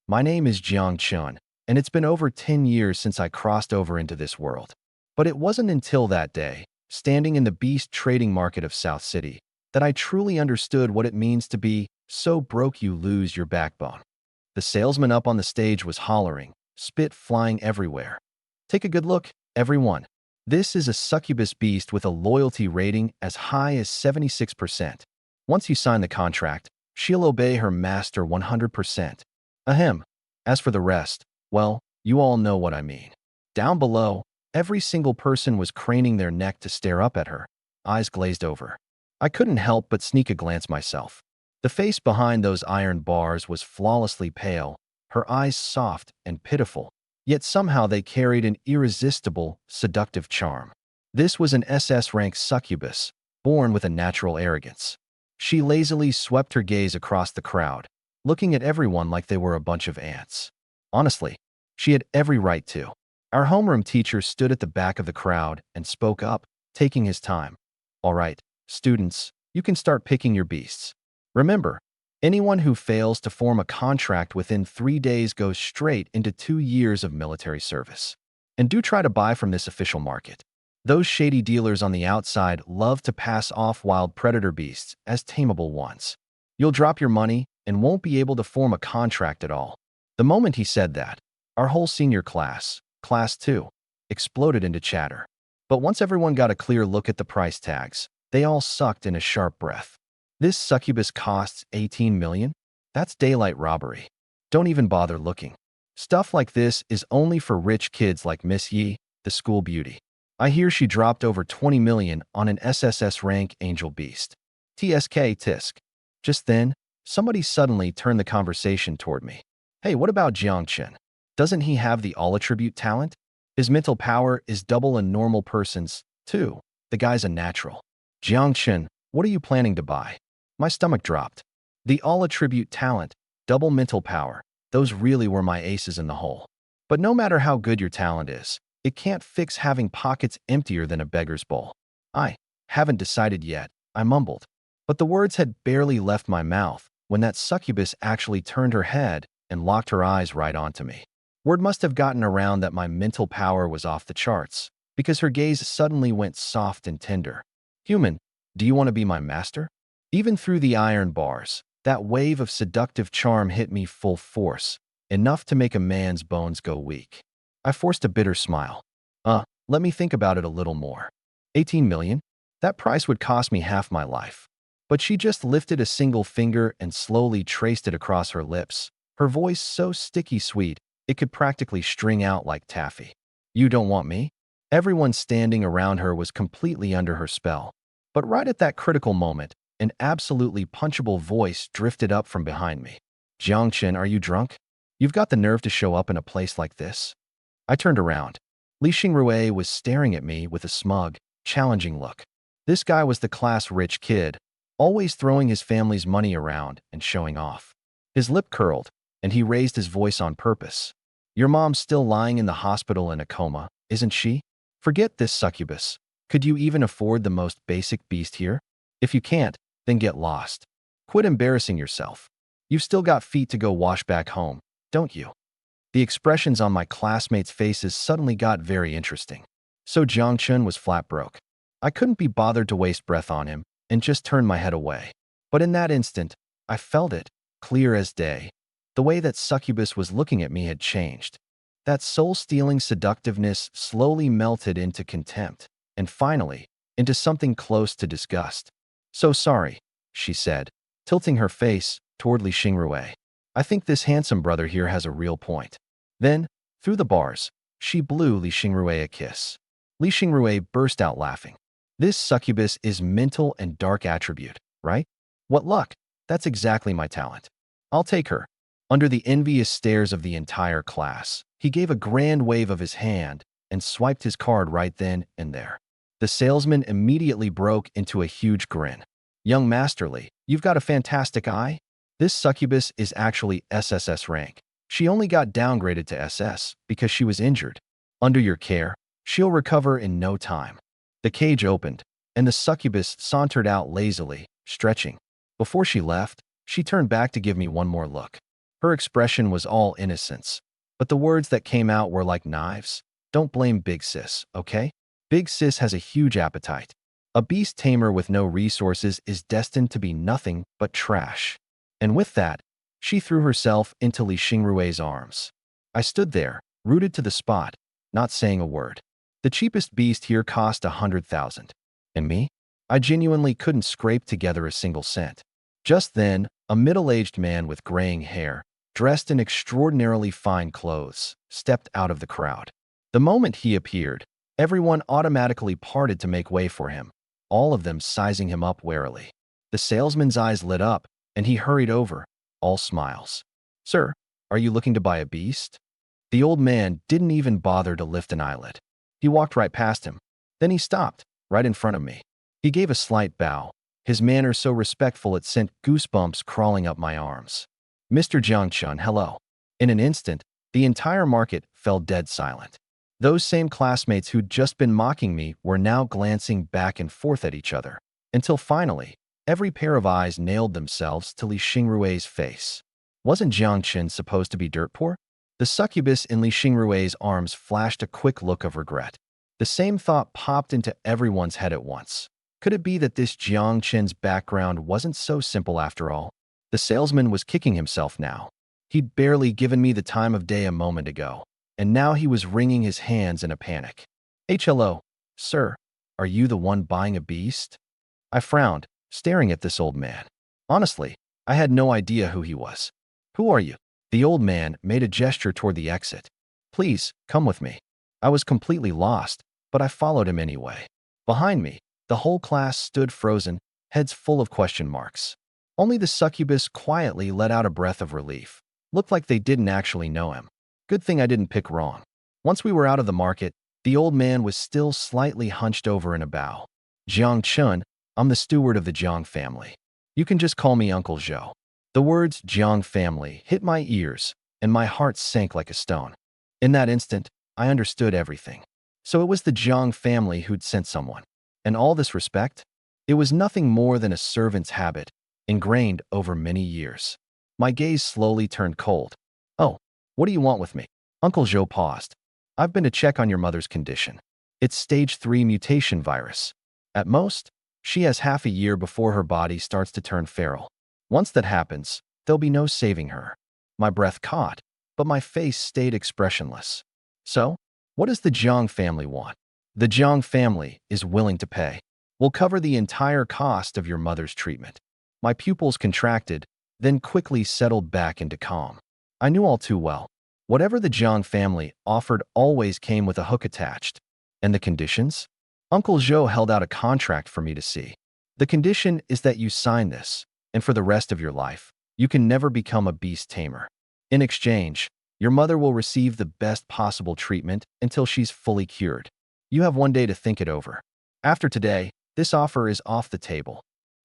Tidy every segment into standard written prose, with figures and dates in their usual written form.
My name is Jiang Chun, and it's been over 10 years since I crossed over into this world. But it wasn't until that day, standing in the beast trading market of South City, that I truly understood what it means to be so broke you lose your backbone. The salesman up on the stage was hollering, spit flying everywhere. Take a good look, everyone. This is a succubus beast with a loyalty rating as high as 76%. Once you sign the contract, she'll obey her master 100%. Ahem. As for the rest, well, you all know what I mean. Down below, every single person was craning their neck to stare up at her, eyes glazed over. I couldn't help but sneak a glance myself. The face behind those iron bars was flawlessly pale, her eyes soft and pitiful, yet somehow they carried an irresistible, seductive charm. This was an SS-RANK succubus, born with a natural arrogance. She lazily swept her gaze across the crowd, looking at everyone like they were a bunch of ants. Honestly, she had every right to. Our homeroom teacher stood at the back of the crowd and spoke up, taking his time. All right, students, you can start picking your beasts. Remember, anyone who fails to form a contract within 3 days goes straight into 2 years of military service. And do try to buy from this official market. Those shady dealers on the outside love to pass off wild predator beasts as tameable ones. You'll drop your money and won't be able to form a contract at all. The moment he said that, our whole senior class, Class 2, exploded into chatter. But once everyone got a clear look at the price tags, they all sucked in a sharp breath. This succubus costs 18 million? That's daylight robbery. Don't even bother looking. Stuff like this is only for rich kids like Miss Yi, the school beauty. I hear she dropped over 20 million on an SSS-RANK angel beast. TSK tisk. Just then, somebody suddenly turned the conversation toward me. Hey, what about Jiangchen? Doesn't he have the all-attribute talent? His mental power is double a normal person's, too. The guy's a natural. Jiangchen, what are you planning to buy? My stomach dropped. The all-attribute talent, double mental power, those really were my aces in the hole. But no matter how good your talent is, it can't fix having pockets emptier than a beggar's bowl. I haven't decided yet, I mumbled. But the words had barely left my mouth when that succubus actually turned her head and locked her eyes right onto me. Word must have gotten around that my mental power was off the charts, because her gaze suddenly went soft and tender. Human, do you want to be my master? Even through the iron bars, that wave of seductive charm hit me full force, enough to make a man's bones go weak. I forced a bitter smile. Let me think about it a little more. 18 million? That price would cost me half my life. But she just lifted a single finger and slowly traced it across her lips, her voice so sticky sweet, it could practically string out like taffy. You don't want me? Everyone standing around her was completely under her spell. But right at that critical moment, an absolutely punchable voice drifted up from behind me. Jiangchen, are you drunk? You've got the nerve to show up in a place like this? I turned around. Li Xingrui was staring at me with a smug, challenging look. This guy was the class-rich kid, always throwing his family's money around and showing off. His lip curled, and he raised his voice on purpose. Your mom's still lying in the hospital in a coma, isn't she? Forget this succubus. Could you even afford the most basic beast here? If you can't, then get lost. Quit embarrassing yourself. You've still got feet to go wash back home, don't you? The expressions on my classmates' faces suddenly got very interesting. So Jiangchen was flat broke. I couldn't be bothered to waste breath on him, and just turned my head away. But in that instant, I felt it, clear as day. The way that succubus was looking at me had changed. That soul-stealing seductiveness slowly melted into contempt, and finally, into something close to disgust. So sorry, she said, tilting her face toward Li Xingrui. I think this handsome brother here has a real point. Then, through the bars, she blew Li Xingrui a kiss. Li Xingrui burst out laughing. This succubus is mental and dark attribute, right? What luck! That's exactly my talent. I'll take her. Under the envious stares of the entire class, he gave a grand wave of his hand and swiped his card right then and there. The salesman immediately broke into a huge grin. Young Masterly, you've got a fantastic eye. This succubus is actually SSS-RANK. She only got downgraded to SS because she was injured. Under your care, she'll recover in no time. The cage opened, and the succubus sauntered out lazily, stretching. Before she left, she turned back to give me one more look. Her expression was all innocence, but the words that came out were like knives. Don't blame Big Sis, okay? Big Sis has a huge appetite. A beast tamer with no resources is destined to be nothing but trash. And with that, she threw herself into Li Xingrui's arms. I stood there, rooted to the spot, not saying a word. The cheapest beast here cost 100,000. And me? I genuinely couldn't scrape together a single cent. Just then, a middle-aged man with graying hair, dressed in extraordinarily fine clothes, stepped out of the crowd. The moment he appeared, everyone automatically parted to make way for him, all of them sizing him up warily. The salesman's eyes lit up, and he hurried over, all smiles. "Sir, are you looking to buy a beast?" The old man didn't even bother to lift an eyelid. He walked right past him. Then he stopped, right in front of me. He gave a slight bow, his manner so respectful it sent goosebumps crawling up my arms. "Mr. Jiangchun, hello." In an instant, the entire market fell dead silent. Those same classmates who'd just been mocking me were now glancing back and forth at each other, until finally, every pair of eyes nailed themselves to Li Xingrui's face. Wasn't Jiangchun supposed to be dirt poor? The succubus in Li Xingrui's arms flashed a quick look of regret. The same thought popped into everyone's head at once. Could it be that this Jiangchun's background wasn't so simple after all? The salesman was kicking himself now. He'd barely given me the time of day a moment ago, and now he was wringing his hands in a panic. "Hello, sir. Are you the one buying a beast?" I frowned, staring at this old man. Honestly, I had no idea who he was. "Who are you?" The old man made a gesture toward the exit. "Please, come with me." I was completely lost, but I followed him anyway. Behind me, the whole class stood frozen, heads full of question marks. Only the succubus quietly let out a breath of relief. Looked like they didn't actually know him. Good thing I didn't pick wrong. Once we were out of the market, the old man was still slightly hunched over in a bow. "Jiangchun, I'm the steward of the Jiang family. You can just call me Uncle Zhou." The words Jiang family hit my ears, and my heart sank like a stone. In that instant, I understood everything. So it was the Jiang family who'd sent someone. And all this respect? It was nothing more than a servant's habit, ingrained over many years. My gaze slowly turned cold. "Oh, what do you want with me?" Uncle Zhou paused. "I've been to check on your mother's condition. It's stage 3 mutation virus. At most, she has half a year before her body starts to turn feral. Once that happens, there'll be no saving her." My breath caught, but my face stayed expressionless. "So, what does the Jiang family want?" "The Jiang family is willing to pay. We'll cover the entire cost of your mother's treatment." My pupils contracted, then quickly settled back into calm. I knew all too well. Whatever the Jiang family offered always came with a hook attached. And the conditions? Uncle Zhou held out a contract for me to see. "The condition is that you sign this, and for the rest of your life, you can never become a beast tamer. In exchange, your mother will receive the best possible treatment until she's fully cured. You have one day to think it over. After today, this offer is off the table."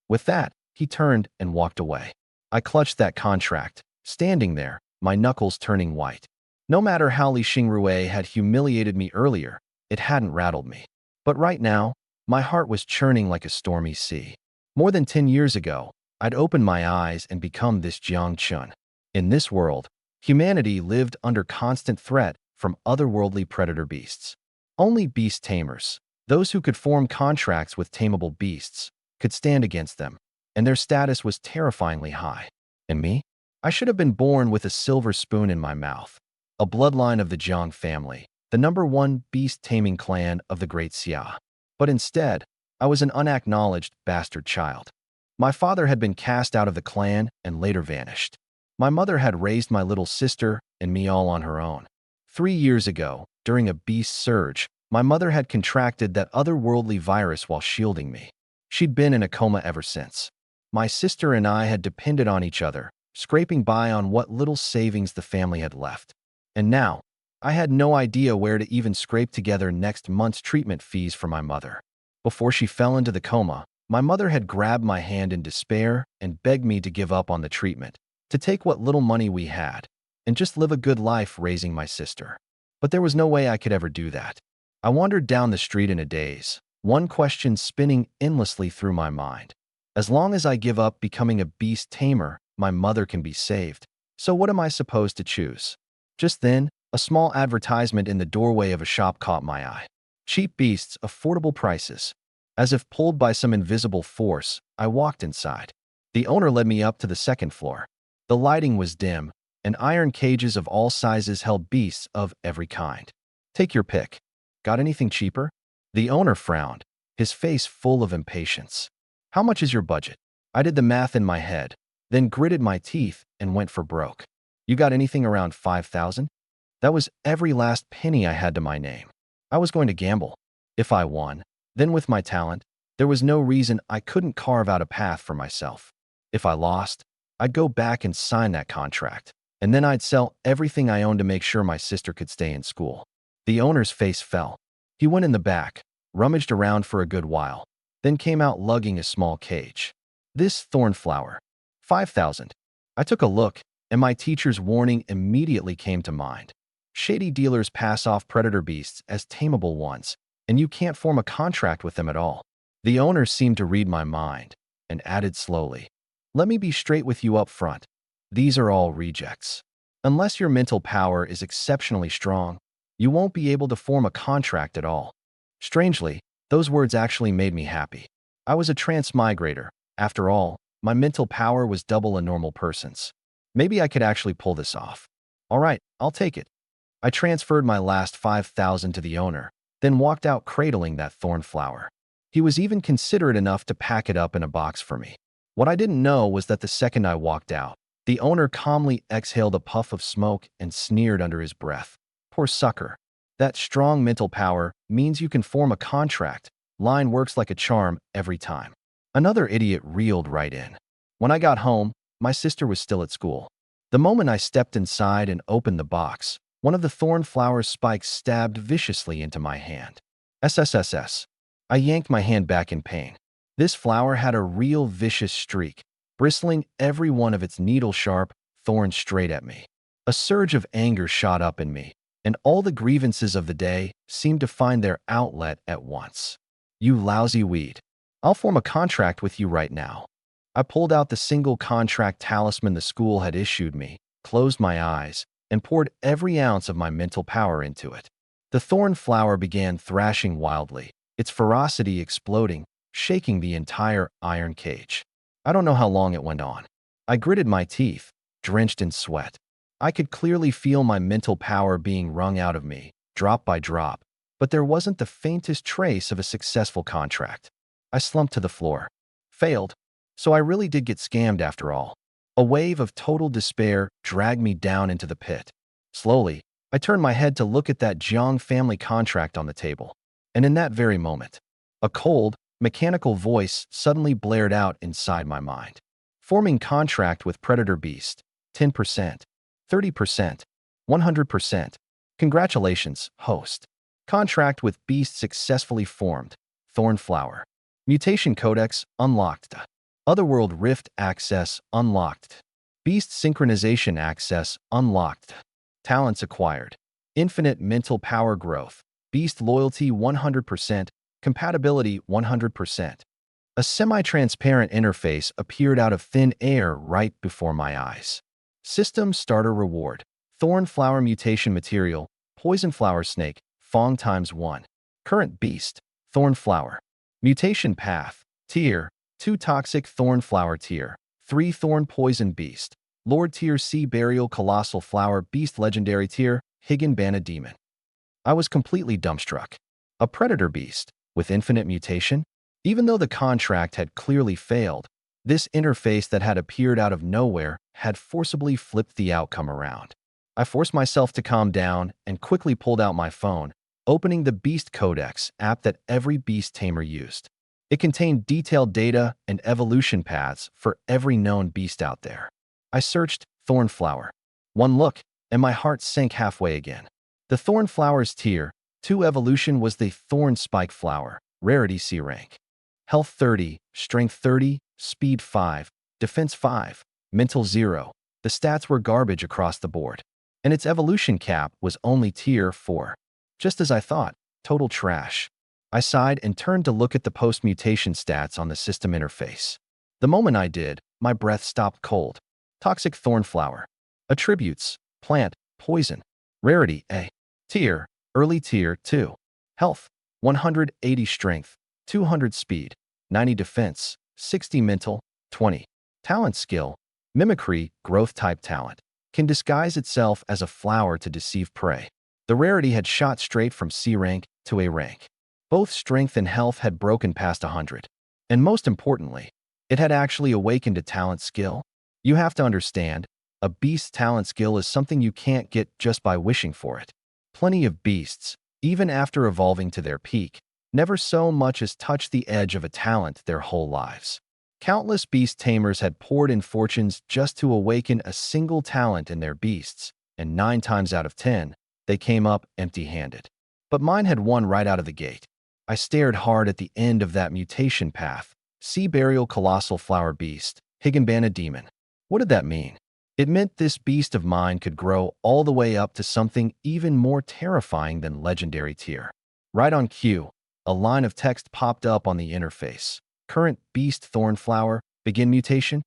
With that, he turned and walked away. I clutched that contract, standing there, my knuckles turning white. No matter how Li Xingrui had humiliated me earlier, it hadn't rattled me. But right now, my heart was churning like a stormy sea. More than 10 years ago, I'd opened my eyes and become this Jiangchun. In this world, humanity lived under constant threat from otherworldly predator beasts. Only beast tamers, those who could form contracts with tameable beasts, could stand against them, and their status was terrifyingly high. And me? I should have been born with a silver spoon in my mouth, a bloodline of the Jiang family, the #1 beast-taming clan of the Great Xia. But instead, I was an unacknowledged bastard child. My father had been cast out of the clan and later vanished. My mother had raised my little sister and me all on her own. 3 years ago, during a beast surge, my mother had contracted that otherworldly virus while shielding me. She'd been in a coma ever since. My sister and I had depended on each other, scraping by on what little savings the family had left. And now, I had no idea where to even scrape together next month's treatment fees for my mother. Before she fell into the coma, my mother had grabbed my hand in despair and begged me to give up on the treatment, to take what little money we had, and just live a good life raising my sister. But there was no way I could ever do that. I wandered down the street in a daze, one question spinning endlessly through my mind. As long as I give up becoming a beast tamer, my mother can be saved. So what am I supposed to choose? Just then, a small advertisement in the doorway of a shop caught my eye. Cheap beasts, affordable prices. As if pulled by some invisible force, I walked inside. The owner led me up to the second floor. The lighting was dim, and iron cages of all sizes held beasts of every kind. Take your pick. Got anything cheaper? The owner frowned, his face full of impatience. How much is your budget? I did the math in my head, then gritted my teeth and went for broke. You got anything around 5,000? That was every last penny I had to my name. I was going to gamble. If I won, then with my talent, there was no reason I couldn't carve out a path for myself. If I lost, I'd go back and sign that contract, and then I'd sell everything I owned to make sure my sister could stay in school. The owner's face fell. He went in the back, rummaged around for a good while, then came out lugging a small cage. This thornflower. 5,000. I took a look, and my teacher's warning immediately came to mind. Shady dealers pass off predator beasts as tameable ones, and you can't form a contract with them at all. The owner seemed to read my mind, and added slowly, "Let me be straight with you up front. These are all rejects. Unless your mental power is exceptionally strong, you won't be able to form a contract at all." Strangely, those words actually made me happy. I was a transmigrator. After all, my mental power was double a normal person's. Maybe I could actually pull this off. All right, I'll take it. I transferred my last 5,000 to the owner, then walked out cradling that thorn flower. He was even considerate enough to pack it up in a box for me. What I didn't know was that the second I walked out, the owner calmly exhaled a puff of smoke and sneered under his breath. Poor sucker. That strong mental power means you can form a contract. Line works like a charm every time. Another idiot reeled right in. When I got home, my sister was still at school. The moment I stepped inside and opened the box, one of the thorn flower spikes stabbed viciously into my hand. SSS. I yanked my hand back in pain. This flower had a real vicious streak, bristling every one of its needle-sharp thorns straight at me. A surge of anger shot up in me, and all the grievances of the day seemed to find their outlet at once. You lousy weed. I'll form a contract with you right now. I pulled out the single contract talisman the school had issued me, closed my eyes, and poured every ounce of my mental power into it. The thorn flower began thrashing wildly, its ferocity exploding, shaking the entire iron cage. I don't know how long it went on. I gritted my teeth, drenched in sweat. I could clearly feel my mental power being wrung out of me, drop by drop, but there wasn't the faintest trace of a successful contract. I slumped to the floor. Failed. So I really did get scammed after all. A wave of total despair dragged me down into the pit. Slowly, I turned my head to look at that Jiang family contract on the table. And in that very moment, a cold, mechanical voice suddenly blared out inside my mind. Forming contract with Predator Beast. 10%. 30%. 100%. Congratulations, host. Contract with Beast successfully formed. Thornflower. Mutation Codex unlocked. Otherworld Rift access unlocked. Beast synchronization access unlocked. Talents acquired. Infinite mental power growth. Beast loyalty 100%. Compatibility 100%. A semi-transparent interface appeared out of thin air right before my eyes. System starter reward. Thornflower mutation material. Poison flower snake. Fong ×1. Current beast. Thornflower. Mutation path. Tier. 2 toxic thornflower tier. 3 thorn poison beast. Lord tier sea burial colossal flower beast legendary tier. Higanbana demon. I was completely dumbstruck. A predator beast with infinite mutation? Even though the contract had clearly failed, this interface that had appeared out of nowhere had forcibly flipped the outcome around. I forced myself to calm down and quickly pulled out my phone, opening the Beast Codex app that every beast tamer used. It contained detailed data and evolution paths for every known beast out there. I searched Thornflower. One look, and my heart sank halfway again. The Thornflower's tier 2 evolution was the Thorn Spike Flower, Rarity C rank. Health 30, Strength 30, Speed 5, Defense 5, Mental 0. The stats were garbage across the board. And its evolution cap was only tier 4. Just as I thought, total trash. I sighed and turned to look at the post-mutation stats on the system interface. The moment I did, my breath stopped cold. Toxic Thornflower. Attributes: plant, poison. Rarity: A. Tier: early tier 2. Health: 180 strength, 200 speed, 90 defense, 60 mental, 20. Talent skill: mimicry, growth type talent. Can disguise itself as a flower to deceive prey. The rarity had shot straight from C rank to A rank. Both strength and health had broken past 100. And most importantly, it had actually awakened a talent skill. You have to understand, a beast's talent skill is something you can't get just by wishing for it. Plenty of beasts, even after evolving to their peak, never so much as touched the edge of a talent their whole lives. Countless beast tamers had poured in fortunes just to awaken a single talent in their beasts, and 9 times out of 10, they came up empty-handed. But mine had won right out of the gate. I stared hard at the end of that mutation path. Sea Burial Colossal Flower Beast, Higginbana Demon. What did that mean? It meant this beast of mine could grow all the way up to something even more terrifying than legendary tier. Right on cue, a line of text popped up on the interface. Current beast thornflower, begin mutation?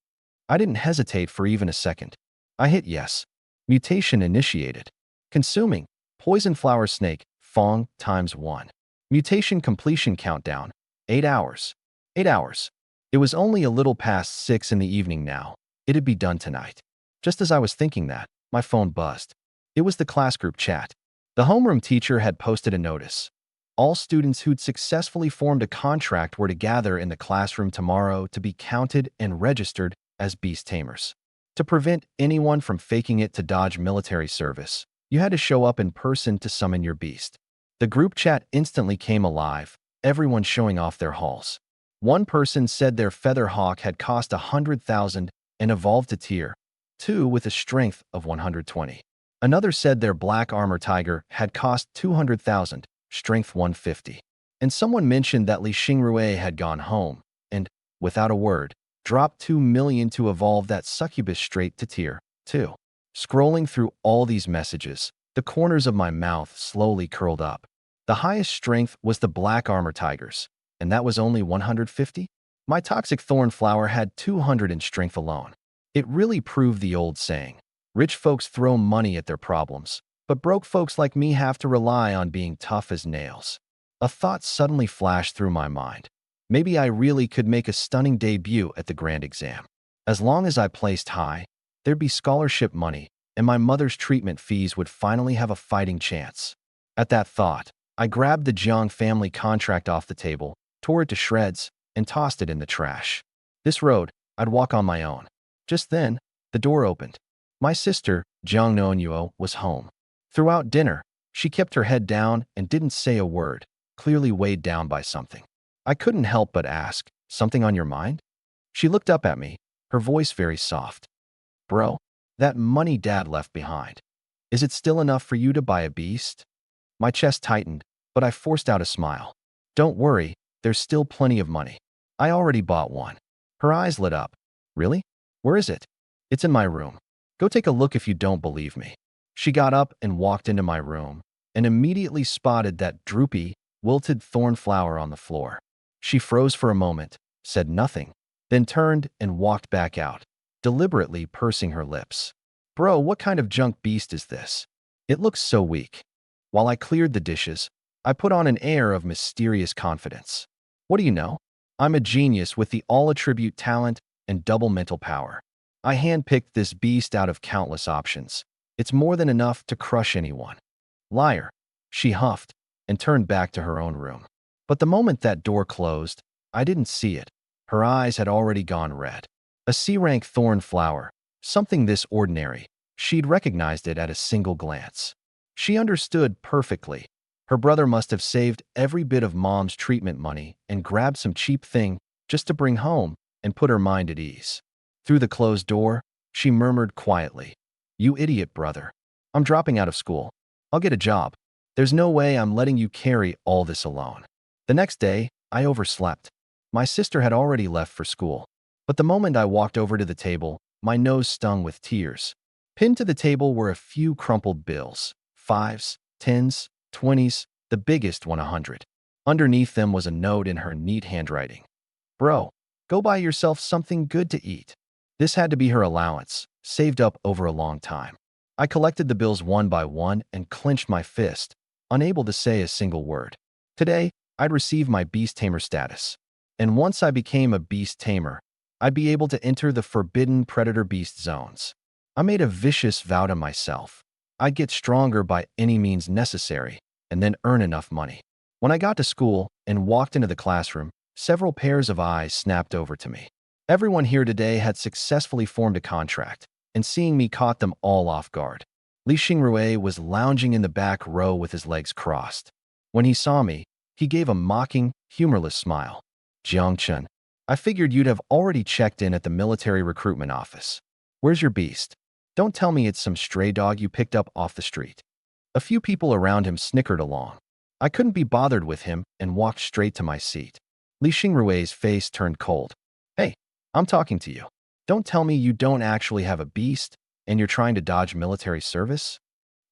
I didn't hesitate for even a second. I hit yes. Mutation initiated. Consuming, poison flower snake, Fong times 1. Mutation completion countdown, 8 hours. 8 hours. It was only a little past 6 in the evening now. It'd be done tonight. Just as I was thinking that, my phone buzzed. It was the class group chat. The homeroom teacher had posted a notice. All students who'd successfully formed a contract were to gather in the classroom tomorrow to be counted and registered as beast tamers. To prevent anyone from faking it to dodge military service, you had to show up in person to summon your beast. The group chat instantly came alive, everyone showing off their hauls. One person said their feather hawk had cost 100,000 and evolved to tier 2 with a strength of 120. Another said their black armor tiger had cost 200,000, strength 150. And someone mentioned that Li Xingrue had gone home and, without a word, dropped 2 million to evolve that succubus straight to tier 2. Scrolling through all these messages, the corners of my mouth slowly curled up. The highest strength was the black armor tigers, and that was only 150? My toxic thorn flower had 200 in strength alone. It really proved the old saying, rich folks throw money at their problems, but broke folks like me have to rely on being tough as nails. A thought suddenly flashed through my mind. Maybe I really could make a stunning debut at the grand exam. As long as I placed high, there'd be scholarship money, and my mother's treatment fees would finally have a fighting chance. At that thought, I grabbed the Jiang family contract off the table, tore it to shreds, and tossed it in the trash. This road, I'd walk on my own. Just then, the door opened. My sister, Jiang Nonyuo, was home. Throughout dinner, she kept her head down and didn't say a word, clearly weighed down by something. I couldn't help but ask, something on your mind? She looked up at me, her voice very soft. Bro, that money Dad left behind. Is it still enough for you to buy a beast? My chest tightened, but I forced out a smile. Don't worry, there's still plenty of money. I already bought one. Her eyes lit up. Really? Where is it? It's in my room. Go take a look if you don't believe me. She got up and walked into my room, and immediately spotted that droopy, wilted thorn flower on the floor. She froze for a moment, said nothing, then turned and walked back out, deliberately pursing her lips. Bro, what kind of junk beast is this? It looks so weak. While I cleared the dishes, I put on an air of mysterious confidence. What do you know? I'm a genius with the all-attribute talent and double mental power. I handpicked this beast out of countless options. It's more than enough to crush anyone. Liar, she huffed and turned back to her own room. But the moment that door closed, I didn't see it. Her eyes had already gone red. A C-rank thorn flower, something this ordinary. She'd recognized it at a single glance. She understood perfectly. Her brother must have saved every bit of Mom's treatment money and grabbed some cheap thing just to bring home and put her mind at ease. Through the closed door, she murmured quietly, You idiot, brother. I'm dropping out of school. I'll get a job. There's no way I'm letting you carry all this alone. The next day, I overslept. My sister had already left for school. But the moment I walked over to the table, my nose stung with tears. Pinned to the table were a few crumpled bills. 5s, 10s, 20s, the biggest one 100. Underneath them was a note in her neat handwriting. Bro, go buy yourself something good to eat. This had to be her allowance, saved up over a long time. I collected the bills one by one and clenched my fist, unable to say a single word. Today, I'd receive my beast tamer status. And once I became a beast tamer, I'd be able to enter the forbidden predator beast zones. I made a vicious vow to myself. I'd get stronger by any means necessary, and then earn enough money. When I got to school and walked into the classroom, several pairs of eyes snapped over to me. Everyone here today had successfully formed a contract, and seeing me caught them all off guard. Li Xingrui was lounging in the back row with his legs crossed. When he saw me, he gave a mocking, humorless smile. Jiangchen, I figured you'd have already checked in at the military recruitment office. Where's your beast? Don't tell me it's some stray dog you picked up off the street. A few people around him snickered along. I couldn't be bothered with him and walked straight to my seat. Li Xingrui's face turned cold. Hey, I'm talking to you. Don't tell me you don't actually have a beast and you're trying to dodge military service?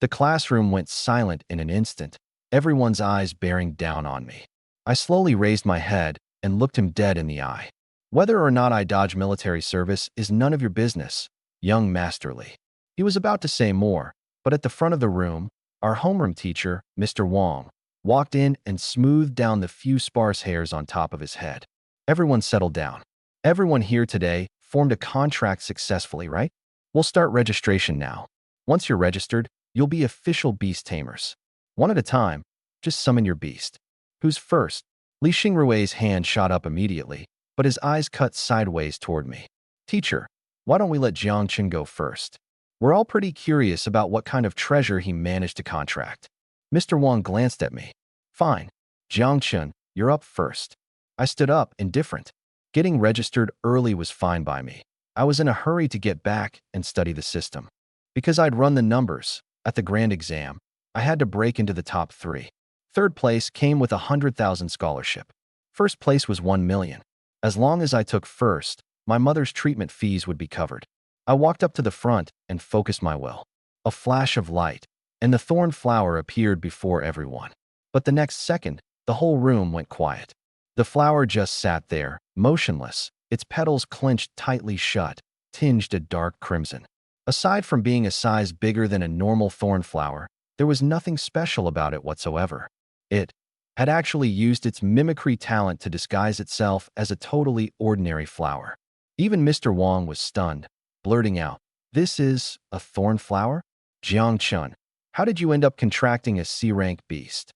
The classroom went silent in an instant, everyone's eyes bearing down on me. I slowly raised my head and looked him dead in the eye. Whether or not I dodge military service is none of your business, young Master Li. He was about to say more, but at the front of the room, our homeroom teacher, Mr. Wang, walked in and smoothed down the few sparse hairs on top of his head. Everyone settled down. Everyone here today formed a contract successfully, right? We'll start registration now. Once you're registered, you'll be official beast tamers. One at a time, just summon your beast. Who's first? Li Xingrui's hand shot up immediately, but his eyes cut sideways toward me. Teacher, why don't we let Jiangchen go first? We're all pretty curious about what kind of treasure he managed to contract. Mr. Wang glanced at me. Fine. Jiangchen, you're up first. I stood up, indifferent. Getting registered early was fine by me. I was in a hurry to get back and study the system. Because I'd run the numbers, at the grand exam, I had to break into the top 3. Third place came with a 100,000 scholarship. First place was 1 million. As long as I took first, my mother's treatment fees would be covered. I walked up to the front and focused my will. A flash of light, and the thorn flower appeared before everyone. But the next second, the whole room went quiet. The flower just sat there, motionless, its petals clenched tightly shut, tinged a dark crimson. Aside from being a size bigger than a normal thorn flower, there was nothing special about it whatsoever. It had actually used its mimicry talent to disguise itself as a totally ordinary flower. Even Mr. Wang was stunned, blurting out, "This is a thorn flower? Jiangchen, how did you end up contracting a C-rank beast?"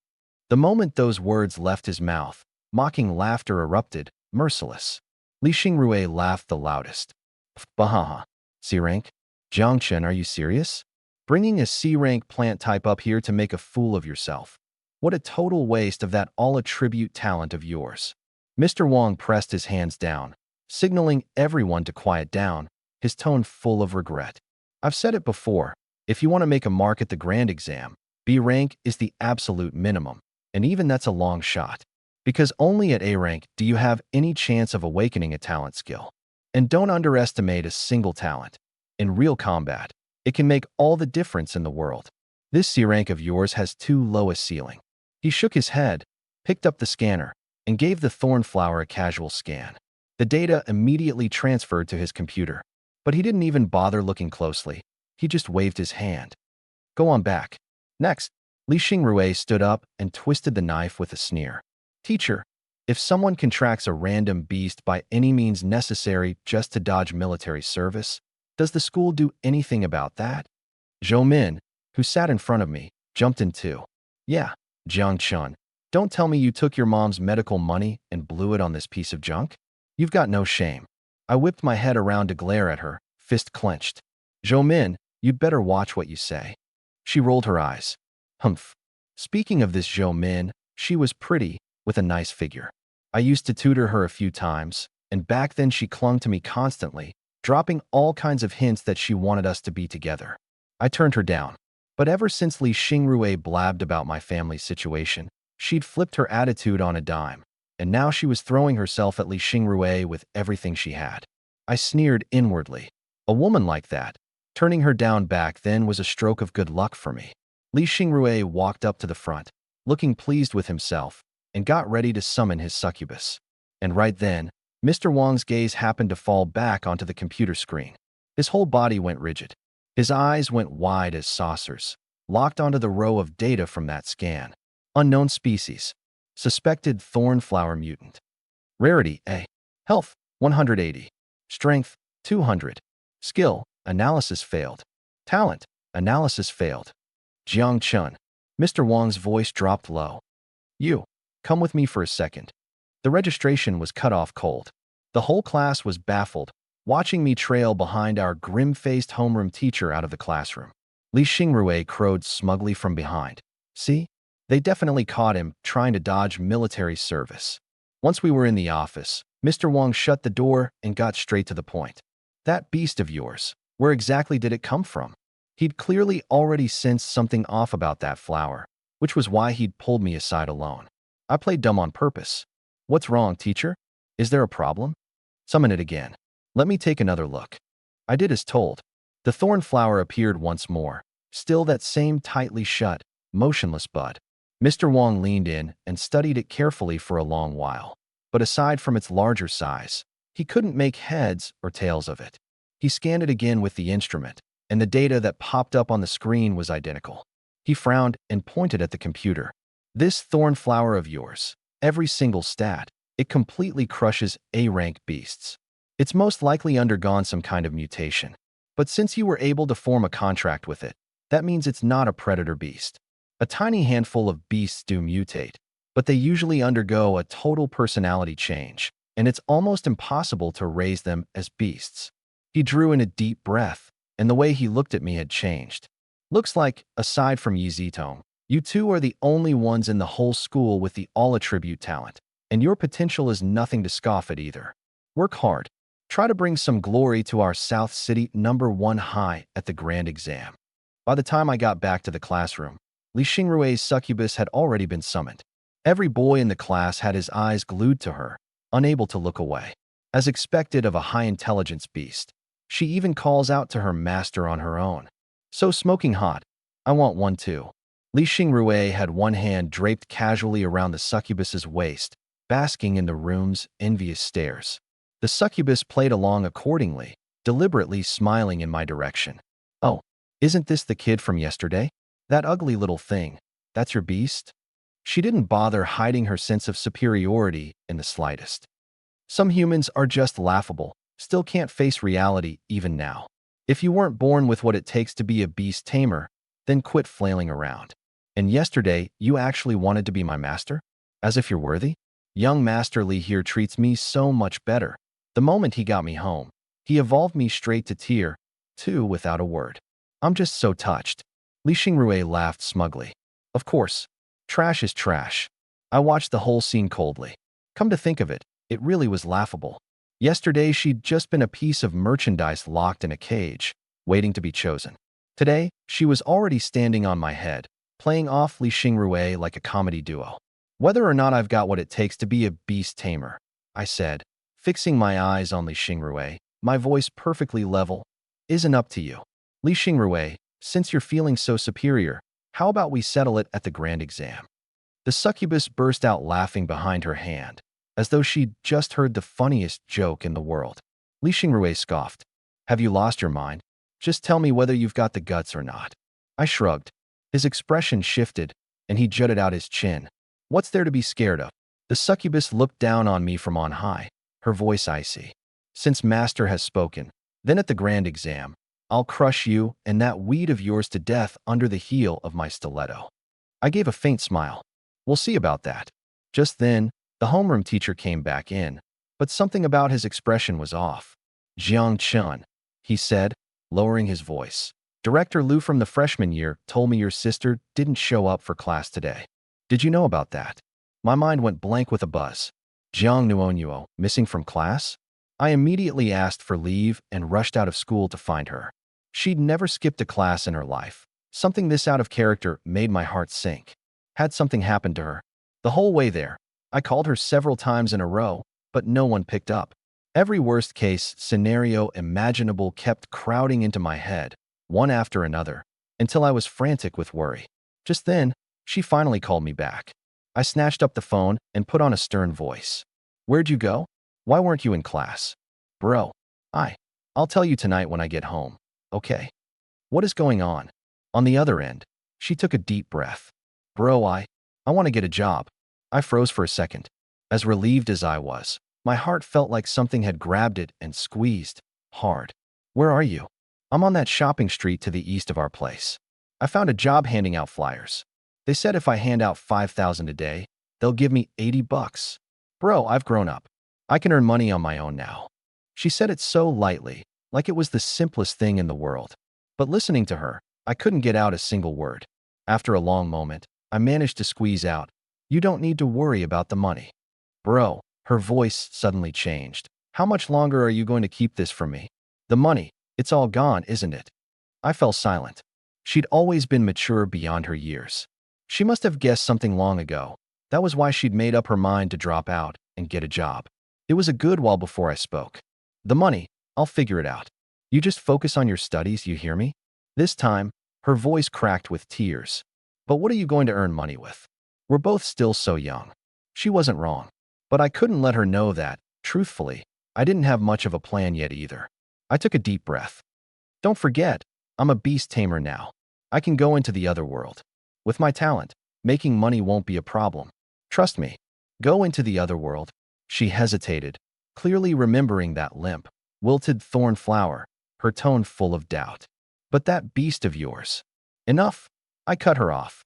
The moment those words left his mouth, mocking laughter erupted, merciless. Li Xingrui laughed the loudest. Bahaha. C-rank? Jiangchen, are you serious? Bringing a C-rank plant type up here to make a fool of yourself. What a total waste of that all-attribute talent of yours. Mr. Wang pressed his hands down, signaling everyone to quiet down, his tone full of regret. I've said it before, if you want to make a mark at the grand exam, B rank is the absolute minimum, and even that's a long shot. Because only at A rank do you have any chance of awakening a talent skill. And don't underestimate a single talent. In real combat, it can make all the difference in the world. This C rank of yours has too low a ceiling. He shook his head, picked up the scanner, and gave the thorn flower a casual scan. The data immediately transferred to his computer, but he didn't even bother looking closely. He just waved his hand. Go on back. Next, Li Xingrui stood up and twisted the knife with a sneer. Teacher, if someone contracts a random beast by any means necessary just to dodge military service, does the school do anything about that? Zhou Min, who sat in front of me, jumped in too. Yeah, Jiangchen, don't tell me you took your mom's medical money and blew it on this piece of junk? You've got no shame. I whipped my head around to glare at her, fist clenched. Zhou Min, you'd better watch what you say. She rolled her eyes. Humph. Speaking of this Zhou Min, she was pretty, with a nice figure. I used to tutor her a few times, and back then she clung to me constantly, dropping all kinds of hints that she wanted us to be together. I turned her down. But ever since Li Xingrui blabbed about my family's situation, she'd flipped her attitude on a dime, and now she was throwing herself at Li Xingrui with everything she had. I sneered inwardly. A woman like that, turning her down back then was a stroke of good luck for me. Li Xingrui walked up to the front, looking pleased with himself, and got ready to summon his succubus. And right then, Mr. Wang's gaze happened to fall back onto the computer screen. His whole body went rigid. His eyes went wide as saucers, locked onto the row of data from that scan. Unknown species. Suspected thornflower mutant. Rarity A. Health 180. Strength 200. Skill analysis failed. Talent analysis failed. Jiang Chun. Mr. Wang's voice dropped low. You, come with me for a second. The registration was cut off cold. The whole class was baffled, watching me trail behind our grim-faced homeroom teacher out of the classroom. Li Xingrui crowed smugly from behind. See? They definitely caught him trying to dodge military service. Once we were in the office, Mr. Wang shut the door and got straight to the point. That beast of yours, where exactly did it come from? He'd clearly already sensed something off about that flower, which was why he'd pulled me aside alone. I played dumb on purpose. What's wrong, teacher? Is there a problem? Summon it again. Let me take another look. I did as told. The thorn flower appeared once more, still that same tightly shut, motionless bud. Mr. Wang leaned in and studied it carefully for a long while. But aside from its larger size, he couldn't make heads or tails of it. He scanned it again with the instrument, and the data that popped up on the screen was identical. He frowned and pointed at the computer. This thorn flower of yours, every single stat, it completely crushes A-rank beasts. It's most likely undergone some kind of mutation. But since you were able to form a contract with it, that means it's not a predator beast. A tiny handful of beasts do mutate, but they usually undergo a total personality change, and it's almost impossible to raise them as beasts. He drew in a deep breath, and the way he looked at me had changed. Looks like, aside from Yi Zitong, you two are the only ones in the whole school with the all-attribute talent, and your potential is nothing to scoff at either. Work hard. Try to bring some glory to our South City #1 high at the grand exam. By the time I got back to the classroom, Li Xingrui's succubus had already been summoned. Every boy in the class had his eyes glued to her, unable to look away. As expected of a high-intelligence beast, she even calls out to her master on her own. So smoking hot. I want one too. Li Xingrui had one hand draped casually around the succubus's waist, basking in the room's envious stares. The succubus played along accordingly, deliberately smiling in my direction. Oh, isn't this the kid from yesterday? That ugly little thing. That's your beast? She didn't bother hiding her sense of superiority in the slightest. Some humans are just laughable, still can't face reality even now. If you weren't born with what it takes to be a beast tamer, then quit flailing around. And yesterday, you actually wanted to be my master? As if you're worthy? Young Master Li here treats me so much better. The moment he got me home, he evolved me straight to tier 2 without a word. I'm just so touched. Li Xingrui laughed smugly. Of course, trash is trash. I watched the whole scene coldly. Come to think of it, it really was laughable. Yesterday, she'd just been a piece of merchandise locked in a cage, waiting to be chosen. Today, she was already standing on my head, playing off Li Xingrui like a comedy duo. Whether or not I've got what it takes to be a beast tamer, I said, fixing my eyes on Li Xingrui, my voice perfectly level, isn't up to you. Li Xingrui, since you're feeling so superior, how about we settle it at the grand exam? The succubus burst out laughing behind her hand, as though she'd just heard the funniest joke in the world. Li Xingrui scoffed. Have you lost your mind? Just tell me whether you've got the guts or not. I shrugged. His expression shifted, and he jutted out his chin. What's there to be scared of? The succubus looked down on me from on high, her voice icy. Since Master has spoken, then at the grand exam, I'll crush you and that weed of yours to death under the heel of my stiletto. I gave a faint smile. We'll see about that. Just then, the homeroom teacher came back in, but something about his expression was off. Jiang Chun, he said, lowering his voice. Director Liu from the freshman year told me your sister didn't show up for class today. Did you know about that? My mind went blank with a buzz. Jiang Nuonyuo, missing from class? I immediately asked for leave and rushed out of school to find her. She'd never skipped a class in her life. Something this out of character made my heart sink. Had something happened to her? The whole way there, I called her several times in a row, but no one picked up. Every worst-case scenario imaginable kept crowding into my head, one after another, until I was frantic with worry. Just then, she finally called me back. I snatched up the phone and put on a stern voice. Where'd you go? Why weren't you in class? Bro, I'll tell you tonight when I get home. Okay. What is going on? On the other end, she took a deep breath. Bro, I want to get a job. I froze for a second. As relieved as I was, my heart felt like something had grabbed it and squeezed hard. Where are you? I'm on that shopping street to the east of our place. I found a job handing out flyers. They said if I hand out 5,000 a day, they'll give me 80 bucks. Bro, I've grown up. I can earn money on my own now. She said it so lightly, like it was the simplest thing in the world. But listening to her, I couldn't get out a single word. After a long moment, I managed to squeeze out, "You don't need to worry about the money." Bro, her voice suddenly changed. How much longer are you going to keep this from me? The money, it's all gone, isn't it? I fell silent. She'd always been mature beyond her years. She must have guessed something long ago. That was why she'd made up her mind to drop out and get a job. It was a good while before I spoke. The money, I'll figure it out. You just focus on your studies, you hear me? This time, her voice cracked with tears. But what are you going to earn money with? We're both still so young. She wasn't wrong. But I couldn't let her know that, truthfully, I didn't have much of a plan yet either. I took a deep breath. Don't forget, I'm a beast tamer now. I can go into the other world. With my talent, making money won't be a problem. Trust me. Go into the other world. She hesitated, clearly remembering that limp, wilted thorn flower, her tone full of doubt. But that beast of yours. Enough. I cut her off.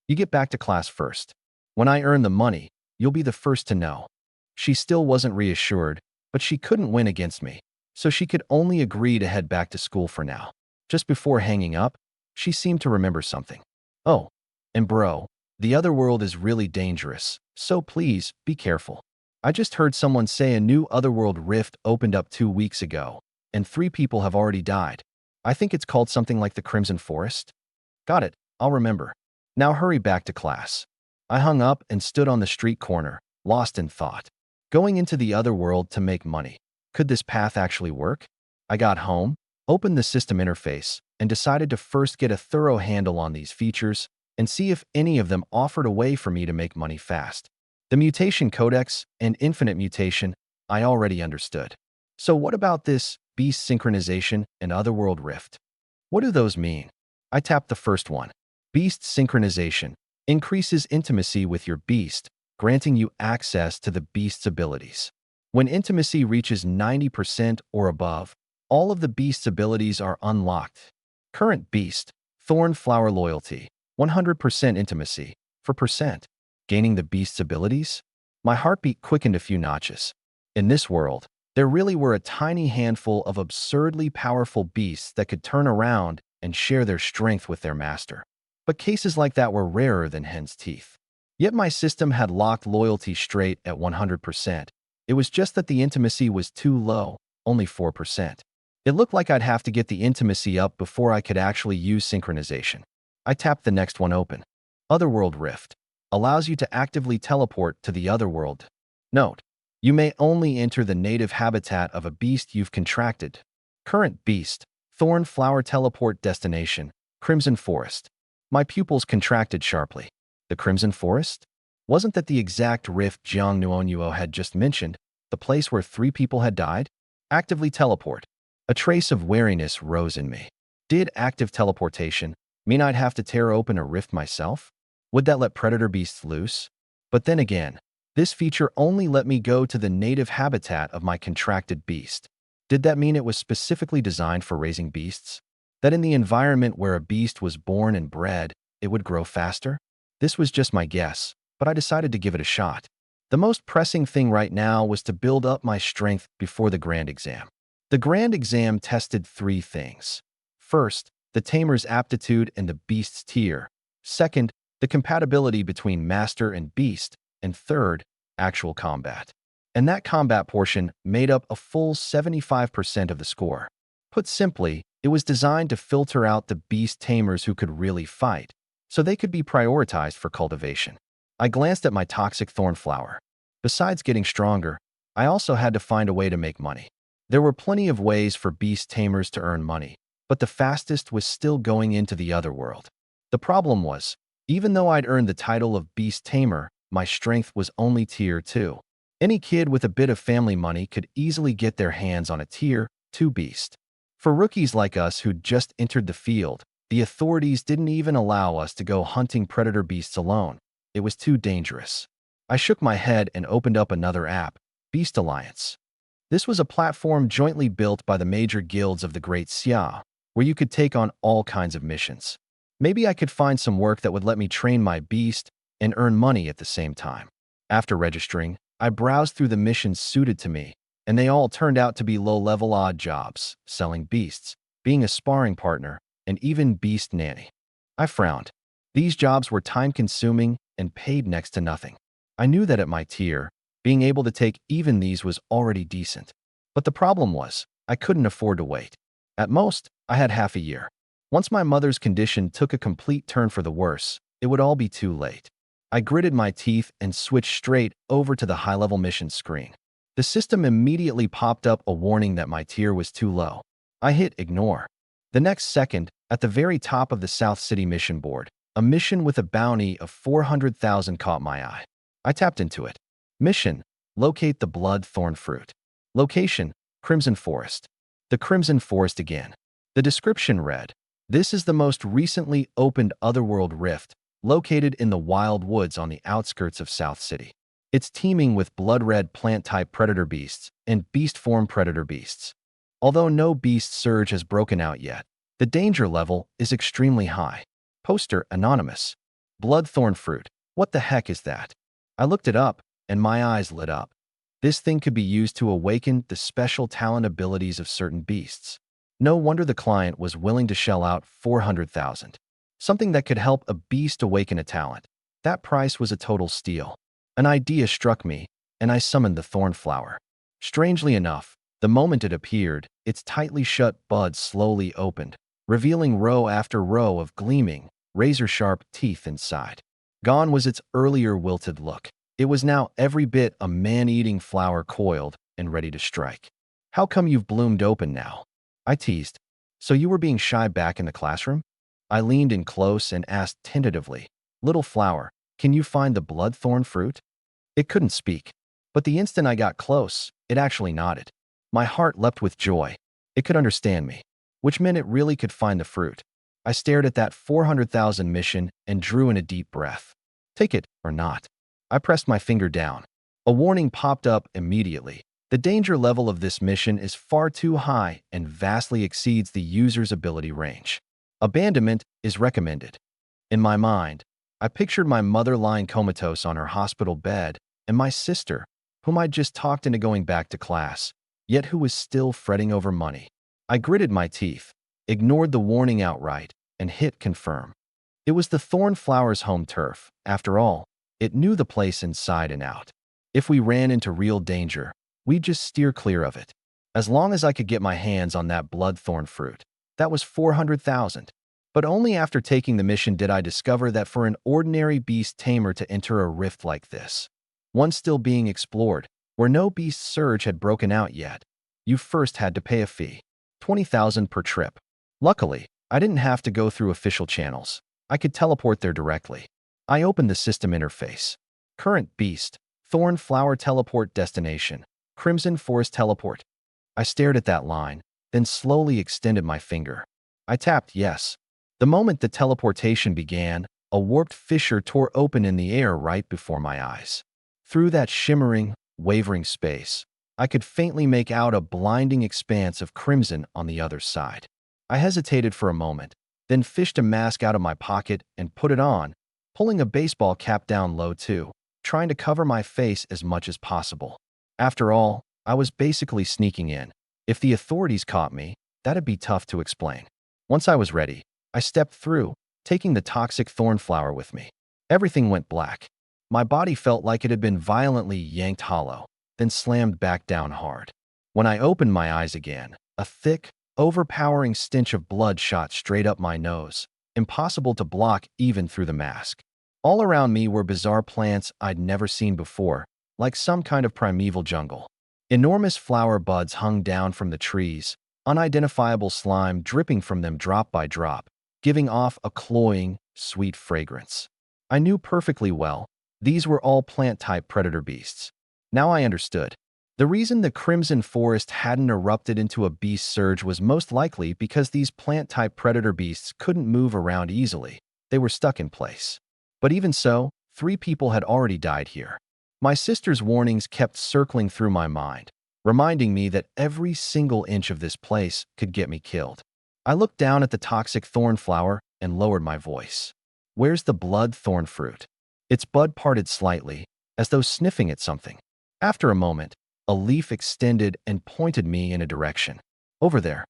You get back to class first. When I earn the money, you'll be the first to know. She still wasn't reassured, but she couldn't win against me, so she could only agree to head back to school for now. Just before hanging up, she seemed to remember something. Oh, and bro, the other world is really dangerous, so please, be careful. I just heard someone say a new otherworld rift opened up 2 weeks ago, and 3 people have already died. I think it's called something like the Crimson Forest. Got it, I'll remember. Now hurry back to class. I hung up and stood on the street corner, lost in thought. Going into the other world to make money. Could this path actually work? I got home, opened the system interface, and decided to first get a thorough handle on these features and see if any of them offered a way for me to make money fast. The mutation codex and infinite mutation I already understood. So what about this beast synchronization and otherworld rift? What do those mean? I tapped the first one. Beast synchronization increases intimacy with your beast, granting you access to the beast's abilities. When intimacy reaches 90% or above, all of the beast's abilities are unlocked. Current beast, Thorn Flower Loyalty, 100% intimacy, for percent. Gaining the beast's abilities? My heartbeat quickened a few notches. In this world, there really were a tiny handful of absurdly powerful beasts that could turn around and share their strength with their master. But cases like that were rarer than hen's teeth. Yet my system had locked loyalty straight at 100%. It was just that the intimacy was too low, only 4%. It looked like I'd have to get the intimacy up before I could actually use synchronization. I tapped the next one open. Otherworld Rift. Allows you to actively teleport to the otherworld. Note, you may only enter the native habitat of a beast you've contracted. Current beast, Thorn Flower Teleport Destination, Crimson Forest. My pupils contracted sharply. The Crimson Forest? Wasn't that the exact rift Jiang Nuonyuo had just mentioned, the place where 3 people had died? Actively teleport. A trace of wariness rose in me. Did active teleportation mean I'd have to tear open a rift myself? Would that let predator beasts loose? But then again, this feature only let me go to the native habitat of my contracted beast. Did that mean it was specifically designed for raising beasts? That in the environment where a beast was born and bred, it would grow faster? This was just my guess, but I decided to give it a shot. The most pressing thing right now was to build up my strength before the grand exam. The grand exam tested 3 things. First, the tamer's aptitude and the beast's tier. Second, the compatibility between master and beast. And third, actual combat. And that combat portion made up a full 75% of the score. Put simply, it was designed to filter out the beast tamers who could really fight, so they could be prioritized for cultivation. I glanced at my toxic thorn flower. Besides getting stronger, I also had to find a way to make money. There were plenty of ways for beast tamers to earn money, but the fastest was still going into the other world. The problem was, even though I'd earned the title of beast tamer, my strength was only tier 2. Any kid with a bit of family money could easily get their hands on a tier 2 beast. For rookies like us who'd just entered the field, the authorities didn't even allow us to go hunting predator beasts alone. It was too dangerous. I shook my head and opened up another app, Beast Alliance. This was a platform jointly built by the major guilds of the Great Xia, where you could take on all kinds of missions. Maybe I could find some work that would let me train my beast and earn money at the same time. After registering, I browsed through the missions suited to me, and they all turned out to be low-level odd jobs, selling beasts, being a sparring partner, and even beast nanny. I frowned. These jobs were time-consuming and paid next to nothing. I knew that at my tier, being able to take even these was already decent. But the problem was, I couldn't afford to wait. At most, I had half a year. Once my mother's condition took a complete turn for the worse, it would all be too late. I gritted my teeth and switched straight over to the high-level mission screen. The system immediately popped up a warning that my tier was too low. I hit ignore. The next second, at the very top of the South City mission board, a mission with a bounty of 400,000 caught my eye. I tapped into it. Mission: locate the blood thorn fruit. Location: Crimson Forest. The Crimson Forest again. The description read, "This is the most recently opened Otherworld rift, located in the wild woods on the outskirts of South City. It's teeming with blood-red plant-type predator beasts and beast-form predator beasts. Although no beast surge has broken out yet, the danger level is extremely high." Poster anonymous. Bloodthorn fruit. What the heck is that? I looked it up, and my eyes lit up. This thing could be used to awaken the special talent abilities of certain beasts. No wonder the client was willing to shell out 400,000. Something that could help a beast awaken a talent. That price was a total steal. An idea struck me, and I summoned the thorn flower. Strangely enough, the moment it appeared, its tightly shut buds slowly opened, revealing row after row of gleaming, razor-sharp teeth inside. Gone was its earlier wilted look. It was now every bit a man-eating flower coiled and ready to strike. "How come you've bloomed open now?" I teased. "So you were being shy back in the classroom?" I leaned in close and asked tentatively, "Little flower, can you find the bloodthorn fruit?" It couldn't speak, but the instant I got close, it actually nodded. My heart leapt with joy. It could understand me, which meant it really could find the fruit. I stared at that 400,000 mission and drew in a deep breath. Take it or not. I pressed my finger down. A warning popped up immediately. The danger level of this mission is far too high and vastly exceeds the user's ability range. Abandonment is recommended. In my mind, I pictured my mother lying comatose on her hospital bed and my sister, whom I'd just talked into going back to class, yet who was still fretting over money. I gritted my teeth, ignored the warning outright, and hit confirm. It was the thorn flower's home turf. After all, it knew the place inside and out. If we ran into real danger, we'd just steer clear of it. As long as I could get my hands on that bloodthorn fruit, that was 400,000. But only after taking the mission did I discover that for an ordinary beast tamer to enter a rift like this, one still being explored, where no beast surge had broken out yet, you first had to pay a fee. 20,000 per trip. Luckily, I didn't have to go through official channels. I could teleport there directly. I opened the system interface. Current beast, thorn flower teleport destination, Crimson Forest teleport. I stared at that line, then slowly extended my finger. I tapped yes. The moment the teleportation began, a warped fissure tore open in the air right before my eyes. Through that shimmering, wavering space, I could faintly make out a blinding expanse of crimson on the other side. I hesitated for a moment, then fished a mask out of my pocket and put it on, pulling a baseball cap down low too, trying to cover my face as much as possible. After all, I was basically sneaking in. If the authorities caught me, that'd be tough to explain. Once I was ready, I stepped through, taking the toxic thorn flower with me. Everything went black. My body felt like it had been violently yanked hollow, then slammed back down hard. When I opened my eyes again, a thick, overpowering stench of blood shot straight up my nose, impossible to block even through the mask. All around me were bizarre plants I'd never seen before, like some kind of primeval jungle. Enormous flower buds hung down from the trees, unidentifiable slime dripping from them drop by drop, giving off a cloying, sweet fragrance. I knew perfectly well, these were all plant-type predator beasts. Now I understood. The reason the Crimson Forest hadn't erupted into a beast surge was most likely because these plant-type predator beasts couldn't move around easily. They were stuck in place. But even so, 3 people had already died here. My sister's warnings kept circling through my mind, reminding me that every single inch of this place could get me killed. I looked down at the toxic thorn flower and lowered my voice. Where's the blood thorn fruit? Its bud parted slightly, as though sniffing at something. After a moment, a leaf extended and pointed me in a direction. Over there.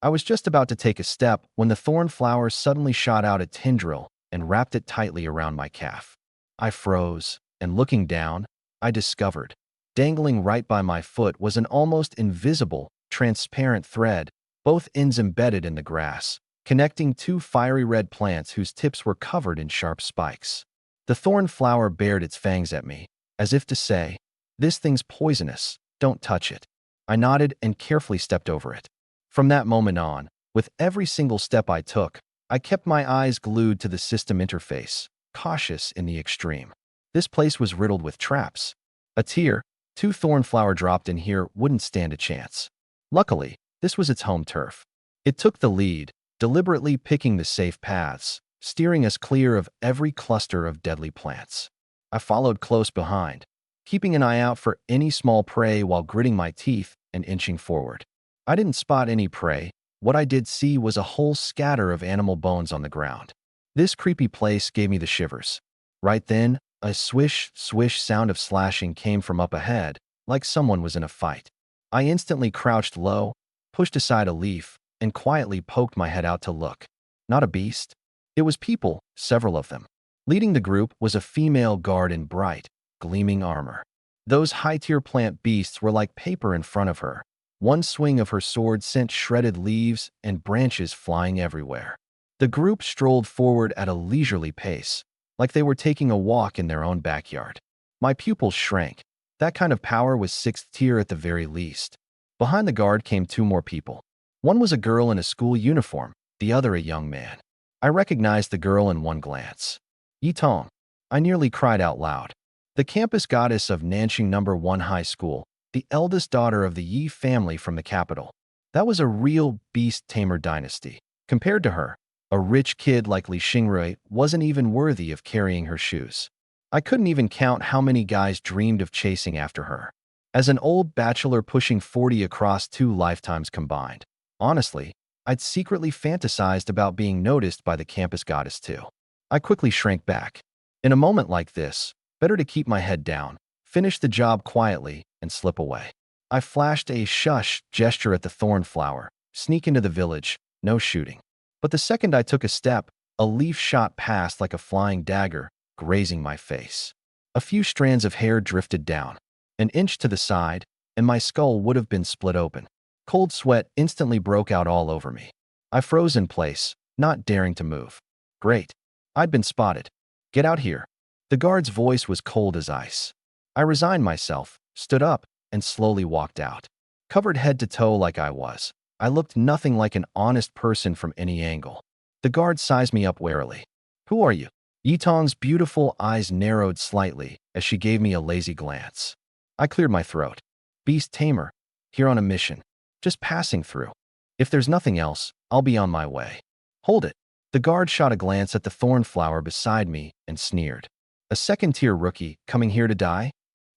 I was just about to take a step when the thorn flower suddenly shot out a tendril and wrapped it tightly around my calf. I froze, and looking down, I discovered, dangling right by my foot was an almost invisible, transparent thread, both ends embedded in the grass, connecting 2 fiery red plants whose tips were covered in sharp spikes. The thorn flower bared its fangs at me, as if to say, "This thing's poisonous, don't touch it." I nodded and carefully stepped over it. From that moment on, with every single step I took, I kept my eyes glued to the system interface, cautious in the extreme. This place was riddled with traps. A tier, 2 thorn flower dropped in here wouldn't stand a chance. Luckily, this was its home turf. It took the lead, deliberately picking the safe paths, steering us clear of every cluster of deadly plants. I followed close behind, keeping an eye out for any small prey while gritting my teeth and inching forward. I didn't spot any prey. What I did see was a whole scatter of animal bones on the ground. This creepy place gave me the shivers. Right then, a swish, swish sound of slashing came from up ahead, like someone was in a fight. I instantly crouched low, pushed aside a leaf, and quietly poked my head out to look. Not a beast. It was people, several of them. Leading the group was a female guard in bright, gleaming armor. Those high-tier plant beasts were like paper in front of her. One swing of her sword sent shredded leaves and branches flying everywhere. The group strolled forward at a leisurely pace, like they were taking a walk in their own backyard. My pupils shrank. That kind of power was 6th tier at the very least. Behind the guard came 2 more people. One was a girl in a school uniform, the other a young man. I recognized the girl in one glance. Yitong. I nearly cried out loud. The campus goddess of Nanxing No. 1 High School, the eldest daughter of the Yi family from the capital. That was a real beast tamer dynasty. Compared to her, a rich kid like Li Xingrui wasn't even worthy of carrying her shoes. I couldn't even count how many guys dreamed of chasing after her. As an old bachelor pushing 40 across 2 lifetimes combined, honestly, I'd secretly fantasized about being noticed by the campus goddess too. I quickly shrank back. In a moment like this, better to keep my head down, finish the job quietly, and slip away. I flashed a shush gesture at the thorn flower, sneak into the village, no shooting. But the second I took a step, a leaf shot past like a flying dagger, grazing my face. A few strands of hair drifted down, an inch to the side, and my skull would have been split open. Cold sweat instantly broke out all over me. I froze in place, not daring to move. Great. I'd been spotted. Get out here. The guard's voice was cold as ice. I resigned myself, stood up, and slowly walked out. Covered head to toe like I was, I looked nothing like an honest person from any angle. The guard sized me up warily. Who are you? Yitong's beautiful eyes narrowed slightly as she gave me a lazy glance. I cleared my throat. Beast tamer, here on a mission. Just passing through. If there's nothing else, I'll be on my way. Hold it. The guard shot a glance at the thorn flower beside me and sneered. A second-tier rookie coming here to die?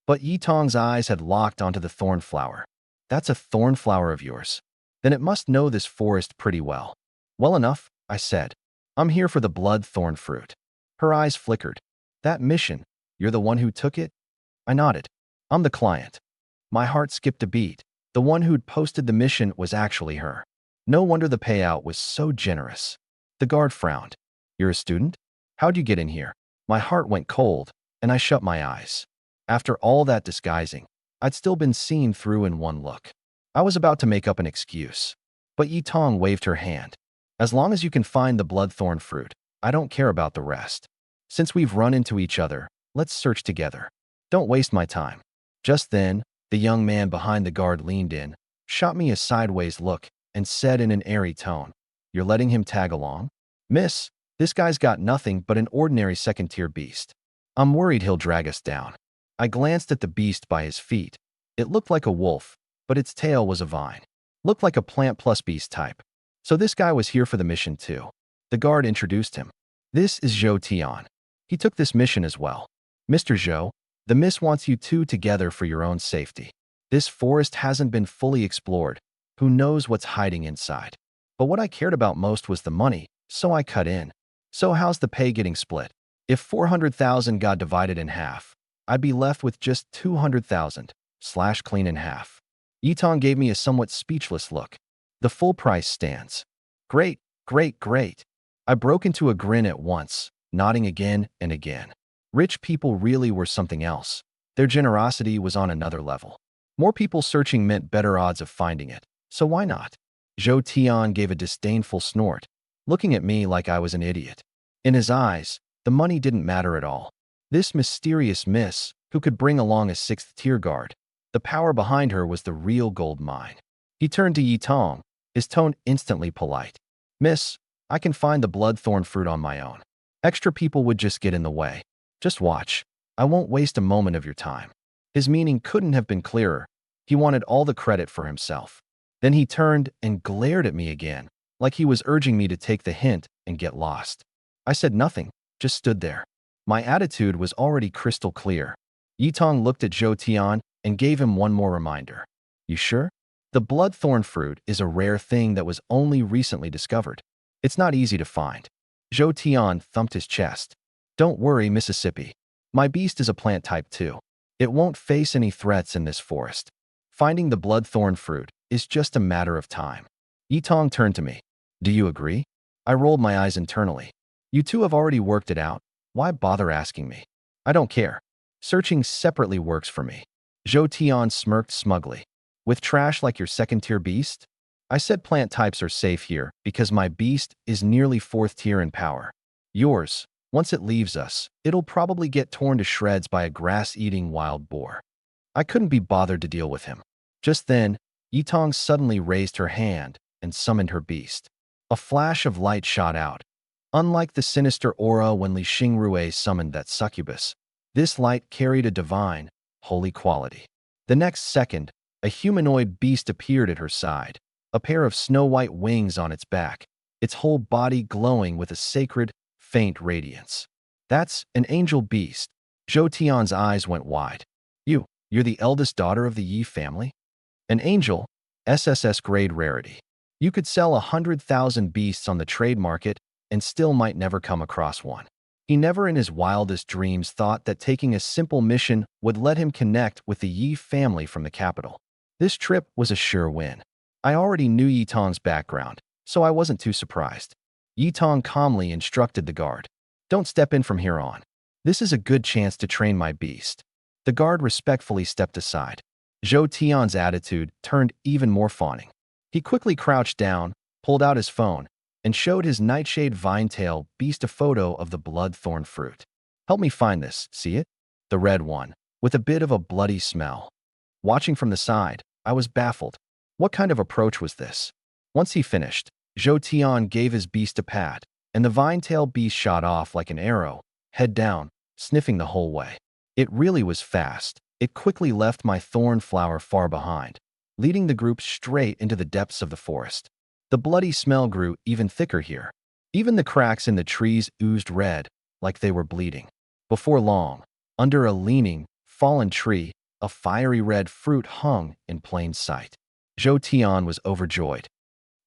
But Yitong's eyes had locked onto the thorn flower. That's a thorn flower of yours. Then it must know this forest pretty well. Well enough, I said. I'm here for the blood thorn fruit. Her eyes flickered. That mission, you're the one who took it? I nodded. I'm the client. My heart skipped a beat. The one who'd posted the mission was actually her. No wonder the payout was so generous. The guard frowned. You're a student? How'd you get in here? My heart went cold, and I shut my eyes. After all that disguising, I'd still been seen through in one look. I was about to make up an excuse. But Yitong waved her hand. As long as you can find the bloodthorn fruit, I don't care about the rest. Since we've run into each other, let's search together. Don't waste my time. Just then, the young man behind the guard leaned in, shot me a sideways look, and said in an airy tone, You're letting him tag along? Miss, this guy's got nothing but an ordinary second-tier beast. I'm worried he'll drag us down. I glanced at the beast by his feet. It looked like a wolf, but its tail was a vine. Looked like a plant plus beast type. So this guy was here for the mission too. The guard introduced him. This is Zhou Tian. He took this mission as well. Mr. Zhou, the miss wants you two together for your own safety. This forest hasn't been fully explored. Who knows what's hiding inside? But what I cared about most was the money, so I cut in. So how's the pay getting split? If 400,000 got divided in half, I'd be left with just 200,000, slash clean in half. Yitong gave me a somewhat speechless look. The full price stands. Great, great, great. I broke into a grin at once, nodding again and again. Rich people really were something else. Their generosity was on another level. More people searching meant better odds of finding it, so why not? Zhou Tian gave a disdainful snort, looking at me like I was an idiot. In his eyes, the money didn't matter at all. This mysterious miss, who could bring along a sixth-tier guard, the power behind her was the real gold mine. He turned to Yitong, his tone instantly polite. Miss, I can find the bloodthorn fruit on my own. Extra people would just get in the way. Just watch. I won't waste a moment of your time. His meaning couldn't have been clearer. He wanted all the credit for himself. Then he turned and glared at me again, like he was urging me to take the hint and get lost. I said nothing, just stood there. My attitude was already crystal clear. Yitong looked at Zhou Tian and gave him one more reminder. You sure? The bloodthorn fruit is a rare thing that was only recently discovered. It's not easy to find. Zhou Tian thumped his chest. Don't worry, Mississippi. My beast is a plant type too. It won't face any threats in this forest. Finding the bloodthorn fruit is just a matter of time. Yitong turned to me. Do you agree? I rolled my eyes internally. You two have already worked it out. Why bother asking me? I don't care. Searching separately works for me. Zhou Tian smirked smugly. With trash like your second-tier beast? I said plant types are safe here because my beast is nearly fourth tier in power. Yours, once it leaves us, it'll probably get torn to shreds by a grass-eating wild boar. I couldn't be bothered to deal with him. Just then, Yitong suddenly raised her hand and summoned her beast. A flash of light shot out. Unlike the sinister aura when Li Xingrue summoned that succubus, this light carried a divine, holy quality. The next second, a humanoid beast appeared at her side, a pair of snow-white wings on its back, its whole body glowing with a sacred, faint radiance. That's an angel beast. Zhou Tian's eyes went wide. You're the eldest daughter of the Yi family? An angel, SSS grade rarity. You could sell 100,000 beasts on the trade market and still might never come across one. He never in his wildest dreams thought that taking a simple mission would let him connect with the Yi family from the capital. This trip was a sure win. I already knew Yitong's background, so I wasn't too surprised. Yitong calmly instructed the guard. Don't step in from here on. This is a good chance to train my beast. The guard respectfully stepped aside. Zhou Tian's attitude turned even more fawning. He quickly crouched down, pulled out his phone, and showed his nightshade vine-tail beast a photo of the bloodthorn fruit. Help me find this, see it? The red one, with a bit of a bloody smell. Watching from the side, I was baffled. What kind of approach was this? Once he finished, Zhou Tian gave his beast a pat, and the vine-tail beast shot off like an arrow, head down, sniffing the whole way. It really was fast. It quickly left my thorn flower far behind, leading the group straight into the depths of the forest. The bloody smell grew even thicker here. Even the cracks in the trees oozed red, like they were bleeding. Before long, under a leaning, fallen tree, a fiery red fruit hung in plain sight. Zhou Tian was overjoyed.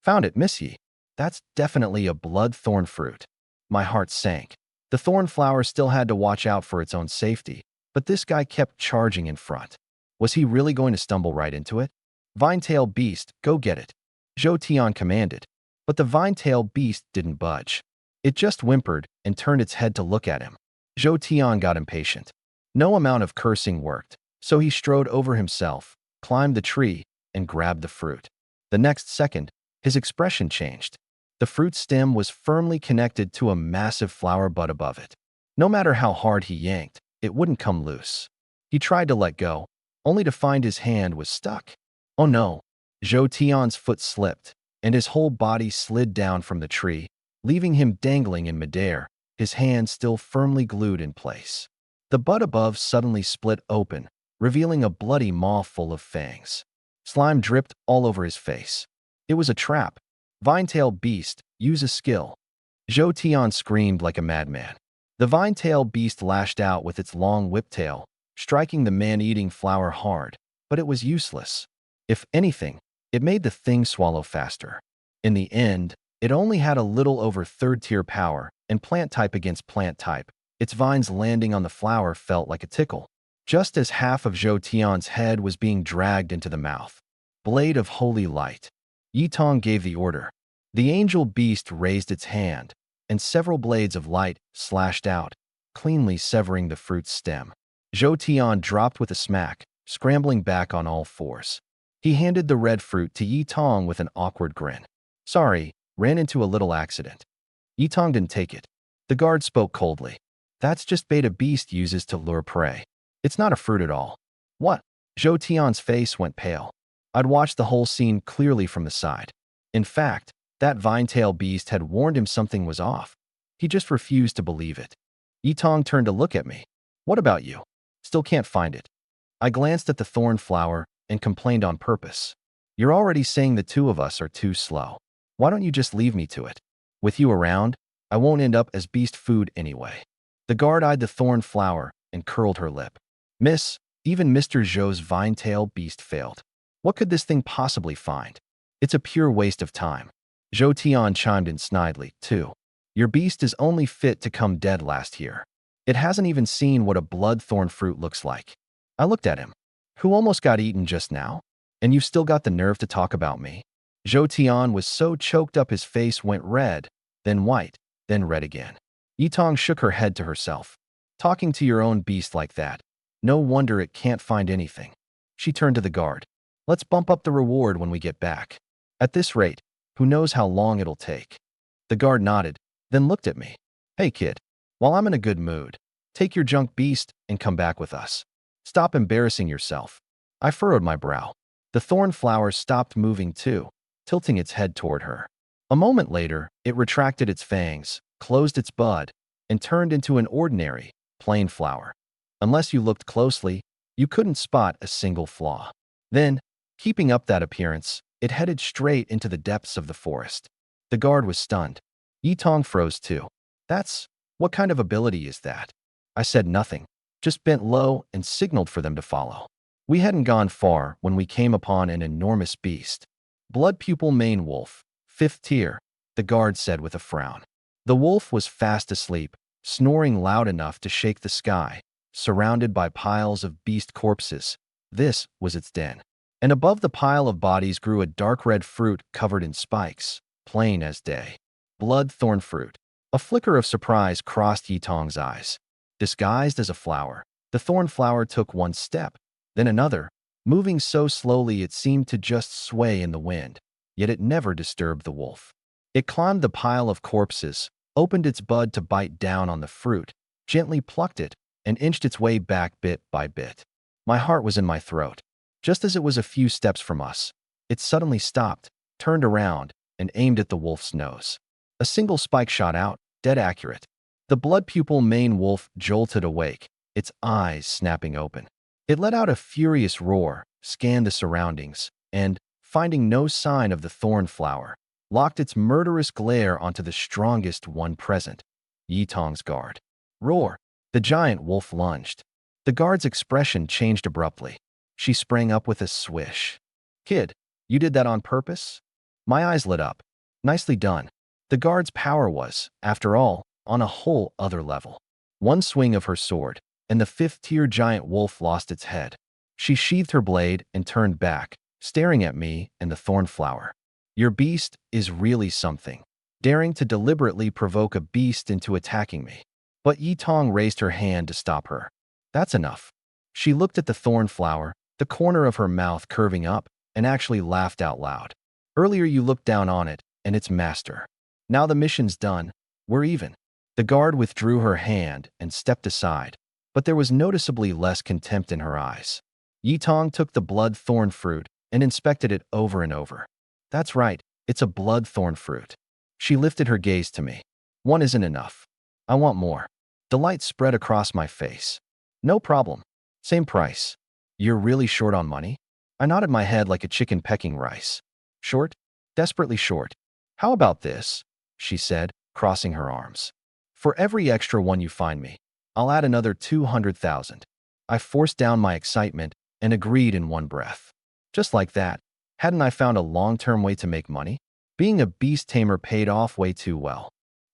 Found it, Miss Yi. That's definitely a blood thorn fruit. My heart sank. The thorn flower still had to watch out for its own safety, but this guy kept charging in front. Was he really going to stumble right into it? Vine-tail beast, go get it. Zhou Tian commanded, but the vine-tail beast didn't budge. It just whimpered and turned its head to look at him. Zhou Tian got impatient. No amount of cursing worked, so he strode over himself, climbed the tree, and grabbed the fruit. The next second, his expression changed. The fruit stem was firmly connected to a massive flower bud above it. No matter how hard he yanked, it wouldn't come loose. He tried to let go, only to find his hand was stuck. Oh no! Zhou Tian's foot slipped, and his whole body slid down from the tree, leaving him dangling in midair, his hand still firmly glued in place. The bud above suddenly split open, revealing a bloody maw full of fangs. Slime dripped all over his face. It was a trap. Vine-tail beast, use a skill. Zhou Tian screamed like a madman. The vine-tail beast lashed out with its long whiptail, striking the man-eating flower hard, but it was useless. If anything, it made the thing swallow faster. In the end, it only had a little over third-tier power, and plant type against plant type. Its vines landing on the flower felt like a tickle. Just as half of Zhou Tian's head was being dragged into the mouth. Blade of Holy Light. Yi Tong gave the order. The angel beast raised its hand, and several blades of light slashed out, cleanly severing the fruit's stem. Zhou Tian dropped with a smack, scrambling back on all fours. He handed the red fruit to Yi Tong with an awkward grin. Sorry, ran into a little accident. Yi Tong didn't take it. The guard spoke coldly. That's just bait a beast uses to lure prey. It's not a fruit at all. What? Zhou Tian's face went pale. I'd watched the whole scene clearly from the side. In fact, that vine-tail beast had warned him something was off. He just refused to believe it. Yi Tong turned to look at me. What about you? Still can't find it. I glanced at the thorn flower and complained on purpose. You're already saying the two of us are too slow. Why don't you just leave me to it? With you around, I won't end up as beast food anyway. The guard eyed the thorn flower and curled her lip. Miss, even Mr. Zhou's vine-tail beast failed. What could this thing possibly find? It's a pure waste of time. Zhou Tian chimed in snidely, too. Your beast is only fit to come dead last year. It hasn't even seen what a blood-thorn fruit looks like. I looked at him. Who almost got eaten just now? And you've still got the nerve to talk about me? Zhou Tian was so choked up his face went red, then white, then red again. Yi Tong shook her head to herself. Talking to your own beast like that. No wonder it can't find anything. She turned to the guard. Let's bump up the reward when we get back. At this rate, who knows how long it'll take. The guard nodded, then looked at me. Hey kid, while I'm in a good mood, take your junk beast and come back with us. Stop embarrassing yourself. I furrowed my brow. The thorn flower stopped moving too, tilting its head toward her. A moment later, it retracted its fangs, closed its bud, and turned into an ordinary, plain flower. Unless you looked closely, you couldn't spot a single flaw. Then, keeping up that appearance, it headed straight into the depths of the forest. The guard was stunned. Yi Tong froze too. What kind of ability is that? I said nothing, just bent low and signaled for them to follow. We hadn't gone far when we came upon an enormous beast. Blood pupil mane wolf, 5th tier, the guard said with a frown. The wolf was fast asleep, snoring loud enough to shake the sky, surrounded by piles of beast corpses. This was its den. And above the pile of bodies grew a dark red fruit covered in spikes, plain as day. Blood thorn fruit. A flicker of surprise crossed Yi Tong's eyes. Disguised as a flower, the thorn flower took one step, then another, moving so slowly it seemed to just sway in the wind, yet it never disturbed the wolf. It climbed the pile of corpses, opened its bud to bite down on the fruit, gently plucked it, and inched its way back bit by bit. My heart was in my throat. Just as it was a few steps from us, it suddenly stopped, turned around, and aimed at the wolf's nose. A single spike shot out, dead accurate. The blood pupil mane wolf jolted awake, its eyes snapping open. It let out a furious roar, scanned the surroundings, and, finding no sign of the thorn flower, locked its murderous glare onto the strongest one present, Yi Tong's guard. Roar! The giant wolf lunged. The guard's expression changed abruptly. She sprang up with a swish. Kid, you did that on purpose? My eyes lit up. Nicely done. The guard's power was, after all, on a whole other level. One swing of her sword, and the 5th-tier giant wolf lost its head. She sheathed her blade and turned back, staring at me and the thorn flower. Your beast is really something, daring to deliberately provoke a beast into attacking me. But Yi Tong raised her hand to stop her. That's enough. She looked at the thorn flower, the corner of her mouth curving up, and actually laughed out loud. Earlier you looked down on it, and its master. Now the mission's done. We're even. The guard withdrew her hand and stepped aside, but there was noticeably less contempt in her eyes. Yi Tong took the blood thorn fruit and inspected it over and over. That's right, it's a blood thorn fruit. She lifted her gaze to me. One isn't enough. I want more. Delight spread across my face. No problem. Same price. You're really short on money? I nodded my head like a chicken pecking rice. Short? Desperately short. How about this? She said, crossing her arms. For every extra one you find me, I'll add another 200,000. I forced down my excitement and agreed in one breath. Just like that, hadn't I found a long-term way to make money? Being a beast tamer paid off way too well.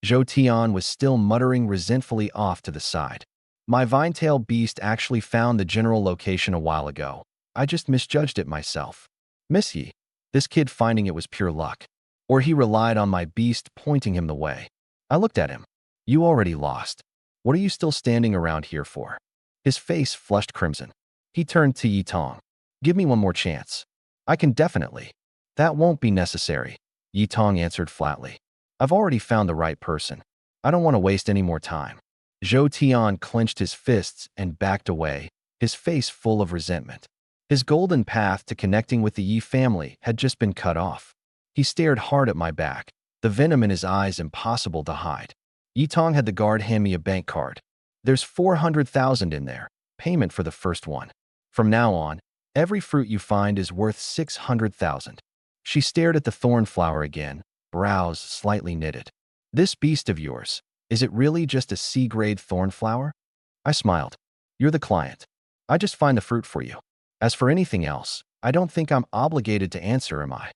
Zhou Tian was still muttering resentfully off to the side. My vine-tail beast actually found the general location a while ago. I just misjudged it myself. Miss Yi, this kid finding it was pure luck. Or he relied on my beast pointing him the way. I looked at him. You already lost. What are you still standing around here for? His face flushed crimson. He turned to Yi Tong. Give me one more chance. I can definitely. That won't be necessary, Yi Tong answered flatly. I've already found the right person. I don't want to waste any more time. Zhou Tian clenched his fists and backed away, his face full of resentment. His golden path to connecting with the Yi family had just been cut off. He stared hard at my back, the venom in his eyes impossible to hide. Yi Tong had the guard hand me a bank card. There's 400,000 in there, payment for the first one. From now on, every fruit you find is worth 600,000. She stared at the thorn flower again, brows slightly knitted. This beast of yours, is it really just a C-grade thorn flower? I smiled. You're the client. I just find the fruit for you. As for anything else, I don't think I'm obligated to answer, am I?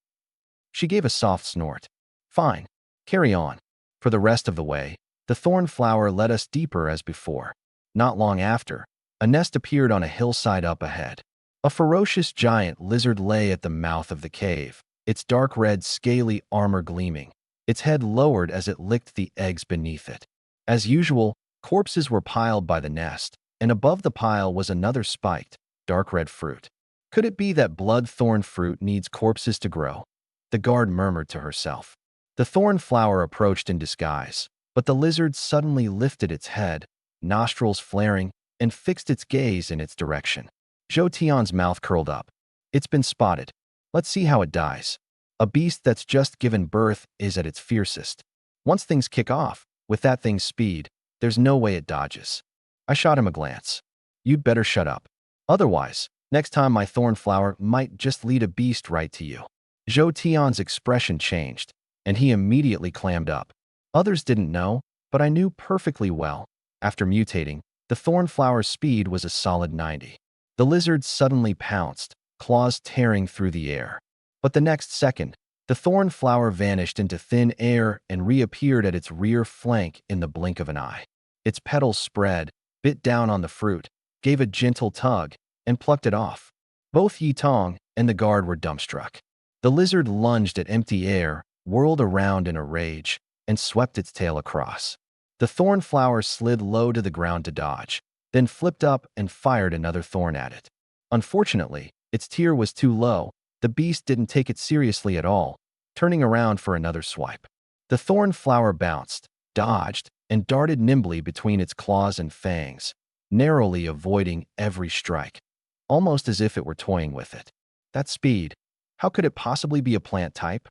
She gave a soft snort. Fine. Carry on. For the rest of the way, the thorn flower led us deeper as before. Not long after, a nest appeared on a hillside up ahead. A ferocious giant lizard lay at the mouth of the cave, its dark red scaly armor gleaming, its head lowered as it licked the eggs beneath it. As usual, corpses were piled by the nest, and above the pile was another spiked, dark red fruit. Could it be that blood thorn fruit needs corpses to grow? The guard murmured to herself. The thorn flower approached in disguise, but the lizard suddenly lifted its head, nostrils flaring, and fixed its gaze in its direction. Zhou Tian's mouth curled up. It's been spotted. Let's see how it dies. A beast that's just given birth is at its fiercest. Once things kick off, with that thing's speed, there's no way it dodges. I shot him a glance. You'd better shut up. Otherwise, next time my thorn flower might just lead a beast right to you. Zhou Tian's expression changed, and he immediately clammed up. Others didn't know, but I knew perfectly well. After mutating, the thorn flower's speed was a solid 90. The lizard suddenly pounced, claws tearing through the air. But the next second, the thorn flower vanished into thin air and reappeared at its rear flank in the blink of an eye. Its petals spread, bit down on the fruit, gave a gentle tug, and plucked it off. Both Yi Tong and the guard were dumbstruck. The lizard lunged at empty air, whirled around in a rage, and swept its tail across. The thorn flower slid low to the ground to dodge, then flipped up and fired another thorn at it. Unfortunately, its tier was too low. The beast didn't take it seriously at all, turning around for another swipe. The thorn flower bounced, dodged, and darted nimbly between its claws and fangs, narrowly avoiding every strike, almost as if it were toying with it. That speed, how could it possibly be a plant type?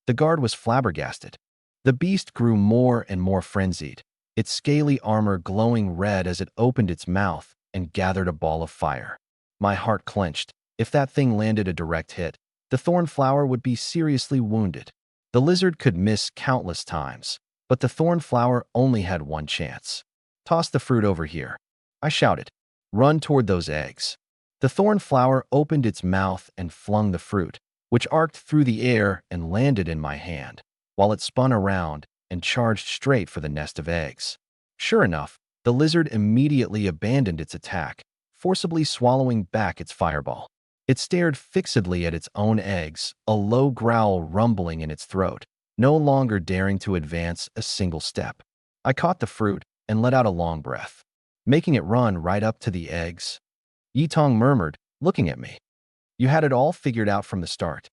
The guard was flabbergasted. The beast grew more and more frenzied, its scaly armor glowing red as it opened its mouth and gathered a ball of fire. My heart clenched. If that thing landed a direct hit, the thorn flower would be seriously wounded. The lizard could miss countless times, but the thorn flower only had one chance. Toss the fruit over here, I shouted. Run toward those eggs. The thorn flower opened its mouth and flung the fruit, which arced through the air and landed in my hand, while it spun around and charged straight for the nest of eggs. Sure enough, the lizard immediately abandoned its attack, forcibly swallowing back its fireball. It stared fixedly at its own eggs, a low growl rumbling in its throat, no longer daring to advance a single step. I caught the fruit and let out a long breath, making it run right up to the eggs. Yi Tong murmured, looking at me. You had it all figured out from the start.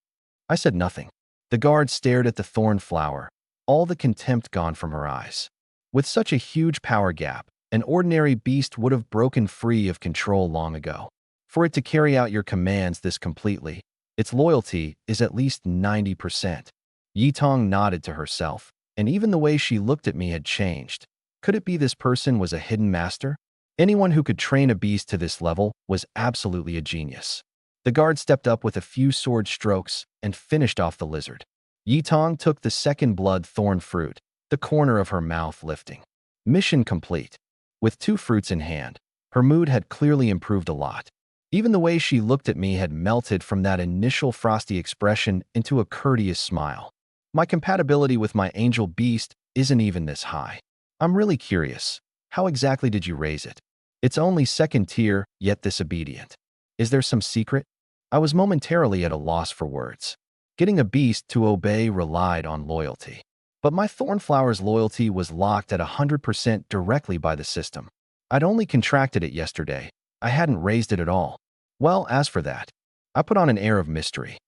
I said nothing. The guard stared at the thorn flower, all the contempt gone from her eyes. With such a huge power gap, an ordinary beast would have broken free of control long ago. For it to carry out your commands this completely, its loyalty is at least 90%. Yi Tong nodded to herself, and even the way she looked at me had changed. Could it be this person was a hidden master? Anyone who could train a beast to this level was absolutely a genius. The guard stepped up with a few sword strokes and finished off the lizard. Yitong took the second blood thorn fruit, the corner of her mouth lifting. Mission complete. With 2 fruits in hand, her mood had clearly improved a lot. Even the way she looked at me had melted from that initial frosty expression into a courteous smile. My compatibility with my angel beast isn't even this high. I'm really curious. How exactly did you raise it? It's only 2nd tier, yet this obedient. Is there some secret? I was momentarily at a loss for words. Getting a beast to obey relied on loyalty. But my Thornflower's loyalty was locked at 100% directly by the system. I'd only contracted it yesterday. I hadn't raised it at all. Well, as for that, I put on an air of mystery.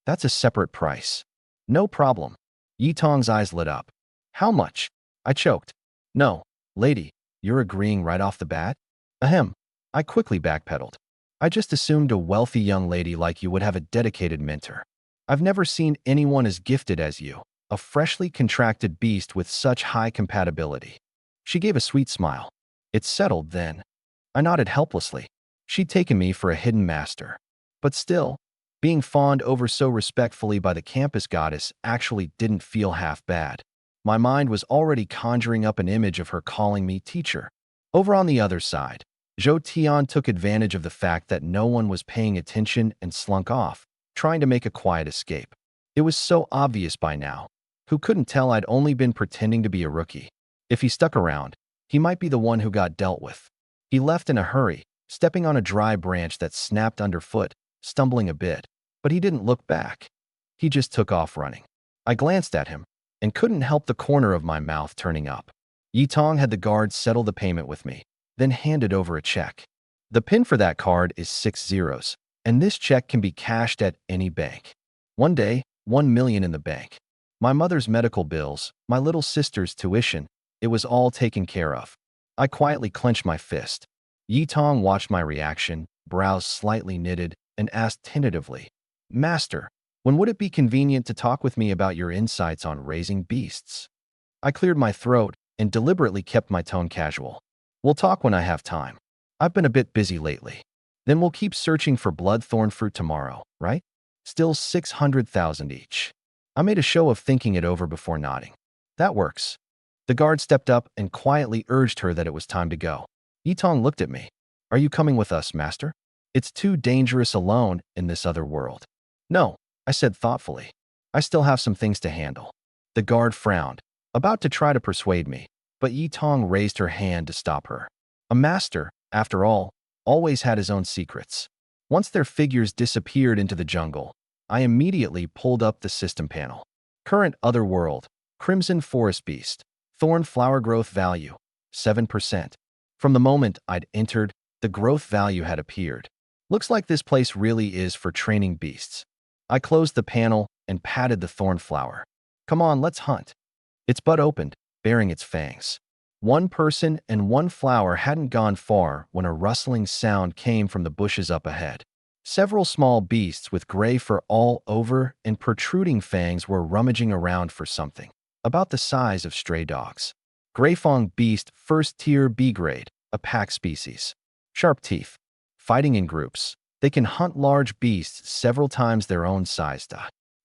That's a separate price. No problem. Yitong's eyes lit up. How much? I choked. No, lady, you're agreeing right off the bat? Ahem. I quickly backpedaled. I just assumed a wealthy young lady like you would have a dedicated mentor. I've never seen anyone as gifted as you, a freshly contracted beast with such high compatibility. She gave a sweet smile. It's settled then. I nodded helplessly. She'd taken me for a hidden master. But still, being fawned over so respectfully by the campus goddess actually didn't feel half bad. My mind was already conjuring up an image of her calling me teacher. Over on the other side, Zhou Tian took advantage of the fact that no one was paying attention and slunk off, trying to make a quiet escape. It was so obvious by now. Who couldn't tell I'd only been pretending to be a rookie? If he stuck around, he might be the one who got dealt with. He left in a hurry, stepping on a dry branch that snapped underfoot, stumbling a bit. But he didn't look back. He just took off running. I glanced at him and couldn't help the corner of my mouth turning up. Yitong had the guard settle the payment with me, then handed over a check. The PIN for that card is 6 zeros, and this check can be cashed at any bank. One day, 1 million in the bank. My mother's medical bills, my little sister's tuition, it was all taken care of. I quietly clenched my fist. Yitong watched my reaction, brows slightly knitted, and asked tentatively, Master, when would it be convenient to talk with me about your insights on raising beasts? I cleared my throat and deliberately kept my tone casual. We'll talk when I have time. I've been a bit busy lately. Then we'll keep searching for bloodthorn fruit tomorrow, right? Still 600,000 each. I made a show of thinking it over before nodding. That works. The guard stepped up and quietly urged her that it was time to go. Yitong looked at me. Are you coming with us, master? It's too dangerous alone in this other world. No, I said thoughtfully. I still have some things to handle. The guard frowned, about to try to persuade me, but Yitong raised her hand to stop her. A master, after all, always had his own secrets. Once their figures disappeared into the jungle, I immediately pulled up the system panel. Current other world, Crimson Forest Beast, Thorn Flower Growth Value, 7%. From the moment I'd entered, the growth value had appeared. Looks like this place really is for training beasts. I closed the panel and patted the thorn flower. Come on, let's hunt. Its bud opened, baring its fangs. One person and one flower hadn't gone far when a rustling sound came from the bushes up ahead. Several small beasts with gray fur all over and protruding fangs were rummaging around for something, about the size of stray dogs. Greyfang beast, 1st tier B grade, a pack species. Sharp teeth. Fighting in groups, they can hunt large beasts several times their own size.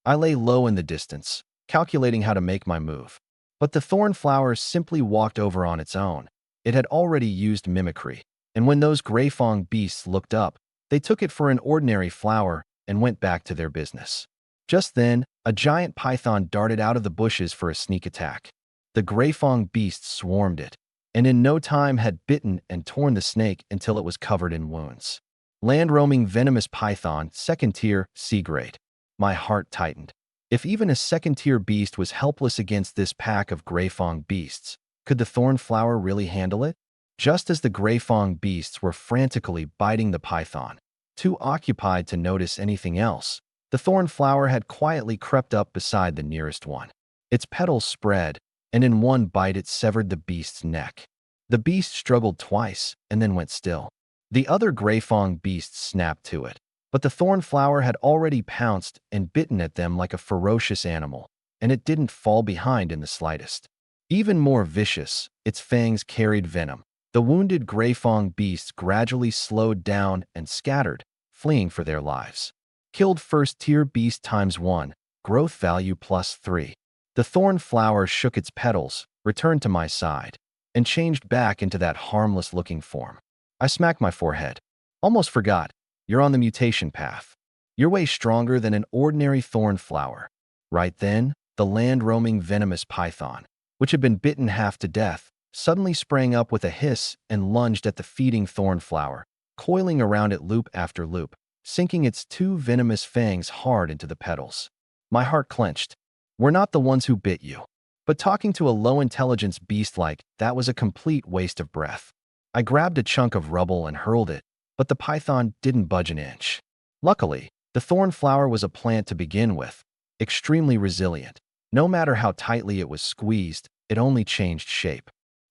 I lay low in the distance, calculating how to make my move. But the thorn flower simply walked over on its own. It had already used mimicry, and when those Greyfang beasts looked up, they took it for an ordinary flower and went back to their business. Just then, a giant python darted out of the bushes for a sneak attack. The Greyfang beast swarmed it, and in no time had bitten and torn the snake until it was covered in wounds. Land-roaming venomous python, 2nd tier, C grade. My heart tightened. If even a 2nd tier beast was helpless against this pack of Greyfang beasts, could the thorn flower really handle it? Just as the Greyfang beasts were frantically biting the python, too occupied to notice anything else, the thorn flower had quietly crept up beside the nearest one. Its petals spread, and in one bite it severed the beast's neck. The beast struggled twice and then went still. The other Greyfang beasts snapped to it, but the thorn flower had already pounced and bitten at them like a ferocious animal, and it didn't fall behind in the slightest. Even more vicious, its fangs carried venom, The wounded Greyfang beasts gradually slowed down and scattered, fleeing for their lives. Killed first-tier beast times 1, growth value plus 3. The thorn flower shook its petals, returned to my side, and changed back into that harmless-looking form. I smacked my forehead. Almost forgot. You're on the mutation path. You're way stronger than an ordinary thorn flower. Right then, the land-roaming venomous python, which had been bitten half to death, suddenly sprang up with a hiss and lunged at the feeding thorn flower, coiling around it loop after loop, sinking its 2 venomous fangs hard into the petals. My heart clenched. We're not the ones who bit you. But talking to a low-intelligence beast like that was a complete waste of breath. I grabbed a chunk of rubble and hurled it, but the python didn't budge an inch. Luckily, the thorn flower was a plant to begin with, extremely resilient. No matter how tightly it was squeezed, it only changed shape.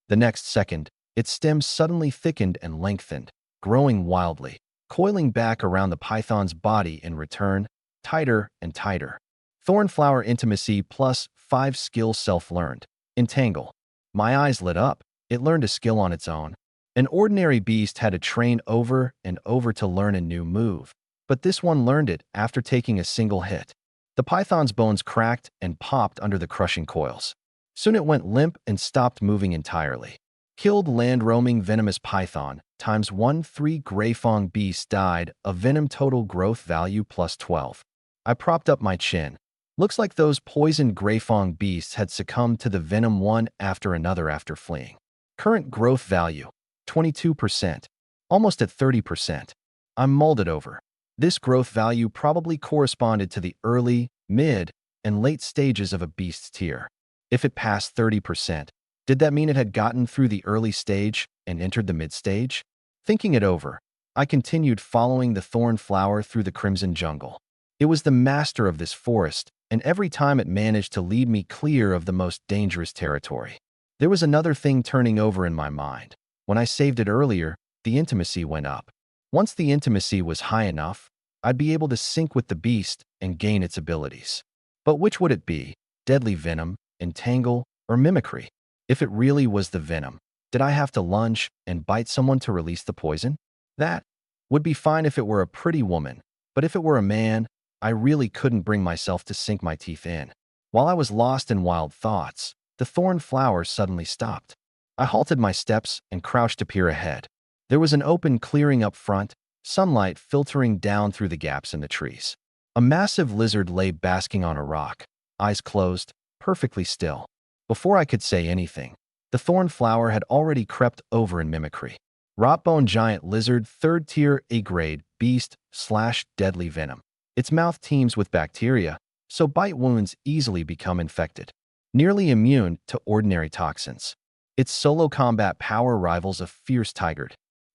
The next second, its stem suddenly thickened and lengthened, growing wildly, coiling back around the python's body in return, tighter and tighter. Thornflower intimacy plus 5 skill self-learned. Entangle. My eyes lit up. It learned a skill on its own. An ordinary beast had to train over and over to learn a new move, but this one learned it after taking a single hit. The python's bones cracked and popped under the crushing coils. Soon it went limp and stopped moving entirely. Killed land-roaming venomous python times 1 3 Greyfang beasts died, a venom total growth value plus 12. I propped up my chin. Looks like those poisoned Greyfang beasts had succumbed to the venom one after another after fleeing. Current growth value, 22%, almost at 30%. I'm mulled it over. This growth value probably corresponded to the early, mid, and late stages of a beast's tier. If it passed 30%, did that mean it had gotten through the early stage and entered the mid-stage? Thinking it over, I continued following the thorn flower through the crimson jungle. It was the master of this forest, and every time it managed to lead me clear of the most dangerous territory. There was another thing turning over in my mind. When I saved it earlier, the intimacy went up. Once the intimacy was high enough, I'd be able to sync with the beast and gain its abilities. But which would it be? Deadly venom, entangle, or mimicry? If it really was the venom, did I have to lunge and bite someone to release the poison? That would be fine if it were a pretty woman, but if it were a man, I really couldn't bring myself to sink my teeth in. While I was lost in wild thoughts, the thorn flower suddenly stopped. I halted my steps and crouched to peer ahead. There was an open clearing up front, sunlight filtering down through the gaps in the trees. A massive lizard lay basking on a rock, eyes closed, perfectly still. Before I could say anything, the thorn flower had already crept over in mimicry. Rotbone giant lizard, 3rd tier A-grade, beast/deadly venom. Its mouth teems with bacteria, so bite wounds easily become infected. Nearly immune to ordinary toxins. Its solo combat power rivals a fierce tiger.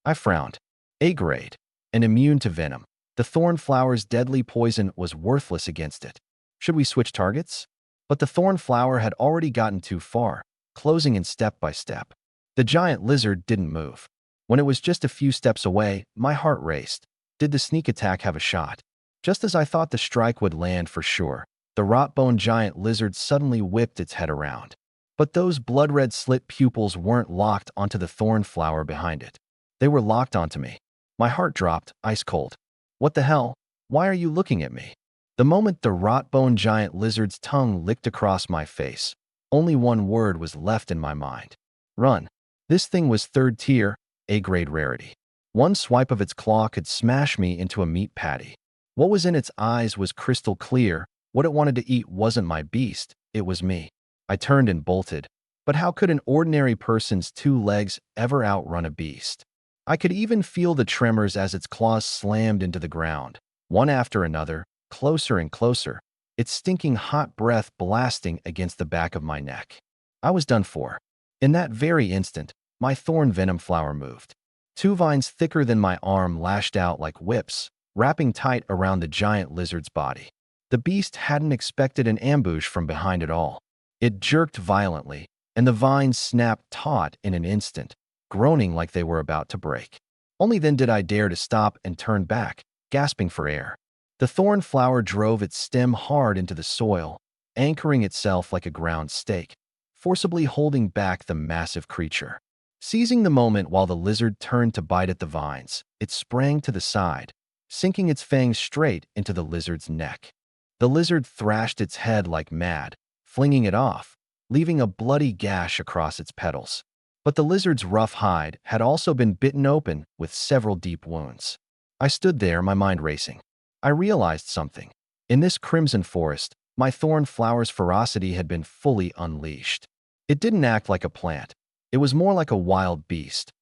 I frowned. A-grade, and immune to venom. The thorn flower's deadly poison was worthless against it. Should we switch targets? But the thorn flower had already gotten too far, closing in step by step. The giant lizard didn't move. When it was just a few steps away, my heart raced. Did the sneak attack have a shot? Just as I thought the strike would land for sure, the rotbone giant lizard suddenly whipped its head around. But those blood-red slit pupils weren't locked onto the thorn flower behind it. They were locked onto me. My heart dropped, ice cold. What the hell? Why are you looking at me? The moment the rotbone giant lizard's tongue licked across my face, only one word was left in my mind. Run. This thing was 3rd tier, A-grade rarity. One swipe of its claw could smash me into a meat patty. What was in its eyes was crystal clear. What it wanted to eat wasn't my beast, it was me. I turned and bolted. But how could an ordinary person's 2 legs ever outrun a beast? I could even feel the tremors as its claws slammed into the ground, one after another, closer and closer, its stinking hot breath blasting against the back of my neck. I was done for. In that very instant, my thorn venom flower moved. 2 vines thicker than my arm lashed out like whips, wrapping tight around the giant lizard's body. The beast hadn't expected an ambush from behind at all. It jerked violently, and the vines snapped taut in an instant, groaning like they were about to break. Only then did I dare to stop and turn back, gasping for air. The thorn flower drove its stem hard into the soil, anchoring itself like a ground stake, forcibly holding back the massive creature. Seizing the moment while the lizard turned to bite at the vines, it sprang to the side, sinking its fangs straight into the lizard's neck. The lizard thrashed its head like mad, flinging it off, leaving a bloody gash across its petals. But the lizard's rough hide had also been bitten open with several deep wounds. I stood there, my mind racing. I realized something. In this crimson forest, my thorn flower's ferocity had been fully unleashed. It didn't act like a plant. It was more like a wild beast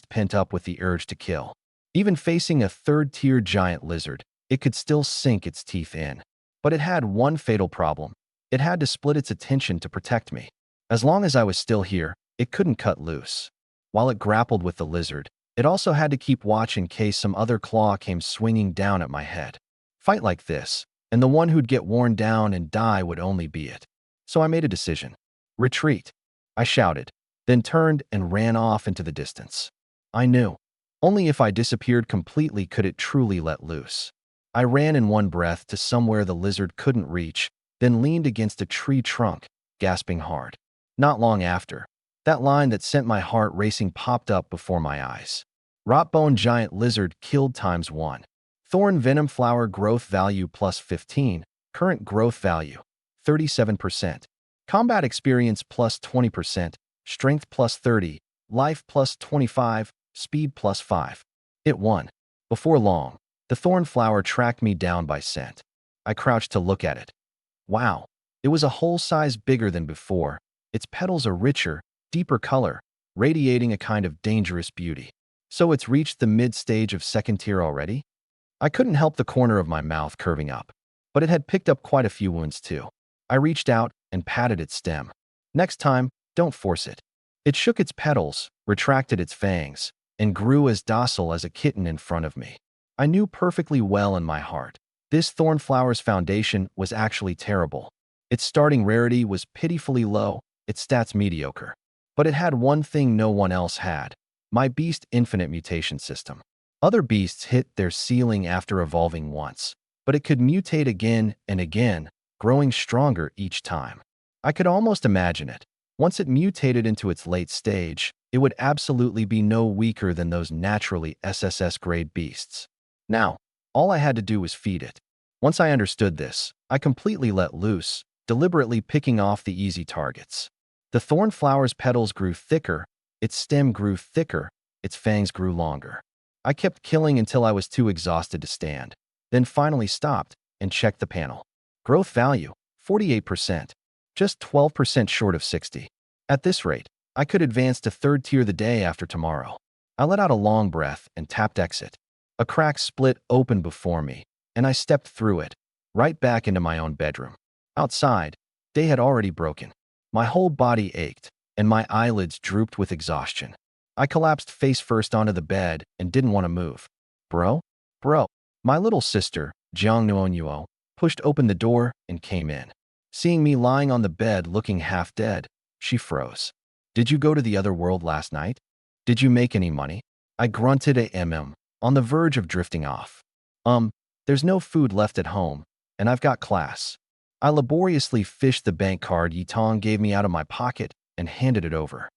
pent up with the urge to kill. Even facing a third-tier giant lizard, it could still sink its teeth in. But it had one fatal problem. It had to split its attention to protect me. As long as I was still here, it couldn't cut loose. While it grappled with the lizard, it also had to keep watch in case some other claw came swinging down at my head. Fight like this, and the one who'd get worn down and die would only be it. So I made a decision. Retreat, I shouted, then turned and ran off into the distance. I knew. Only if I disappeared completely could it truly let loose. I ran in one breath to somewhere the lizard couldn't reach, then leaned against a tree trunk, gasping hard. Not long after, that line that sent my heart racing popped up before my eyes. Rotbone giant lizard killed ×1. Thorn venom flower growth value +15, current growth value 37%. Combat experience +20%, strength +30, life +25, speed +5. It won. Before long, the thorn flower tracked me down by scent. I crouched to look at it. Wow, it was a whole size bigger than before. Its petals a richer, deeper color, radiating a kind of dangerous beauty. So it's reached the mid-stage of second tier already? I couldn't help the corner of my mouth curving up, but it had picked up quite a few wounds too. I reached out and patted its stem. Next time, don't force it. It shook its petals, retracted its fangs, and grew as docile as a kitten in front of me. I knew perfectly well in my heart. This thornflower's foundation was actually terrible. Its starting rarity was pitifully low, its stats mediocre. But it had one thing no one else had: my beast infinite mutation system. Other beasts hit their ceiling after evolving once, but it could mutate again and again, growing stronger each time. I could almost imagine it. Once it mutated into its late stage, it would absolutely be no weaker than those naturally SSS-grade beasts. Now, all I had to do was feed it. Once I understood this, I completely let loose, deliberately picking off the easy targets. The thornflower's petals grew thicker, its stem grew thicker, its fangs grew longer. I kept killing until I was too exhausted to stand, then finally stopped and checked the panel. Growth value, 48%, just 12% short of 60. At this rate, I could advance to third tier the day after tomorrow. I let out a long breath and tapped exit. A crack split open before me, and I stepped through it, right back into my own bedroom. Outside, day had already broken. My whole body ached, and my eyelids drooped with exhaustion. I collapsed face first onto the bed and didn't want to move. Bro? My little sister, Jiang Nuonyuo, pushed open the door and came in. Seeing me lying on the bed looking half dead, she froze. Did you go to the other world last night? Did you make any money? I grunted on the verge of drifting off. There's no food left at home, and I've got class. I laboriously fished the bank card Yitong gave me out of my pocket and handed it over.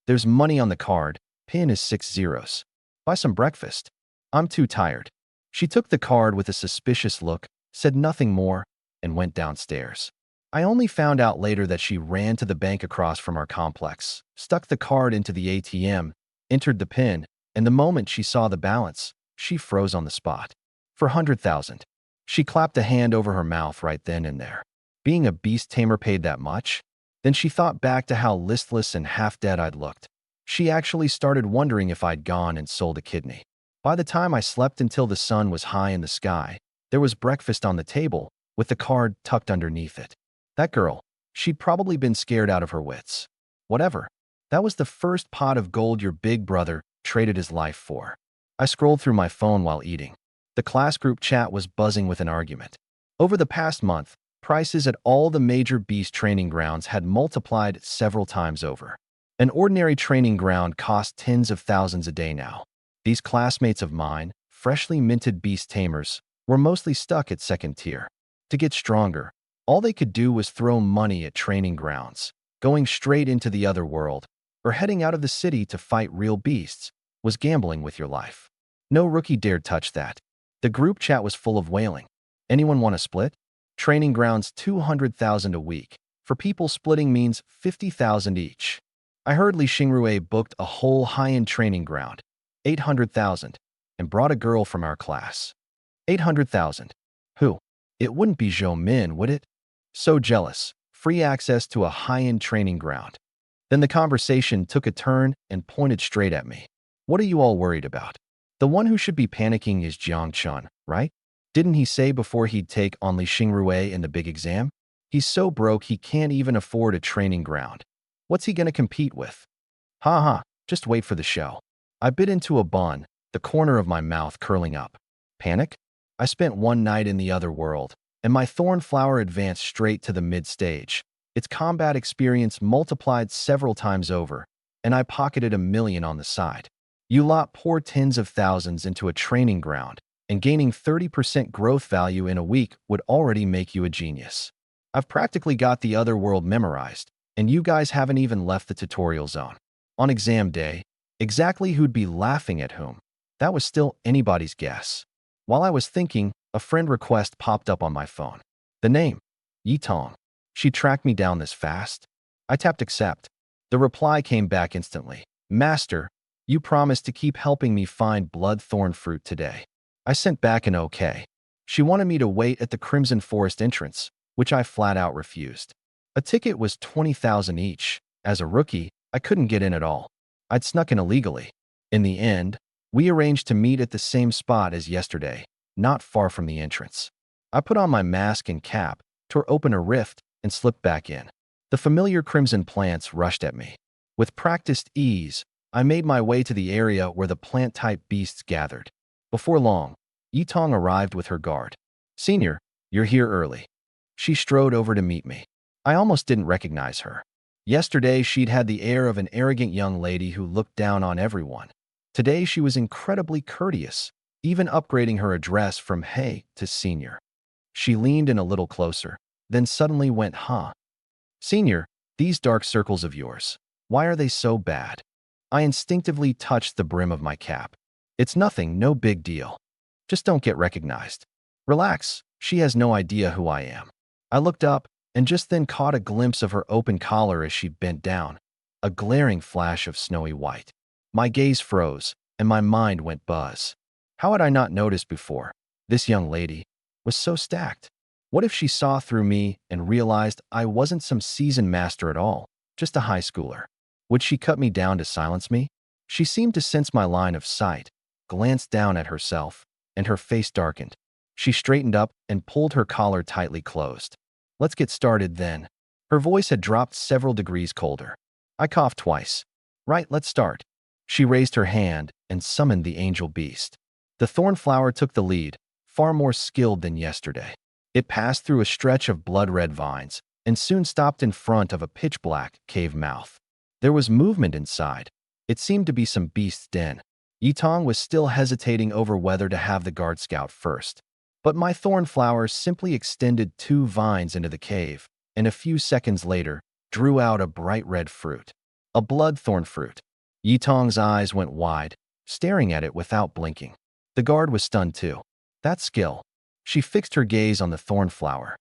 There's money on the card, PIN is 6 zeros. Buy some breakfast. I'm too tired. She took the card with a suspicious look, said nothing more, and went downstairs. I only found out later that she ran to the bank across from our complex, stuck the card into the ATM, entered the PIN, and the moment she saw the balance, she froze on the spot. For 100,000. She clapped a hand over her mouth right then and there. Being a beast tamer paid that much? Then she thought back to how listless and half-dead I'd looked. She actually started wondering if I'd gone and sold a kidney. By the time I slept until the sun was high in the sky, there was breakfast on the table, with the card tucked underneath it. That girl, she'd probably been scared out of her wits. Whatever. That was the first pot of gold your big brother traded his life for. I scrolled through my phone while eating. The class group chat was buzzing with an argument. Over the past month, prices at all the major beast training grounds had multiplied several times over. An ordinary training ground cost tens of thousands a day now. These classmates of mine, freshly minted beast tamers, were mostly stuck at second tier. To get stronger, all they could do was throw money at training grounds, going straight into the other world, or heading out of the city to fight real beasts was gambling with your life. No rookie dared touch that. The group chat was full of wailing. Anyone want to split? Training grounds 200,000 a week. For people splitting means 50,000 each. I heard Li Xingrue booked a whole high-end training ground, 800,000, and brought a girl from our class. 800,000. Who? It wouldn't be Zhou Min, would it? So jealous. Free access to a high-end training ground. Then the conversation took a turn and pointed straight at me. What are you all worried about? The one who should be panicking is Jiang Chun, right? Didn't he say before he'd take on Li Xingrue in the big exam? He's so broke he can't even afford a training ground. What's he gonna compete with? Ha ha, just wait for the show. I bit into a bun, the corner of my mouth curling up. Panic? I spent one night in the other world, and my thorn flower advanced straight to the mid-stage. Its combat experience multiplied several times over, and I pocketed $1 million on the side. You lot pour tens of thousands into a training ground, and gaining 30% growth value in a week would already make you a genius. I've practically got the other world memorized, and you guys haven't even left the tutorial zone. On exam day, exactly who'd be laughing at whom, that was still anybody's guess. While I was thinking, a friend request popped up on my phone. The name, Yi Tong. She tracked me down this fast? I tapped accept. The reply came back instantly. Master, you promised to keep helping me find blood thorn fruit today. I sent back an okay. She wanted me to wait at the Crimson Forest entrance, which I flat out refused. A ticket was 20,000 each. As a rookie, I couldn't get in at all. I'd snuck in illegally. In the end, we arranged to meet at the same spot as yesterday, not far from the entrance. I put on my mask and cap, tore open a rift, and slipped back in. The familiar crimson plants rushed at me. With practiced ease, I made my way to the area where the plant-type beasts gathered. Before long, Yi Tong arrived with her guard. Senior, you're here early. She strode over to meet me. I almost didn't recognize her. Yesterday, she'd had the air of an arrogant young lady who looked down on everyone. Today, she was incredibly courteous, even upgrading her address from hey to senior. She leaned in a little closer, then suddenly went, huh? Senior, these dark circles of yours, why are they so bad? I instinctively touched the brim of my cap. It's nothing, no big deal. Just don't get recognized. Relax, she has no idea who I am. I looked up and just then caught a glimpse of her open collar as she bent down, a glaring flash of snowy white. My gaze froze, and my mind went buzz. How had I not noticed before? This young lady was so stacked. What if she saw through me and realized I wasn't some seasoned master at all, just a high schooler? Would she cut me down to silence me? She seemed to sense my line of sight, glanced down at herself, and her face darkened. She straightened up and pulled her collar tightly closed. Let's get started then. Her voice had dropped several degrees colder. I coughed twice. Right, let's start. She raised her hand and summoned the angel beast. The thorn flower took the lead, far more skilled than yesterday. It passed through a stretch of blood-red vines and soon stopped in front of a pitch-black cave mouth. There was movement inside. It seemed to be some beast's den. Yi Tong was still hesitating over whether to have the guard scout first. But my thorn flower simply extended 2 vines into the cave, and a few seconds later, drew out a bright red fruit. A blood thorn fruit. Yi Tong's eyes went wide, staring at it without blinking. The guard was stunned too. That skill. She fixed her gaze on the thorn flower.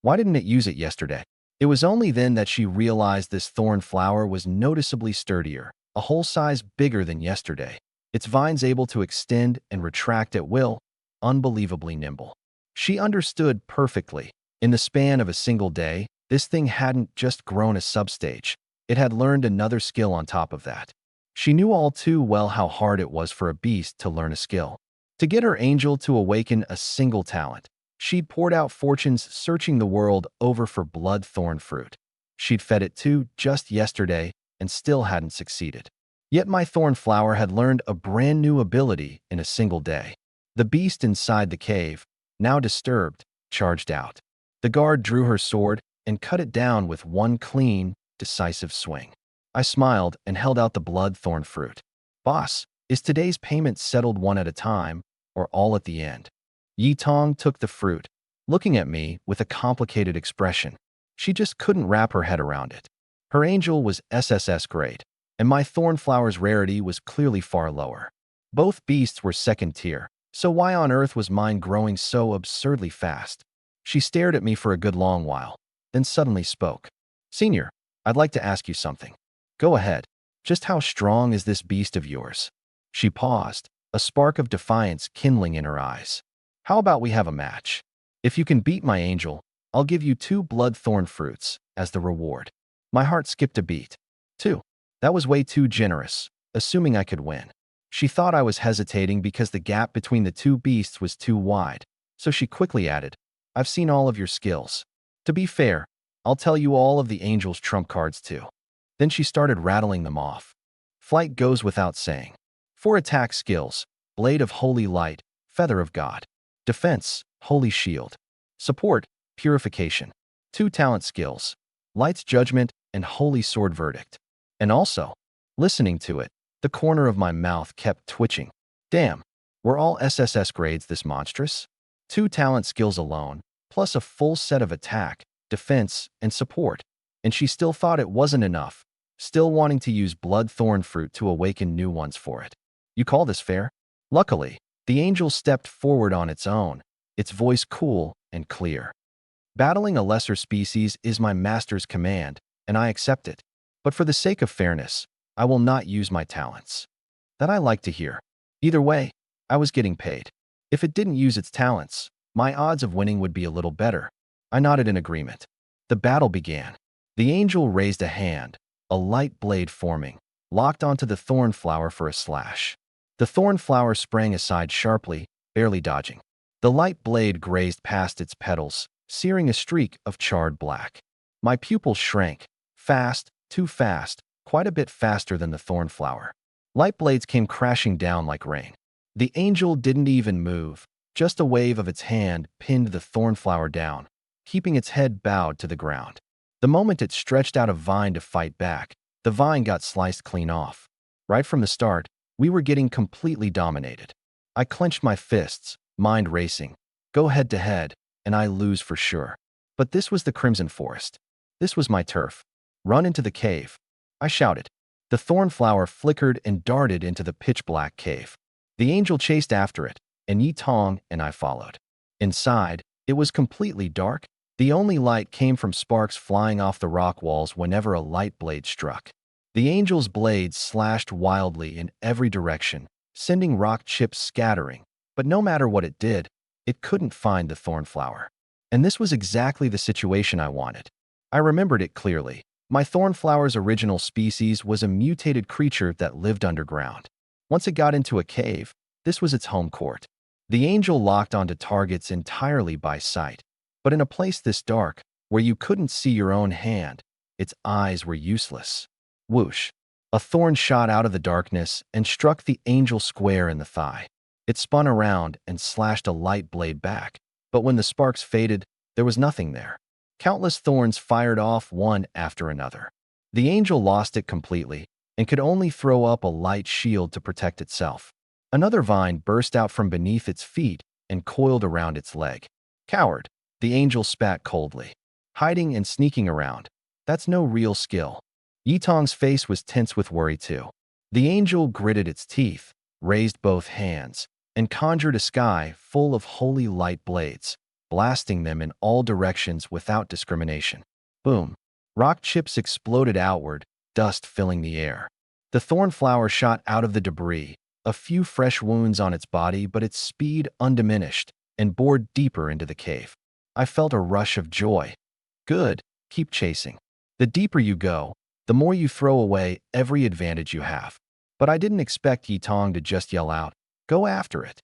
Why didn't it use it yesterday? It was only then that she realized this thorn flower was noticeably sturdier, a whole size bigger than yesterday. Its vines able to extend and retract at will, unbelievably nimble. She understood perfectly. In the span of a single day, this thing hadn't just grown a substage. It had learned another skill on top of that. She knew all too well how hard it was for a beast to learn a skill. To get her angel to awaken a single talent, she'd poured out fortunes searching the world over for blood thorn fruit. She'd fed it too just yesterday and still hadn't succeeded. Yet my thorn flower had learned a brand new ability in a single day. The beast inside the cave, now disturbed, charged out. The guard drew her sword and cut it down with one clean, decisive swing. I smiled and held out the blood thorn fruit. Boss, is today's payment settled one at a time, or all at the end? Yi Tong took the fruit, looking at me with a complicated expression. She just couldn't wrap her head around it. Her angel was SSS grade. and my thornflower's rarity was clearly far lower. Both beasts were second tier, so why on earth was mine growing so absurdly fast? She stared at me for a good long while, then suddenly spoke. Senior, I'd like to ask you something. Go ahead. Just how strong is this beast of yours? She paused, a spark of defiance kindling in her eyes. How about we have a match? If you can beat my angel, I'll give you 2 blood-thorn fruits as the reward. My heart skipped a beat. 2. That was way too generous, assuming I could win. She thought I was hesitating because the gap between the 2 beasts was too wide, so she quickly added, I've seen all of your skills. To be fair, I'll tell you all of the angel's trump cards too. Then she started rattling them off. Flight goes without saying. 4 attack skills, Blade of Holy Light, Feather of God. Defense, Holy Shield. Support, Purification. 2 talent skills, Light's Judgment and Holy Sword Verdict. And also, listening to it, the corner of my mouth kept twitching. Damn, were all SSS grades this monstrous? 2 talent skills alone, plus a full set of attack, defense, and support. And she still thought it wasn't enough, still wanting to use blood-thorn fruit to awaken new ones for it. You call this fair? Luckily, the angel stepped forward on its own, its voice cool and clear. Battling a lesser species is my master's command, and I accept it. But for the sake of fairness, I will not use my talents. That I like to hear. Either way, I was getting paid. If it didn't use its talents, my odds of winning would be a little better. I nodded in agreement. The battle began. The angel raised a hand, a light blade forming, locked onto the thorn flower for a slash. The thorn flower sprang aside sharply, barely dodging. The light blade grazed past its petals, searing a streak of charred black. My pupils shrank, fast, too fast, quite a bit faster than the thorn flower. Light blades came crashing down like rain. The angel didn't even move, just a wave of its hand pinned the thorn flower down, keeping its head bowed to the ground. The moment it stretched out a vine to fight back, the vine got sliced clean off. Right from the start, we were getting completely dominated. I clenched my fists, mind racing. Go head to head, and I lose for sure. But this was the Crimson Forest. This was my turf. Run into the cave, I shouted. The thorn flower flickered and darted into the pitch-black cave. The angel chased after it, and Yi Tong and I followed. Inside, it was completely dark. The only light came from sparks flying off the rock walls whenever a light blade struck. The angel's blade slashed wildly in every direction, sending rock chips scattering, but no matter what it did, it couldn't find the thorn flower. And this was exactly the situation I wanted. I remembered it clearly. My thornflower's original species was a mutated creature that lived underground. Once it got into a cave, this was its home court. The angel locked onto targets entirely by sight. But in a place this dark, where you couldn't see your own hand, its eyes were useless. Whoosh! A thorn shot out of the darkness and struck the angel square in the thigh. It spun around and slashed a light blade back, but when the sparks faded, there was nothing there. Countless thorns fired off one after another. The angel lost it completely and could only throw up a light shield to protect itself. Another vine burst out from beneath its feet and coiled around its leg. Coward, the angel spat coldly. Hiding and sneaking around. That's no real skill. Yi Tong's face was tense with worry too. The angel gritted its teeth, raised both hands, and conjured a sky full of holy light blades, blasting them in all directions without discrimination. Boom! Rock chips exploded outward, dust filling the air. The thorn flower shot out of the debris, a few fresh wounds on its body, but its speed undiminished, and bored deeper into the cave. I felt a rush of joy. Good, keep chasing. The deeper you go, the more you throw away every advantage you have. But I didn't expect Yi Tong to just yell out, "Go after it."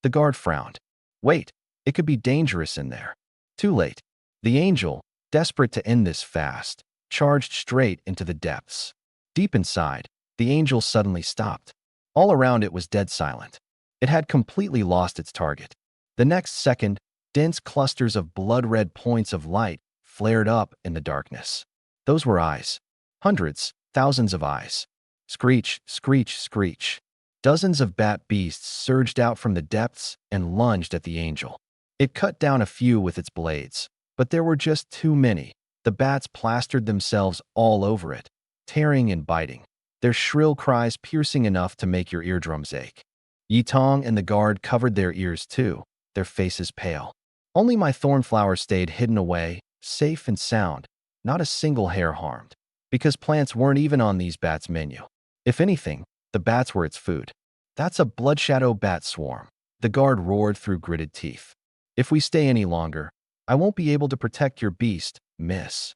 The guard frowned. Wait, it could be dangerous in there. Too late. The angel, desperate to end this fast, charged straight into the depths. Deep inside, the angel suddenly stopped. All around it was dead silent. It had completely lost its target. The next second, dense clusters of blood-red points of light flared up in the darkness. Those were eyes. Hundreds, thousands of eyes. Screech, screech, screech. Dozens of bat beasts surged out from the depths and lunged at the angel. It cut down a few with its blades, but there were just too many. The bats plastered themselves all over it, tearing and biting. their shrill cries piercing enough to make your eardrums ache. Yitong and the guard covered their ears too, their faces pale. Only my thornflower stayed hidden away, safe and sound, not a single hair harmed. Because plants weren't even on these bats' menu. If anything, the bats were its food. That's a bloodshadow bat swarm, the guard roared through gritted teeth. If we stay any longer, I won't be able to protect your beast, miss.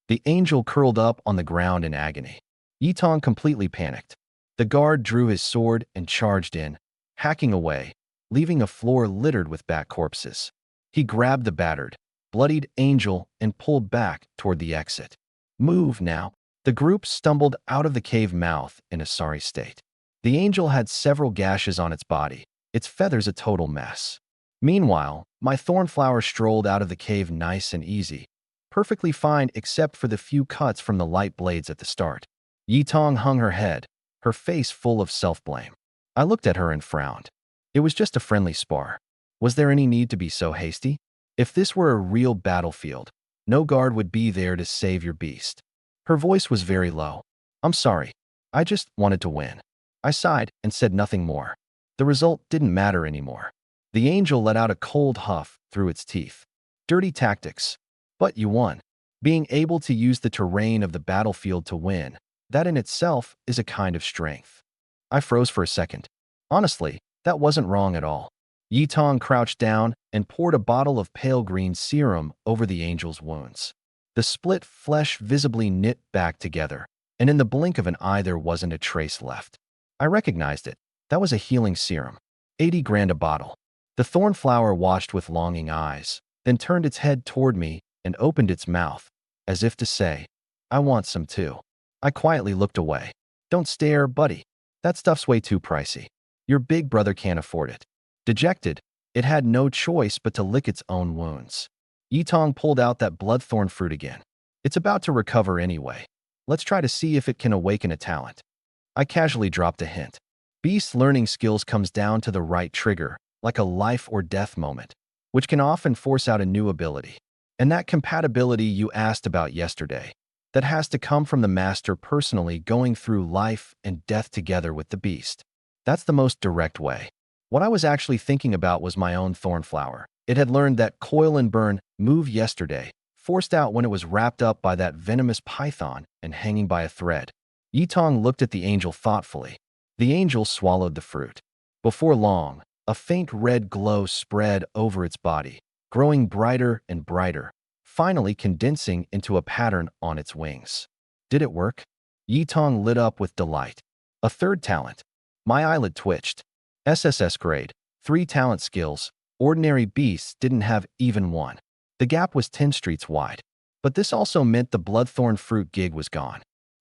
The angel curled up on the ground in agony. Yitong completely panicked. The guard drew his sword and charged in, hacking away, leaving a floor littered with bat corpses. He grabbed the battered, bloodied angel and pulled back toward the exit. Move now. The group stumbled out of the cave mouth in a sorry state. The angel had several gashes on its body, its feathers a total mess. Meanwhile, my thornflower strolled out of the cave nice and easy, perfectly fine except for the few cuts from the light blades at the start. Yitong hung her head, her face full of self-blame. I looked at her and frowned. It was just a friendly spar. Was there any need to be so hasty? If this were a real battlefield, no guard would be there to save your beast. Her voice was very low. I'm sorry. I just wanted to win. I sighed and said nothing more. The result didn't matter anymore. The angel let out a cold huff through its teeth. Dirty tactics. But you won. Being able to use the terrain of the battlefield to win, that in itself is a kind of strength. I froze for a second. Honestly, that wasn't wrong at all. Yitong crouched down and poured a bottle of pale green serum over the angel's wounds. The split flesh visibly knit back together, and in the blink of an eye there wasn't a trace left. I recognized it. That was a healing serum. 80 grand a bottle. The thornflower watched with longing eyes, then turned its head toward me and opened its mouth, as if to say, I want some too. I quietly looked away. Don't stare, buddy. That stuff's way too pricey. Your big brother can't afford it. Dejected, it had no choice but to lick its own wounds. Yitong pulled out that bloodthorn fruit again. It's about to recover anyway. Let's try to see if it can awaken a talent. I casually dropped a hint. Beast learning skills comes down to the right trigger, like a life or death moment, which can often force out a new ability. And that compatibility you asked about yesterday, that has to come from the master personally going through life and death together with the beast. That's the most direct way. What I was actually thinking about was my own thornflower. It had learned that coil and burn move yesterday, forced out when it was wrapped up by that venomous python and hanging by a thread. Yitong looked at the angel thoughtfully. The angel swallowed the fruit. Before long, a faint red glow spread over its body, growing brighter and brighter, finally condensing into a pattern on its wings. Did it work? Yitong lit up with delight. A third talent. My eyelid twitched. SSS grade, 3 talent skills. Ordinary beasts didn't have even one. The gap was 10 streets wide. But this also meant the bloodthorn fruit gig was gone.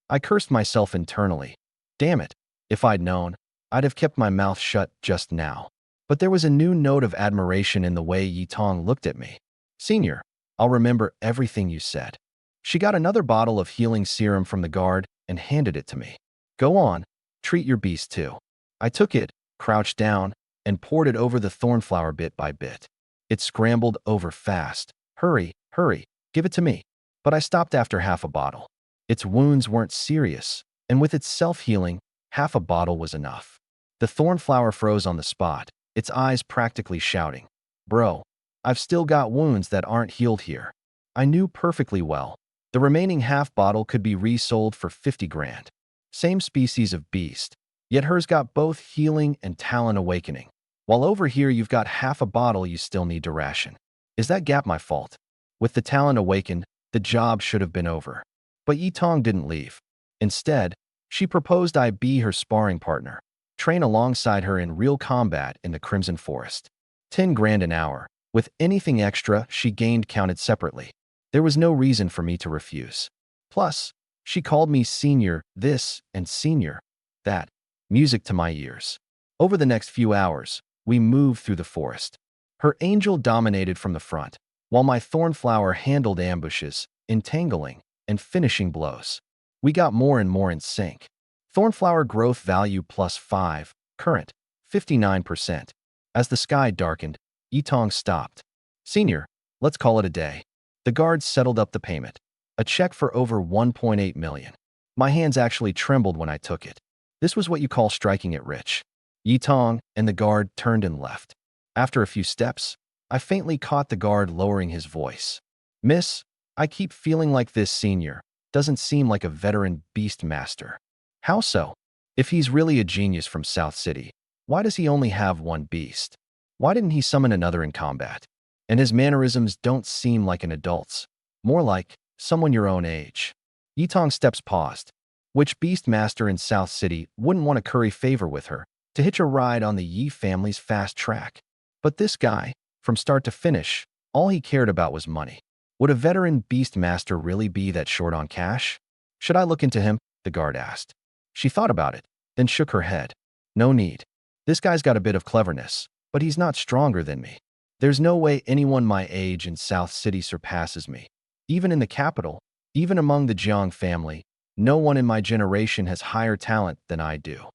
I cursed myself internally. Damn it. If I'd known, I'd have kept my mouth shut just now. But there was a new note of admiration in the way Yitong looked at me. Senior, I'll remember everything you said. She got another bottle of healing serum from the guard and handed it to me. Go on, treat your beast too. I took it, crouched down, and poured it over the thornflower bit by bit. It scrambled over fast. Hurry, hurry, give it to me. But I stopped after half a bottle. Its wounds weren't serious, and with its self-healing, half a bottle was enough. The thornflower froze on the spot, its eyes practically shouting, Bro, I've still got wounds that aren't healed here. I knew perfectly well. The remaining half bottle could be resold for 50 grand. Same species of beast, yet hers got both healing and talent awakening. While over here you've got half a bottle you still need to ration. Is that gap my fault? With the talent awakened, the job should have been over. But Yitong didn't leave. Instead, she proposed I be her sparring partner, train alongside her in real combat in the Crimson Forest. 10 grand an hour, with anything extra she gained counted separately. There was no reason for me to refuse. Plus, she called me senior this and senior that. Music to my ears. Over the next few hours, we moved through the forest. Her angel dominated from the front, while my thornflower handled ambushes, entangling, and finishing blows. We got more and more in sync. Thornflower growth value +5, current, 59%. As the sky darkened, Yitong stopped. Senior, let's call it a day. The guards settled up the payment. A check for over 1.8 million. My hands actually trembled when I took it. This was what you call striking it rich. Yitong and the guard turned and left. After a few steps, I faintly caught the guard lowering his voice. Miss, I keep feeling like this senior doesn't seem like a veteran beast master. How so? If he's really a genius from South City, why does he only have one beast? Why didn't he summon another in combat? And his mannerisms don't seem like an adult's, more like someone your own age. Yitong steps paused. Which beast master in South City wouldn't want to curry favor with her to hitch a ride on the Yi family's fast track? But this guy, from start to finish, all he cared about was money. Would a veteran beast master really be that short on cash? Should I look into him? The guard asked. She thought about it, then shook her head. No need. This guy's got a bit of cleverness, but he's not stronger than me. There's no way anyone my age in South City surpasses me. Even in the capital, even among the Jiang family, no one in my generation has higher talent than I do.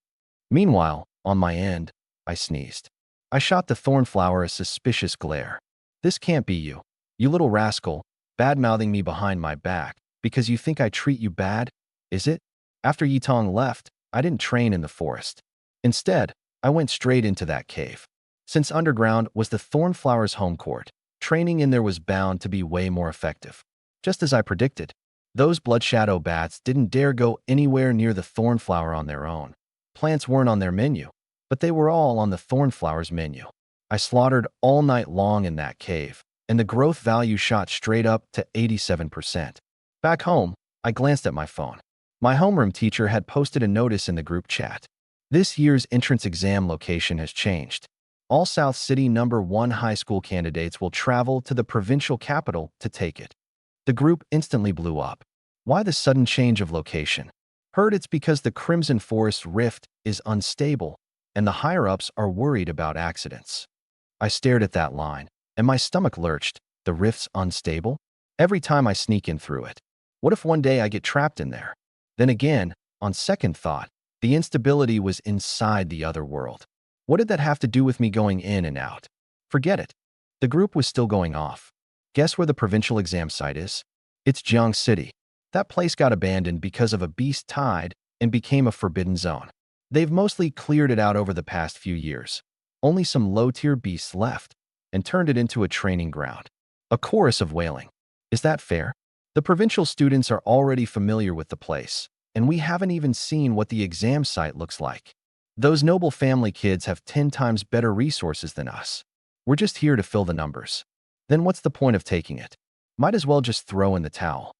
Meanwhile, on my end, I sneezed. I shot the thornflower a suspicious glare. This can't be you. You little rascal, bad-mouthing me behind my back because you think I treat you bad, is it? After Yitong left, I didn't train in the forest. Instead, I went straight into that cave. Since underground was the thornflower's home court, training in there was bound to be way more effective. Just as I predicted, those blood shadow bats didn't dare go anywhere near the thornflower on their own. Plants weren't on their menu, but they were all on the thornflower's menu. I slaughtered all night long in that cave, and the growth value shot straight up to 87%. Back home, I glanced at my phone. My homeroom teacher had posted a notice in the group chat. This year's entrance exam location has changed. All South City #1 high school candidates will travel to the provincial capital to take it. The group instantly blew up. Why the sudden change of location? Heard it's because the Crimson Forest rift is unstable, and the higher-ups are worried about accidents. I stared at that line, and my stomach lurched. The rift's unstable? Every time I sneak in through it. What if one day I get trapped in there? Then again, on second thought, the instability was inside the other world. What did that have to do with me going in and out? Forget it. The group was still going off. Guess where the provincial exam site is? It's Jiang City. That place got abandoned because of a beast tide and became a forbidden zone. They've mostly cleared it out over the past few years. Only some low-tier beasts left, and turned it into a training ground. A chorus of wailing. Is that fair? The provincial students are already familiar with the place, and we haven't even seen what the exam site looks like. Those noble family kids have 10 times better resources than us. We're just here to fill the numbers. Then what's the point of taking it? Might as well just throw in the towel.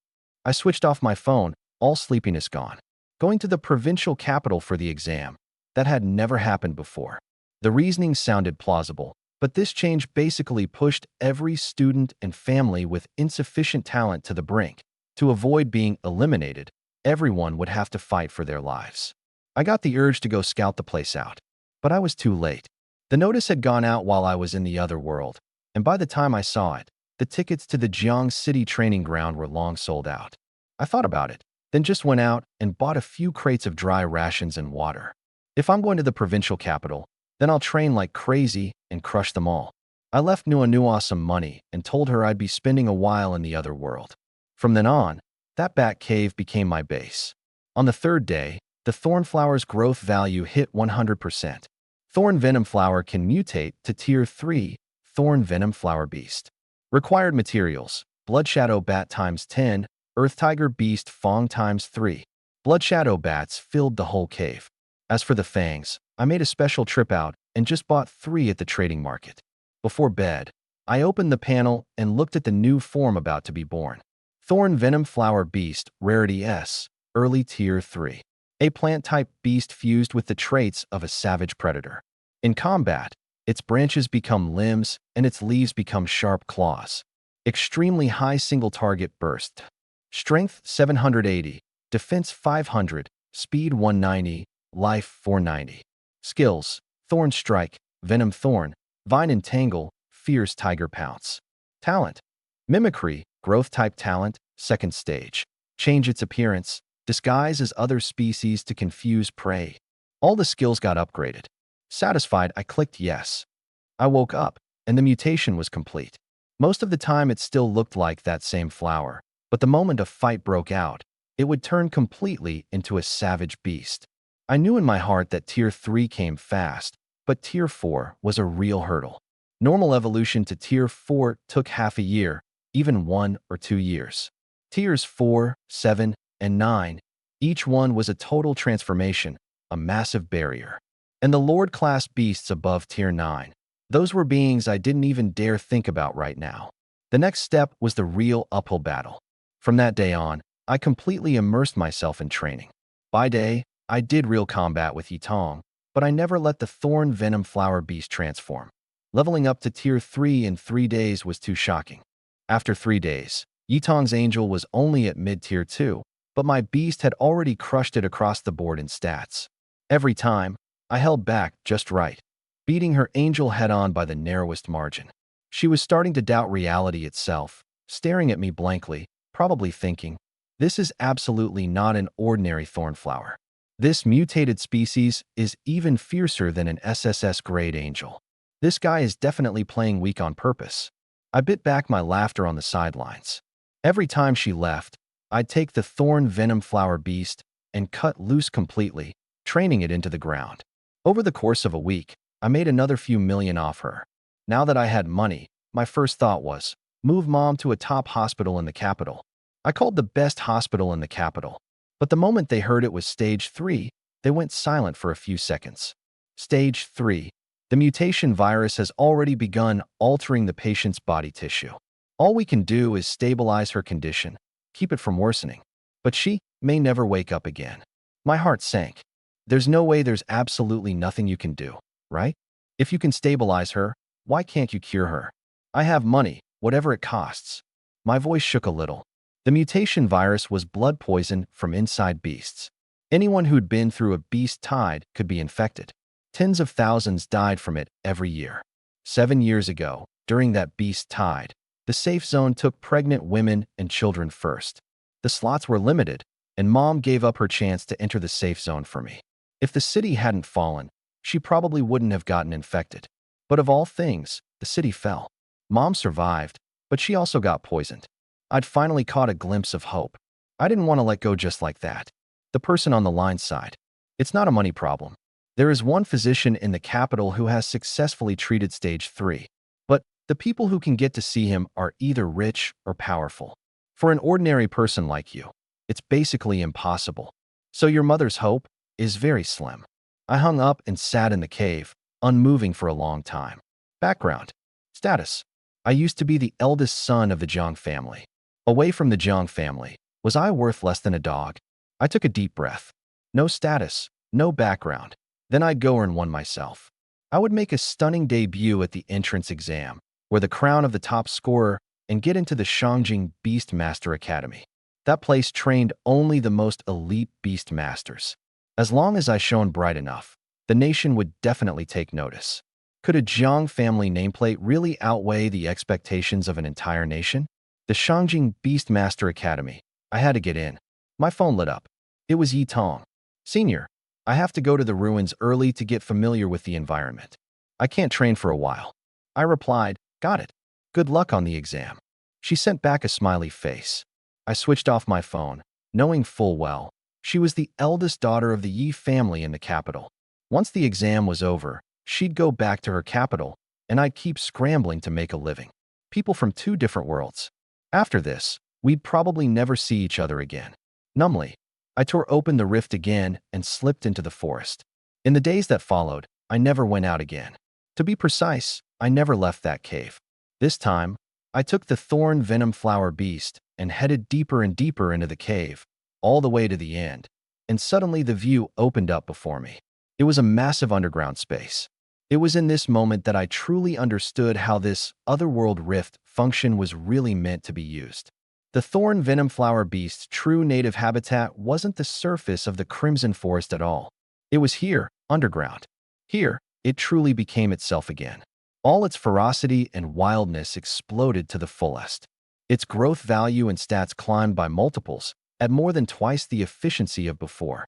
I switched off my phone, all sleepiness gone. Going to the provincial capital for the exam. That had never happened before. The reasoning sounded plausible, but this change basically pushed every student and family with insufficient talent to the brink. To avoid being eliminated, everyone would have to fight for their lives. I got the urge to go scout the place out, but I was too late. The notice had gone out while I was in the other world, and by the time I saw it, the tickets to the Jiang City training ground were long sold out. I thought about it, then just went out and bought a few crates of dry rations and water. If I'm going to the provincial capital, then I'll train like crazy and crush them all. I left Nua some money and told her I'd be spending a while in the other world. From then on, that bat cave became my base. On the third day, the thornflower's growth value hit 100%. Thorn Venom Flower can mutate to Tier 3 Thorn Venom Flower Beast. Required materials: Blood Shadow Bat times 10, Earth Tiger Beast Fong times 3. Blood Shadow Bats filled the whole cave. As for the fangs, I made a special trip out and just bought 3 at the trading market. Before bed, I opened the panel and looked at the new form about to be born. Thorn Venom Flower Beast, Rarity S, Early Tier 3. A plant-type beast fused with the traits of a savage predator. In combat, its branches become limbs and its leaves become sharp claws. Extremely high single-target burst. Strength 780, Defense 500, Speed 190, Life 490. Skills: Thorn Strike, Venom Thorn, Vine Entangle, Fierce Tiger Pounce. Talent: Mimicry, Growth-type talent, 2nd stage. Change its appearance, disguise as other species to confuse prey. All the skills got upgraded. Satisfied, I clicked yes. I woke up, and the mutation was complete. Most of the time it still looked like that same flower, but the moment a fight broke out, it would turn completely into a savage beast. I knew in my heart that Tier 3 came fast, but Tier 4 was a real hurdle. Normal evolution to Tier 4 took half a year, even 1 or 2 years. Tiers 4, 7, and 9, each one was a total transformation, a massive barrier. And the Lord-class beasts above Tier 9, those were beings I didn't even dare think about right now. The next step was the real uphill battle. From that day on, I completely immersed myself in training. By day, I did real combat with Yitong, but I never let the Thorn Venom Flower Beast transform. Leveling up to Tier 3 in 3 days was too shocking. After 3 days, Yitong's Angel was only at mid-Tier 2, but my beast had already crushed it across the board in stats. Every time, I held back just right, beating her Angel head-on by the narrowest margin. She was starting to doubt reality itself, staring at me blankly, probably thinking, this is absolutely not an ordinary thornflower. This mutated species is even fiercer than an SSS-grade angel. This guy is definitely playing weak on purpose. I bit back my laughter on the sidelines. Every time she left, I'd take the thorn venom flower beast and cut loose completely, training it into the ground. Over the course of a week, I made another few million off her. Now that I had money, my first thought was, move mom to a top hospital in the capital. I called the best hospital in the capital. But the moment they heard it was Stage 3, they went silent for a few seconds. Stage 3. The mutation virus has already begun altering the patient's body tissue. All we can do is stabilize her condition, keep it from worsening. But she may never wake up again. My heart sank. There's no way, there's absolutely nothing you can do, right? If you can stabilize her, why can't you cure her? I have money, whatever it costs. My voice shook a little. The mutation virus was blood poison from inside beasts. Anyone who'd been through a beast tide could be infected. Tens of thousands died from it every year. 7 years ago, during that beast tide, the safe zone took pregnant women and children first. The slots were limited, and Mom gave up her chance to enter the safe zone for me. If the city hadn't fallen, she probably wouldn't have gotten infected. But of all things, the city fell. Mom survived, but she also got poisoned. I'd finally caught a glimpse of hope. I didn't want to let go just like that. The person on the line sighed. It's not a money problem. There is one physician in the capital who has successfully treated Stage 3. But the people who can get to see him are either rich or powerful. For an ordinary person like you, it's basically impossible. So your mother's hope is very slim. I hung up and sat in the cave, unmoving for a long time. Background. Status. I used to be the eldest son of the Jiang family. Away from the Jiang family, was I worth less than a dog? I took a deep breath. No status, no background. Then I'd go earn one myself. I would make a stunning debut at the entrance exam, wear the crown of the top scorer, and get into the Shangjing Beast Master Academy. That place trained only the most elite beast masters. As long as I shone bright enough, the nation would definitely take notice. Could a Jiang family nameplate really outweigh the expectations of an entire nation? The Shangjing Beastmaster Academy. I had to get in. My phone lit up. It was Yi Tong. Senior, I have to go to the ruins early to get familiar with the environment. I can't train for a while. I replied, got it. Good luck on the exam. She sent back a smiley face. I switched off my phone, knowing full well she was the eldest daughter of the Yi family in the capital. Once the exam was over, she'd go back to her capital, and I'd keep scrambling to make a living. People from 2 different worlds. After this, we'd probably never see each other again. Numbly, I tore open the rift again and slipped into the forest. In the days that followed, I never went out again. To be precise, I never left that cave. This time, I took the thorn venom flower beast and headed deeper and deeper into the cave, all the way to the end, and suddenly the view opened up before me. It was a massive underground space. It was in this moment that I truly understood how this otherworld rift function was really meant to be used. The thorn venom flower beast's true native habitat wasn't the surface of the Crimson Forest at all. It was here, underground. Here, it truly became itself again. All its ferocity and wildness exploded to the fullest. Its growth value and stats climbed by multiples, at more than twice the efficiency of before.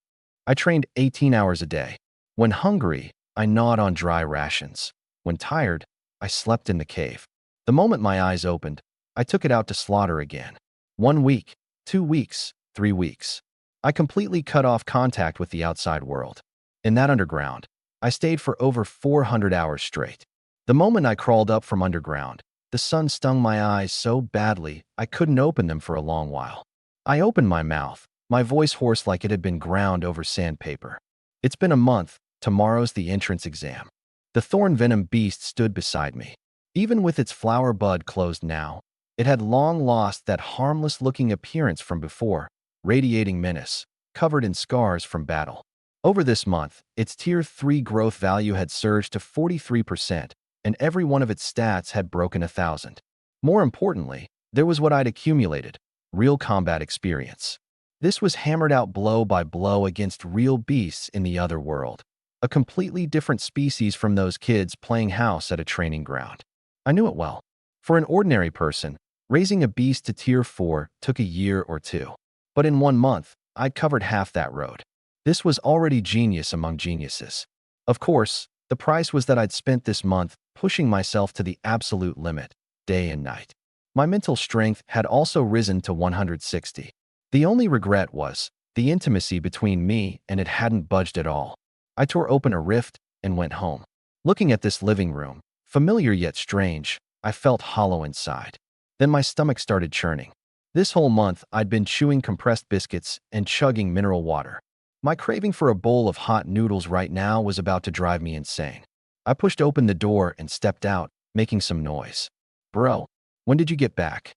I trained 18 hours a day. When hungry, I gnawed on dry rations. When tired, I slept in the cave. The moment my eyes opened, I took it out to slaughter again. 1 week, 2 weeks, 3 weeks. I completely cut off contact with the outside world. In that underground, I stayed for over 400 hours straight. The moment I crawled up from underground, the sun stung my eyes so badly I couldn't open them for a long while. I opened my mouth, my voice hoarse like it had been ground over sandpaper. It's been a month. Tomorrow's the entrance exam. The thorn venom beast stood beside me. Even with its flower bud closed now, it had long lost that harmless-looking appearance from before, radiating menace, covered in scars from battle. Over this month, its Tier 3 growth value had surged to 43%, and every one of its stats had broken 1,000. More importantly, there was what I'd accumulated: real combat experience. This was hammered out blow by blow against real beasts in the other world, a completely different species from those kids playing house at a training ground. I knew it well. For an ordinary person, raising a beast to Tier 4 took a year or two. But in 1 month, I'd covered half that road. This was already genius among geniuses. Of course, the price was that I'd spent this month pushing myself to the absolute limit, day and night. My mental strength had also risen to 160. The only regret was the intimacy between me and it hadn't budged at all. I tore open a rift and went home. Looking at this living room, familiar yet strange, I felt hollow inside. Then my stomach started churning. This whole month, I'd been chewing compressed biscuits and chugging mineral water. My craving for a bowl of hot noodles right now was about to drive me insane. I pushed open the door and stepped out, making some noise. "Bro, when did you get back?"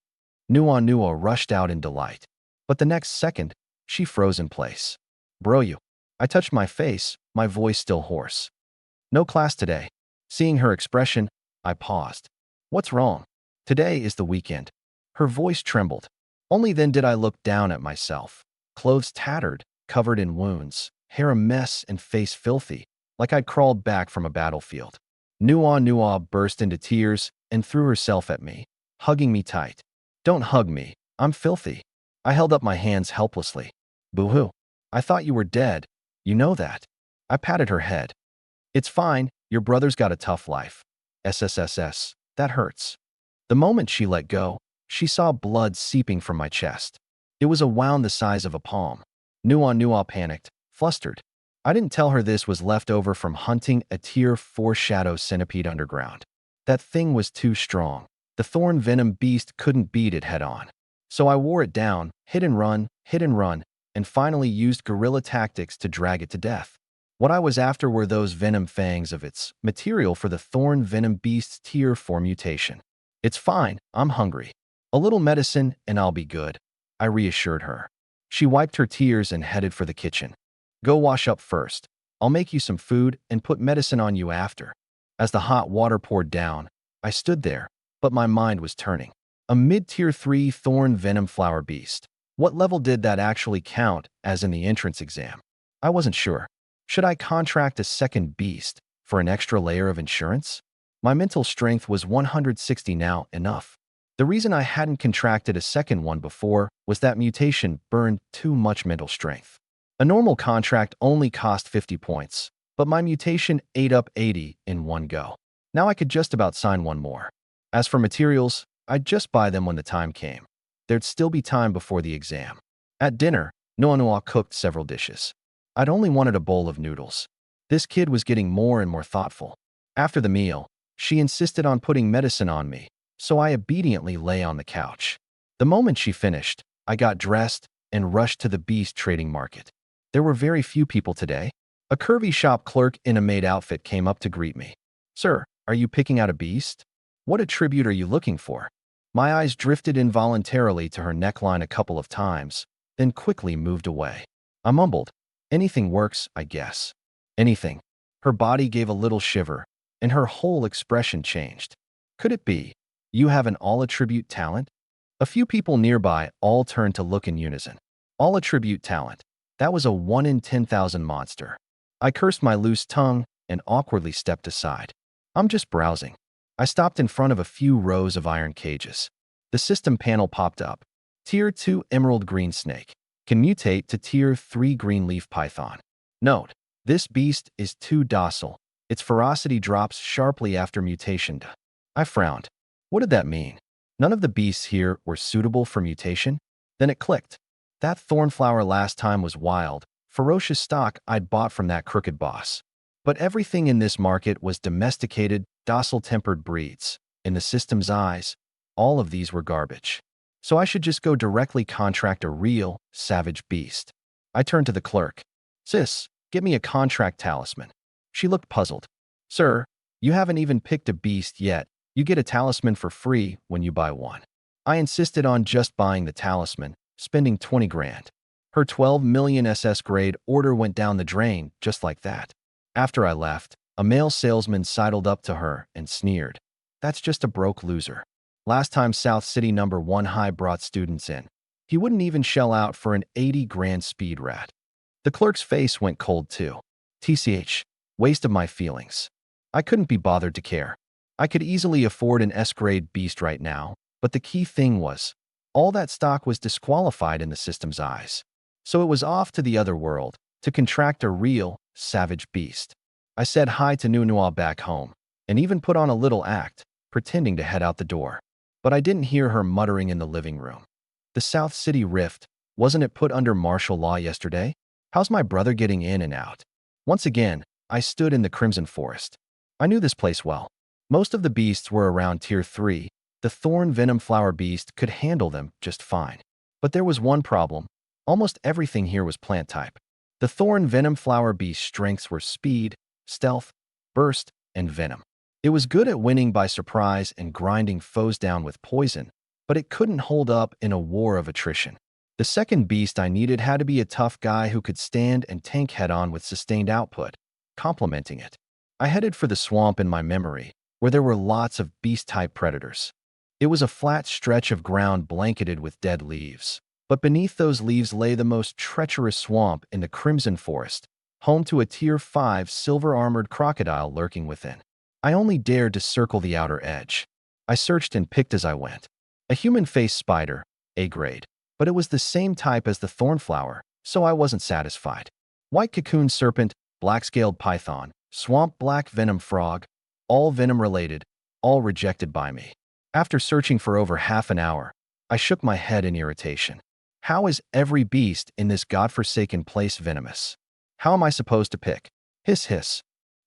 Nua rushed out in delight. But the next second, she froze in place. "Bro, you." I touched my face, my voice still hoarse. "No class today." Seeing her expression, I paused. "What's wrong?" "Today is the weekend." Her voice trembled. Only then did I look down at myself. Clothes tattered, covered in wounds, hair a mess and face filthy, like I'd crawled back from a battlefield. Nua burst into tears and threw herself at me, hugging me tight. "Don't hug me, I'm filthy." I held up my hands helplessly. "Boo-hoo. I thought you were dead. You know that." I patted her head. "It's fine, your brother's got a tough life." SSS, that hurts. The moment she let go, she saw blood seeping from my chest. It was a wound the size of a palm. Nua panicked, flustered. I didn't tell her this was left over from hunting a Tier 4 shadow centipede underground. That thing was too strong. The thorn venom beast couldn't beat it head on. So I wore it down, hit and run, and finally used guerrilla tactics to drag it to death. What I was after were those venom fangs of its material for the thorn venom beast's Tier 4 mutation. "It's fine, I'm hungry. A little medicine and I'll be good," I reassured her. She wiped her tears and headed for the kitchen. "Go wash up first. I'll make you some food and put medicine on you after." As the hot water poured down, I stood there, but my mind was turning. A mid-Tier 3 thorn venom flower beast. What level did that actually count as in the entrance exam? I wasn't sure. Should I contract a second beast for an extra layer of insurance? My mental strength was 160 now, enough. The reason I hadn't contracted a second one before was that mutation burned too much mental strength. A normal contract only cost 50 points, but my mutation ate up 80 in one go. Now I could just about sign one more. As for materials, I'd just buy them when the time came. There'd still be time before the exam. At dinner, Nua cooked several dishes. I'd only wanted a bowl of noodles. This kid was getting more and more thoughtful. After the meal, she insisted on putting medicine on me, so I obediently lay on the couch. The moment she finished, I got dressed and rushed to the beast trading market. There were very few people today. A curvy shop clerk in a maid outfit came up to greet me. "Sir, are you picking out a beast? What attribute are you looking for?" My eyes drifted involuntarily to her neckline a couple of times, then quickly moved away. I mumbled, "Anything works, I guess." "Anything." Her body gave a little shiver, and her whole expression changed. "Could it be you have an all-attribute talent?" A few people nearby all turned to look in unison. All-attribute talent. That was a 1 in 10,000 monster. I cursed my loose tongue and awkwardly stepped aside. "I'm just browsing." I stopped in front of a few rows of iron cages. The system panel popped up. Tier 2 emerald green snake. Can mutate to Tier 3 green leaf python. Note: this beast is too docile. Its ferocity drops sharply after mutation. I frowned. What did that mean? None of the beasts here were suitable for mutation? Then it clicked. That Thornflower last time was wild, ferocious stock I'd bought from that crooked boss. But everything in this market was domesticated, docile-tempered breeds. In the system's eyes, all of these were garbage. So I should just go directly contract a real, savage beast. I turned to the clerk. "Sis, get me a contract talisman." She looked puzzled. "Sir, you haven't even picked a beast yet. You get a talisman for free when you buy one." I insisted on just buying the talisman, spending 20 grand. Her 12 million SS grade order went down the drain just like that. After I left, a male salesman sidled up to her and sneered. "That's just a broke loser. Last time South City number 1 high brought students in, he wouldn't even shell out for an 80 grand speed rat." The clerk's face went cold too. TCH, waste of my feelings. I couldn't be bothered to care. I could easily afford an S-grade beast right now, but the key thing was, all that stock was disqualified in the system's eyes. So it was off to the other world, to contract a real, savage beast. I said hi to Nunua back home, and even put on a little act, pretending to head out the door. But I didn't hear her muttering in the living room. The South City Rift, wasn't it put under martial law yesterday? How's my brother getting in and out? Once again, I stood in the Crimson Forest. I knew this place well. Most of the beasts were around Tier 3. The Thorn Venom Flower Beast could handle them just fine. But there was one problem. Almost everything here was plant type. The Thorn Venom Flower Beast's strengths were speed, stealth, burst, and venom. It was good at winning by surprise and grinding foes down with poison, but it couldn't hold up in a war of attrition. The second beast I needed had to be a tough guy who could stand and tank head-on with sustained output, complementing it. I headed for the swamp in my memory, where there were lots of beast-type predators. It was a flat stretch of ground blanketed with dead leaves, but beneath those leaves lay the most treacherous swamp in the Crimson Forest, home to a Tier 5 silver-armored crocodile lurking within. I only dared to circle the outer edge. I searched and picked as I went. A human-faced spider, A-grade, but it was the same type as the thornflower, so I wasn't satisfied. White cocoon serpent, black-scaled python, swamp black venom frog, all venom-related, all rejected by me. After searching for over half an hour, I shook my head in irritation. How is every beast in this godforsaken place venomous? How am I supposed to pick? Hiss hiss.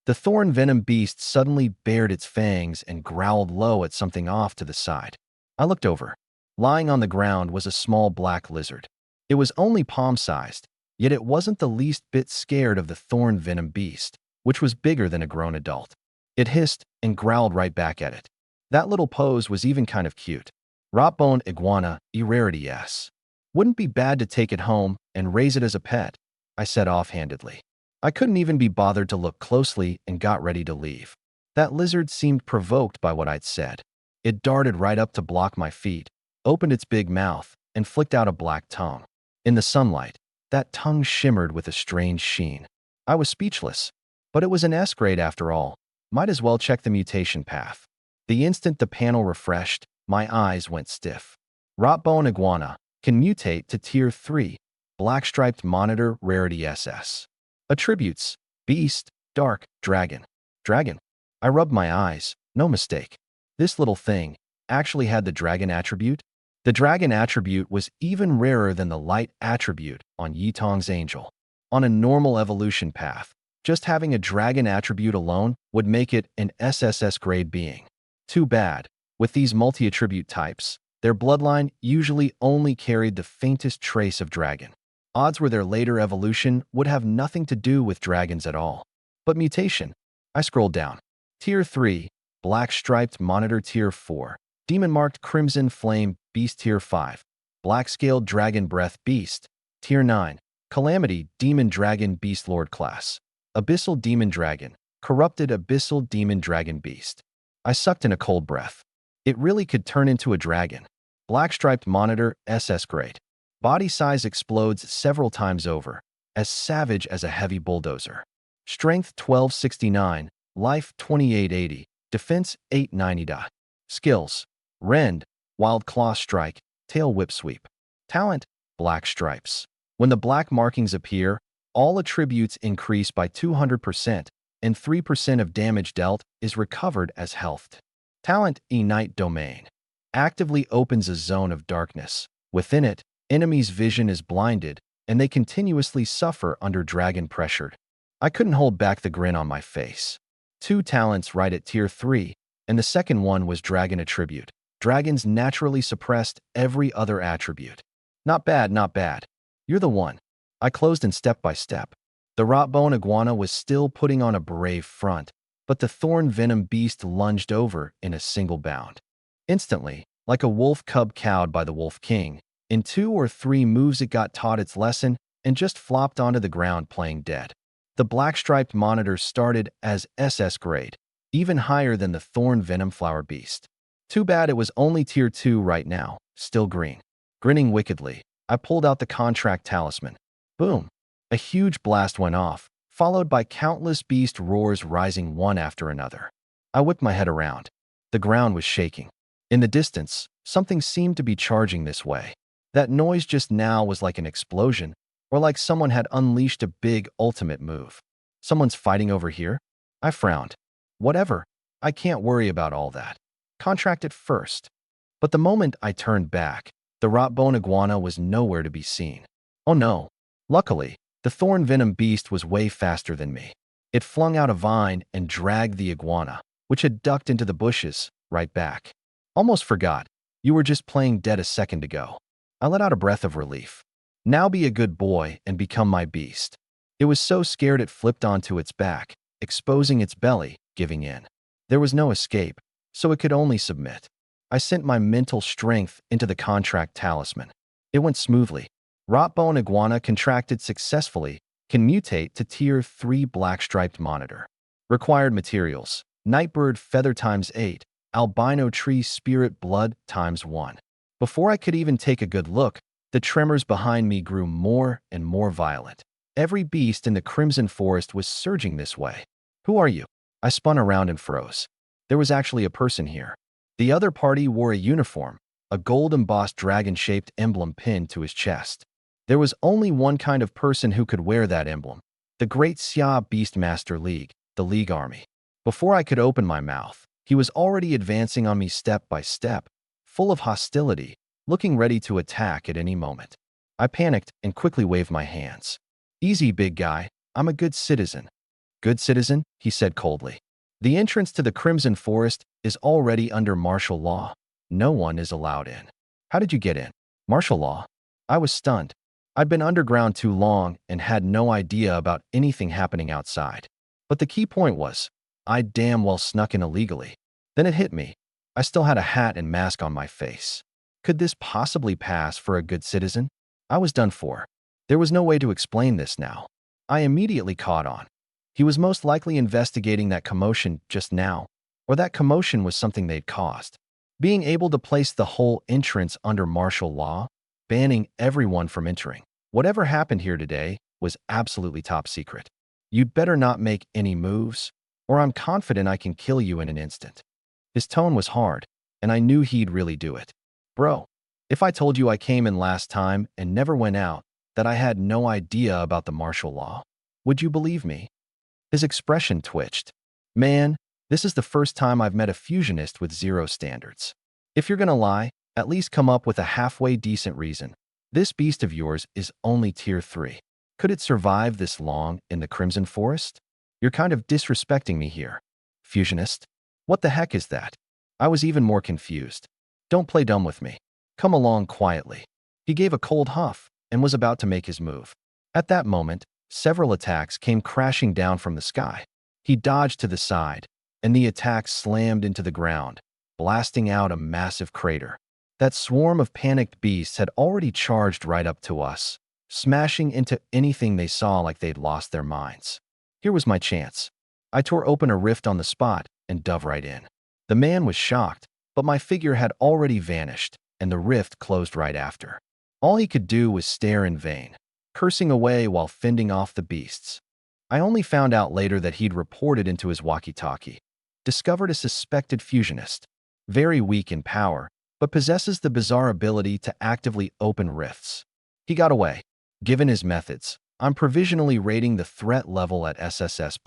The thorn venom beast suddenly bared its fangs and growled low at something off to the side. I looked over. Lying on the ground was a small black lizard. It was only palm-sized, yet it wasn't the least bit scared of the thorn venom beast, which was bigger than a grown adult. It hissed and growled right back at it. That little pose was even kind of cute. Rotbone iguana, rarity S. Wouldn't be bad to take it home and raise it as a pet, I said offhandedly. I couldn't even be bothered to look closely and got ready to leave. That lizard seemed provoked by what I'd said. It darted right up to block my feet, opened its big mouth, and flicked out a black tongue. In the sunlight, that tongue shimmered with a strange sheen. I was speechless, but it was an S-grade after all. Might as well check the mutation path. The instant the panel refreshed, my eyes went stiff. Rotbone iguana can mutate to Tier 3, black-striped monitor rarity SS. Attributes: beast, dark, dragon. Dragon. I rubbed my eyes. No mistake. This little thing actually had the dragon attribute. The dragon attribute was even rarer than the light attribute on Yitong's angel. On a normal evolution path, just having a dragon attribute alone would make it an SSS grade being. Too bad. With these multi-attribute types, their bloodline usually only carried the faintest trace of dragon. Odds were their later evolution would have nothing to do with dragons at all. But mutation. I scrolled down. Tier 3, black-striped monitor Tier 4, demon-marked crimson flame beast Tier 5, black-scaled dragon breath beast, Tier 9, calamity demon dragon beast lord class, abyssal demon dragon, corrupted abyssal demon dragon beast. I sucked in a cold breath. It really could turn into a dragon. Black-striped monitor SS grade. Body size explodes several times over, as savage as a heavy bulldozer. Strength 1269, life 2880, defense 890. Skills: Rend, wild claw strike, tail whip sweep. Talent: black stripes. When the black markings appear, all attributes increase by 200%, and 3% of damage dealt is recovered as health. Talent: Night Domain. Actively opens a zone of darkness. Within it, Enemies' vision is blinded, and they continuously suffer under dragon pressure. I couldn't hold back the grin on my face. 2 talents right at tier 3, and the second one was dragon attribute. Dragons naturally suppressed every other attribute. Not bad, not bad. You're the one. I closed in step by step. The rotbone iguana was still putting on a brave front, but the thorn venom beast lunged over in a single bound. Instantly, like a wolf cub cowed by the wolf king, in 2 or 3 moves it got taught its lesson and just flopped onto the ground playing dead. The black-striped monitor started as SS grade, even higher than the thorn venom flower beast. Too bad it was only tier 2 right now, still green. Grinning wickedly, I pulled out the contract talisman. Boom! A huge blast went off, followed by countless beast roars rising one after another. I whipped my head around. The ground was shaking. In the distance, something seemed to be charging this way. That noise just now was like an explosion, or like someone had unleashed a big ultimate move. Someone's fighting over here? I frowned. Whatever. I can't worry about all that. Contract it first. But the moment I turned back, the rotbone iguana was nowhere to be seen. Oh no. Luckily, the thorn venom beast was way faster than me. It flung out a vine and dragged the iguana, which had ducked into the bushes, right back. Almost forgot. You were just playing dead a second ago. I let out a breath of relief. Now be a good boy and become my beast. It was so scared it flipped onto its back, exposing its belly, giving in. There was no escape, so it could only submit. I sent my mental strength into the contract talisman. It went smoothly. Rotbone iguana contracted successfully, can mutate to tier 3 black-striped monitor. Required materials: nightbird feather ×8, albino tree spirit blood ×1. Before I could even take a good look, the tremors behind me grew more and more violent. Every beast in the Crimson Forest was surging this way. Who are you? I spun around and froze. There was actually a person here. The other party wore a uniform, a gold-embossed dragon-shaped emblem pinned to his chest. There was only one kind of person who could wear that emblem: the Great Xia Beastmaster League, the League Army. Before I could open my mouth, he was already advancing on me step by step, full of hostility, looking ready to attack at any moment. I panicked and quickly waved my hands. Easy, big guy. I'm a good citizen. Good citizen? He said coldly. The entrance to the Crimson Forest is already under martial law. No one is allowed in. How did you get in? Martial law? I was stunned. I'd been underground too long and had no idea about anything happening outside. But the key point was, I damn well snuck in illegally. Then it hit me. I still had a hat and mask on my face. Could this possibly pass for a good citizen? I was done for. There was no way to explain this now. I immediately caught on. He was most likely investigating that commotion just now, or that commotion was something they'd caused. Being able to place the whole entrance under martial law, banning everyone from entering. Whatever happened here today was absolutely top secret. You'd better not make any moves, or I'm confident I can kill you in an instant. His tone was hard, and I knew he'd really do it. Bro, if I told you I came in last time and never went out, that I had no idea about the martial law, would you believe me? His expression twitched. Man, this is the first time I've met a fusionist with 0 standards. If you're gonna lie, at least come up with a halfway decent reason. This beast of yours is only tier 3. Could it survive this long in the Crimson Forest? You're kind of disrespecting me here. Fusionist? What the heck is that? I was even more confused. Don't play dumb with me. Come along quietly. He gave a cold huff and was about to make his move. At that moment, several attacks came crashing down from the sky. He dodged to the side, and the attacks slammed into the ground, blasting out a massive crater. That swarm of panicked beasts had already charged right up to us, smashing into anything they saw like they'd lost their minds. Here was my chance. I tore open a rift on the spot and dove right in. The man was shocked, but my figure had already vanished, and the rift closed right after. All he could do was stare in vain, cursing away while fending off the beasts. I only found out later that he'd reported into his walkie-talkie. Discovered a suspected fusionist. Very weak in power, but possesses the bizarre ability to actively open rifts. He got away. Given his methods, I'm provisionally rating the threat level at SSS+,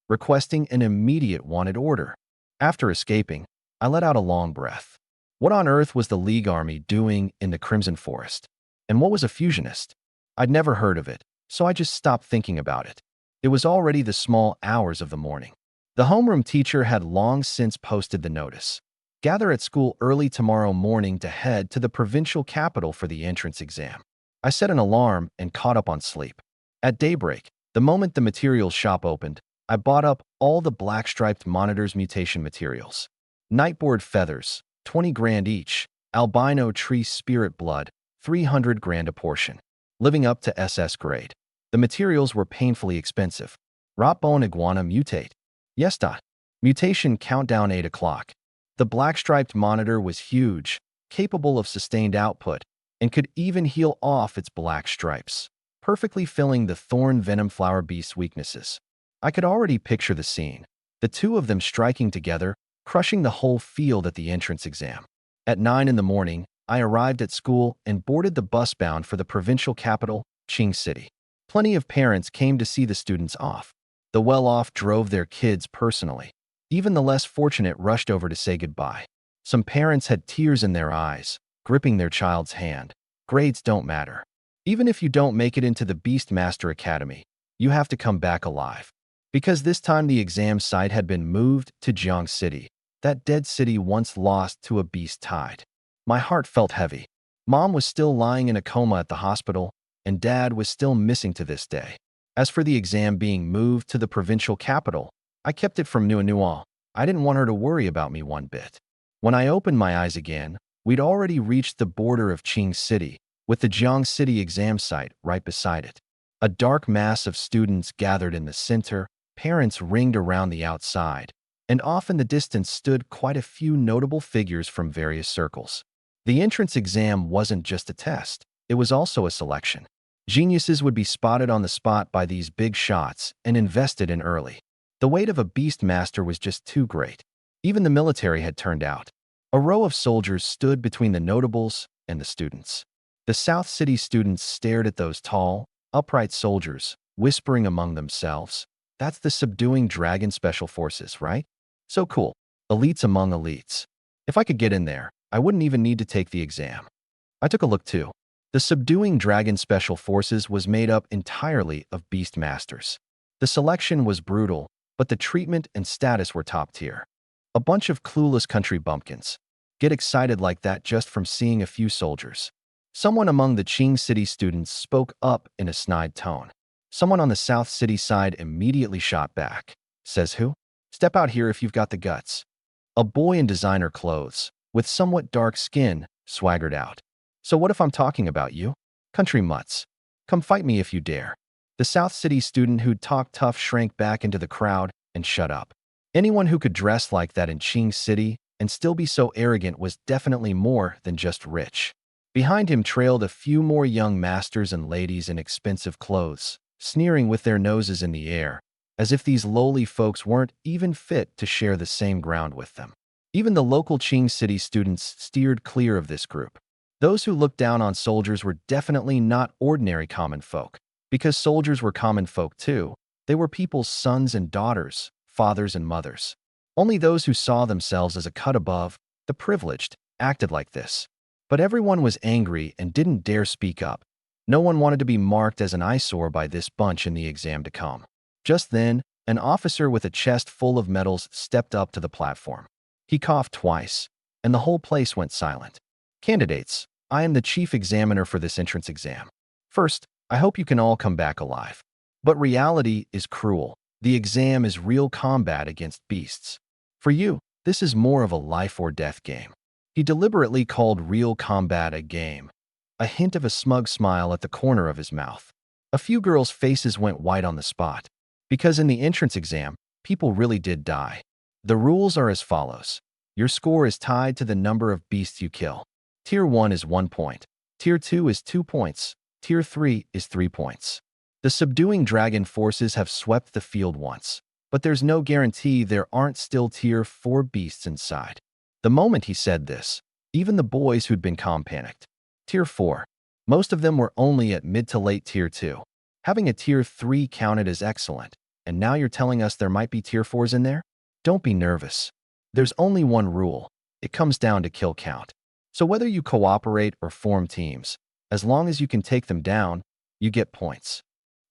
requesting an immediate wanted order. After escaping, I let out a long breath. What on earth was the League Army doing in the Crimson Forest? And what was a fusionist? I'd never heard of it, so I just stopped thinking about it. It was already the small hours of the morning. The homeroom teacher had long since posted the notice. Gather at school early tomorrow morning to head to the provincial capital for the entrance exam. I set an alarm and caught up on sleep. At daybreak, the moment the materials shop opened, I bought up all the black-striped monitors mutation materials. Nightboard feathers, 20 grand each. Albino tree spirit blood, 300 grand a portion. Living up to SS grade. The materials were painfully expensive. Rot bone iguana mutate. Yes. Mutation countdown 8 o'clock. The black-striped monitor was huge, capable of sustained output, and could even heal off its black stripes, perfectly filling the thorn venom flower beast's weaknesses. I could already picture the scene, the two of them striking together, crushing the whole field at the entrance exam. At 9 in the morning, I arrived at school and boarded the bus bound for the provincial capital, Qing City. Plenty of parents came to see the students off. The well-off drove their kids personally. Even the less fortunate rushed over to say goodbye. Some parents had tears in their eyes, gripping their child's hand. Grades don't matter. Even if you don't make it into the Beastmaster Academy, you have to come back alive. Because this time the exam site had been moved to Jiang City, that dead city once lost to a beast tide. My heart felt heavy. Mom was still lying in a coma at the hospital, and Dad was still missing to this day. As for the exam being moved to the provincial capital, I kept it from Nuan. I didn't want her to worry about me one bit. When I opened my eyes again, we'd already reached the border of Qing City, with the Jiang City exam site right beside it. A dark mass of students gathered in the center, parents ringed around the outside, and off in the distance stood quite a few notable figures from various circles. The entrance exam wasn't just a test, it was also a selection. Geniuses would be spotted on the spot by these big shots and invested in early. The weight of a beastmaster was just too great. Even the military had turned out. A row of soldiers stood between the notables and the students. The South City students stared at those tall, upright soldiers, whispering among themselves, "That's the subduing dragon special forces, right? So cool. Elites among elites. If I could get in there, I wouldn't even need to take the exam." I took a look too. The subduing dragon special forces was made up entirely of beastmasters. The selection was brutal, but the treatment and status were top tier. A bunch of clueless country bumpkins. Get excited like that just from seeing a few soldiers. Someone among the Qing City students spoke up in a snide tone. Someone on the South City side immediately shot back. "Says who? Step out here if you've got the guts." A boy in designer clothes, with somewhat dark skin, swaggered out. "So what if I'm talking about you? Country mutts. Come fight me if you dare." The South City student who'd talked tough shrank back into the crowd and shut up. Anyone who could dress like that in Qing City and still be so arrogant was definitely more than just rich. Behind him trailed a few more young masters and ladies in expensive clothes, sneering with their noses in the air, as if these lowly folks weren't even fit to share the same ground with them. Even the local Qing City students steered clear of this group. Those who looked down on soldiers were definitely not ordinary common folk. Because soldiers were common folk too, they were people's sons and daughters, fathers and mothers. Only those who saw themselves as a cut above, the privileged, acted like this. But everyone was angry and didn't dare speak up. No one wanted to be marked as an eyesore by this bunch in the exam to come. Just then, an officer with a chest full of medals stepped up to the platform. He coughed twice, and the whole place went silent. "Candidates, I am the chief examiner for this entrance exam. First, I hope you can all come back alive. But reality is cruel. The exam is real combat against beasts. For you, this is more of a life or death game." He deliberately called real combat a game, a hint of a smug smile at the corner of his mouth. A few girls' faces went white on the spot, because in the entrance exam, people really did die. The rules are as follows. Your score is tied to the number of beasts you kill. Tier 1 is 1 point. Tier 2 is 2 points. Tier 3 is 3 points. The subduing dragon forces have swept the field once, but there's no guarantee there aren't still Tier 4 beasts inside. The moment he said this, even the boys who'd been calm panicked. Tier 4. Most of them were only at mid to late Tier 2. Having a Tier 3 counted as excellent, and now you're telling us there might be Tier 4s in there? Don't be nervous. There's only one rule. It comes down to kill count. So whether you cooperate or form teams, As long as you can take them down, you get points.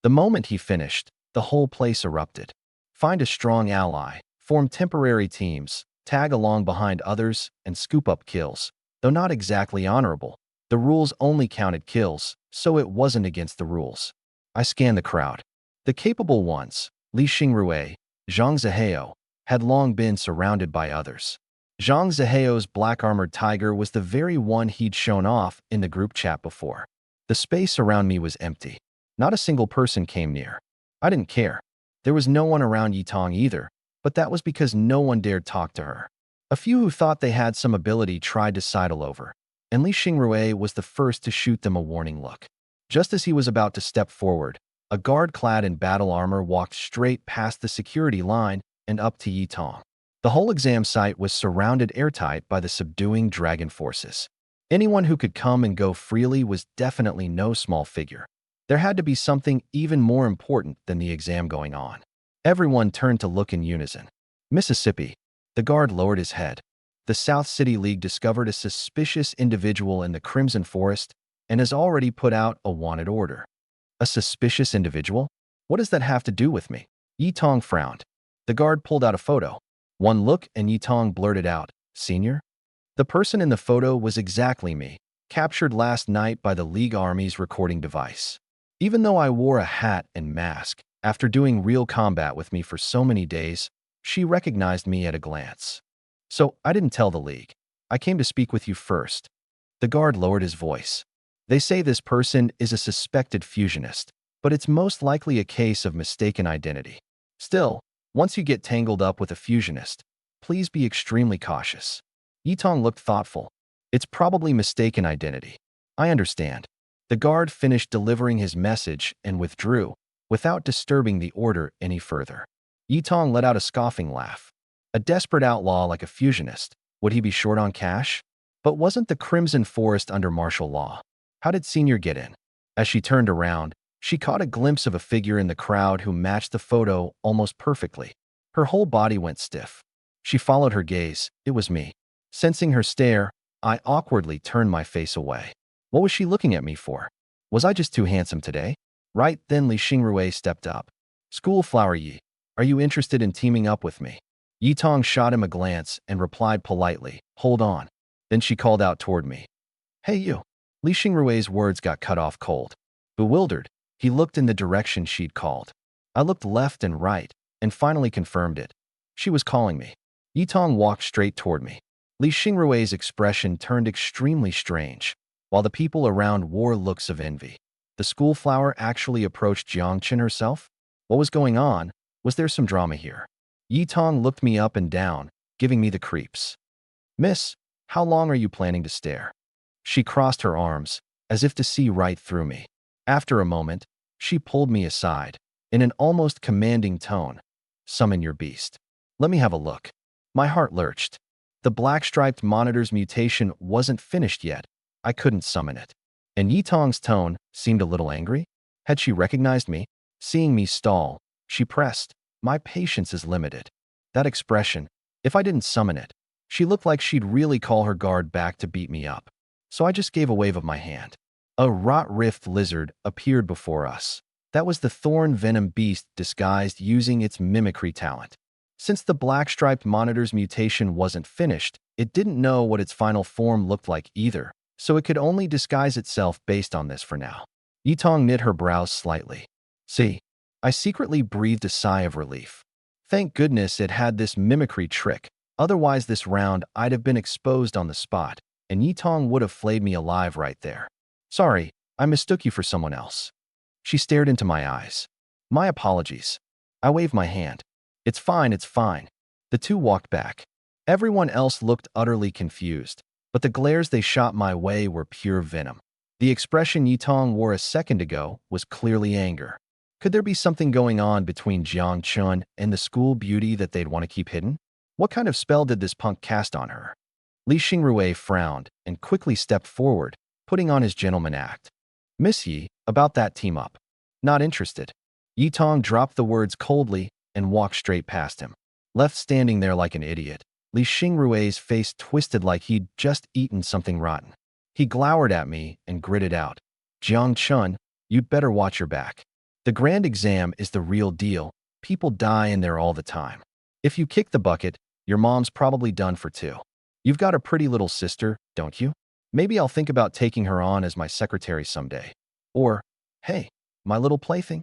The moment he finished, the whole place erupted. Find a strong ally, form temporary teams, tag along behind others, and scoop up kills. Though not exactly honorable, the rules only counted kills, so it wasn't against the rules. I scanned the crowd. The capable ones, Li Xingrui, Zhang Zihao, had long been surrounded by others. Zhang Zihao's black-armored tiger was the very one he'd shown off in the group chat before. The space around me was empty. Not a single person came near. I didn't care. There was no one around Yitong either, but that was because no one dared talk to her. A few who thought they had some ability tried to sidle over, and Li Xingrui was the first to shoot them a warning look. Just as he was about to step forward, a guard clad in battle armor walked straight past the security line and up to Yitong. The whole exam site was surrounded airtight by the subduing dragon forces. Anyone who could come and go freely was definitely no small figure. There had to be something even more important than the exam going on. Everyone turned to look in unison. Mississippi. The guard lowered his head. The South City League discovered a suspicious individual in the Crimson Forest and has already put out a wanted order. A suspicious individual? What does that have to do with me? Yitong frowned. The guard pulled out a photo. One look and Yitong blurted out, "Senior?" The person in the photo was exactly me, captured last night by the League Army's recording device. Even though I wore a hat and mask, after doing real combat with me for so many days, she recognized me at a glance. So I didn't tell the League. I came to speak with you first. The guard lowered his voice. They say this person is a suspected fusionist, but it's most likely a case of mistaken identity. Still, once you get tangled up with a fusionist, please be extremely cautious. Yitong looked thoughtful. It's probably mistaken identity. I understand. The guard finished delivering his message and withdrew, without disturbing the order any further. Yitong let out a scoffing laugh. A desperate outlaw like a fusionist, would he be short on cash? But wasn't the Crimson Forest under martial law? How did Senior get in? As she turned around, she caught a glimpse of a figure in the crowd who matched the photo almost perfectly. Her whole body went stiff. She followed her gaze. It was me. Sensing her stare, I awkwardly turned my face away. What was she looking at me for? Was I just too handsome today? Right then Li Xingrui stepped up. "Schoolflower Yi, are you interested in teaming up with me?" Yitong shot him a glance and replied politely, "Hold on." Then she called out toward me. "Hey you." Li Xingrui's words got cut off cold. Bewildered, he looked in the direction she'd called. I looked left and right, and finally confirmed it. She was calling me. Yitong walked straight toward me. Li Xingrui's expression turned extremely strange, while the people around wore looks of envy. The schoolflower actually approached Jiangchen herself? What was going on? Was there some drama here? Yitong looked me up and down, giving me the creeps. "Miss, how long are you planning to stare?" She crossed her arms, as if to see right through me. After a moment, she pulled me aside, in an almost commanding tone. "Summon your beast. Let me have a look." My heart lurched. The black-striped monitor's mutation wasn't finished yet. I couldn't summon it. And Yitong's tone seemed a little angry. Had she recognized me? Seeing me stall, she pressed. "My patience is limited." That expression, if I didn't summon it, she looked like she'd really call her guard back to beat me up. So I just gave a wave of my hand. A rot-rift lizard appeared before us. That was the thorn venom beast disguised using its mimicry talent. Since the black-striped monitor's mutation wasn't finished, it didn't know what its final form looked like either, so it could only disguise itself based on this for now. Yitong knit her brows slightly. "See." I secretly breathed a sigh of relief. Thank goodness it had this mimicry trick, otherwise this round I'd have been exposed on the spot, and Yitong would have flayed me alive right there. "Sorry, I mistook you for someone else." She stared into my eyes. "My apologies." I waved my hand. It's fine. The two walked back. Everyone else looked utterly confused, but the glares they shot my way were pure venom. The expression Yitong wore a second ago was clearly anger. Could there be something going on between Jiang Chun and the school beauty that they'd want to keep hidden? What kind of spell did this punk cast on her? Li Xingrui frowned and quickly stepped forward, putting on his gentleman act. "Miss Yi, about that team-up." "Not interested." Yitong dropped the words coldly and walked straight past him. Left standing there like an idiot, Li Xingrui's face twisted like he'd just eaten something rotten. He glowered at me and gritted out, Jiang Chun, you'd better watch your back. The grand exam is the real deal. People die in there all the time. If you kick the bucket, your mom's probably done for too. You've got a pretty little sister, don't you? Maybe I'll think about taking her on as my secretary someday. Or, hey, my little plaything.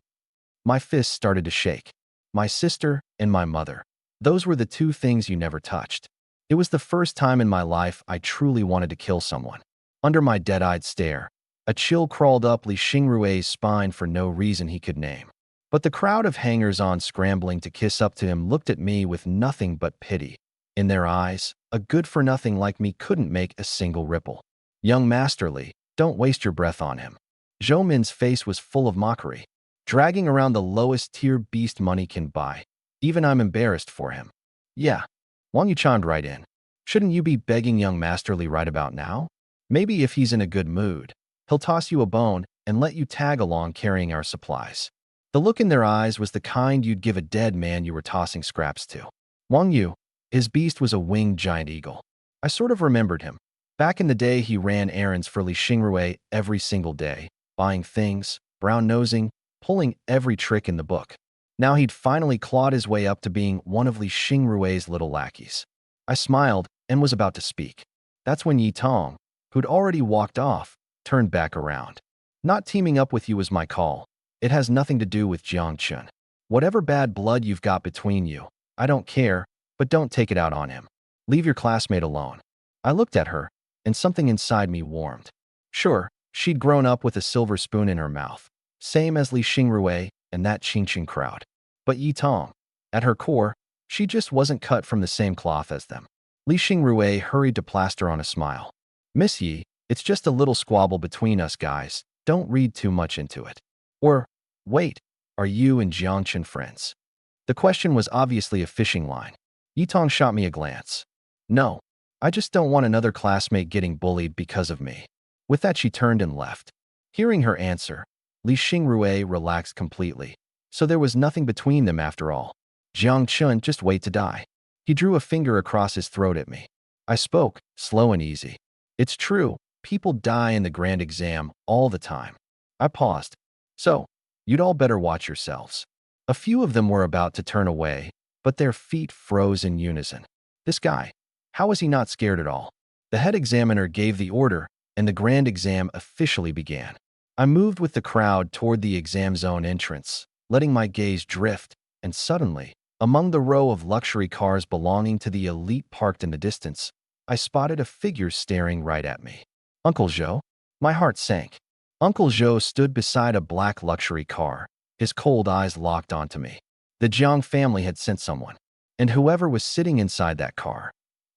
My fists started to shake. My sister and my mother. Those were the two things you never touched. It was the first time in my life I truly wanted to kill someone. Under my dead-eyed stare, a chill crawled up Li Xingrue's spine for no reason he could name. But the crowd of hangers-on scrambling to kiss up to him looked at me with nothing but pity. In their eyes, a good-for-nothing like me couldn't make a single ripple. Young Master Li, don't waste your breath on him. Zhou Min's face was full of mockery, dragging around the lowest-tier beast money can buy. Even I'm embarrassed for him. Yeah, Wang Yu chimed right in. Shouldn't you be begging young Master Li right about now? Maybe if he's in a good mood, he'll toss you a bone and let you tag along carrying our supplies. The look in their eyes was the kind you'd give a dead man you were tossing scraps to. Wang Yu, his beast was a winged giant eagle. I sort of remembered him. Back in the day, he ran errands for Li Xingrue every single day, buying things, brown-nosing, pulling every trick in the book. Now he'd finally clawed his way up to being one of Li Xingrue's little lackeys. I smiled and was about to speak. That's when Yi Tong, who'd already walked off, turned back around. Not teaming up with you is my call. It has nothing to do with Jiang Chun. Whatever bad blood you've got between you, I don't care, but don't take it out on him. Leave your classmate alone. I looked at her, and something inside me warmed. Sure, she'd grown up with a silver spoon in her mouth, same as Li Xingrue and that Qingqing crowd. But Yi Tong, at her core, she just wasn't cut from the same cloth as them. Li Xingrue hurried to plaster on a smile. Miss Yi, it's just a little squabble between us guys. Don't read too much into it. Or, wait, are you and Jiang Chun friends? The question was obviously a fishing line. Yi Tong shot me a glance. No, I just don't want another classmate getting bullied because of me. With that, she turned and left. Hearing her answer, Li Xingrue relaxed completely. So there was nothing between them after all. Jiang Chun just wait to die. He drew a finger across his throat at me. I spoke, slow and easy. It's true, people die in the grand exam all the time. I paused. So, you'd all better watch yourselves. A few of them were about to turn away, but their feet froze in unison. This guy, how was he not scared at all? The head examiner gave the order, and the grand exam officially began. I moved with the crowd toward the exam zone entrance, letting my gaze drift, and suddenly, among the row of luxury cars belonging to the elite parked in the distance, I spotted a figure staring right at me. Uncle Zhou? My heart sank. Uncle Zhou stood beside a black luxury car, his cold eyes locked onto me. The Jiang family had sent someone. And whoever was sitting inside that car,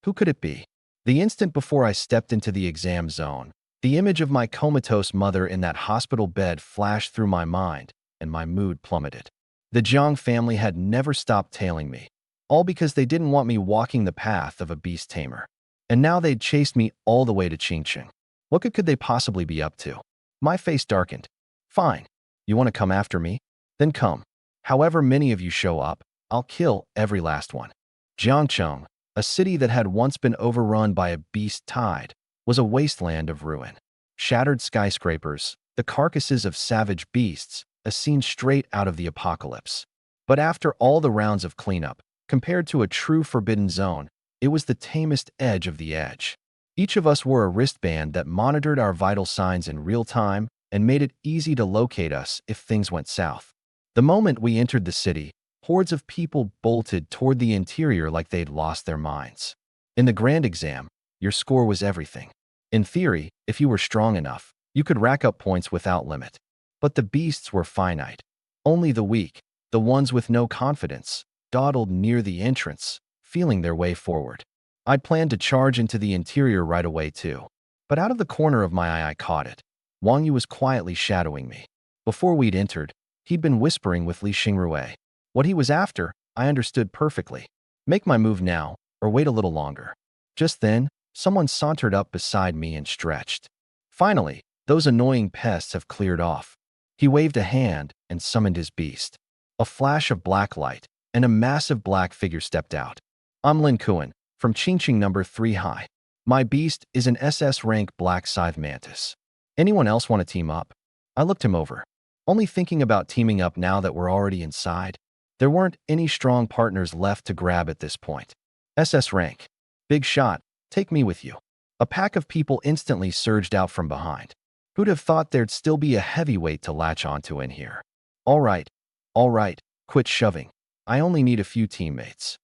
who could it be? The instant before I stepped into the exam zone, the image of my comatose mother in that hospital bed flashed through my mind, and my mood plummeted. The Jiang family had never stopped tailing me, all because they didn't want me walking the path of a beast tamer. And now they'd chased me all the way to Qingqing. What could they possibly be up to? My face darkened. Fine. You want to come after me? Then come. However many of you show up, I'll kill every last one. Jiangcheng, a city that had once been overrun by a beast tide, was a wasteland of ruin. Shattered skyscrapers, the carcasses of savage beasts, a scene straight out of the apocalypse. But after all the rounds of cleanup, compared to a true forbidden zone, it was the tamest edge of the edge. Each of us wore a wristband that monitored our vital signs in real time and made it easy to locate us if things went south. The moment we entered the city, hordes of people bolted toward the interior like they'd lost their minds. In the grand exam, your score was everything. In theory, if you were strong enough, you could rack up points without limit. But the beasts were finite. Only the weak, the ones with no confidence, dawdled near the entrance, feeling their way forward. I'd planned to charge into the interior right away too. But out of the corner of my eye I caught it. Wang Yu was quietly shadowing me. Before we'd entered, he'd been whispering with Li Xingrue. What he was after, I understood perfectly. Make my move now, or wait a little longer. Just then, someone sauntered up beside me and stretched. Finally, those annoying pests have cleared off. He waved a hand and summoned his beast. A flash of black light, and a massive black figure stepped out. I'm Lin Kuan, from Qingqing number 3 high. My beast is an SS rank black scythe mantis. Anyone else want to team up? I looked him over, only thinking about teaming up now that we're already inside. There weren't any strong partners left to grab at this point. SS rank. Big shot. Take me with you. A pack of people instantly surged out from behind. Who'd have thought there'd still be a heavyweight to latch onto in here? All right. All right. Quit shoving. I only need a few teammates.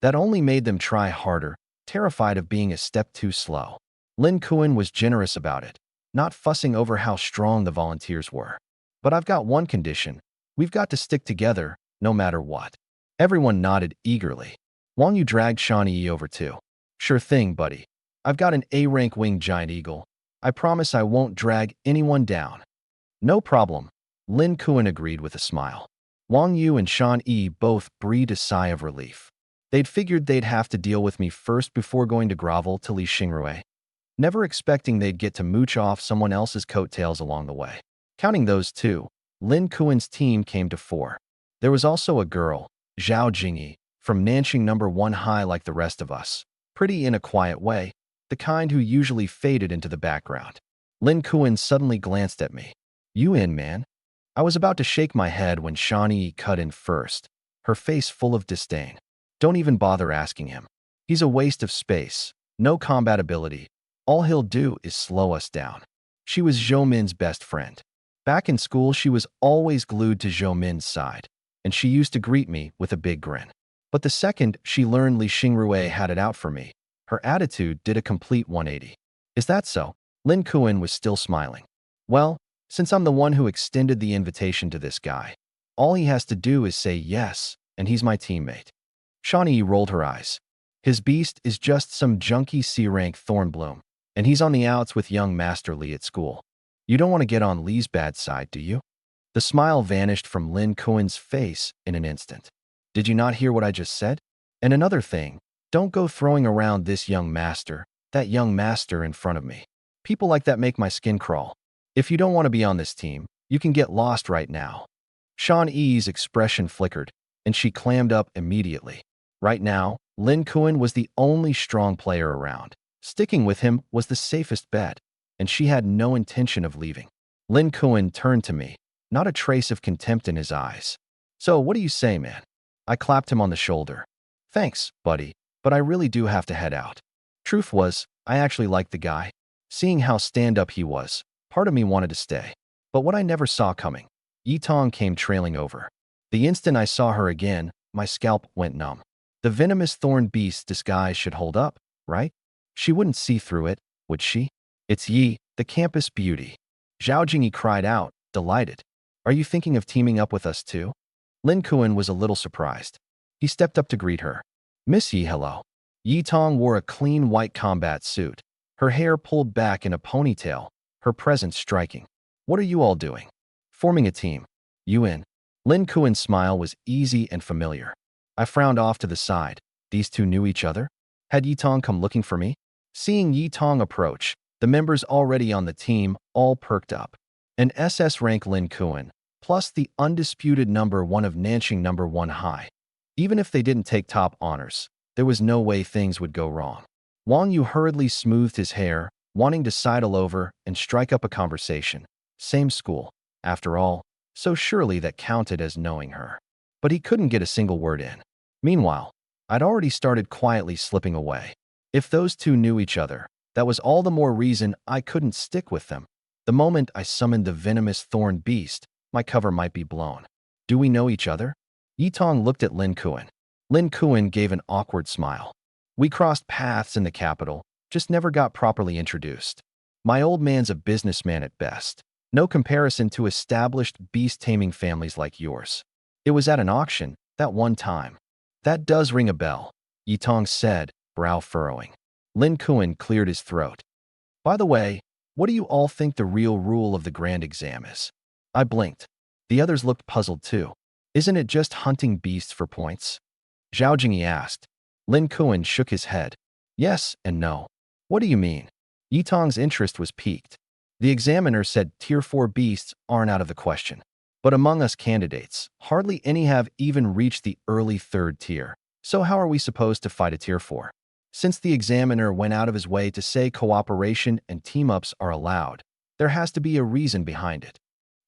That only made them try harder, terrified of being a step too slow. Lin Kuan was generous about it, not fussing over how strong the volunteers were. But I've got one condition. We've got to stick together, no matter what. Everyone nodded eagerly. Wang Yu dragged Shawnee over too. Sure thing, buddy. I've got an A-rank winged giant eagle. I promise I won't drag anyone down. No problem, Lin Kuan agreed with a smile. Wang Yu and Shan Yi both breathed a sigh of relief. They'd figured they'd have to deal with me first before going to grovel to Li Xingrui, never expecting they'd get to mooch off someone else's coattails along the way. Counting those two, Lin Kuan's team came to 4. There was also a girl, Zhao Jingyi, from Nanxing number 1 high like the rest of us, pretty in a quiet way, the kind who usually faded into the background. Lin Kuan suddenly glanced at me. You in, man? I was about to shake my head when Shawnee cut in first, her face full of disdain. Don't even bother asking him. He's a waste of space, no combat ability. All he'll do is slow us down. She was Zhou Min's best friend. Back in school, she was always glued to Zhou Min's side, and she used to greet me with a big grin. But the second she learned Li Xingrui had it out for me, her attitude did a complete 180. Is that so? Lin Kuan was still smiling. Well, since I'm the one who extended the invitation to this guy, all he has to do is say yes, and he's my teammate. Shawnee rolled her eyes. His beast is just some junky C-rank Thornbloom, and he's on the outs with young Master Li at school. You don't want to get on Li's bad side, do you? The smile vanished from Lin Kuan's face in an instant. Did you not hear what I just said? And another thing, don't go throwing around this young master, that young master in front of me. People like that make my skin crawl. If you don't want to be on this team, you can get lost right now. Shan Yi's expression flickered, and she clammed up immediately. Right now, Lin Kuan was the only strong player around. Sticking with him was the safest bet, and she had no intention of leaving. Lin Kuan turned to me, not a trace of contempt in his eyes. So what do you say, man? I clapped him on the shoulder. Thanks, buddy, but I really do have to head out. Truth was, I actually liked the guy. Seeing how stand-up he was, part of me wanted to stay. But what I never saw coming, Yi Tong came trailing over. The instant I saw her again, my scalp went numb. The venomous thorn beast's disguise should hold up, right? She wouldn't see through it, would she? It's Yi, the campus beauty. Zhao Jingyi cried out, delighted. Are you thinking of teaming up with us too? Lin Kuan was a little surprised. He stepped up to greet her. Miss Yi, hello. Yi Tong wore a clean white combat suit, her hair pulled back in a ponytail, her presence striking. What are you all doing? Forming a team. You in? Lin Kuan's smile was easy and familiar. I frowned off to the side. These two knew each other? Had Yi Tong come looking for me? Seeing Yi Tong approach, the members already on the team all perked up. An SS rank Lin Kuan, plus the undisputed number 1 of Nanxing number 1 high. Even if they didn't take top honors, there was no way things would go wrong. Wang Yu hurriedly smoothed his hair, wanting to sidle over and strike up a conversation. Same school, after all, so surely that counted as knowing her. But he couldn't get a single word in. Meanwhile, I'd already started quietly slipping away. If those two knew each other, that was all the more reason I couldn't stick with them. The moment I summoned the venomous thorn beast, my cover might be blown. Do we know each other? Yi Tong looked at Lin Kuan. Lin Kuan gave an awkward smile. We crossed paths in the capital, just never got properly introduced. My old man's a businessman at best. No comparison to established beast-taming families like yours. It was at an auction, that one time. That does ring a bell, Yi Tong said, brow furrowing. Lin Kuan cleared his throat. By the way, what do you all think the real rule of the grand exam is? I blinked. The others looked puzzled too. Isn't it just hunting beasts for points? Zhao Jingyi asked. Lin Kuan shook his head. Yes and no. What do you mean? Yi Tong's interest was piqued. The examiner said Tier 4 beasts aren't out of the question. But among us candidates, hardly any have even reached the early 3rd tier. So how are we supposed to fight a Tier 4? Since the examiner went out of his way to say cooperation and team-ups are allowed, there has to be a reason behind it.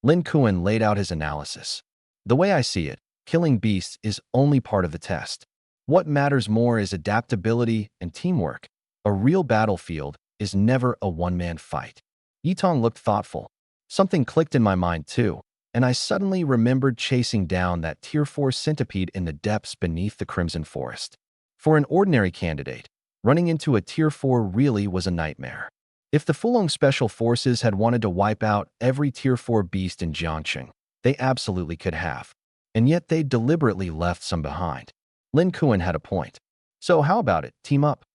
Lin Kuan laid out his analysis. The way I see it, killing beasts is only part of the test. What matters more is adaptability and teamwork. A real battlefield is never a one-man fight. Yitong looked thoughtful. Something clicked in my mind too, and I suddenly remembered chasing down that Tier 4 centipede in the depths beneath the Crimson Forest. For an ordinary candidate, running into a Tier 4 really was a nightmare. If the Fulong Special Forces had wanted to wipe out every Tier 4 beast in Jiangqing, they absolutely could have. And yet they deliberately left some behind. Lin Kuan had a point. So how about it, team up?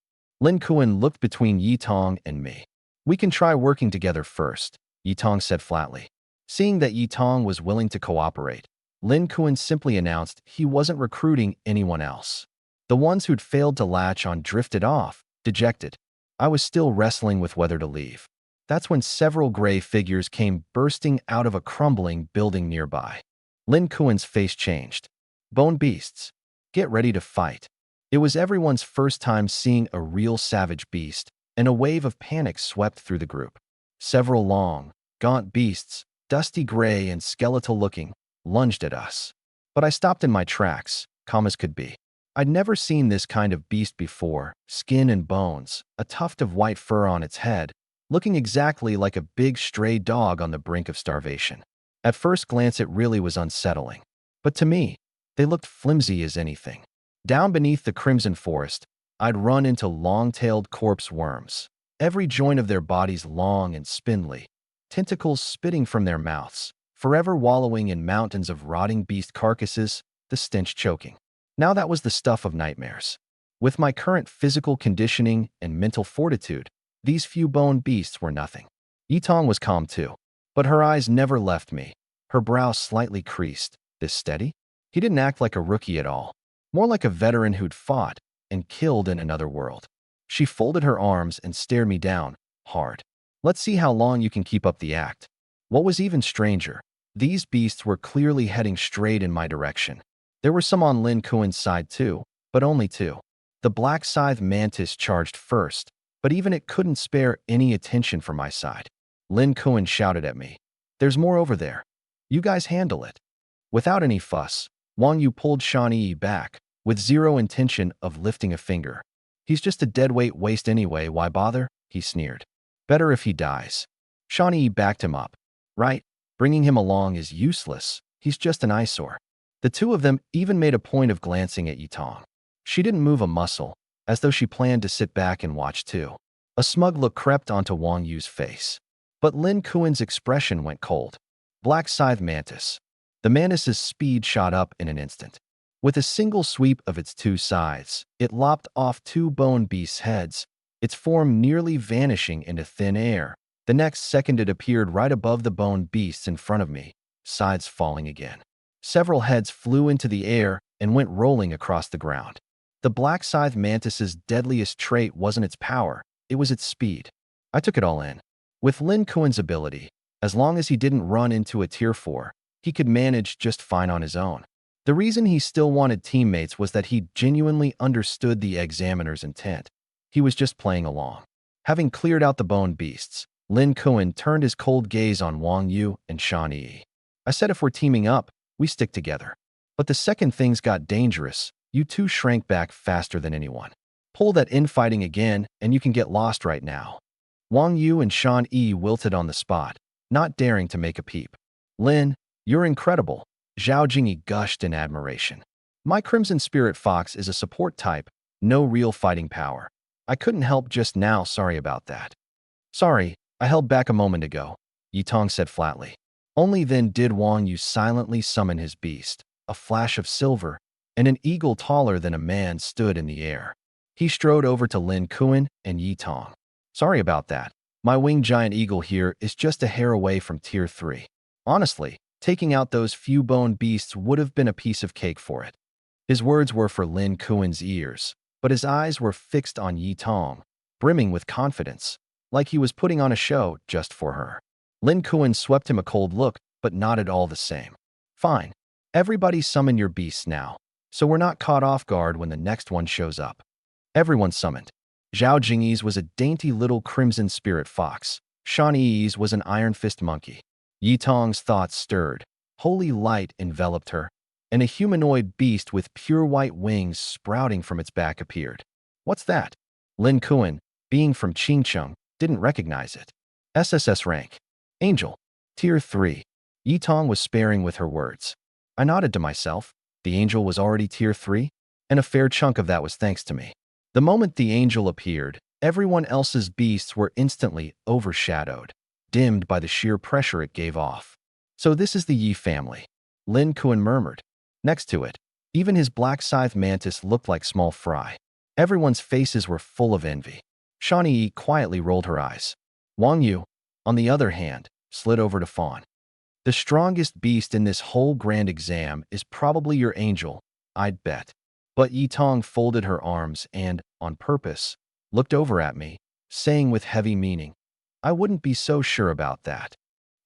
Lin Kuan looked between Yitong and me. We can try working together first, Yitong said flatly. Seeing that Yitong was willing to cooperate, Lin Kuan simply announced he wasn't recruiting anyone else. The ones who'd failed to latch on drifted off, dejected. I was still wrestling with whether to leave. That's when several gray figures came bursting out of a crumbling building nearby. Lin Kuan's face changed. Bone beasts. Get ready to fight. It was everyone's first time seeing a real savage beast, and a wave of panic swept through the group. Several long, gaunt beasts, dusty gray and skeletal-looking, lunged at us. But I stopped in my tracks, calm as could be. I'd never seen this kind of beast before, skin and bones, a tuft of white fur on its head, looking exactly like a big stray dog on the brink of starvation. At first glance it really was unsettling. But to me, they looked flimsy as anything. Down beneath the Crimson Forest, I'd run into long-tailed corpse worms, every joint of their bodies long and spindly, tentacles spitting from their mouths, forever wallowing in mountains of rotting beast carcasses, the stench choking. Now that was the stuff of nightmares. With my current physical conditioning and mental fortitude, these few bone beasts were nothing. Yitong was calm too, but her eyes never left me, her brow slightly creased. This steady? He didn't act like a rookie at all, more like a veteran who'd fought and killed in another world. She folded her arms and stared me down, hard. Let's see how long you can keep up the act. What was even stranger, these beasts were clearly heading straight in my direction. There were some on Lin Kuan's side too, but only two. The black scythe mantis charged first, but even it couldn't spare any attention from my side. Lin Kuan shouted at me. There's more over there. You guys handle it. Without any fuss, Wang Yu pulled Shan Yi back, with zero intention of lifting a finger. He's just a deadweight waste anyway, why bother? He sneered. Better if he dies. Shan Yi backed him up. Right, bringing him along is useless. He's just an eyesore. The two of them even made a point of glancing at Yitong. She didn't move a muscle, as though she planned to sit back and watch too. A smug look crept onto Wang Yu's face. But Lin Kuan's expression went cold. Black scythe mantis. The mantis's speed shot up in an instant. With a single sweep of its two scythes, it lopped off two bone beasts' heads, its form nearly vanishing into thin air. The next second it appeared right above the bone beasts in front of me, scythes falling again. Several heads flew into the air and went rolling across the ground. The black scythe mantis's deadliest trait wasn't its power, it was its speed. I took it all in. With Lin Kuan's ability, as long as he didn't run into a Tier 4, he could manage just fine on his own. The reason he still wanted teammates was that he genuinely understood the examiner's intent. He was just playing along. Having cleared out the bone beasts, Lin Kuan turned his cold gaze on Wang Yu and Shan Yi. I said if we're teaming up, we stick together. But the second things got dangerous, you two shrank back faster than anyone. Pull that infighting again, and you can get lost right now. Wang Yu and Shan Yi wilted on the spot, not daring to make a peep. Lin, you're incredible, Zhao Jingyi gushed in admiration. My Crimson Spirit Fox is a support type, no real fighting power. I couldn't help just now, sorry about that. Sorry, I held back a moment ago, Yitong said flatly. Only then did Wang Yu silently summon his beast. A flash of silver, and an eagle taller than a man stood in the air. He strode over to Lin Kuan and Yitong. Sorry about that. My winged giant eagle here is just a hair away from Tier 3. Honestly, taking out those few bone beasts would have been a piece of cake for it. His words were for Lin Kuan's ears, but his eyes were fixed on Yitong, brimming with confidence, like he was putting on a show just for her. Lin Kuan swept him a cold look, but nodded all the same. Fine. Everybody summon your beasts now, so we're not caught off guard when the next one shows up. Everyone summoned. Zhao Jingyi's was a dainty little crimson spirit fox. Shan Yi's was an iron fist monkey. Yitong's thoughts stirred. Holy light enveloped her, and a humanoid beast with pure white wings sprouting from its back appeared. What's that? Lin Kuan, being from Qingcheng, didn't recognize it. SSS rank. Angel. Tier 3. Yitong was sparing with her words. I nodded to myself. The angel was already Tier 3, and a fair chunk of that was thanks to me. The moment the angel appeared, everyone else's beasts were instantly overshadowed, dimmed by the sheer pressure it gave off. So this is the Yi family, Lin Kuan murmured. Next to it, even his black scythe mantis looked like small fry. Everyone's faces were full of envy. Shawnee Yi quietly rolled her eyes. Wang Yu, on the other hand, slid over to Fawn. The strongest beast in this whole grand exam is probably your angel, I'd bet. But Yitong folded her arms and, on purpose, looked over at me, saying with heavy meaning, I wouldn't be so sure about that.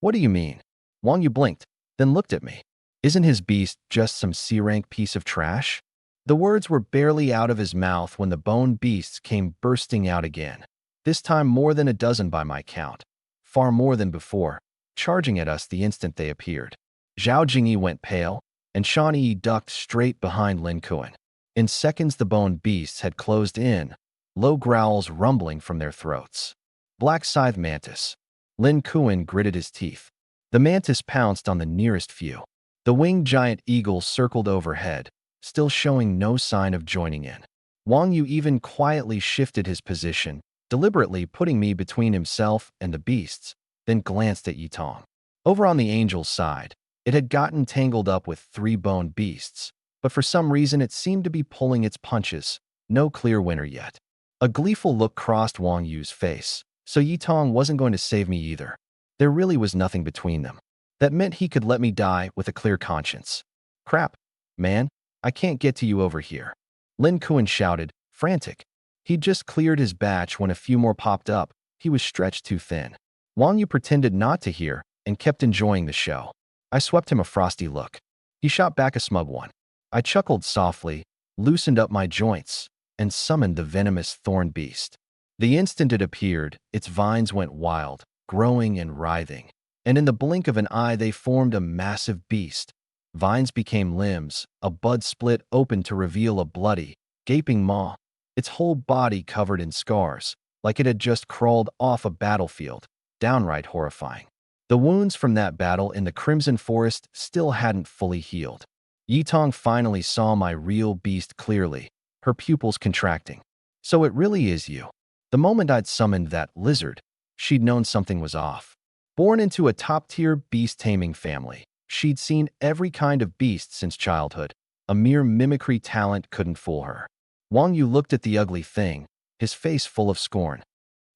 What do you mean? Wang Yu blinked, then looked at me. Isn't his beast just some C-rank piece of trash? The words were barely out of his mouth when the bone beasts came bursting out again. This time more than a dozen by my count. Far more than before, charging at us the instant they appeared. Zhao Jingyi went pale, and Shawnee Yi ducked straight behind Lin Kuan. In seconds the bone beasts had closed in, low growls rumbling from their throats. Black scythe mantis. Lin Kuan gritted his teeth. The mantis pounced on the nearest few. The winged giant eagle circled overhead, still showing no sign of joining in. Wang Yu even quietly shifted his position, deliberately putting me between himself and the beasts, then glanced at Yitong. Over on the angel's side, it had gotten tangled up with 3 bone beasts, but for some reason it seemed to be pulling its punches. No clear winner yet. A gleeful look crossed Wang Yu's face, so Yitong wasn't going to save me either. There really was nothing between them. That meant he could let me die with a clear conscience. Crap, man, I can't get to you over here. Lin Kuan shouted, frantic. He'd just cleared his batch when a few more popped up. He was stretched too thin. Wang Yu pretended not to hear and kept enjoying the show. I swept him a frosty look. He shot back a smug one. I chuckled softly, loosened up my joints, and summoned the venomous thorn beast. The instant it appeared, its vines went wild, growing and writhing, and in the blink of an eye they formed a massive beast. Vines became limbs, a bud split open to reveal a bloody, gaping maw, its whole body covered in scars, like it had just crawled off a battlefield, downright horrifying. The wounds from that battle in the Crimson Forest still hadn't fully healed. Yitong finally saw my real beast clearly, her pupils contracting. So it really is you. The moment I'd summoned that lizard, she'd known something was off. Born into a top-tier beast-taming family, she'd seen every kind of beast since childhood. A mere mimicry talent couldn't fool her. Wang Yu looked at the ugly thing, his face full of scorn.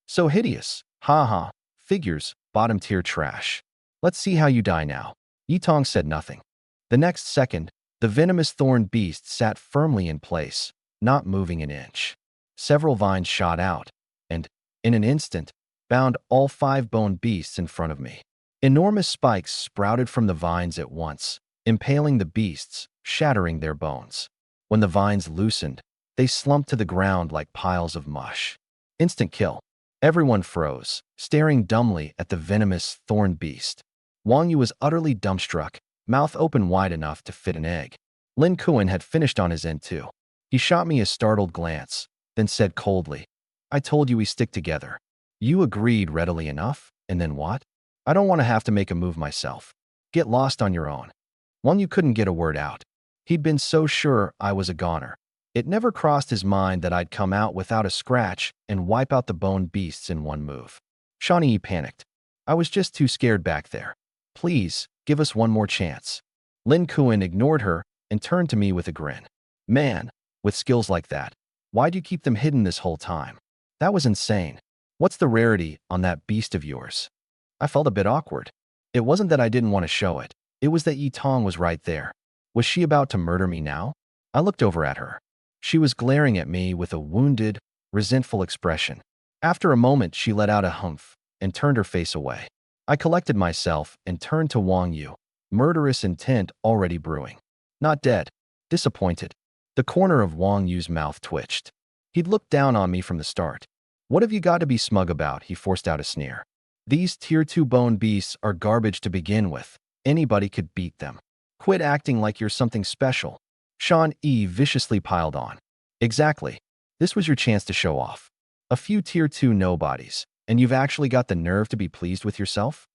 So hideous. Ha ha. Figures, bottom-tier trash. Let's see how you die now. Yitong said nothing. The next second, the venomous thorn beast sat firmly in place, not moving an inch. Several vines shot out, and, in an instant, bound all 5 bone beasts in front of me. Enormous spikes sprouted from the vines at once, impaling the beasts, shattering their bones. When the vines loosened, they slumped to the ground like piles of mush. Instant kill. Everyone froze, staring dumbly at the venomous thorn beast. Wang Yu was utterly dumbstruck, mouth open wide enough to fit an egg. Lin Kuan had finished on his end too. He shot me a startled glance, then said coldly, I told you we stick together. You agreed readily enough, and then what? I don't want to have to make a move myself. Get lost on your own. Wang Yu couldn't get a word out. He'd been so sure I was a goner. It never crossed his mind that I'd come out without a scratch and wipe out the bone beasts in one move. Shawnee Yi panicked. I was just too scared back there. Please, give us one more chance. Lin Kuan ignored her and turned to me with a grin. Man, with skills like that, why'd you keep them hidden this whole time? That was insane. What's the rarity on that beast of yours? I felt a bit awkward. It wasn't that I didn't want to show it. It was that Yitong was right there. Was she about to murder me now? I looked over at her. She was glaring at me with a wounded, resentful expression. After a moment, she let out a humph and turned her face away. I collected myself and turned to Wang Yu, murderous intent already brewing. Not dead. Disappointed. The corner of Wang Yu's mouth twitched. He'd looked down on me from the start. What have you got to be smug about? He forced out a sneer. These Tier 2 bone beasts are garbage to begin with. Anybody could beat them. Quit acting like you're something special. Sean E. viciously piled on. Exactly. This was your chance to show off. A few Tier 2 nobodies, and you've actually got the nerve to be pleased with yourself?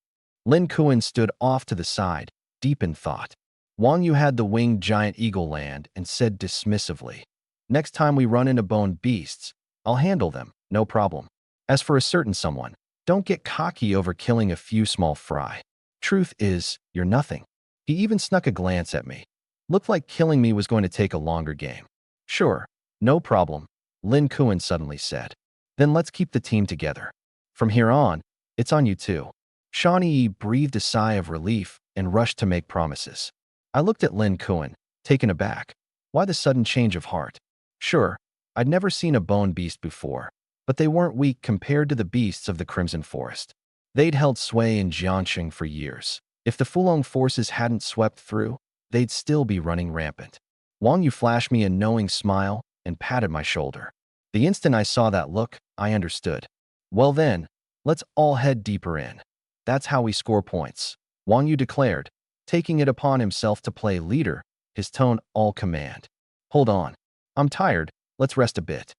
Lin Kuan stood off to the side, deep in thought. Wang Yu had the winged giant eagle land and said dismissively, "Next time we run into bone beasts, I'll handle them, no problem. As for a certain someone, don't get cocky over killing a few small fry. Truth is, you're nothing." He even snuck a glance at me. Looked like killing me was going to take a longer game. "Sure, no problem," Lin Kuan suddenly said. "Then let's keep the team together. From here on, it's on you too." Shawnee breathed a sigh of relief and rushed to make promises. I looked at Lin Kuan, taken aback. Why the sudden change of heart? Sure, I'd never seen a bone beast before, but they weren't weak compared to the beasts of the Crimson Forest. They'd held sway in Jiangxing for years. If the Fulong forces hadn't swept through, they'd still be running rampant. Wang Yu flashed me a knowing smile and patted my shoulder. The instant I saw that look, I understood. Well then, let's all head deeper in. That's how we score points, Wang Yu declared, taking it upon himself to play leader, his tone all command. Hold on. I'm tired, let's rest a bit.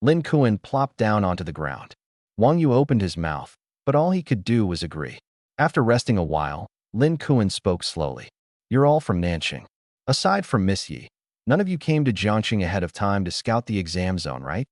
Lin Kuan plopped down onto the ground. Wang Yu opened his mouth, but all he could do was agree. After resting a while, Lin Kuan spoke slowly. You're all from Nanxing. Aside from Miss Yi, none of you came to Jiangxing ahead of time to scout the exam zone, right?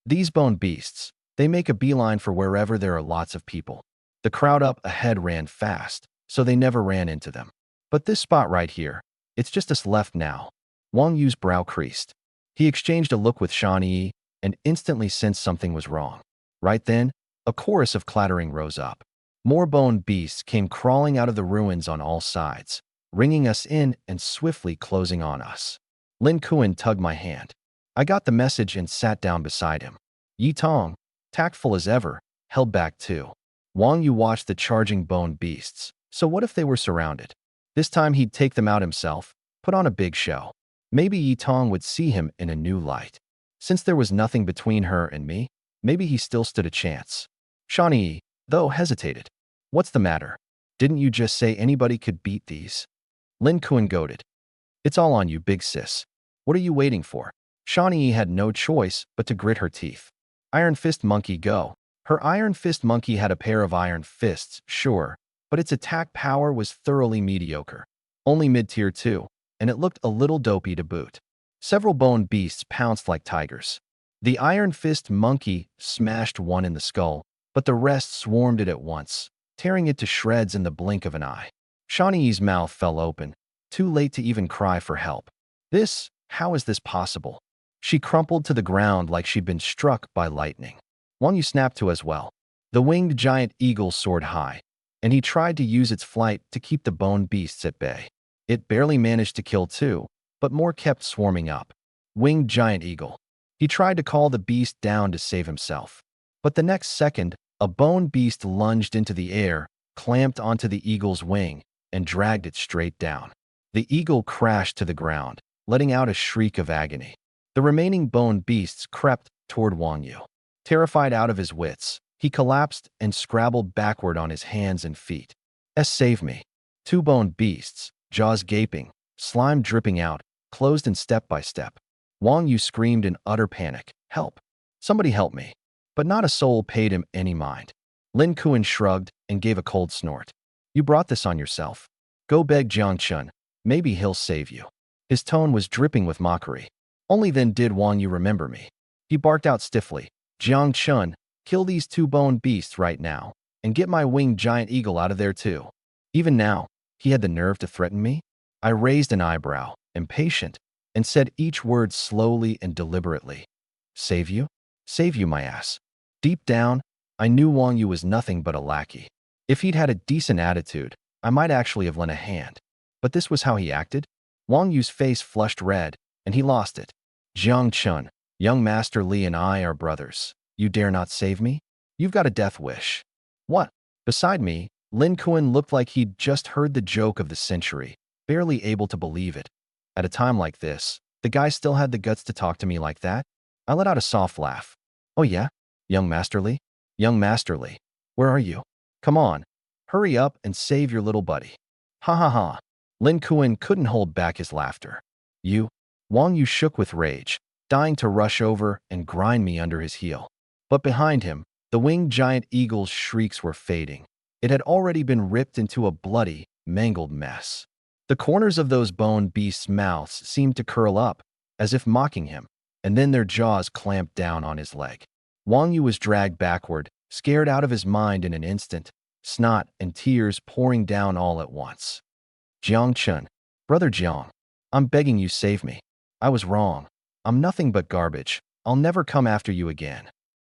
These bone beasts, they make a beeline for wherever there are lots of people. The crowd up ahead ran fast, so they never ran into them. But this spot right here, it's just us left now. Wang Yu's brow creased. He exchanged a look with Shan Yi and instantly sensed something was wrong. Right then, a chorus of clattering rose up. More bone beasts came crawling out of the ruins on all sides, ringing us in and swiftly closing on us. Lin Kuan tugged my hand. I got the message and sat down beside him. Yi Tong, tactful as ever, held back too. Wang Yu watched the charging bone beasts, so what if they were surrounded? This time he'd take them out himself, put on a big show. Maybe Yi Tong would see him in a new light. Since there was nothing between her and me, maybe he still stood a chance. Shawnee, though, hesitated. What's the matter? Didn't you just say anybody could beat these? Lin Kuan goaded. It's all on you, big sis. What are you waiting for? Shawnee had no choice but to grit her teeth. Iron Fist Monkey, go. Her Iron Fist Monkey had a pair of iron fists, sure, but its attack power was thoroughly mediocre. Only mid-tier 2, and it looked a little dopey to boot. Several bone beasts pounced like tigers. The Iron Fist Monkey smashed one in the skull, but the rest swarmed it at once, tearing it to shreds in the blink of an eye. Shawnee's mouth fell open, too late to even cry for help. How is this possible? She crumpled to the ground like she'd been struck by lightning. Wang Yu snapped to as well. The winged giant eagle soared high, and he tried to use its flight to keep the bone beasts at bay. It barely managed to kill two, but more kept swarming up. Winged giant eagle. He tried to call the beast down to save himself. But the next second, a bone beast lunged into the air, clamped onto the eagle's wing, and dragged it straight down. The eagle crashed to the ground, letting out a shriek of agony. The remaining bone beasts crept toward Wang Yu. Terrified out of his wits, he collapsed and scrabbled backward on his hands and feet. Save me. Two bone beasts, jaws gaping, slime dripping out, closed in step by step. Wang Yu screamed in utter panic. Help! Somebody help me. But not a soul paid him any mind. Lin Kuan shrugged and gave a cold snort. You brought this on yourself. Go beg Jiang Chun. Maybe he'll save you. His tone was dripping with mockery. Only then did Wang Yu remember me. He barked out stiffly. Jiang Chun, kill these two bone beasts right now, and get my winged giant eagle out of there too. Even now, he had the nerve to threaten me? I raised an eyebrow, impatient, and said each word slowly and deliberately. Save you? Save you, my ass. Deep down, I knew Wang Yu was nothing but a lackey. If he'd had a decent attitude, I might actually have lent a hand. But this was how he acted? Wang Yu's face flushed red, and he lost it. Jiang Chun, young Master Li and I are brothers. You dare not save me? You've got a death wish. What? Beside me, Lin Kuan looked like he'd just heard the joke of the century, barely able to believe it. At a time like this, the guy still had the guts to talk to me like that? I let out a soft laugh. Oh yeah? Young Master Li? Young Master Li, where are you? Come on, hurry up and save your little buddy. Ha ha ha. Lin Kuan couldn't hold back his laughter. You? Wang Yu shook with rage, dying to rush over and grind me under his heel. But behind him, the winged giant eagle's shrieks were fading. It had already been ripped into a bloody, mangled mess. The corners of those bone beasts' mouths seemed to curl up, as if mocking him, and then their jaws clamped down on his leg. Wang Yu was dragged backward, scared out of his mind in an instant, snot and tears pouring down all at once. Jiang Chun, Brother Jiang, I'm begging you save me. I was wrong. I'm nothing but garbage. I'll never come after you again.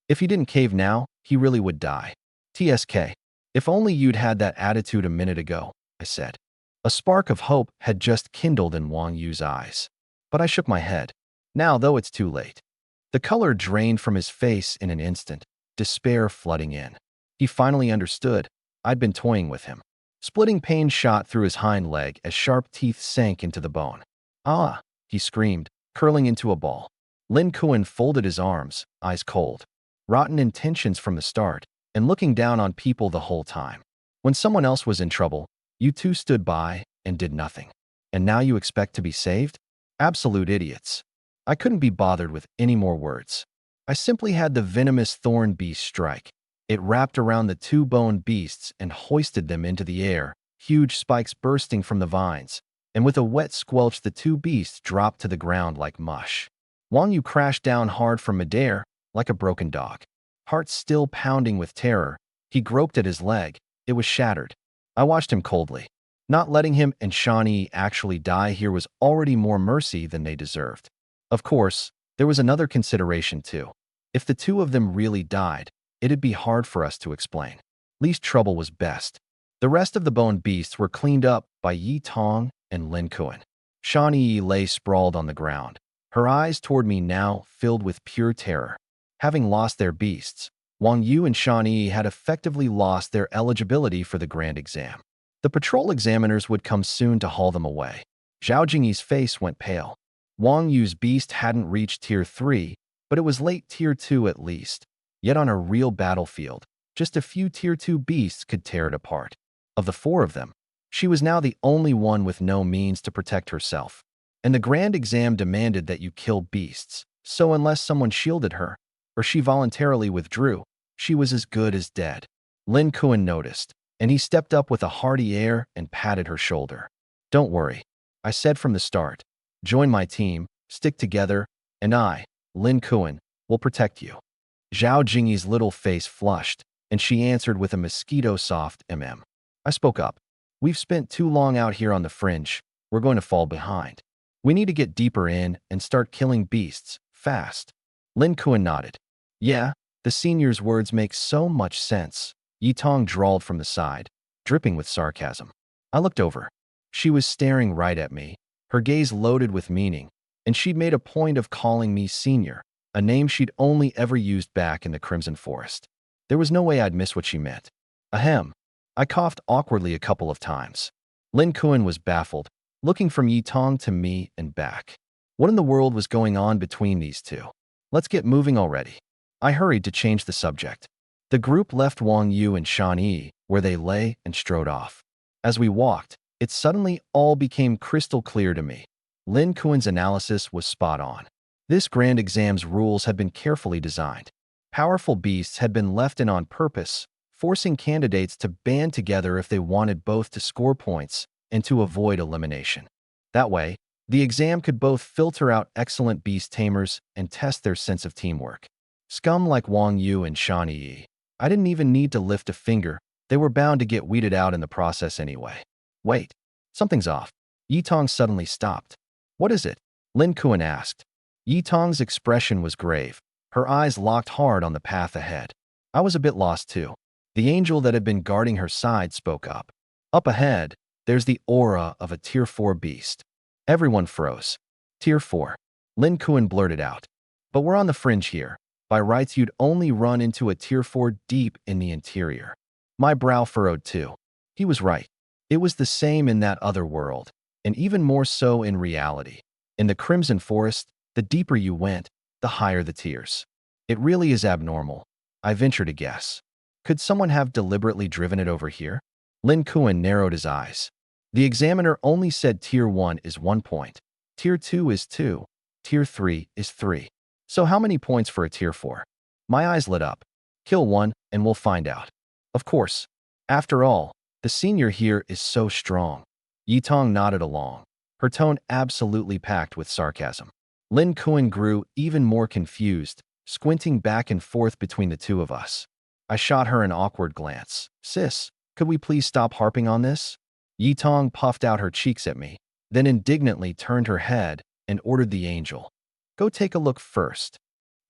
If he didn't cave now, he really would die. TSK. If only you'd had that attitude a minute ago, I said. A spark of hope had just kindled in Wang Yu's eyes. But I shook my head. Now, though, it's too late. The color drained from his face in an instant, despair flooding in. He finally understood. I'd been toying with him. Splitting pain shot through his hind leg as sharp teeth sank into the bone. Ah, he screamed, curling into a ball. Lin Kuan folded his arms, eyes cold. Rotten intentions from the start, and looking down on people the whole time. When someone else was in trouble, you two stood by and did nothing. And now you expect to be saved? Absolute idiots. I couldn't be bothered with any more words. I simply had the venomous thorn beast strike. It wrapped around the two bone beasts and hoisted them into the air, huge spikes bursting from the vines, and with a wet squelch the two beasts dropped to the ground like mush. Wang Yu crashed down hard from midair, like a broken dog. Heart still pounding with terror, he groped at his leg. It was shattered. I watched him coldly. Not letting him and Shawnee actually die here was already more mercy than they deserved. Of course, there was another consideration too. If the two of them really died, it'd be hard for us to explain. Least trouble was best. The rest of the bone beasts were cleaned up by Yi Tong and Lin Kuan. Shawnee lay sprawled on the ground, her eyes toward me now filled with pure terror. Having lost their beasts, Wang Yu and Shawnee had effectively lost their eligibility for the grand exam. The patrol examiners would come soon to haul them away. Zhao Jingyi's face went pale. Wang Yu's beast hadn't reached Tier 3, but it was late Tier 2 at least. Yet on a real battlefield, just a few Tier 2 beasts could tear it apart. Of the four of them, she was now the only one with no means to protect herself. And the grand exam demanded that you kill beasts, so unless someone shielded her, or she voluntarily withdrew, she was as good as dead. Lin Kuan noticed, and he stepped up with a hearty air and patted her shoulder. Don't worry, I said from the start. Join my team, stick together, and I, Lin Kuan, will protect you. Zhao Jingyi's little face flushed, and she answered with a mosquito-soft mm. I spoke up. We've spent too long out here on the fringe. We're going to fall behind. We need to get deeper in and start killing beasts, fast. Lin Kuan nodded. Yeah, the senior's words make so much sense. Yi Tong drawled from the side, dripping with sarcasm. I looked over. She was staring right at me, her gaze loaded with meaning, and she'd made a point of calling me senior, a name she'd only ever used back in the Crimson Forest. There was no way I'd miss what she meant. Ahem. I coughed awkwardly a couple of times. Lin Kuan was baffled, looking from Yi Tong to me and back. What in the world was going on between these two? Let's get moving already. I hurried to change the subject. The group left Wang Yu and Shawnee where they lay and strode off. As we walked, it suddenly all became crystal clear to me. Lin Kuan's analysis was spot on. This grand exam's rules had been carefully designed. Powerful beasts had been left in on purpose, forcing candidates to band together if they wanted both to score points and to avoid elimination. That way, the exam could both filter out excellent beast tamers and test their sense of teamwork. Scum like Wang Yu and Shawnee, I didn't even need to lift a finger. They were bound to get weeded out in the process anyway. Wait, something's off. Yi Tong suddenly stopped. What is it? Lin Kuan asked. Yi Tong's expression was grave, her eyes locked hard on the path ahead. I was a bit lost too. The angel that had been guarding her side spoke up. Up ahead, there's the aura of a Tier 4 beast. Everyone froze. Tier 4. Lin Kuan blurted out. But we're on the fringe here. By rights, you'd only run into a Tier 4 deep in the interior. My brow furrowed too. He was right. It was the same in that other world, and even more so in reality. In the Crimson Forest, the deeper you went, the higher the tiers. It really is abnormal, I venture to guess. Could someone have deliberately driven it over here? Lin Kuan narrowed his eyes. The examiner only said Tier 1 is 1 point. Tier 2 is 2. Tier 3 is 3. So how many points for a Tier 4? My eyes lit up. Kill one, and we'll find out. Of course. After all, the senior here is so strong. Yitong nodded along, her tone absolutely packed with sarcasm. Lin Kuan grew even more confused, squinting back and forth between the two of us. I shot her an awkward glance. Sis, could we please stop harping on this? Yitong puffed out her cheeks at me, then indignantly turned her head and ordered the angel. Go take a look first.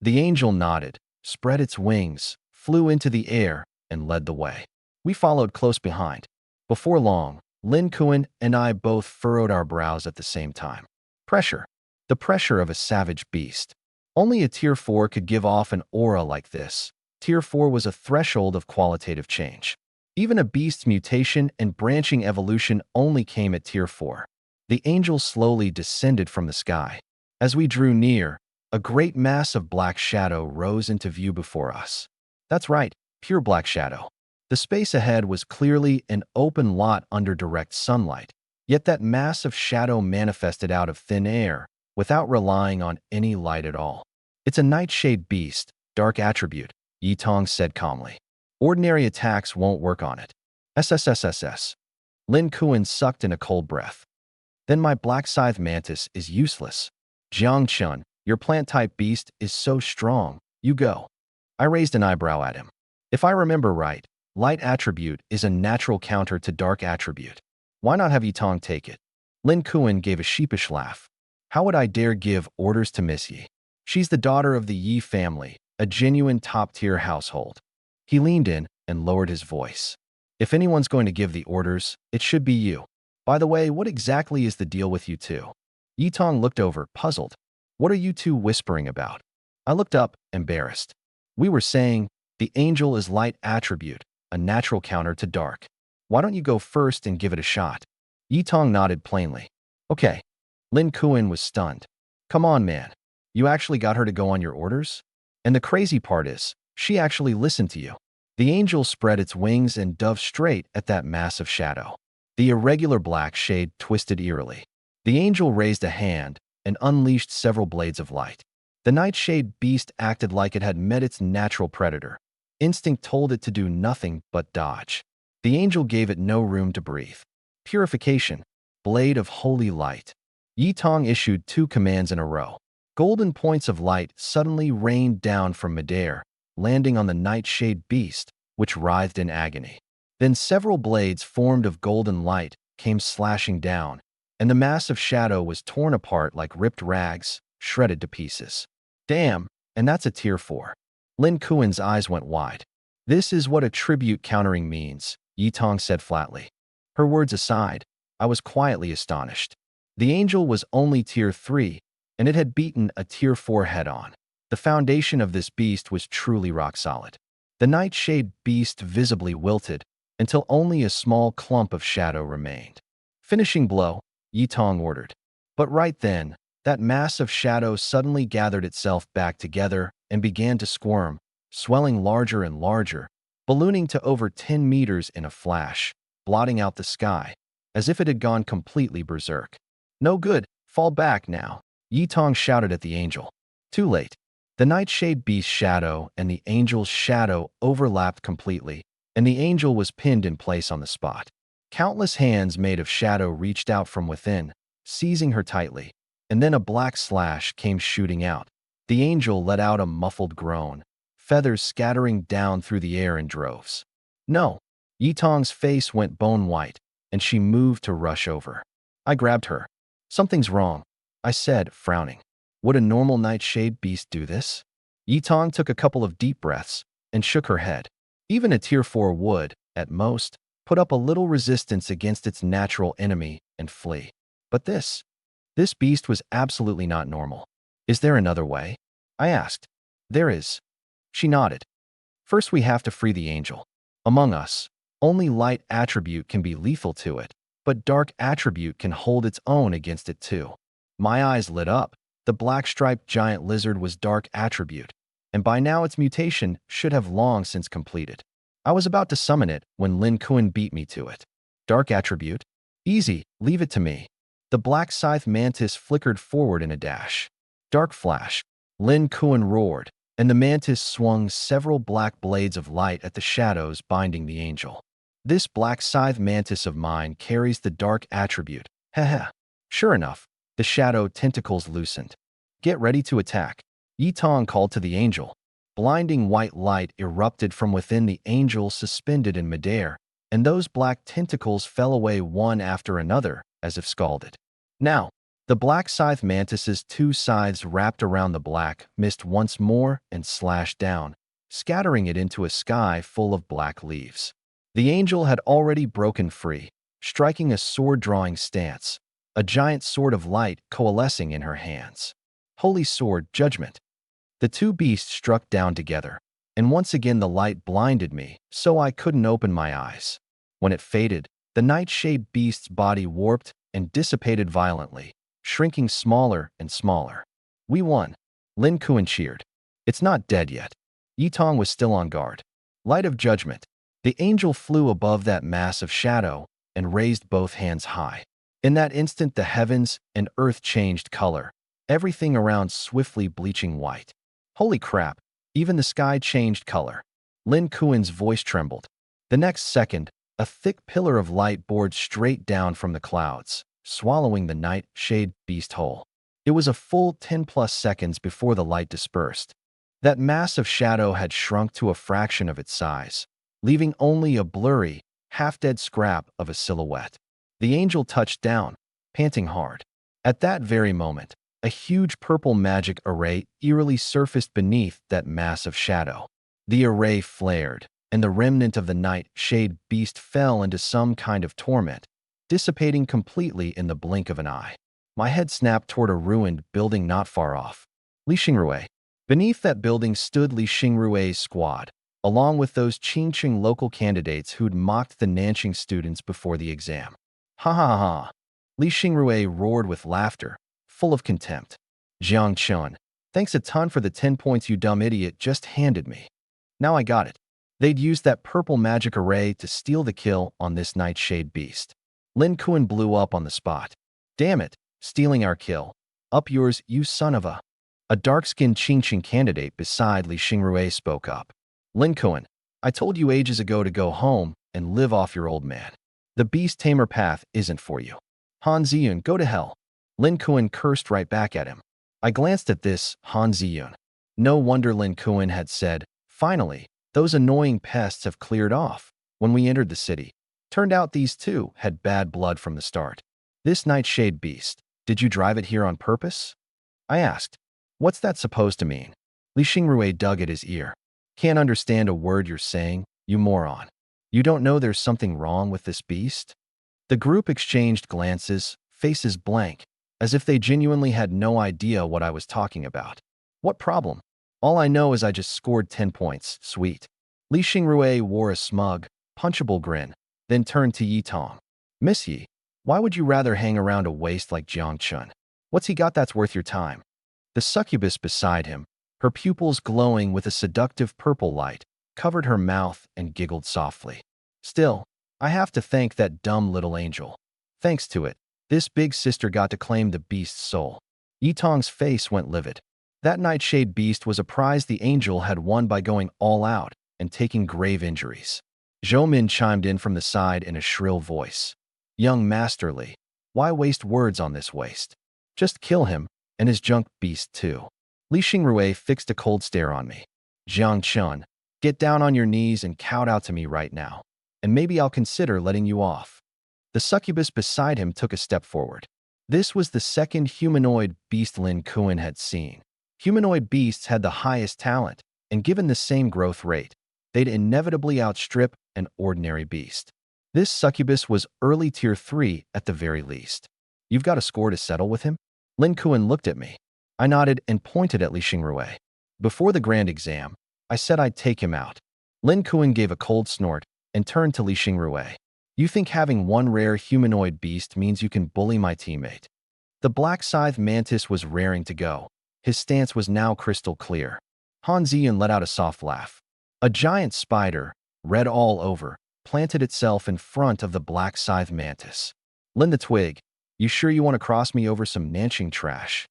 The angel nodded, spread its wings, flew into the air, and led the way. We followed close behind. Before long, Lin Kuan and I both furrowed our brows at the same time. Pressure. The pressure of a savage beast. Only a Tier 4 could give off an aura like this. Tier 4 was a threshold of qualitative change. Even a beast's mutation and branching evolution only came at Tier 4. The angel slowly descended from the sky. As we drew near, a great mass of black shadow rose into view before us. That's right, pure black shadow. The space ahead was clearly an open lot under direct sunlight, yet that mass of shadow manifested out of thin air without relying on any light at all. It's a nightshade beast, dark attribute, Yitong said calmly. Ordinary attacks won't work on it. SSS. Lin Kuan sucked in a cold breath. Then my black scythe mantis is useless. Jiangchun, your plant-type beast is so strong, you go. I raised an eyebrow at him. If I remember right, light attribute is a natural counter to dark attribute. Why not have Yitong take it? Lin Kuan gave a sheepish laugh. How would I dare give orders to Miss Yi? She's the daughter of the Yi family, a genuine top-tier household. He leaned in and lowered his voice. If anyone's going to give the orders, it should be you. By the way, what exactly is the deal with you two? Yitong looked over, puzzled. What are you two whispering about? I looked up, embarrassed. We were saying, the angel is light attribute, a natural counter to dark. Why don't you go first and give it a shot? Yitong nodded plainly. Okay. Lin Kuan was stunned. Come on, man. You actually got her to go on your orders? And the crazy part is, she actually listened to you. The angel spread its wings and dove straight at that mass of shadow. The irregular black shade twisted eerily. The angel raised a hand and unleashed several blades of light. The nightshade beast acted like it had met its natural predator. Instinct told it to do nothing but dodge. The angel gave it no room to breathe. Purification. Blade of holy light. Yitong issued 2 commands in a row. Golden points of light suddenly rained down from midair, landing on the nightshade beast, which writhed in agony. Then several blades formed of golden light came slashing down, and the mass of shadow was torn apart like ripped rags, shredded to pieces. Damn, and that's a Tier 4. Lin Kuan's eyes went wide. This is what attribute countering means, Yitong said flatly. Her words aside, I was quietly astonished. The angel was only Tier 3, and it had beaten a Tier 4 head-on. The foundation of this beast was truly rock-solid. The nightshade beast visibly wilted until only a small clump of shadow remained. Finishing blow, Yitong ordered. But right then, that mass of shadow suddenly gathered itself back together and began to squirm, swelling larger and larger, ballooning to over 10 meters in a flash, blotting out the sky, as if it had gone completely berserk. No good, fall back now, Yitong shouted at the angel. Too late. The nightshade beast's shadow and the angel's shadow overlapped completely, and the angel was pinned in place on the spot. Countless hands made of shadow reached out from within, seizing her tightly, and then a black slash came shooting out. The angel let out a muffled groan, feathers scattering down through the air in droves. No. Yitong's face went bone white, and she moved to rush over. I grabbed her. Something's wrong, I said, frowning. Would a normal nightshade beast do this? Yitong took a couple of deep breaths and shook her head. Even a Tier 4 would, at most, put up a little resistance against its natural enemy and flee. But this beast was absolutely not normal. Is there another way? I asked. There is. She nodded. First we have to free the angel. Among us, only light attribute can be lethal to it, but dark attribute can hold its own against it too. My eyes lit up. The black-striped giant lizard was dark attribute, and by now its mutation should have long since completed. I was about to summon it when Lin Kuan beat me to it. Dark attribute? Easy, leave it to me. The black scythe mantis flickered forward in a dash. Dark flash. Lin Kuan roared, and the mantis swung several black blades of light at the shadows binding the angel. This black scythe mantis of mine carries the dark attribute. Heh. Sure enough, the shadow tentacles loosened. Get ready to attack. Yi Tong called to the angel. Blinding white light erupted from within the angel suspended in midair, and those black tentacles fell away one after another, as if scalded. Now, the black scythe mantis's two scythes wrapped around the black mist once more and slashed down, scattering it into a sky full of black leaves. The angel had already broken free, striking a sword-drawing stance, a giant sword of light coalescing in her hands. Holy sword, judgment. The two beasts struck down together, and once again the light blinded me, so I couldn't open my eyes. When it faded, the night-shaped beast's body warped and dissipated violently, shrinking smaller and smaller. We won. Lin Kuan cheered. It's not dead yet. Yi Tong was still on guard. Light of judgment. The angel flew above that mass of shadow and raised both hands high. In that instant, the heavens and earth changed color, everything around swiftly bleaching white. Holy crap, even the sky changed color. Lin Kuan's voice trembled. The next second, a thick pillar of light bored straight down from the clouds, swallowing the night-shade beast whole. It was a full 10+ seconds before the light dispersed. That mass of shadow had shrunk to a fraction of its size, leaving only a blurry, half-dead scrap of a silhouette. The angel touched down, panting hard. At that very moment, a huge purple magic array eerily surfaced beneath that mass of shadow. The array flared, and the remnant of the night-shade beast fell into some kind of torment, dissipating completely in the blink of an eye. My head snapped toward a ruined building not far off. Li Xingrui. Beneath that building stood Li Xingrui's squad, along with those Qingqing local candidates who'd mocked the Nanqing students before the exam. Ha ha ha! Li Xingrui roared with laughter, full of contempt. Jiang Chun, thanks a ton for the 10 points you dumb idiot just handed me. Now I got it. They'd used that purple magic array to steal the kill on this nightshade beast. Lin Kuan blew up on the spot. Damn it, stealing our kill. Up yours, you son of a... A dark-skinned Qingqing candidate beside Li Xingrui spoke up. Lin Kuan, I told you ages ago to go home and live off your old man. The beast tamer path isn't for you. Han Ziyun, go to hell. Lin Kuan cursed right back at him. I glanced at this Han Ziyun. No wonder Lin Kuan had said, finally, those annoying pests have cleared off when we entered the city. Turned out these two had bad blood from the start. This nightshade beast, did you drive it here on purpose? I asked. What's that supposed to mean? Li Xingrui dug at his ear. Can't understand a word you're saying, you moron. You don't know there's something wrong with this beast? The group exchanged glances, faces blank, as if they genuinely had no idea what I was talking about. What problem? All I know is I just scored 10 points, sweet. Li Xingrui wore a smug, punchable grin, then turned to Yi Tong. Miss Yi, why would you rather hang around a waste like Jiang Chun? What's he got that's worth your time? The succubus beside him, her pupils glowing with a seductive purple light, covered her mouth and giggled softly. Still, I have to thank that dumb little angel. Thanks to it, this big sister got to claim the beast's soul. Yi Tong's face went livid. That nightshade beast was a prize the angel had won by going all out and taking grave injuries. Zhou Min chimed in from the side in a shrill voice. Young Master Li, why waste words on this waste? Just kill him, and his junk beast too. Li Xingrui fixed a cold stare on me. Jiang Chun, get down on your knees and kowtow to me right now, and maybe I'll consider letting you off. The succubus beside him took a step forward. This was the second humanoid beast Lin Kuan had seen. Humanoid beasts had the highest talent, and given the same growth rate, they'd inevitably outstrip an ordinary beast. This succubus was early tier 3 at the very least. You've got a score to settle with him? Lin Kuan looked at me. I nodded and pointed at Li Xingrui. Before the grand exam, I said I'd take him out. Lin Kuan gave a cold snort and turned to Li Xingrui. You think having one rare humanoid beast means you can bully my teammate? The black scythe mantis was raring to go. His stance was now crystal clear. Han Ziyun let out a soft laugh. A giant spider, red all over, planted itself in front of the black scythe mantis. Lin the twig, you sure you want to cross me over some Nanching trash?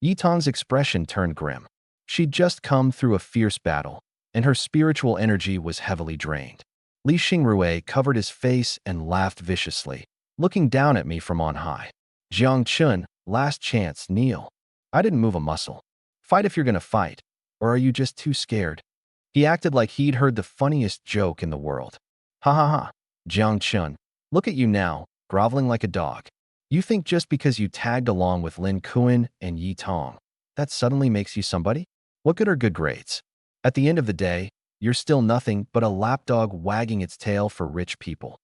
Yitong's expression turned grim. She'd just come through a fierce battle, and her spiritual energy was heavily drained. Li Xingrui covered his face and laughed viciously, looking down at me from on high. Jiang Chun, last chance, kneel. I didn't move a muscle. Fight if you're gonna fight, or are you just too scared? He acted like he'd heard the funniest joke in the world. Ha ha ha, Jiang Chun, look at you now, groveling like a dog. You think just because you tagged along with Lin Kuan and Yi Tong, that suddenly makes you somebody? What good are good grades? At the end of the day, you're still nothing but a lapdog wagging its tail for rich people.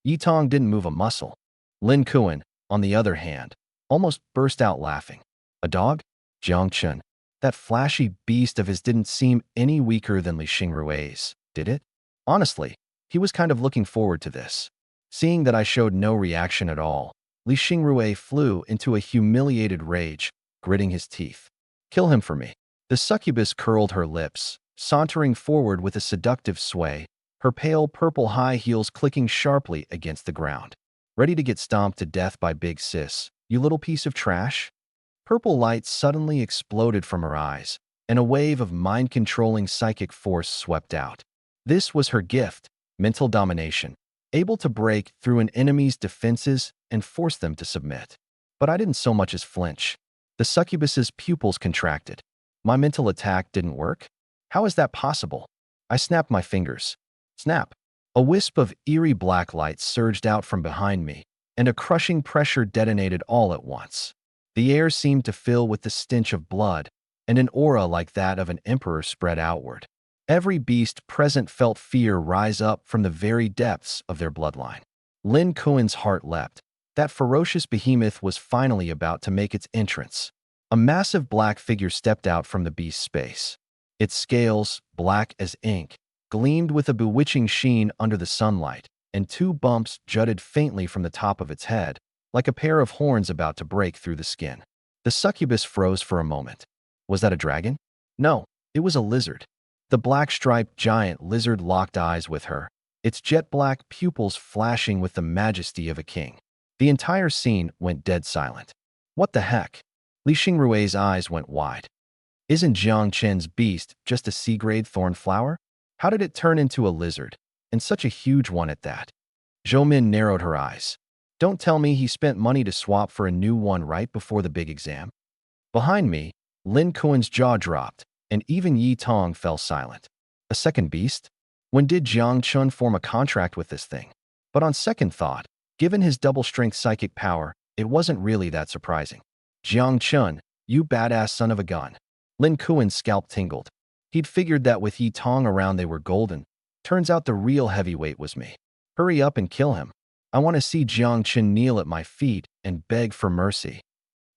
Yi Tong didn't move a muscle. Lin Kuan, on the other hand, almost burst out laughing. A dog? Jiang Chun. That flashy beast of his didn't seem any weaker than Li Xingrui's, did it? Honestly, he was kind of looking forward to this. Seeing that I showed no reaction at all, Li Xingrui flew into a humiliated rage, gritting his teeth. Kill him for me. The succubus curled her lips, sauntering forward with a seductive sway, her pale purple high heels clicking sharply against the ground. Ready to get stomped to death by Big Sis, you little piece of trash? Purple light suddenly exploded from her eyes, and a wave of mind-controlling psychic force swept out. This was her gift, mental domination, able to break through an enemy's defenses and force them to submit. But I didn't so much as flinch. The succubus's pupils contracted. My mental attack didn't work? How is that possible? I snapped my fingers. Snap! A wisp of eerie black light surged out from behind me, and a crushing pressure detonated all at once. The air seemed to fill with the stench of blood, and an aura like that of an emperor spread outward. Every beast present felt fear rise up from the very depths of their bloodline. Lin Kuan's heart leapt. That ferocious behemoth was finally about to make its entrance. A massive black figure stepped out from the beast's space. Its scales, black as ink, gleamed with a bewitching sheen under the sunlight, and two bumps jutted faintly from the top of its head, like a pair of horns about to break through the skin. The succubus froze for a moment. Was that a dragon? No, it was a lizard. The black-striped giant lizard locked eyes with her, its jet-black pupils flashing with the majesty of a king. The entire scene went dead silent. What the heck? Li Xingrui's eyes went wide. Isn't Jiang Chen's beast just a C-grade thorn flower? How did it turn into a lizard, and such a huge one at that? Zhou Min narrowed her eyes. Don't tell me he spent money to swap for a new one right before the big exam. Behind me, Lin Kuan's jaw dropped, and even Yi Tong fell silent. A second beast? When did Jiang Chun form a contract with this thing? But on second thought, given his double-strength psychic power, it wasn't really that surprising. Jiang Chun, you badass son of a gun. Lin Kuan's scalp tingled. He'd figured that with Yi Tong around they were golden. Turns out the real heavyweight was me. Hurry up and kill him. I want to see Jiang Chun kneel at my feet and beg for mercy.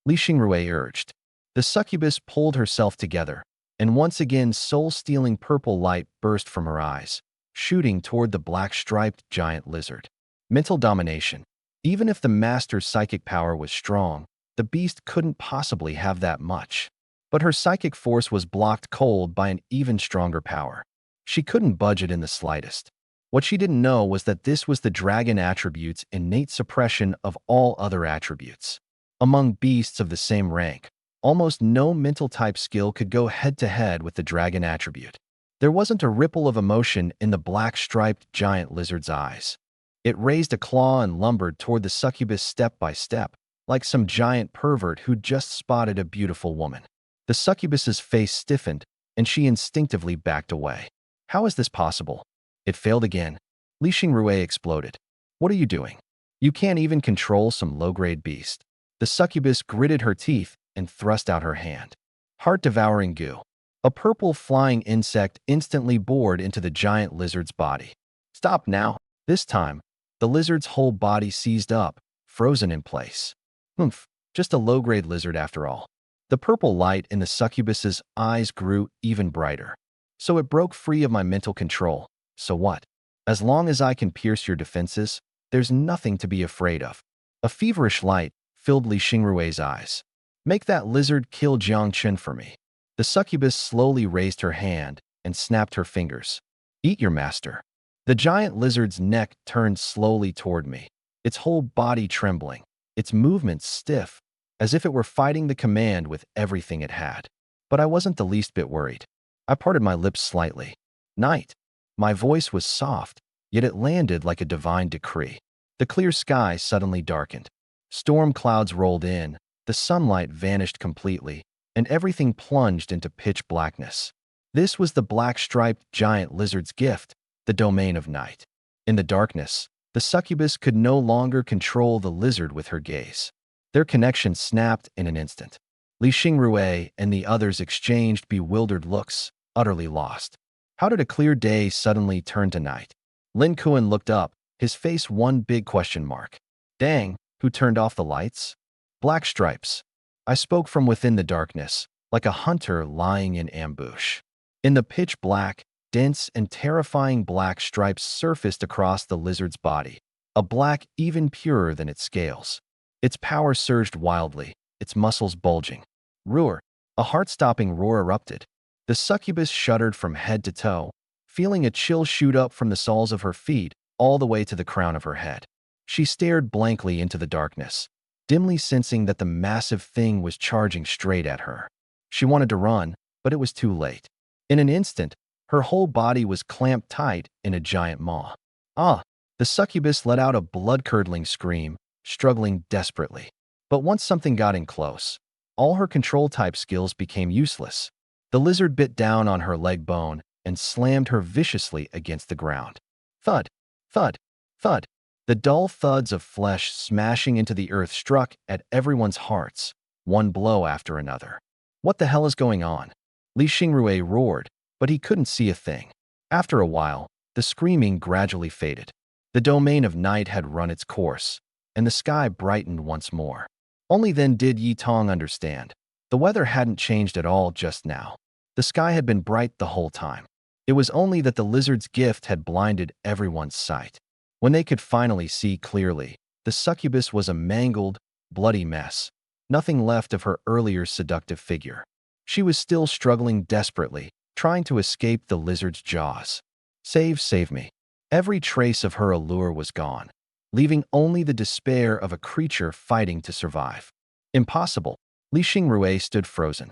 Li Xingrui urged. The succubus pulled herself together, and once again soul-stealing purple light burst from her eyes, shooting toward the black-striped giant lizard. Mental domination. Even if the master's psychic power was strong, the beast couldn't possibly have that much. But her psychic force was blocked cold by an even stronger power. She couldn't budge it in the slightest. What she didn't know was that this was the dragon attribute's innate suppression of all other attributes. Among beasts of the same rank, almost no mental type skill could go head-to-head with the dragon attribute. There wasn't a ripple of emotion in the black-striped giant lizard's eyes. It raised a claw and lumbered toward the succubus step by step, like some giant pervert who'd just spotted a beautiful woman. The succubus's face stiffened, and she instinctively backed away. How is this possible? It failed again. Li Xingrui exploded. What are you doing? You can't even control some low-grade beast. The succubus gritted her teeth and thrust out her hand. Heart-devouring goo. A purple flying insect instantly bored into the giant lizard's body. Stop now. This time, the lizard's whole body seized up, frozen in place. Oomph, just a low-grade lizard after all. The purple light in the succubus's eyes grew even brighter. So it broke free of my mental control. So what? As long as I can pierce your defenses, there's nothing to be afraid of. A feverish light filled Li Xingrui's eyes. Make that lizard kill Jiang Chun for me. The succubus slowly raised her hand and snapped her fingers. Eat your master. The giant lizard's neck turned slowly toward me, its whole body trembling, its movements stiff, as if it were fighting the command with everything it had. But I wasn't the least bit worried. I parted my lips slightly. Night. My voice was soft, yet it landed like a divine decree. The clear sky suddenly darkened. Storm clouds rolled in, the sunlight vanished completely, and everything plunged into pitch blackness. This was the black-striped giant lizard's gift, the domain of night. In the darkness, the succubus could no longer control the lizard with her gaze. Their connection snapped in an instant. Li Xingrui and the others exchanged bewildered looks, utterly lost. How did a clear day suddenly turn to night? Lin Kuan looked up, his face one big question mark. Dang, who turned off the lights? Black stripes. I spoke from within the darkness, like a hunter lying in ambush. In the pitch black, dense and terrifying black stripes surfaced across the lizard's body, a black even purer than its scales. Its power surged wildly, its muscles bulging. Roar! A heart-stopping roar erupted. The succubus shuddered from head to toe, feeling a chill shoot up from the soles of her feet all the way to the crown of her head. She stared blankly into the darkness, dimly sensing that the massive thing was charging straight at her. She wanted to run, but it was too late. In an instant, her whole body was clamped tight in a giant maw. Ah! The succubus let out a blood-curdling scream, struggling desperately. But once something got in close, all her control-type skills became useless. The lizard bit down on her leg bone and slammed her viciously against the ground. Thud! Thud! Thud! The dull thuds of flesh smashing into the earth struck at everyone's hearts, one blow after another. What the hell is going on? Li Xingrui roared, but he couldn't see a thing. After a while, the screaming gradually faded. The domain of night had run its course, and the sky brightened once more. Only then did Yi Tong understand. The weather hadn't changed at all just now. The sky had been bright the whole time. It was only that the lizard's gift had blinded everyone's sight. When they could finally see clearly, the succubus was a mangled, bloody mess, nothing left of her earlier seductive figure. She was still struggling desperately, trying to escape the lizard's jaws. Save me. Every trace of her allure was gone, leaving only the despair of a creature fighting to survive. Impossible. Li Xingrui stood frozen.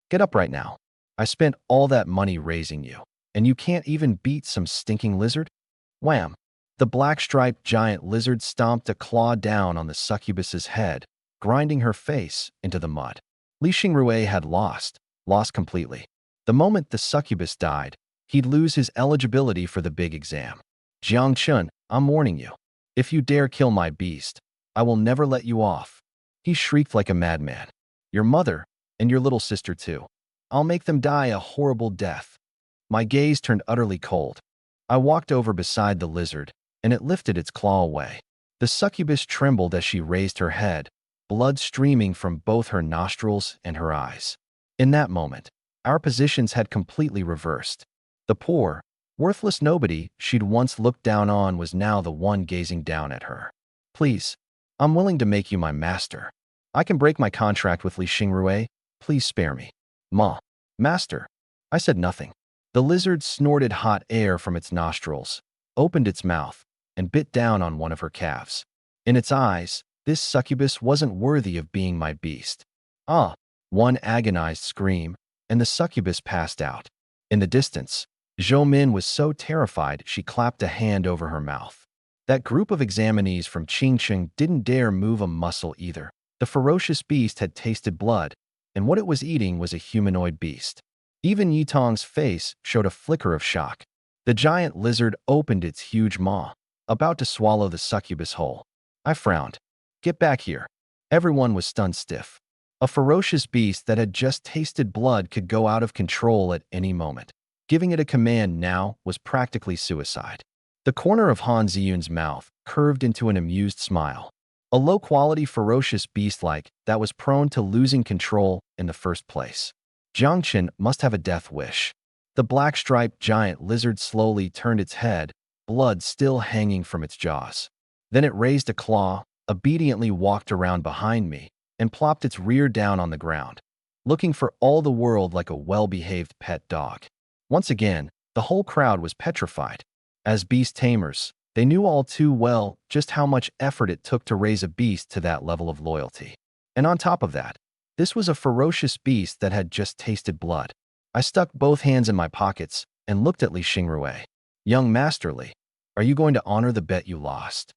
Get up right now. I spent all that money raising you, and you can't even beat some stinking lizard? Wham! The black-striped giant lizard stomped a claw down on the succubus's head, grinding her face into the mud. Li Xingrui had lost completely. The moment the succubus died, he'd lose his eligibility for the big exam. Jiang Chun, I'm warning you. If you dare kill my beast, I will never let you off. He shrieked like a madman. Your mother, and your little sister too. I'll make them die a horrible death. My gaze turned utterly cold. I walked over beside the lizard, and it lifted its claw away. The succubus trembled as she raised her head, blood streaming from both her nostrils and her eyes. In that moment, our positions had completely reversed. The poor, worthless nobody she'd once looked down on was now the one gazing down at her. Please, I'm willing to make you my master. I can break my contract with Li Xingrui. Please spare me. Ma. Master. I said nothing. The lizard snorted hot air from its nostrils, opened its mouth, and bit down on one of her calves. In its eyes, this succubus wasn't worthy of being my beast. Ah! One agonized scream, and the succubus passed out. In the distance, Zhou Min was so terrified she clapped a hand over her mouth. That group of examinees from Qingcheng didn't dare move a muscle either. The ferocious beast had tasted blood, and what it was eating was a humanoid beast. Even Yi Tong's face showed a flicker of shock. The giant lizard opened its huge maw, about to swallow the succubus whole. I frowned. Get back here. Everyone was stunned stiff. A ferocious beast that had just tasted blood could go out of control at any moment. Giving it a command now was practically suicide. The corner of Han Ziyun's mouth curved into an amused smile. A low-quality ferocious beast like that was prone to losing control in the first place. Jiang Qin must have a death wish. The black-striped giant lizard slowly turned its head, blood still hanging from its jaws. Then it raised a claw, obediently walked around behind me, and plopped its rear down on the ground, looking for all the world like a well-behaved pet dog. Once again, the whole crowd was petrified. As beast tamers, they knew all too well just how much effort it took to raise a beast to that level of loyalty. And on top of that, this was a ferocious beast that had just tasted blood. I stuck both hands in my pockets and looked at Li Xingrui. Young Master Li, are you going to honor the bet you lost?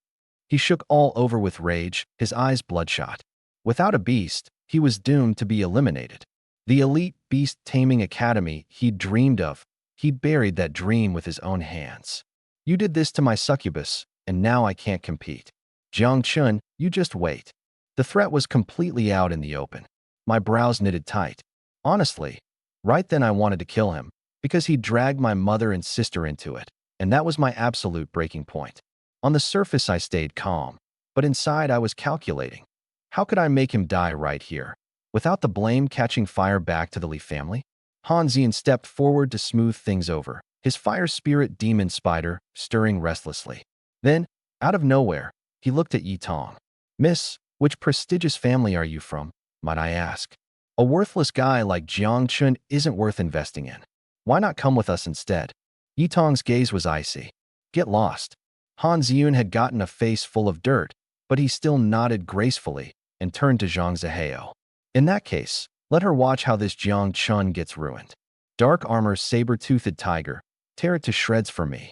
He shook all over with rage, his eyes bloodshot. Without a beast, he was doomed to be eliminated. The elite beast taming academy he'd dreamed of, he'd buried that dream with his own hands. You did this to my succubus, and now I can't compete. Jiang Chun, you just wait. The threat was completely out in the open. My brows knitted tight. Honestly, right then I wanted to kill him, because he dragged my mother and sister into it, and that was my absolute breaking point. On the surface I stayed calm, but inside I was calculating. How could I make him die right here, without the blame catching fire back to the Li family? Han Xian stepped forward to smooth things over, his fire spirit demon spider stirring restlessly. Then, out of nowhere, he looked at Yi Tong. Miss, which prestigious family are you from, might I ask? A worthless guy like Jiang Chun isn't worth investing in. Why not come with us instead? Yi Tong's gaze was icy. Get lost. Han Ziyun had gotten a face full of dirt, but he still nodded gracefully and turned to Zhang Zihao. In that case, let her watch how this Jiang Chun gets ruined. Dark armor saber-toothed tiger, tear it to shreds for me.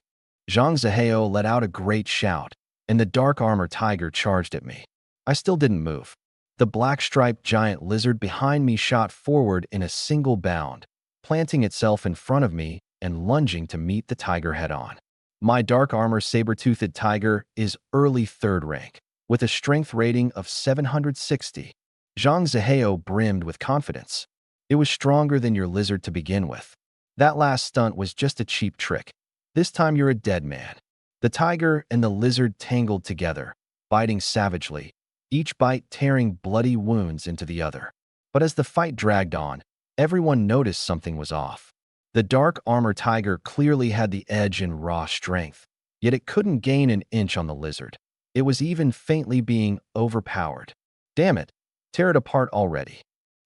Zhang Zihao let out a great shout, and the dark armor tiger charged at me. I still didn't move. The black-striped giant lizard behind me shot forward in a single bound, planting itself in front of me and lunging to meet the tiger head-on. My dark armor saber-toothed tiger is early 3rd rank, with a strength rating of 760. Zhang Zihao brimmed with confidence. It was stronger than your lizard to begin with. That last stunt was just a cheap trick. This time you're a dead man. The tiger and the lizard tangled together, biting savagely, each bite tearing bloody wounds into the other. But as the fight dragged on, everyone noticed something was off. The dark armor tiger clearly had the edge in raw strength, yet it couldn't gain an inch on the lizard. It was even faintly being overpowered. Damn it, tear it apart already.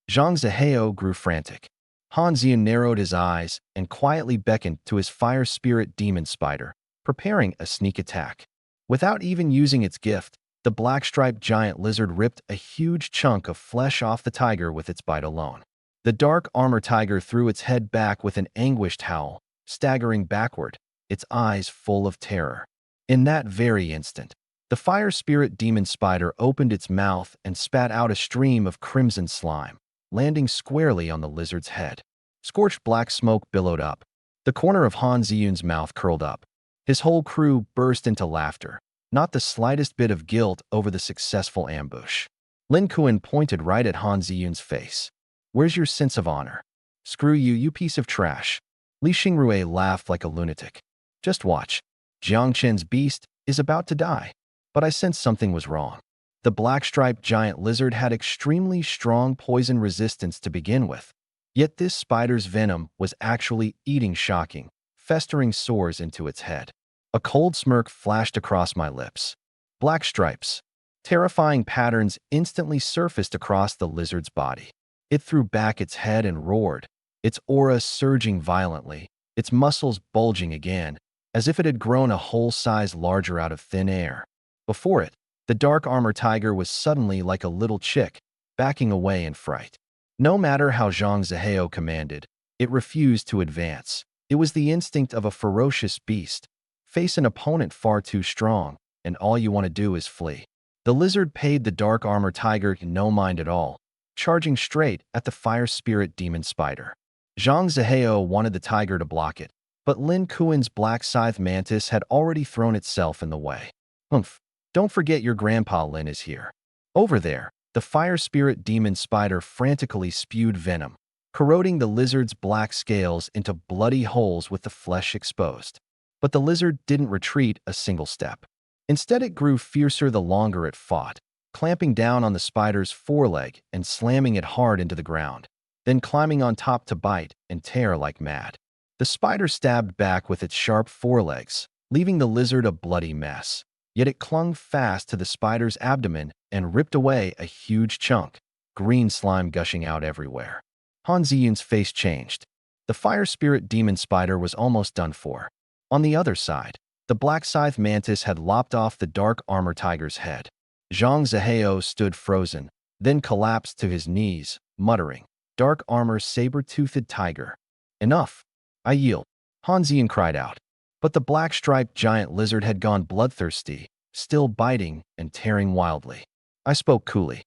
Zhang Zihao grew frantic. Han Xian narrowed his eyes and quietly beckoned to his fire spirit demon spider, preparing a sneak attack. Without even using its gift, the black-striped giant lizard ripped a huge chunk of flesh off the tiger with its bite alone. The dark armor tiger threw its head back with an anguished howl, staggering backward, its eyes full of terror. In that very instant, the fire spirit demon spider opened its mouth and spat out a stream of crimson slime, landing squarely on the lizard's head. Scorched black smoke billowed up. The corner of Han Ziyun's mouth curled up. His whole crew burst into laughter, not the slightest bit of guilt over the successful ambush. Lin Kuan pointed right at Han Ziyun's face. Where's your sense of honor? Screw you, you piece of trash. Li Xingrui laughed like a lunatic. Just watch. Jiang Chen's beast is about to die. But I sensed something was wrong. The black-striped giant lizard had extremely strong poison resistance to begin with. Yet this spider's venom was actually eating shocking, festering sores into its head. A cold smirk flashed across my lips. Black stripes. Terrifying patterns instantly surfaced across the lizard's body. It threw back its head and roared, its aura surging violently, its muscles bulging again, as if it had grown a whole size larger out of thin air. Before it, the dark armor tiger was suddenly like a little chick, backing away in fright. No matter how Zhang Zihao commanded, it refused to advance. It was the instinct of a ferocious beast. Face an opponent far too strong, and all you want to do is flee. The lizard paid the dark armor tiger no mind at all, charging straight at the fire spirit demon spider. Zhang Zihao wanted the tiger to block it, but Lin Kuan's black scythe mantis had already thrown itself in the way. Humph, don't forget your grandpa Lin is here. Over there, the fire spirit demon spider frantically spewed venom, corroding the lizard's black scales into bloody holes with the flesh exposed. But the lizard didn't retreat a single step. Instead, it grew fiercer the longer it fought, clamping down on the spider's foreleg and slamming it hard into the ground, then climbing on top to bite and tear like mad. The spider stabbed back with its sharp forelegs, leaving the lizard a bloody mess. Yet it clung fast to the spider's abdomen and ripped away a huge chunk, green slime gushing out everywhere. Han Ziyun's face changed. The fire spirit demon spider was almost done for. On the other side, The black scythe mantis had lopped off the dark armor tiger's head. Zhang Zihao stood frozen, then collapsed to his knees, muttering, "Dark armor saber-toothed tiger. Enough. I yield." Han Zian cried out. But the black-striped giant lizard had gone bloodthirsty, still biting and tearing wildly. I spoke coolly.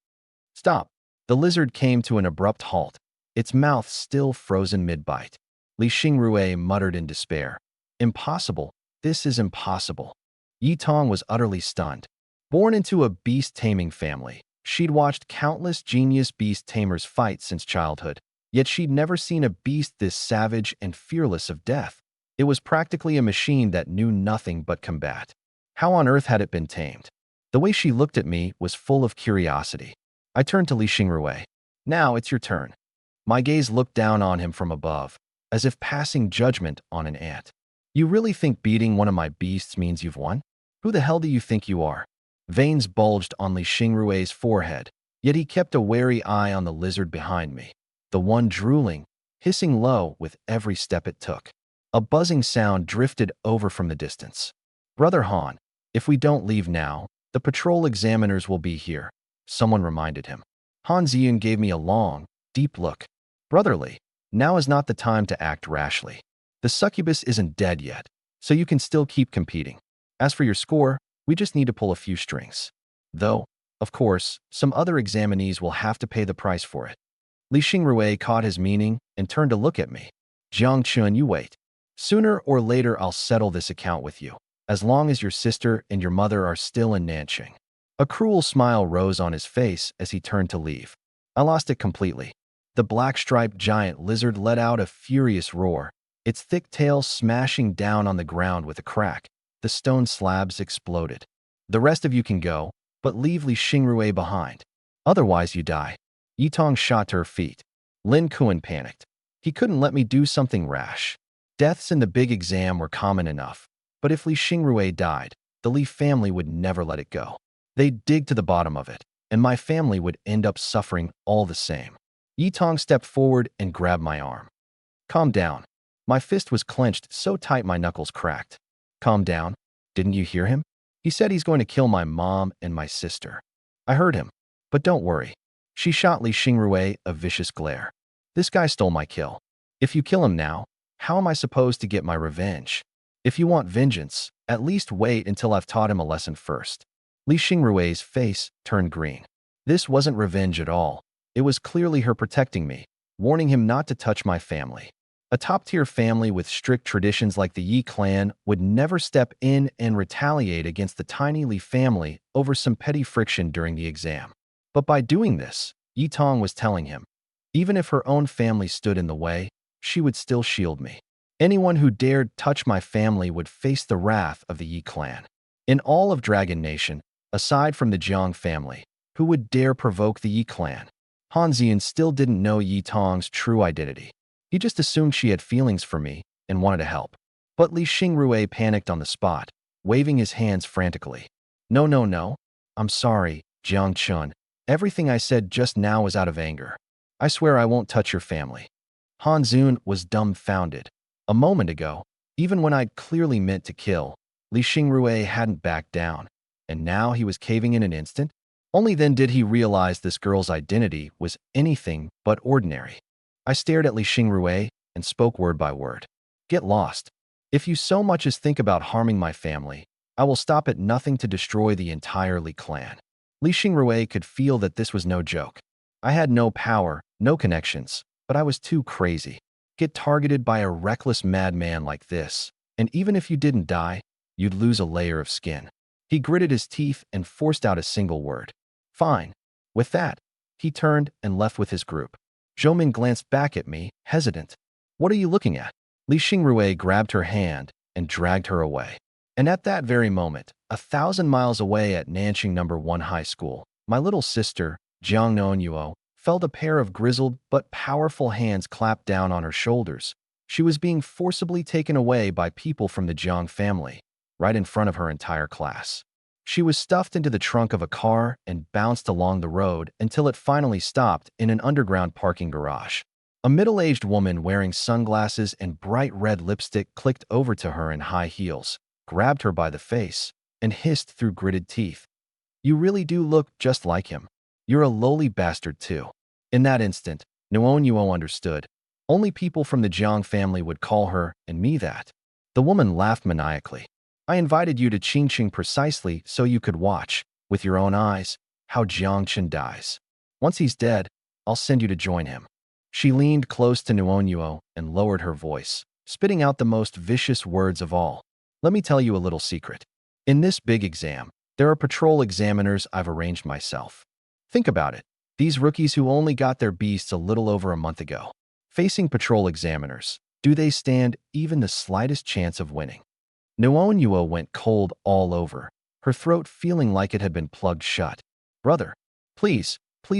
"Stop." The lizard came to an abrupt halt, its mouth still frozen mid-bite. Li Xingrui muttered in despair. "Impossible. This is impossible." Yi Tong was utterly stunned. Born into a beast-taming family, she'd watched countless genius beast-tamers fight since childhood, yet she'd never seen a beast this savage and fearless of death. It was practically a machine that knew nothing but combat. How on earth had it been tamed? The way she looked at me was full of curiosity. I turned to Li Xingrui. "Now it's your turn." My gaze looked down on him from above, as if passing judgment on an ant. "You really think beating one of my beasts means you've won? Who the hell do you think you are?" Veins bulged on Li Xingrui's forehead, yet he kept a wary eye on the lizard behind me, the one drooling, hissing low with every step it took. A buzzing sound drifted over from the distance. "Brother Han, if we don't leave now, the patrol examiners will be here," someone reminded him. Han Zian gave me a long, deep look. "Brotherly, now is not the time to act rashly. The succubus isn't dead yet, so you can still keep competing. As for your score, we just need to pull a few strings. Though, of course, some other examinees will have to pay the price for it." Li Xingrui caught his meaning and turned to look at me. "Jiang Chun, you wait. Sooner or later I'll settle this account with you, as long as your sister and your mother are still in Nanqing." A cruel smile rose on his face as he turned to leave. I lost it completely. The black-striped giant lizard let out a furious roar, its thick tail smashing down on the ground with a crack. The stone slabs exploded. "The rest of you can go, but leave Li Xingrui behind. Otherwise you die." Yi Tong shot to her feet. Lin Kuan panicked. He couldn't let me do something rash. Deaths in the big exam were common enough, but if Li Xingrui died, the Li family would never let it go. They'd dig to the bottom of it, and my family would end up suffering all the same. Yi Tong stepped forward and grabbed my arm. "Calm down." My fist was clenched so tight my knuckles cracked. "Calm down? Didn't you hear him? He said he's going to kill my mom and my sister." "I heard him. But don't worry." She shot Li Xingrui a vicious glare. "This guy stole my kill. If you kill him now, how am I supposed to get my revenge? If you want vengeance, at least wait until I've taught him a lesson first." Li Xingrui's face turned green. This wasn't revenge at all. It was clearly her protecting me, warning him not to touch my family. A top-tier family with strict traditions like the Yi clan would never step in and retaliate against the tiny Li family over some petty friction during the exam. But by doing this, Yi Tong was telling him, even if her own family stood in the way, she would still shield me. Anyone who dared touch my family would face the wrath of the Yi clan. In all of Dragon Nation, aside from the Jiang family, who would dare provoke the Yi clan? Han Zian still didn't know Yi Tong's true identity. He just assumed she had feelings for me and wanted to help. But Li Xingrui panicked on the spot, waving his hands frantically. "No, no, no. I'm sorry, Jiang Chun. Everything I said just now was out of anger. I swear I won't touch your family." Han Zun was dumbfounded. A moment ago, even when I'd clearly meant to kill, Li Xingrui hadn't backed down, and now he was caving in an instant? Only then did he realize this girl's identity was anything but ordinary. I stared at Li Xingrui and spoke word by word. "Get lost. If you so much as think about harming my family, I will stop at nothing to destroy the entire Li clan." Li Xingrui could feel that this was no joke. I had no power, no connections, but I was too crazy. Get targeted by a reckless madman like this, and even if you didn't die, you'd lose a layer of skin. He gritted his teeth and forced out a single word. "Fine." With that, he turned and left with his group. Zhoumin glanced back at me, hesitant. "What are you looking at?" Li Xingrui grabbed her hand and dragged her away. And at that very moment, 1,000 miles away at Nanqing No. 1 High School, my little sister, Jiang Nonyuo, felt a pair of grizzled but powerful hands clap down on her shoulders. She was being forcibly taken away by people from the Jiang family, right in front of her entire class. She was stuffed into the trunk of a car and bounced along the road until it finally stopped in an underground parking garage. A middle-aged woman wearing sunglasses and bright red lipstick clicked over to her in high heels. grabbed her by the face, and hissed through gritted teeth. You really do look just like him. You're a lowly bastard too. In that instant, Nuonyuo understood. Only people from the Jiang family would call her and me that. The woman laughed maniacally. I invited you to Qingqing precisely so you could watch, with your own eyes, how Jiangchen dies. Once he's dead, I'll send you to join him. She leaned close to Nuonyuo and lowered her voice, spitting out the most vicious words of all. Let me tell you a little secret. In this big exam, there are patrol examiners I've arranged myself. Think about it. These rookies who only got their beasts a little over a month ago. Facing patrol examiners, do they stand even the slightest chance of winning? Nuonyuo went cold all over, her throat feeling like it had been plugged shut. Brother, please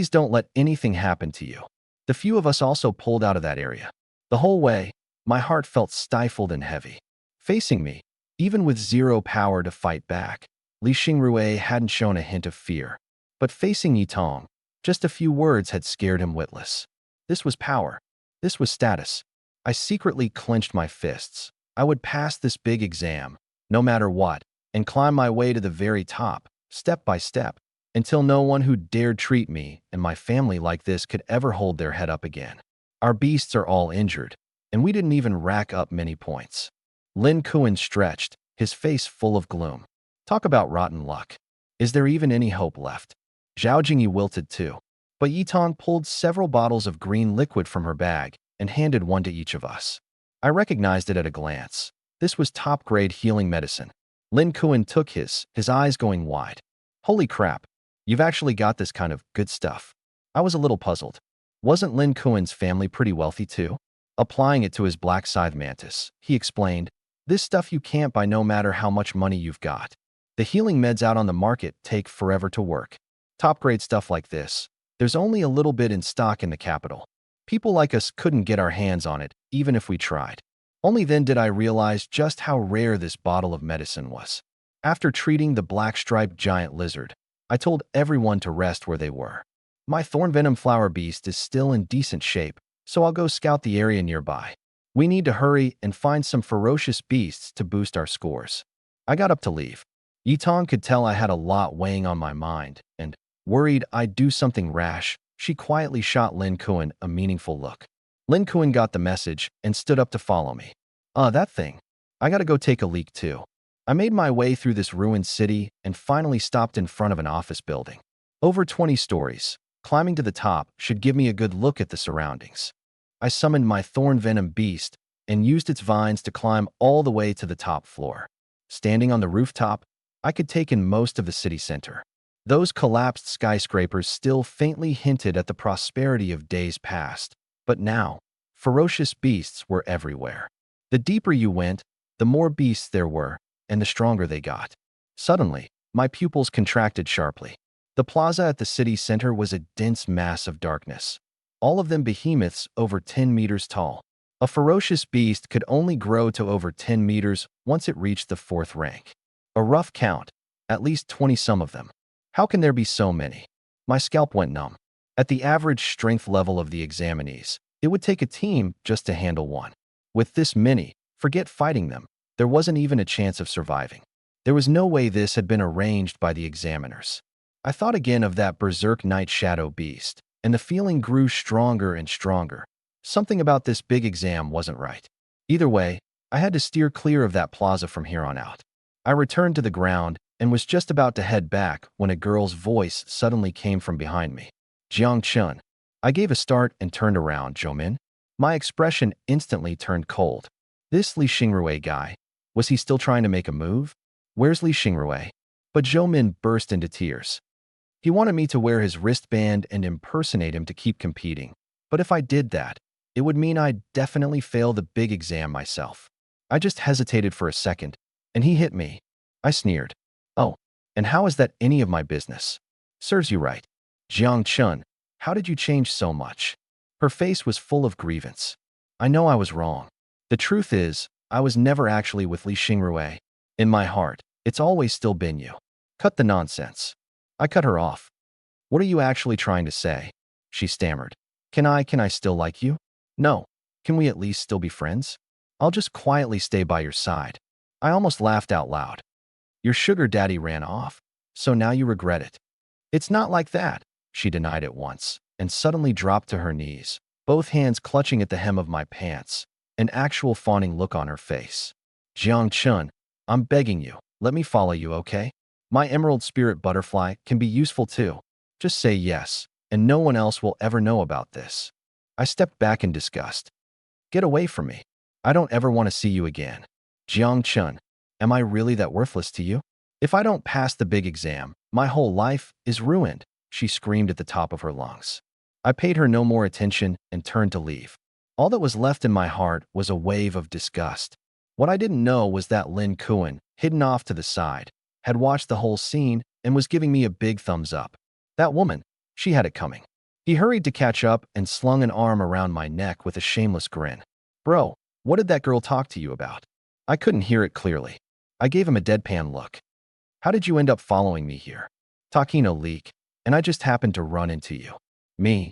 don't let anything happen to you. The few of us also pulled out of that area. The whole way, my heart felt stifled and heavy. Facing me, even with zero power to fight back, Li Xingrui hadn't shown a hint of fear. But facing Yitong, just a few words had scared him witless. This was power. This was status. I secretly clenched my fists. I would pass this big exam, no matter what, and climb my way to the very top, step by step, until no one who dared treat me and my family like this could ever hold their head up again. Our beasts are all injured, and we didn't even rack up many points. Lin Kuan stretched, his face full of gloom. Talk about rotten luck. Is there even any hope left? Zhao Jingyi wilted too. But Yitong pulled several bottles of green liquid from her bag and handed one to each of us. I recognized it at a glance. This was top-grade healing medicine. Lin Kuan took his eyes going wide. Holy crap, you've actually got this kind of good stuff. I was a little puzzled. Wasn't Lin Kuan's family pretty wealthy too? Applying it to his black scythe mantis, he explained, this stuff you can't buy no matter how much money you've got. The healing meds out on the market take forever to work. Top-grade stuff like this, there's only a little bit in stock in the capital. People like us couldn't get our hands on it, even if we tried. Only then did I realize just how rare this bottle of medicine was. After treating the black-striped giant lizard, I told everyone to rest where they were. My thorn-venom flower beast is still in decent shape, so I'll go scout the area nearby. We need to hurry and find some ferocious beasts to boost our scores. I got up to leave. Yitong could tell I had a lot weighing on my mind, and, worried I'd do something rash, she quietly shot Lin Kuan a meaningful look. Lin Kuan got the message and stood up to follow me. That thing. I gotta go take a leak too. I made my way through this ruined city and finally stopped in front of an office building. Over 20 stories. Climbing to the top should give me a good look at the surroundings. I summoned my thorn venom beast and used its vines to climb all the way to the top floor. Standing on the rooftop, I could take in most of the city center. Those collapsed skyscrapers still faintly hinted at the prosperity of days past, but now, ferocious beasts were everywhere. The deeper you went, the more beasts there were, and the stronger they got. Suddenly, my pupils contracted sharply. The plaza at the city center was a dense mass of darkness. All of them behemoths over 10 meters tall. A ferocious beast could only grow to over 10 meters once it reached the 4th rank. A rough count, at least 20-some of them. How can there be so many? My scalp went numb. At the average strength level of the examinees, it would take a team just to handle one. With this many, forget fighting them, there wasn't even a chance of surviving. There was no way this had been arranged by the examiners. I thought again of that berserk night shadow beast, and the feeling grew stronger and stronger. Something about this big exam wasn't right. Either way, I had to steer clear of that plaza from here on out. I returned to the ground and was just about to head back when a girl's voice suddenly came from behind me. Jiang Chun. I gave a start and turned around, Zhoumin. My expression instantly turned cold. This Li Xingrui guy, was he still trying to make a move? Where's Li Xingrui? But Zhoumin burst into tears. He wanted me to wear his wristband and impersonate him to keep competing. But if I did that, it would mean I'd definitely fail the big exam myself. I just hesitated for a second, and he hit me. I sneered. Oh, and how is that any of my business? Serves you right. Jiang Chun, how did you change so much? Her face was full of grievance. I know I was wrong. The truth is, I was never actually with Li Xingrui. In my heart, it's always still been you. Cut the nonsense. I cut her off. What are you actually trying to say? She stammered. Can I still like you? No. Can we at least still be friends? I'll just quietly stay by your side. I almost laughed out loud. Your sugar daddy ran off, so now you regret it. It's not like that, she denied at once, and suddenly dropped to her knees, both hands clutching at the hem of my pants, an actual fawning look on her face. Jiang Chun, I'm begging you, let me follow you, okay? My emerald spirit butterfly can be useful too. Just say yes, and no one else will ever know about this. I stepped back in disgust. Get away from me. I don't ever want to see you again. Jiang Chun, am I really that worthless to you? If I don't pass the big exam, my whole life is ruined, she screamed at the top of her lungs. I paid her no more attention and turned to leave. All that was left in my heart was a wave of disgust. What I didn't know was that Lin Kuan, hidden off to the side, had watched the whole scene and was giving me a big thumbs up. That woman, she had it coming. He hurried to catch up and slung an arm around my neck with a shameless grin. Bro, what did that girl talk to you about? I couldn't hear it clearly. I gave him a deadpan look. How did you end up following me here? Takino leak, and I just happened to run into you. Me.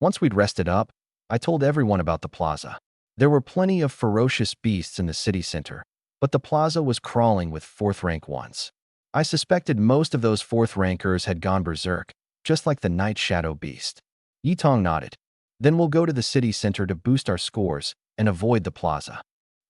Once we'd rested up, I told everyone about the plaza. There were plenty of ferocious beasts in the city center, but the plaza was crawling with fourth-rank ones. I suspected most of those fourth-rankers had gone berserk, just like the Night Shadow Beast. Yitong nodded. Then we'll go to the city center to boost our scores and avoid the plaza.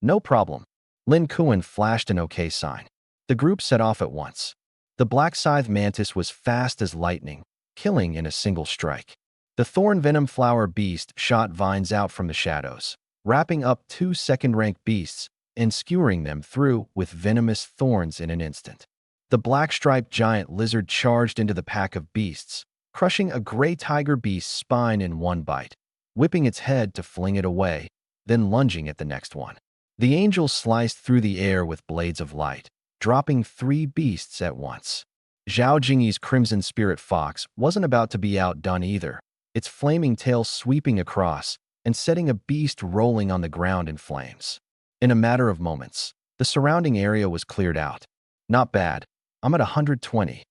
No problem. Lin Kuan flashed an okay sign. The group set off at once. The black scythe mantis was fast as lightning, killing in a single strike. The thorn venom flower beast shot vines out from the shadows, wrapping up two second-rank beasts and skewering them through with venomous thorns in an instant. The black-striped giant lizard charged into the pack of beasts, crushing a gray tiger beast's spine in one bite, whipping its head to fling it away, then lunging at the next one. The angel sliced through the air with blades of light, dropping 3 beasts at once. Zhao Jingyi's crimson spirit fox wasn't about to be outdone either, its flaming tail sweeping across and setting a beast rolling on the ground in flames. In a matter of moments, the surrounding area was cleared out. Not bad. I'm at 120.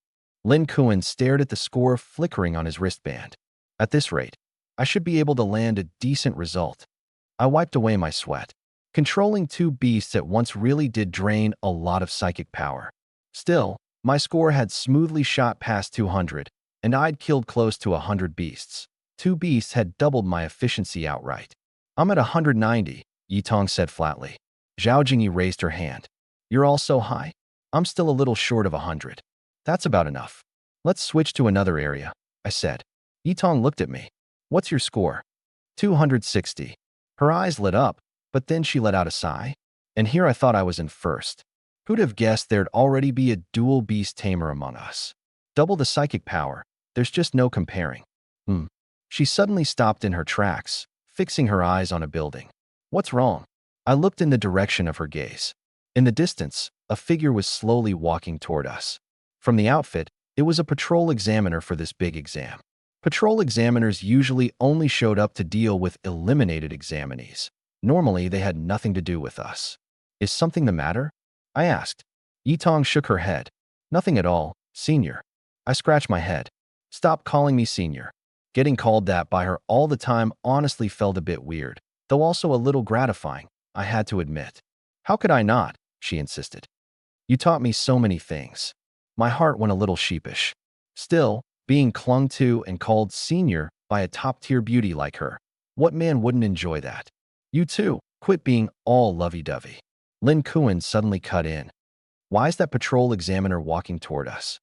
Lin Kuan stared at the score flickering on his wristband. At this rate, I should be able to land a decent result. I wiped away my sweat. Controlling 2 beasts at once really did drain a lot of psychic power. Still, my score had smoothly shot past 200, and I'd killed close to 100 beasts. 2 beasts had doubled my efficiency outright. I'm at 190, Yitong said flatly. Zhao Jingyi raised her hand. You're all so high? I'm still a little short of 100. That's about enough. Let's switch to another area, I said. Yitong looked at me. What's your score? 260. Her eyes lit up, but then she let out a sigh. And here I thought I was in first. Who'd have guessed there'd already be a dual beast tamer among us? Double the psychic power, there's just no comparing. She suddenly stopped in her tracks, fixing her eyes on a building. What's wrong? I looked in the direction of her gaze. In the distance, a figure was slowly walking toward us. From the outfit, it was a patrol examiner for this big exam. Patrol examiners usually only showed up to deal with eliminated examinees. Normally, they had nothing to do with us. Is something the matter? I asked. Yitong shook her head. Nothing at all, senior. I scratched my head. Stop calling me senior. Getting called that by her all the time honestly felt a bit weird, though also a little gratifying, I had to admit. How could I not? She insisted. You taught me so many things. My heart went a little sheepish. Still, being clung to and called senior by a top-tier beauty like her, what man wouldn't enjoy that? You too, quit being all lovey-dovey. Lin Kuan suddenly cut in. Why is that patrol examiner walking toward us?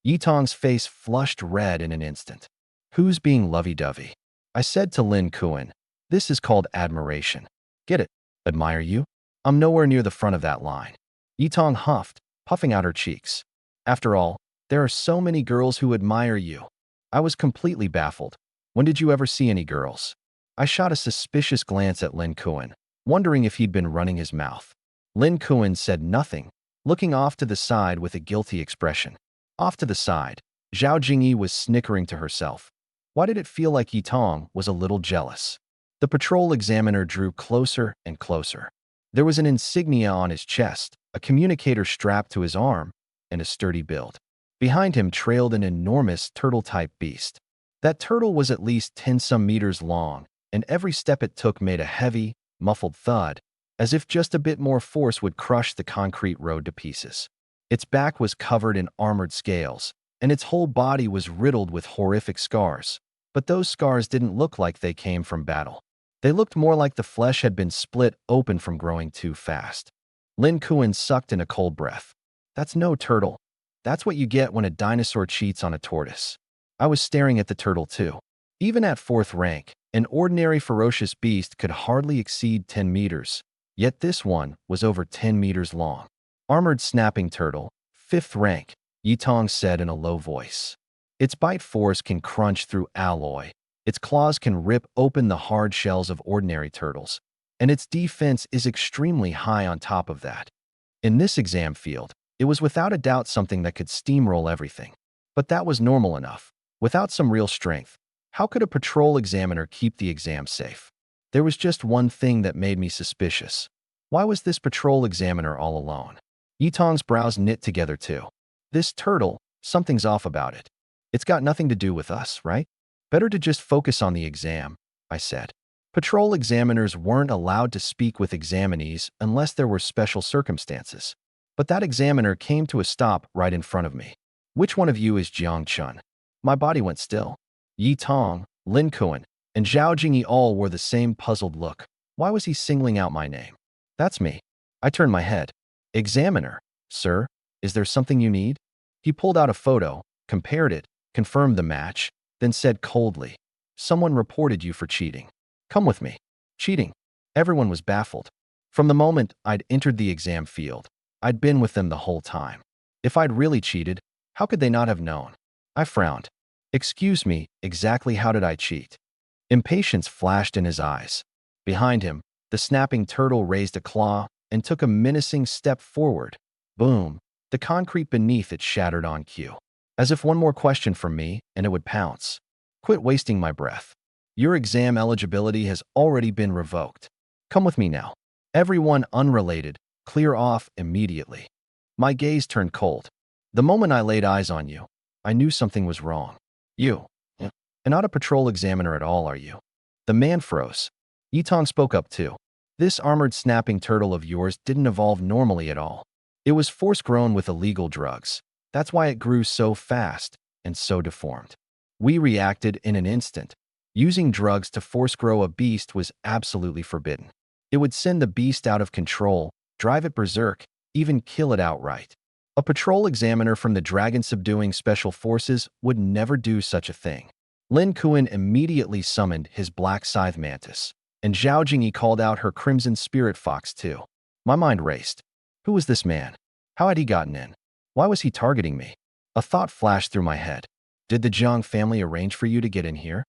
Yitong's face flushed red in an instant. Who's being lovey-dovey? I said to Lin Kuan, this is called admiration. Get it? Admire you? I'm nowhere near the front of that line. Yitong huffed, puffing out her cheeks. After all, there are so many girls who admire you. I was completely baffled. When did you ever see any girls? I shot a suspicious glance at Lin Kuan, wondering if he'd been running his mouth. Lin Kuan said nothing, looking off to the side with a guilty expression. Off to the side, Zhao Jingyi was snickering to herself. Why did it feel like Yitong was a little jealous? The patrol examiner drew closer and closer. There was an insignia on his chest, a communicator strapped to his arm, and a sturdy build. Behind him trailed an enormous turtle-type beast. That turtle was at least 10-some meters long, and every step it took made a heavy, muffled thud as if just a bit more force would crush the concrete road to pieces. Its back was covered in armored scales, and its whole body was riddled with horrific scars. But those scars didn't look like they came from battle. They looked more like the flesh had been split open from growing too fast. Lin Kuan sucked in a cold breath. That's no turtle. That's what you get when a dinosaur cheats on a tortoise. I was staring at the turtle too. Even at 4th rank, an ordinary ferocious beast could hardly exceed 10 meters, yet this one was over 10 meters long. Armored snapping turtle, 5th rank, Yitong said in a low voice. Its bite force can crunch through alloy, its claws can rip open the hard shells of ordinary turtles, and its defense is extremely high on top of that. In this exam field, it was without a doubt something that could steamroll everything. But that was normal enough. Without some real strength, how could a patrol examiner keep the exam safe? There was just one thing that made me suspicious. Why was this patrol examiner all alone? Yitong's brows knit together too. This turtle, something's off about it. It's got nothing to do with us, right? Better to just focus on the exam, I said. Patrol examiners weren't allowed to speak with examinees unless there were special circumstances. But that examiner came to a stop right in front of me. Which one of you is Jiang Chun? My body went still. Yi Tong, Lin Kuan, and Zhao Jingyi all wore the same puzzled look. Why was he singling out my name? That's me. I turned my head. Examiner, sir, is there something you need? He pulled out a photo, compared it, confirmed the match, then said coldly, someone reported you for cheating. Come with me. Cheating. Everyone was baffled. From the moment I'd entered the exam field, I'd been with them the whole time. If I'd really cheated, how could they not have known? I frowned. Excuse me, exactly how did I cheat? Impatience flashed in his eyes. Behind him, the snapping turtle raised a claw and took a menacing step forward. Boom! The concrete beneath it shattered on cue. As if one more question from me, and it would pounce. Quit wasting my breath. Your exam eligibility has already been revoked. Come with me now. Everyone unrelated, clear off immediately. My gaze turned cold. The moment I laid eyes on you, I knew something was wrong. You. And not a patrol examiner at all, are you? The man froze. Yitong spoke up too. This armored snapping turtle of yours didn't evolve normally at all. It was force-grown with illegal drugs. That's why it grew so fast and so deformed. We reacted in an instant. Using drugs to force-grow a beast was absolutely forbidden. It would send the beast out of control, drive it berserk, even kill it outright. A patrol examiner from the dragon-subduing special forces would never do such a thing. Lin Kuan immediately summoned his black scythe mantis, and Zhao Jingyi called out her crimson spirit fox too. My mind raced. Who was this man? How had he gotten in? Why was he targeting me? A thought flashed through my head. Did the Zhang family arrange for you to get in here?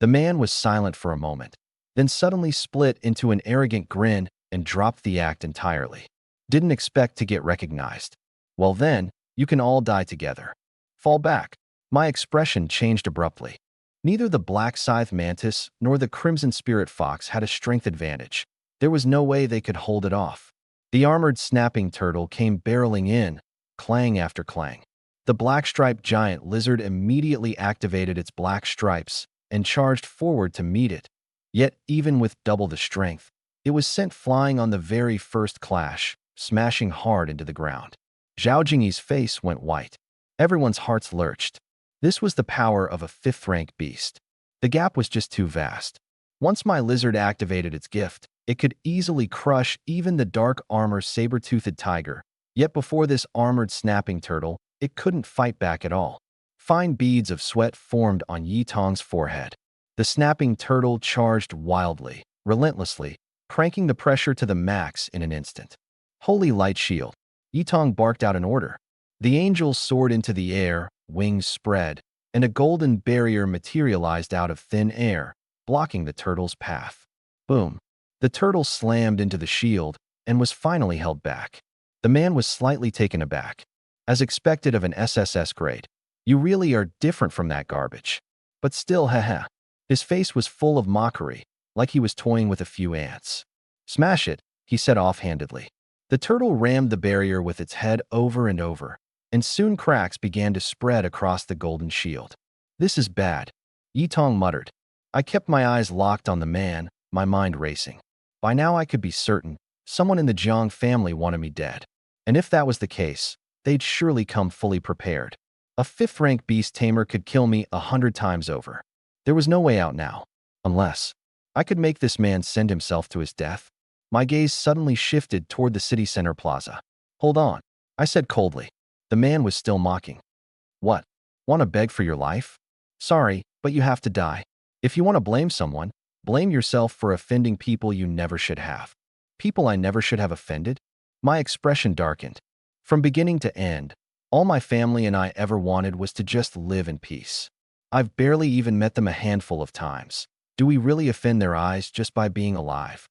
The man was silent for a moment, then suddenly split into an arrogant grin and dropped the act entirely. Didn't expect to get recognized. Well then, you can all die together. Fall back. My expression changed abruptly. Neither the black scythe mantis nor the crimson spirit fox had a strength advantage. There was no way they could hold it off. The armored snapping turtle came barreling in, clang after clang. The black-striped giant lizard immediately activated its black stripes and charged forward to meet it. Yet, even with double the strength, it was sent flying on the very first clash, smashing hard into the ground. Zhao Jingyi's face went white. Everyone's hearts lurched. This was the power of a 5th-rank beast. The gap was just too vast. Once my lizard activated its gift, it could easily crush even the dark armor saber-toothed tiger. Yet before this armored snapping turtle, it couldn't fight back at all. Fine beads of sweat formed on Yitong's forehead. The snapping turtle charged wildly, relentlessly, cranking the pressure to the max in an instant. Holy light shield! Yitong barked out an order. The angel soared into the air, wings spread, and a golden barrier materialized out of thin air, blocking the turtle's path. Boom! The turtle slammed into the shield and was finally held back. The man was slightly taken aback. As expected of an SSS grade, you really are different from that garbage. But still, haha. His face was full of mockery, like he was toying with a few ants. Smash it, he said offhandedly. The turtle rammed the barrier with its head over and over, and soon cracks began to spread across the golden shield. This is bad, Yitong muttered. I kept my eyes locked on the man, my mind racing. By now I could be certain Someone in the Jiang family wanted me dead. And if that was the case, they'd surely come fully prepared. A fifth-rank beast tamer could kill me 100 times over. There was no way out now. Unless I could make this man send himself to his death. My gaze suddenly shifted toward the city center plaza. Hold on, I said coldly. The man was still mocking. What? Want to beg for your life? Sorry, but you have to die. If you want to blame someone, blame yourself for offending people you never should have. People I never should have offended? My expression darkened. From beginning to end, all my family and I ever wanted was to just live in peace. I've barely even met them a handful of times. Do we really offend their eyes just by being alive?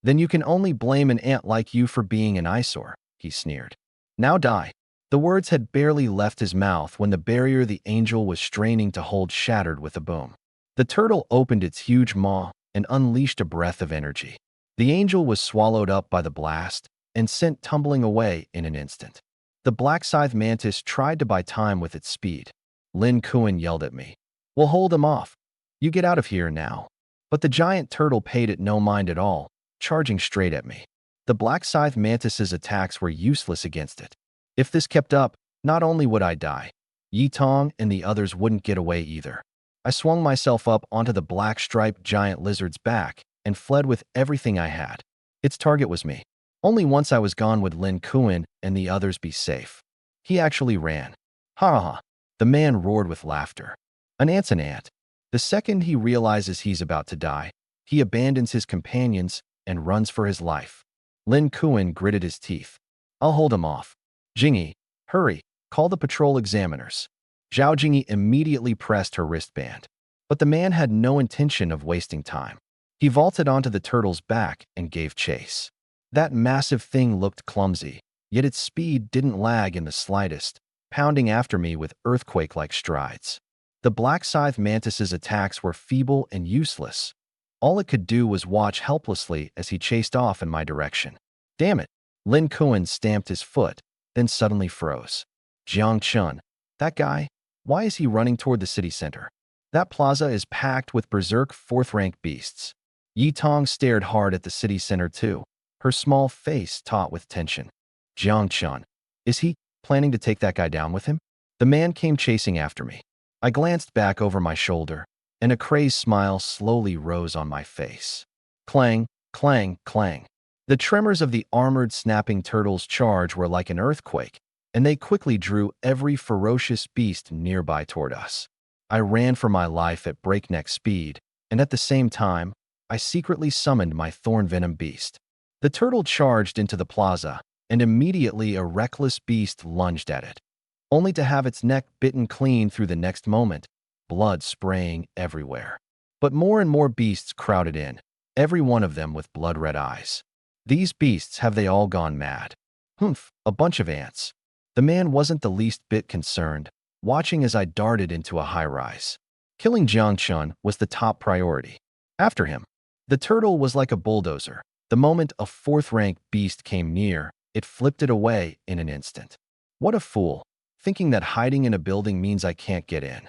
Then you can only blame an ant like you for being an eyesore, he sneered. Now die. The words had barely left his mouth when the barrier the angel was straining to hold shattered with a boom. The turtle opened its huge maw and unleashed a breath of energy. The angel was swallowed up by the blast and sent tumbling away in an instant. The black scythe mantis tried to buy time with its speed. Lin Kuan yelled at me. We'll hold him off. You get out of here now. But the giant turtle paid it no mind at all, charging straight at me. The black scythe mantis's attacks were useless against it. If this kept up, not only would I die, Yi Tong and the others wouldn't get away either. I swung myself up onto the black-striped giant lizard's back and fled with everything I had. Its target was me. Only once I was gone would Lin Kuan and the others be safe. He actually ran. Ha ha! The man roared with laughter. An ant's an ant. The second he realizes he's about to die, he abandons his companions and runs for his life. Lin Kuan gritted his teeth. I'll hold him off. Jingyi, hurry, call the patrol examiners. Zhao Jingyi immediately pressed her wristband. But the man had no intention of wasting time. He vaulted onto the turtle's back and gave chase. That massive thing looked clumsy, yet its speed didn't lag in the slightest, pounding after me with earthquake-like strides. The black scythe mantis's attacks were feeble and useless. All it could do was watch helplessly as he chased off in my direction. Damn it! Lin Kuan stamped his foot, then suddenly froze. Jiang Chun, that guy, why is he running toward the city center? That plaza is packed with berserk fourth-rank beasts. Yi Tong stared hard at the city center too, her small face taut with tension. Jiang Chun, is he planning to take that guy down with him? The man came chasing after me. I glanced back over my shoulder, and a crazed smile slowly rose on my face. Clang, clang, clang. The tremors of the armored snapping turtle's charge were like an earthquake, and they quickly drew every ferocious beast nearby toward us. I ran for my life at breakneck speed, and at the same time, I secretly summoned my thorn venom beast. The turtle charged into the plaza, and immediately a reckless beast lunged at it, only to have its neck bitten clean through the next moment, blood spraying everywhere. But more and more beasts crowded in, every one of them with blood-red eyes. These beasts, have they all gone mad? Humph, a bunch of ants. The man wasn't the least bit concerned, watching as I darted into a high-rise. Killing Jiang Chun was the top priority. After him, the turtle was like a bulldozer. The moment a fourth-rank beast came near, it flipped it away in an instant. What a fool, thinking that hiding in a building means I can't get in.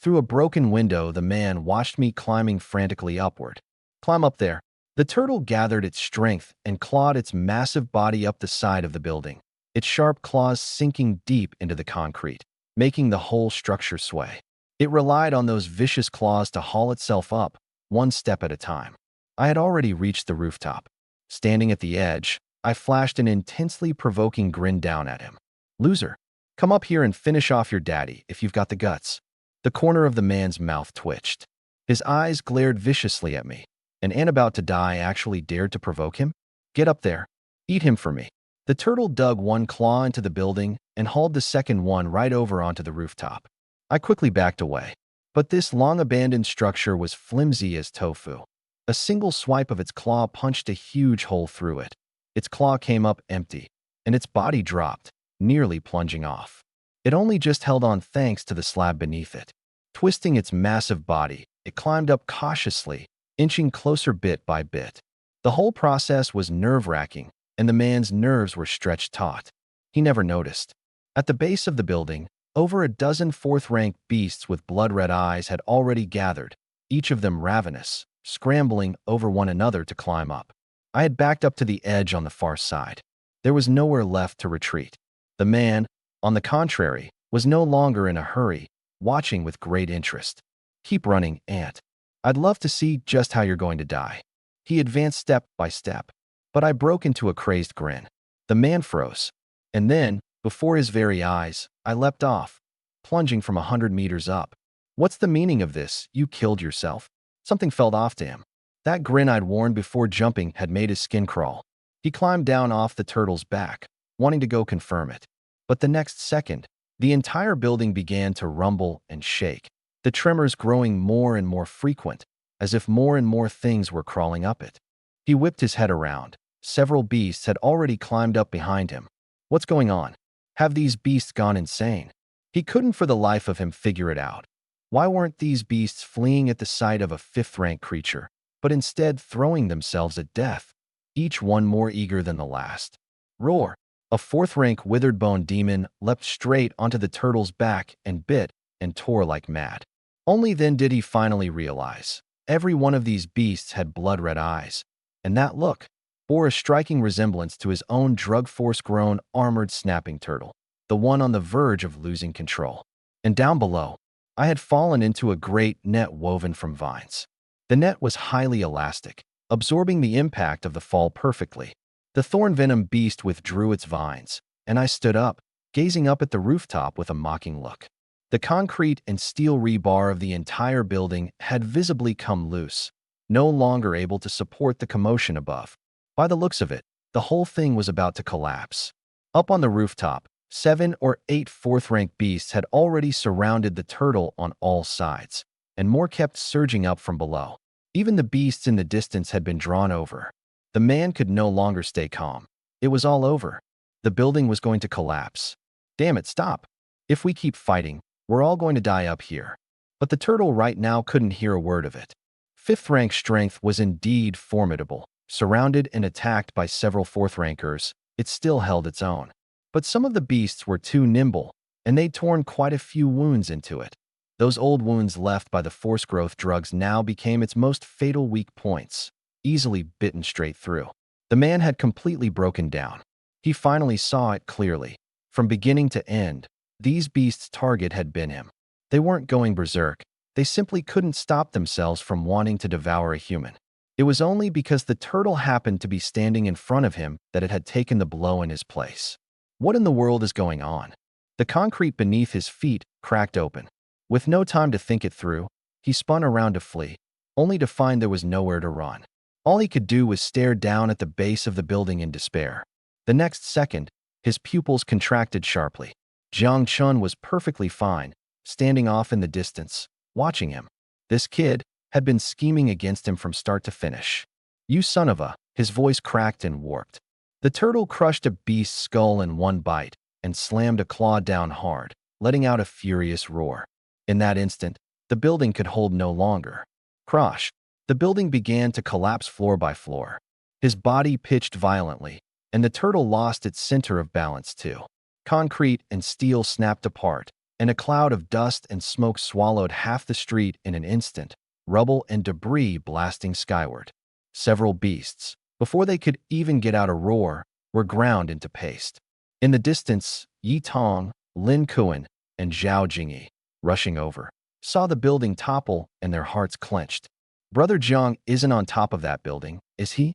Through a broken window, the man watched me climbing frantically upward. Climb up there. The turtle gathered its strength and clawed its massive body up the side of the building, its sharp claws sinking deep into the concrete, making the whole structure sway. It relied on those vicious claws to haul itself up, one step at a time. I had already reached the rooftop. Standing at the edge, I flashed an intensely provoking grin down at him. Loser, come up here and finish off your daddy if you've got the guts. The corner of the man's mouth twitched. His eyes glared viciously at me. An ant about to die actually dared to provoke him? Get up there. Eat him for me. The turtle dug one claw into the building and hauled the second one right over onto the rooftop. I quickly backed away. But this long-abandoned structure was flimsy as tofu. A single swipe of its claw punched a huge hole through it. Its claw came up empty, and its body dropped, nearly plunging off. It only just held on thanks to the slab beneath it. Twisting its massive body, it climbed up cautiously, inching closer bit by bit. The whole process was nerve-wracking, and the man's nerves were stretched taut. He never noticed. At the base of the building, over a dozen fourth-rank beasts with blood-red eyes had already gathered, each of them ravenous, scrambling over one another to climb up. I had backed up to the edge on the far side. There was nowhere left to retreat. The man, on the contrary, was no longer in a hurry, watching with great interest. Keep running, Ant. I'd love to see just how you're going to die. He advanced step by step, but I broke into a crazed grin. The man froze. And then, before his very eyes, I leapt off, plunging from 100 meters up. What's the meaning of this? You killed yourself? Something fell off to him. That grin I'd worn before jumping had made his skin crawl. He climbed down off the turtle's back, wanting to go confirm it. But the next second, the entire building began to rumble and shake, the tremors growing more and more frequent, as if more and more things were crawling up it. He whipped his head around. Several beasts had already climbed up behind him. What's going on? Have these beasts gone insane? He couldn't for the life of him figure it out. Why weren't these beasts fleeing at the sight of a fifth-rank creature, but instead throwing themselves at death, each one more eager than the last? Roar! A fourth-rank withered bone demon leapt straight onto the turtle's back and bit and tore like mad. Only then did he finally realize. Every one of these beasts had blood-red eyes, and that look bore a striking resemblance to his own drug-force-grown, armored snapping turtle, the one on the verge of losing control. And down below, I had fallen into a great net woven from vines. The net was highly elastic, absorbing the impact of the fall perfectly. The thorn-venom beast withdrew its vines, and I stood up, gazing up at the rooftop with a mocking look. The concrete and steel rebar of the entire building had visibly come loose, no longer able to support the commotion above. By the looks of it, the whole thing was about to collapse. Up on the rooftop, 7 or 8 fourth-rank beasts had already surrounded the turtle on all sides, and more kept surging up from below. Even the beasts in the distance had been drawn over. The man could no longer stay calm. It was all over. The building was going to collapse. Damn it, stop. If we keep fighting, we're all going to die up here. But the turtle right now couldn't hear a word of it. Fifth-rank strength was indeed formidable. Surrounded and attacked by several fourth-rankers, it still held its own. But some of the beasts were too nimble, and they'd torn quite a few wounds into it. Those old wounds left by the force growth drugs now became its most fatal weak points, easily bitten straight through. The man had completely broken down. He finally saw it clearly. From beginning to end, these beasts' target had been him. They weren't going berserk. They simply couldn't stop themselves from wanting to devour a human. It was only because the turtle happened to be standing in front of him that it had taken the blow in his place. What in the world is going on? The concrete beneath his feet cracked open. With no time to think it through, he spun around to flee, only to find there was nowhere to run. All he could do was stare down at the base of the building in despair. The next second, his pupils contracted sharply. Jiang Chun was perfectly fine, standing off in the distance, watching him. This kid had been scheming against him from start to finish. You son of a, his voice cracked and warped. The turtle crushed a beast's skull in one bite and slammed a claw down hard, letting out a furious roar. In that instant, the building could hold no longer. Crash! The building began to collapse floor by floor. His body pitched violently, and the turtle lost its center of balance too. Concrete and steel snapped apart, and a cloud of dust and smoke swallowed half the street in an instant, rubble and debris blasting skyward. Several beasts, before they could even get out a roar, were ground into paste. In the distance, Yi Tong, Lin Kuan, and Zhao Jingyi, rushing over, saw the building topple and their hearts clenched. Brother Jiang isn't on top of that building, is he?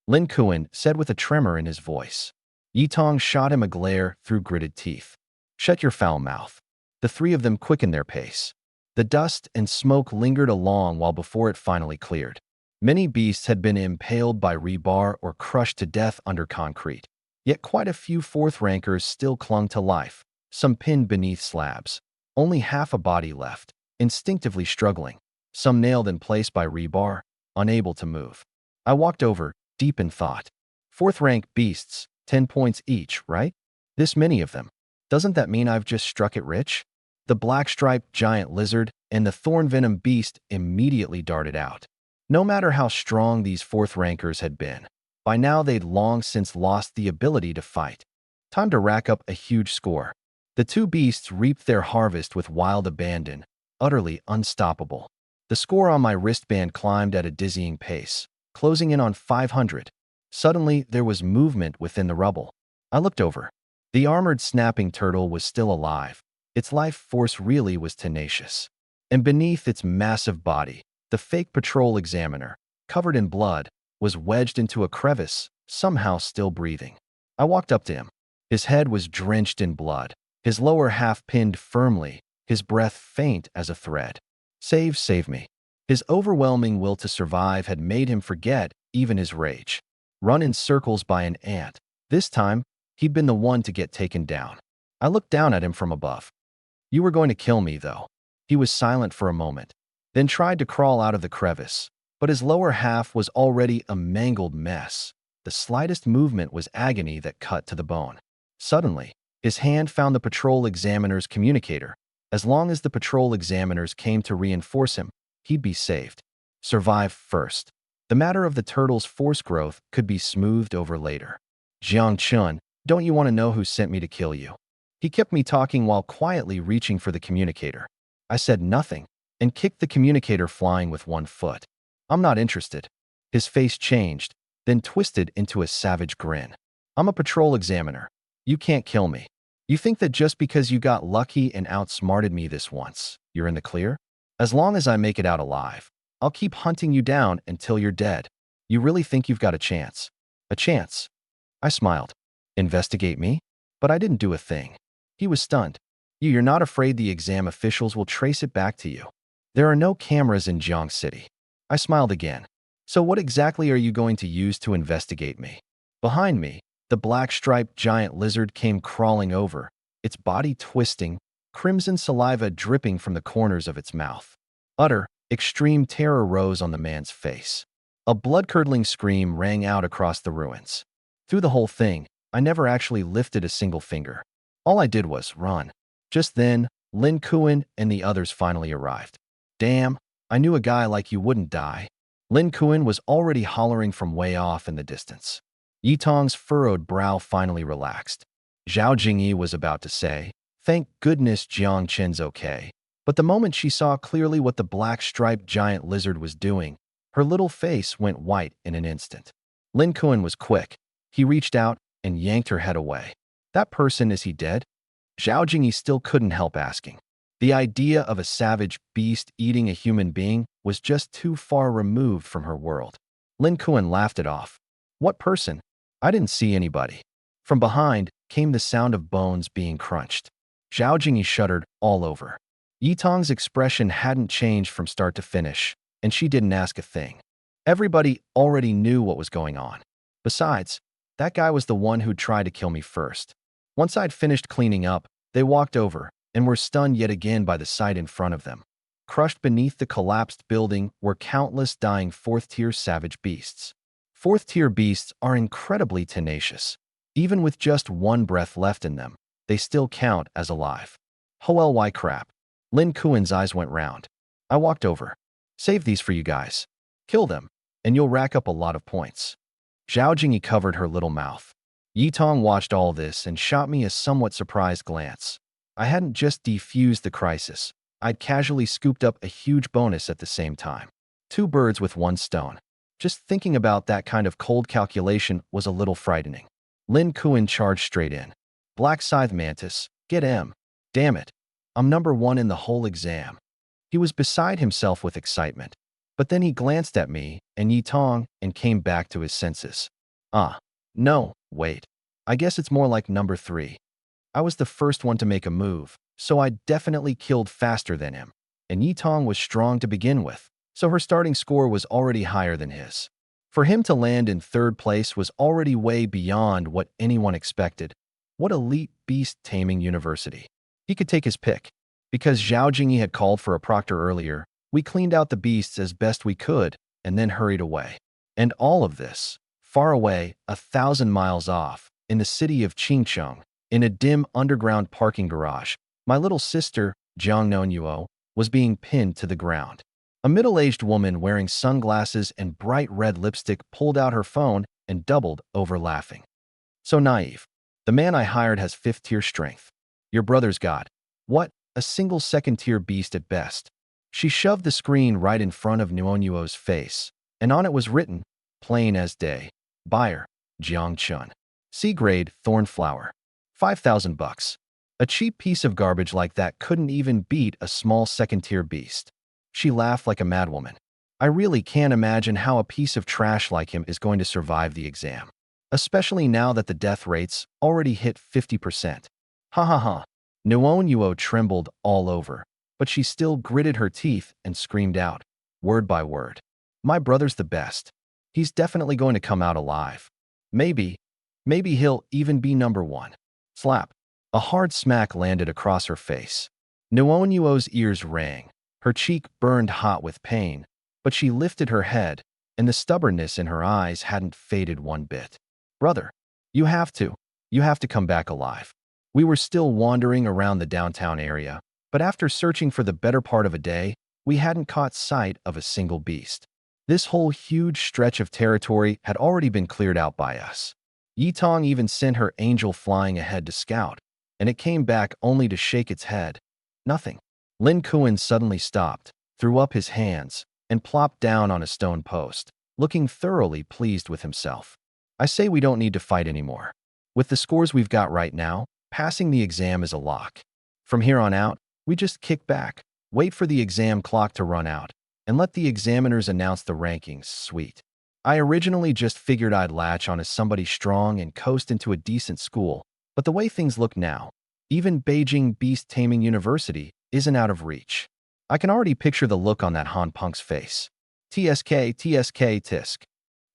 Lin Kuan said with a tremor in his voice. Yi Tong shot him a glare through gritted teeth. Shut your foul mouth. The three of them quickened their pace. The dust and smoke lingered along while before it finally cleared. Many beasts had been impaled by rebar or crushed to death under concrete. Yet quite a few fourth-rankers still clung to life, some pinned beneath slabs. Only half a body left, instinctively struggling, some nailed in place by rebar, unable to move. I walked over, deep in thought. Fourth-rank beasts, 10 points each, right? This many of them. Doesn't that mean I've just struck it rich? The black-striped giant lizard and the thorn-venom beast immediately darted out. No matter how strong these fourth-rankers had been, by now they'd long since lost the ability to fight. Time to rack up a huge score. The two beasts reaped their harvest with wild abandon, utterly unstoppable. The score on my wristband climbed at a dizzying pace, closing in on 500. Suddenly, there was movement within the rubble. I looked over. The armored snapping turtle was still alive. Its life force really was tenacious. And beneath its massive body, the fake patrol examiner, covered in blood, was wedged into a crevice, somehow still breathing. I walked up to him. His head was drenched in blood, his lower half pinned firmly, his breath faint as a thread. Save me. His overwhelming will to survive had made him forget even his rage. Run in circles by an ant. This time, he'd been the one to get taken down. I looked down at him from above. You were going to kill me, though. He was silent for a moment, then tried to crawl out of the crevice, but his lower half was already a mangled mess. The slightest movement was agony that cut to the bone. Suddenly, his hand found the patrol examiner's communicator. As long as the patrol examiners came to reinforce him, he'd be saved. Survive first. The matter of the turtle's force growth could be smoothed over later. Jiang Chun, don't you want to know who sent me to kill you? He kept me talking while quietly reaching for the communicator. I said nothing and kicked the communicator flying with one foot. I'm not interested. His face changed, then twisted into a savage grin. I'm a patrol examiner. You can't kill me. You think that just because you got lucky and outsmarted me this once, you're in the clear? As long as I make it out alive, I'll keep hunting you down until you're dead. You really think you've got a chance? A chance? I smiled. Investigate me? But I didn't do a thing. He was stunned. You're not afraid the exam officials will trace it back to you? There are no cameras in Jiang City. I smiled again. So what exactly are you going to use to investigate me? Behind me, the black-striped giant lizard came crawling over, its body twisting, crimson saliva dripping from the corners of its mouth. Utter, extreme terror rose on the man's face. A blood-curdling scream rang out across the ruins. Through the whole thing, I never actually lifted a single finger. All I did was run. Just then, Lin Kuan and the others finally arrived. Damn, I knew a guy like you wouldn't die. Lin Kuan was already hollering from way off in the distance. Yitong's furrowed brow finally relaxed. Zhao Jingyi was about to say, thank goodness Jiang Chen's okay. But the moment she saw clearly what the black-striped giant lizard was doing, her little face went white in an instant. Lin Kuan was quick. He reached out and yanked her head away. That person, is he dead? Zhao Jingyi still couldn't help asking. The idea of a savage beast eating a human being was just too far removed from her world. Lin Kuan laughed it off. What person? I didn't see anybody. From behind came the sound of bones being crunched. Zhao Jingyi shuddered all over. Yitong's expression hadn't changed from start to finish, and she didn't ask a thing. Everybody already knew what was going on. Besides, that guy was the one who'd tried to kill me first. Once I'd finished cleaning up, they walked over and were stunned yet again by the sight in front of them. Crushed beneath the collapsed building were countless dying fourth-tier savage beasts. Fourth-tier beasts are incredibly tenacious. Even with just one breath left in them, they still count as alive. Why crap. Lin Kuan's eyes went round. I walked over. Save these for you guys. Kill them, and you'll rack up a lot of points. Zhao Jingyi covered her little mouth. Yitong watched all this and shot me a somewhat surprised glance. I hadn't just defused the crisis. I'd casually scooped up a huge bonus at the same time. 2 birds with 1 stone. Just thinking about that kind of cold calculation was a little frightening. Lin Kuan charged straight in. Black Scythe Mantis, get him. Damn it. I'm number 1 in the whole exam. He was beside himself with excitement. But then he glanced at me and Yitong and came back to his senses. No, wait. I guess it's more like number 3. I was the first one to make a move, so I definitely killed faster than him. And Yitong was strong to begin with, so her starting score was already higher than his. For him to land in 3rd place was already way beyond what anyone expected. What elite beast taming university. He could take his pick. Because Zhao Jingyi had called for a proctor earlier, we cleaned out the beasts as best we could and then hurried away. And all of this, far away, 1,000 miles off, in the city of Qingcheng, in a dim underground parking garage, my little sister, Jiang Nonyuo, was being pinned to the ground. A middle-aged woman wearing sunglasses and bright red lipstick pulled out her phone and doubled over laughing. So naive. The man I hired has 5th-tier strength. Your brother's got, what, a single 2nd-tier beast at best. She shoved the screen right in front of Nonyuo's face, and on it was written, plain as day, Buyer, Jiang Chun. C-grade, thorn flower. 5,000 bucks. A cheap piece of garbage like that couldn't even beat a small second-tier beast. She laughed like a madwoman. I really can't imagine how a piece of trash like him is going to survive the exam. Especially now that the death rates already hit 50%. Ha ha ha. Nuon Yuo trembled all over, but she still gritted her teeth and screamed out, word by word. My brother's the best. He's definitely going to come out alive. Maybe he'll even be number one. Slap. A hard smack landed across her face. Nuon Yuo's ears rang. Her cheek burned hot with pain, but she lifted her head, and the stubbornness in her eyes hadn't faded one bit. Brother, you have to come back alive. We were still wandering around the downtown area, but after searching for the better part of a day, we hadn't caught sight of a single beast. This whole huge stretch of territory had already been cleared out by us. Yitong even sent her angel flying ahead to scout, and it came back only to shake its head. Nothing. Lin Kuan suddenly stopped, threw up his hands, and plopped down on a stone post, looking thoroughly pleased with himself. I say we don't need to fight anymore. With the scores we've got right now, passing the exam is a lock. From here on out, we just kick back, wait for the exam clock to run out, and let the examiners announce the rankings. Sweet. I originally just figured I'd latch on as somebody strong and coast into a decent school, but the way things look now, even Beijing Beast Taming University isn't out of reach. I can already picture the look on that Han punk's face. TSK, TSK, tisk.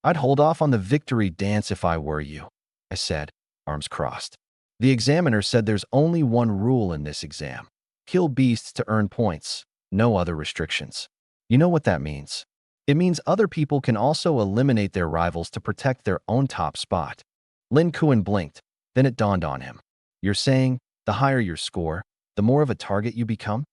I'd hold off on the victory dance if I were you, I said, arms crossed. The examiner said there's only one rule in this exam. Kill beasts to earn points, no other restrictions. You know what that means? It means other people can also eliminate their rivals to protect their own top spot. Lin Kuan blinked, then it dawned on him. You're saying, the higher your score, the more of a target you become?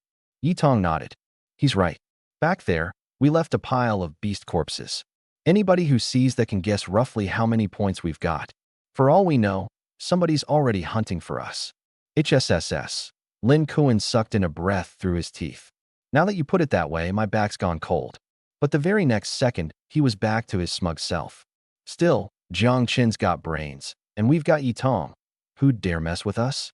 Yitong nodded. He's right. Back there, we left a pile of beast corpses. Anybody who sees that can guess roughly how many points we've got. For all we know, somebody's already hunting for us. HSSS. Lin Kuan sucked in a breath through his teeth. Now that you put it that way, my back's gone cold. But the very next second, he was back to his smug self. Still, Jiang Qin's got brains, and we've got Yitong. Who'd dare mess with us?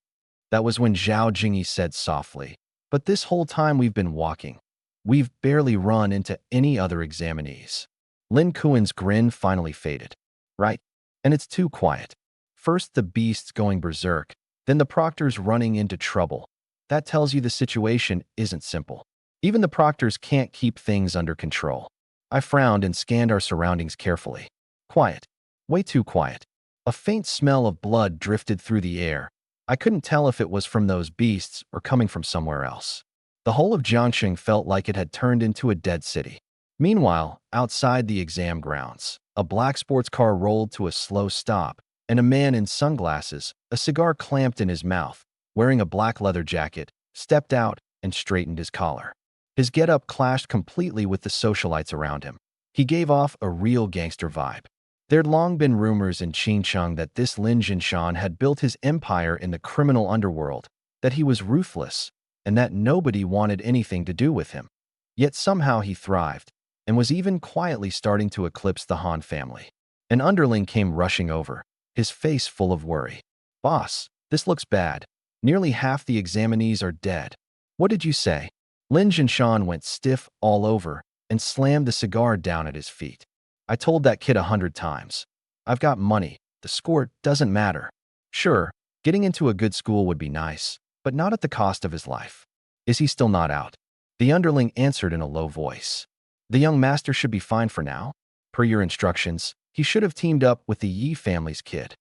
That was when Zhao Jingyi said softly. But this whole time we've been walking. We've barely run into any other examinees. Lin Kuan's grin finally faded. Right? And it's too quiet. First the beasts going berserk, then the proctors running into trouble. That tells you the situation isn't simple. Even the proctors can't keep things under control. I frowned and scanned our surroundings carefully. Quiet. Way too quiet. A faint smell of blood drifted through the air. I couldn't tell if it was from those beasts or coming from somewhere else. The whole of Jiangxing felt like it had turned into a dead city. Meanwhile, outside the exam grounds, a black sports car rolled to a slow stop, and a man in sunglasses, a cigar clamped in his mouth, wearing a black leather jacket, stepped out and straightened his collar. His getup clashed completely with the socialites around him. He gave off a real gangster vibe. There'd long been rumors in Qingcheng that this Lin Jinshan had built his empire in the criminal underworld, that he was ruthless, and that nobody wanted anything to do with him. Yet somehow he thrived, and was even quietly starting to eclipse the Han family. An underling came rushing over, his face full of worry. Boss, this looks bad. Nearly half the examinees are dead. What did you say? Lin Jinshan went stiff all over and slammed the cigar down at his feet. I told that kid 100 times. I've got money. The score doesn't matter. Sure, getting into a good school would be nice, but not at the cost of his life. Is he still not out? The underling answered in a low voice. The young master should be fine for now. Per your instructions, he should have teamed up with the Yi family's kid.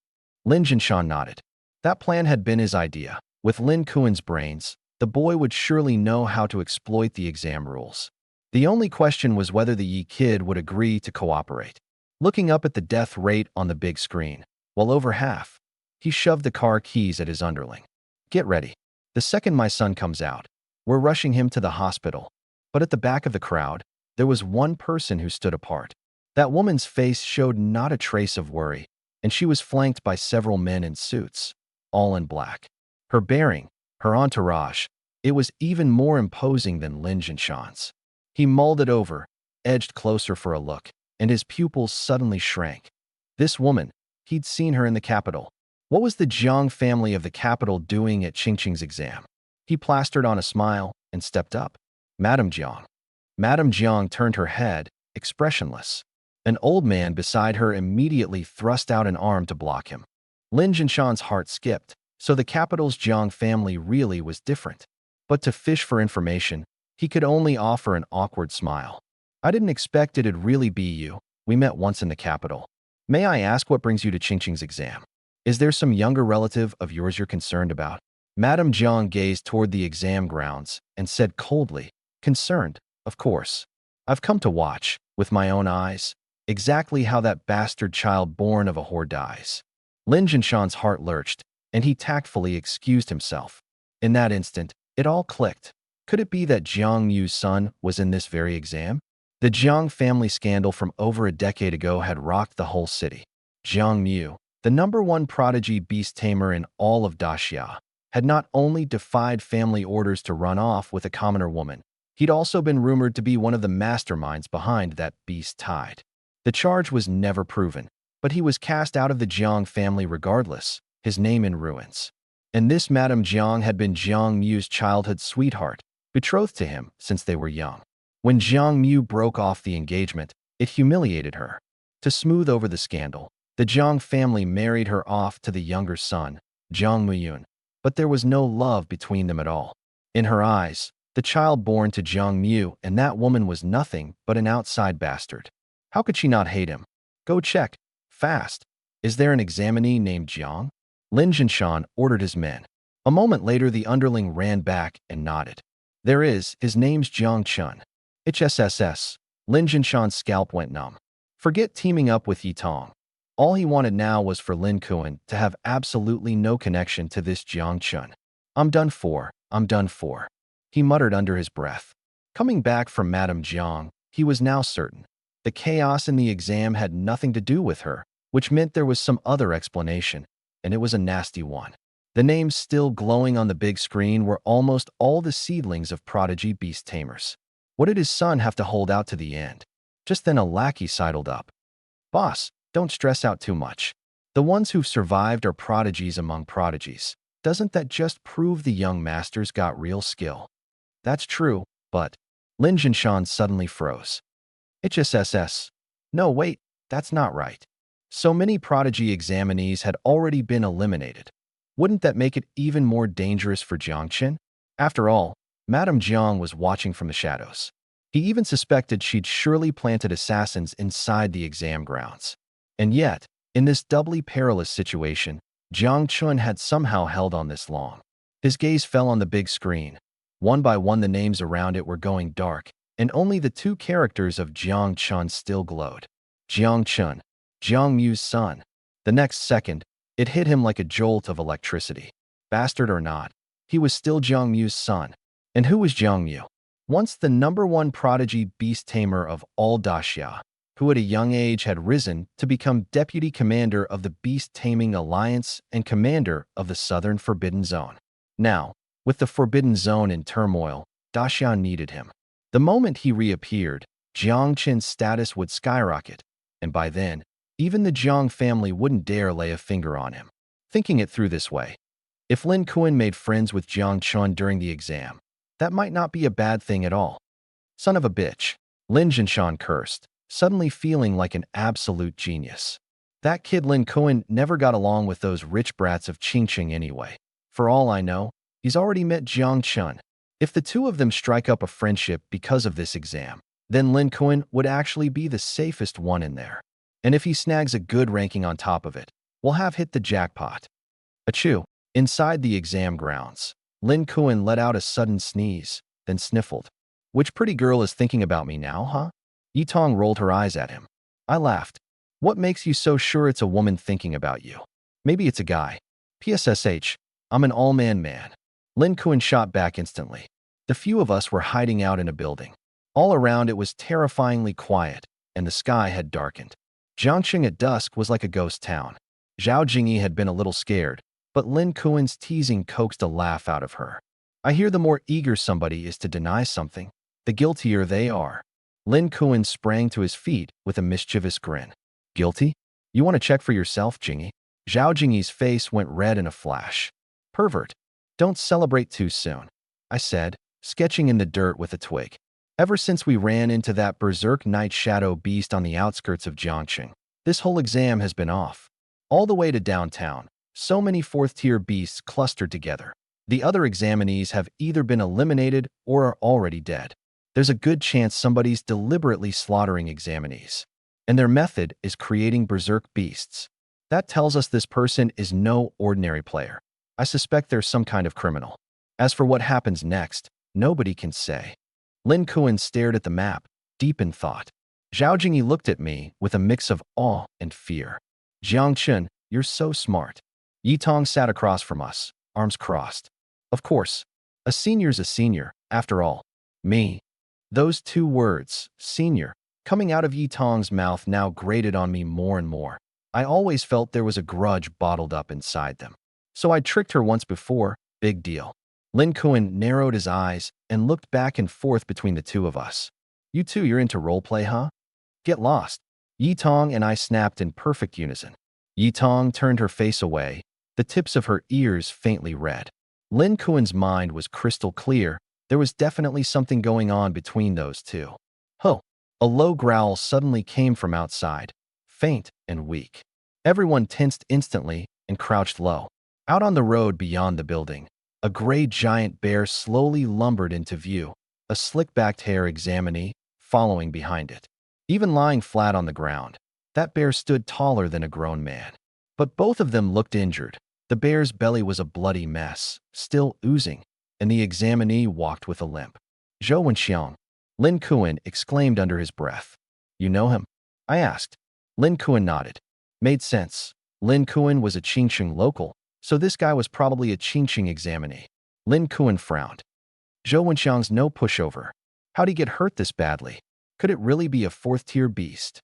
Lin Jinshan nodded. That plan had been his idea. With Lin Kuan's brains, the boy would surely know how to exploit the exam rules. The only question was whether the Yi kid would agree to cooperate. Looking up at the death rate on the big screen, well over half, he shoved the car keys at his underling. Get ready. The second my son comes out, we're rushing him to the hospital. But at the back of the crowd, there was one person who stood apart. That woman's face showed not a trace of worry, and she was flanked by several men in suits, all in black. Her bearing, her entourage, it was even more imposing than Lin Jinshan's. He mulled it over, edged closer for a look, and his pupils suddenly shrank. This woman, he'd seen her in the capital. What was the Jiang family of the capital doing at Qingqing's exam? He plastered on a smile and stepped up. Madame Jiang. Madame Jiang turned her head, expressionless. An old man beside her immediately thrust out an arm to block him. Lin Jinshan's heart skipped, so the capital's Jiang family really was different. But to fish for information, he could only offer an awkward smile. I didn't expect it'd really be you. We met once in the capital. May I ask what brings you to Qingqing's exam? Is there some younger relative of yours you're concerned about? Madame Jiang gazed toward the exam grounds and said coldly, concerned, of course. I've come to watch, with my own eyes, exactly how that bastard child born of a whore dies. Lin Jinshan's heart lurched, and he tactfully excused himself. In that instant, it all clicked. Could it be that Jiang Mu's son was in this very exam? The Jiang family scandal from over a decade ago had rocked the whole city. Jiang Mu, the #1 prodigy beast tamer in all of Daxia, had not only defied family orders to run off with a commoner woman, he'd also been rumored to be one of the masterminds behind that beast tide. The charge was never proven, but he was cast out of the Jiang family regardless, his name in ruins. And this Madame Jiang had been Jiang Mu's childhood sweetheart, betrothed to him since they were young. When Jiang Mu broke off the engagement, it humiliated her. To smooth over the scandal, the Jiang family married her off to the younger son, Jiang Muyun, but there was no love between them at all. In her eyes, the child born to Jiang Mu and that woman was nothing but an outside bastard. How could she not hate him? Go check. Fast. Is there an examinee named Jiang? Lin Jinshan ordered his men. A moment later, the underling ran back and nodded. There is, his name's Jiang Chun. HSSS. Lin Jinshan's scalp went numb. Forget teaming up with Yi Tong. All he wanted now was for Lin Kuan to have absolutely no connection to this Jiang Chun. I'm done for, he muttered under his breath. Coming back from Madame Jiang, he was now certain. The chaos in the exam had nothing to do with her, which meant there was some other explanation, and it was a nasty one. The names still glowing on the big screen were almost all the seedlings of prodigy beast tamers. What did his son have to hold out to the end? Just then a lackey sidled up. Boss, don't stress out too much. The ones who've survived are prodigies among prodigies. Doesn't that just prove the young master's got real skill? That's true, but Lin Jinshan suddenly froze. HSSS. No, wait, that's not right. So many prodigy examinees had already been eliminated. Wouldn't that make it even more dangerous for Jiangqin? After all, Madame Jiang was watching from the shadows. He even suspected she'd surely planted assassins inside the exam grounds. And yet, in this doubly perilous situation, Jiang Chun had somehow held on this long. His gaze fell on the big screen. One by one the names around it were going dark, and only the two characters of Jiang Chun still glowed. Jiang Chun, Jiang Mu's son. The next second, it hit him like a jolt of electricity. Bastard or not, he was still Jiang Mu's son. And who was Jiang Mu? Once the #1 prodigy beast tamer of all Daxia, who at a young age had risen to become deputy commander of the Beast Taming Alliance and commander of the Southern Forbidden Zone. Now, with the Forbidden Zone in turmoil, Daxia needed him. The moment he reappeared, Jiang Qin's status would skyrocket, and by then, even the Jiang family wouldn't dare lay a finger on him. Thinking it through this way, if Lin Kuan made friends with Jiang Chun during the exam, that might not be a bad thing at all. Son of a bitch, Lin Jinshan cursed, suddenly feeling like an absolute genius. That kid Lin Kuan never got along with those rich brats of Qingqing anyway. For all I know, he's already met Jiang Chun. If the two of them strike up a friendship because of this exam, then Lin Kuan would actually be the safest one in there. And if he snags a good ranking on top of it, we'll have hit the jackpot. Achoo! Inside the exam grounds, Lin Kuan let out a sudden sneeze, then sniffled. Which pretty girl is thinking about me now, huh? Yi Tong rolled her eyes at him. I laughed. What makes you so sure it's a woman thinking about you? Maybe it's a guy. PSSH, I'm an all-man man. Lin Kuan shot back instantly. The few of us were hiding out in a building. All around it was terrifyingly quiet, and the sky had darkened. Jiangqing at dusk was like a ghost town. Zhao Jingyi had been a little scared, but Lin Kuan's teasing coaxed a laugh out of her. I hear the more eager somebody is to deny something, the guiltier they are. Lin Kuan sprang to his feet with a mischievous grin. Guilty? You want to check for yourself, Jingy? Zhao Jingyi's face went red in a flash. Pervert. Don't celebrate too soon, I said, sketching in the dirt with a twig. Ever since we ran into that berserk night shadow beast on the outskirts of Jiangqing, this whole exam has been off. All the way to downtown, so many fourth-tier beasts clustered together. The other examinees have either been eliminated or are already dead. There's a good chance somebody's deliberately slaughtering examinees. And their method is creating berserk beasts. That tells us this person is no ordinary player. I suspect there's some kind of criminal. As for what happens next, nobody can say. Lin Kuan stared at the map, deep in thought. Zhao Jingyi looked at me with a mix of awe and fear. Jiang Chun, you're so smart. Yi Tong sat across from us, arms crossed. Of course, a senior's a senior, after all. Me. Those two words, senior, coming out of Yi Tong's mouth now grated on me more and more. I always felt there was a grudge bottled up inside them. So I tricked her once before, big deal. Lin Kuan narrowed his eyes and looked back and forth between the two of us. You two, you're into roleplay, huh? Get lost. Yi Tong and I snapped in perfect unison. Yi Tong turned her face away, the tips of her ears faintly red. Lin Kuan's mind was crystal clear. There was definitely something going on between those two. Huh. A low growl suddenly came from outside, faint and weak. Everyone tensed instantly and crouched low. Out on the road beyond the building, a gray giant bear slowly lumbered into view, a slick-backed hair examinee following behind it. Even lying flat on the ground, that bear stood taller than a grown man. But both of them looked injured. The bear's belly was a bloody mess, still oozing, and the examinee walked with a limp. Zhou Wenxiang, Lin Kuan exclaimed under his breath. You know him? I asked. Lin Kuan nodded. Made sense. Lin Kuan was a Qingqing local, so this guy was probably a Qingqing examinee. Lin Kuan frowned. Zhou Wenxiang's no pushover. How'd he get hurt this badly? Could it really be a fourth-tier beast?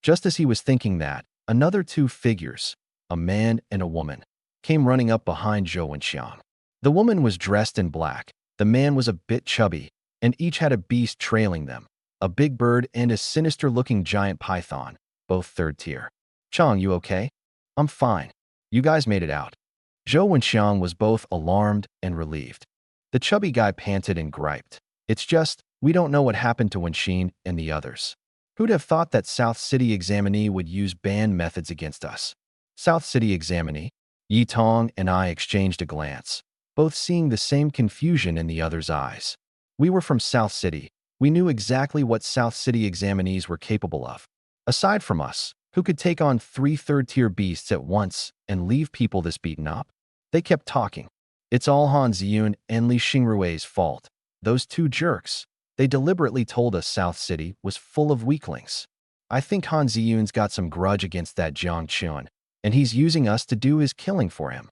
Just as he was thinking that, another two figures, a man and a woman, came running up behind Zhou Wenxiang. The woman was dressed in black, the man was a bit chubby, and each had a beast trailing them, a big bird and a sinister-looking giant python, both third-tier. Chang, you okay? I'm fine. You guys made it out. Zhou Wenxiang was both alarmed and relieved. The chubby guy panted and griped. It's just, we don't know what happened to Wenxin and the others. Who'd have thought that South City examinee would use banned methods against us? South City examinee? Yi Tong and I exchanged a glance, both seeing the same confusion in the other's eyes. We were from South City. We knew exactly what South City examinees were capable of. Aside from us, who could take on 3 third-tier beasts at once and leave people this beaten up? They kept talking. It's all Han Ziyun and Li Xingrui's fault. Those two jerks. They deliberately told us South City was full of weaklings. I think Han Ziyun's got some grudge against that Jiang Chun, and he's using us to do his killing for him.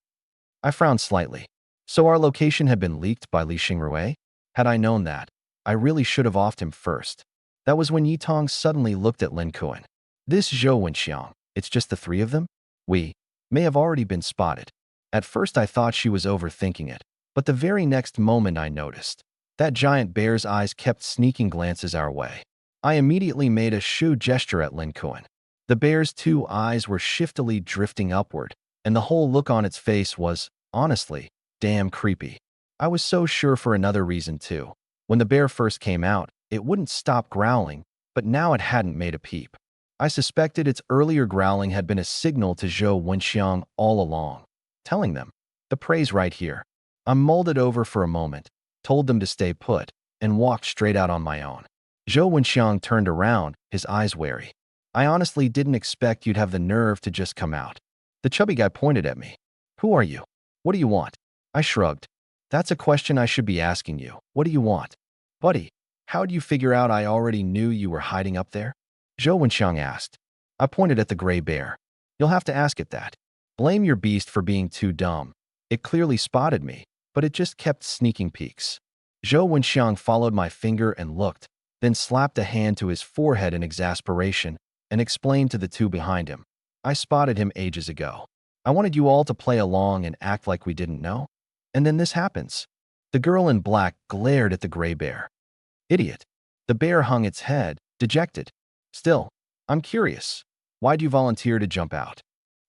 I frowned slightly. So our location had been leaked by Li Xingrui? Had I known that, I really should have offed him first. That was when Yi Tong suddenly looked at Lin Kuan. This Zhou Wenxiang, it's just the 3 of them? We may have already been spotted. At first I thought she was overthinking it, but the very next moment I noticed. That giant bear's eyes kept sneaking glances our way. I immediately made a shoe gesture at Lin Kuan. The bear's 2 eyes were shiftily drifting upward, and the whole look on its face was, honestly, damn creepy. I was so sure for another reason too. When the bear first came out, it wouldn't stop growling, but now it hadn't made a peep. I suspected its earlier growling had been a signal to Zhou Wenxiang all along, telling them, the prey's right here. I mulled it over for a moment, told them to stay put, and walked straight out on my own. Zhou Wenxiang turned around, his eyes wary. I honestly didn't expect you'd have the nerve to just come out. The chubby guy pointed at me. Who are you? What do you want? I shrugged. That's a question I should be asking you. What do you want? Buddy, how'd you figure out I already knew you were hiding up there? Zhou Wenxiang asked. I pointed at the gray bear. You'll have to ask it that. Blame your beast for being too dumb. It clearly spotted me, but it just kept sneaking peeks. Zhou Wenxiang followed my finger and looked, then slapped a hand to his forehead in exasperation and explained to the 2 behind him. I spotted him ages ago. I wanted you all to play along and act like we didn't know. And then this happens. The girl in black glared at the gray bear. Idiot. The bear hung its head, dejected. Still, I'm curious. Why'd you volunteer to jump out?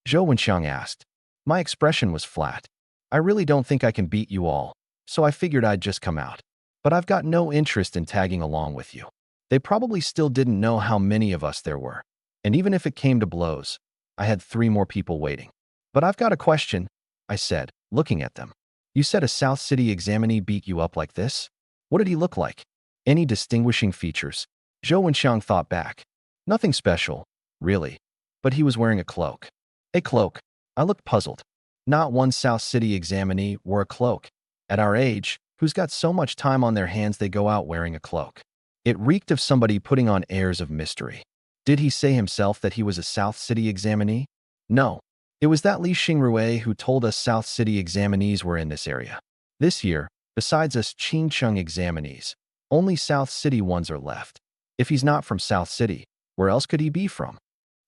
Zhou Wenxiang asked. My expression was flat. I really don't think I can beat you all, so I figured I'd just come out. But I've got no interest in tagging along with you. They probably still didn't know how many of us there were. And even if it came to blows, I had 3 more people waiting. But I've got a question, I said, looking at them. You said a South City examinee beat you up like this? What did he look like? Any distinguishing features? Zhou Wenxiang thought back. Nothing special, really. But he was wearing a cloak. A cloak. I looked puzzled. Not one South City examinee wore a cloak. At our age, who's got so much time on their hands they go out wearing a cloak? It reeked of somebody putting on airs of mystery. Did he say himself that he was a South City examinee? No. It was that Li Xingrue who told us South City examinees were in this area. This year, besides us Qingcheng examinees, only South City ones are left. If he's not from South City, where else could he be from?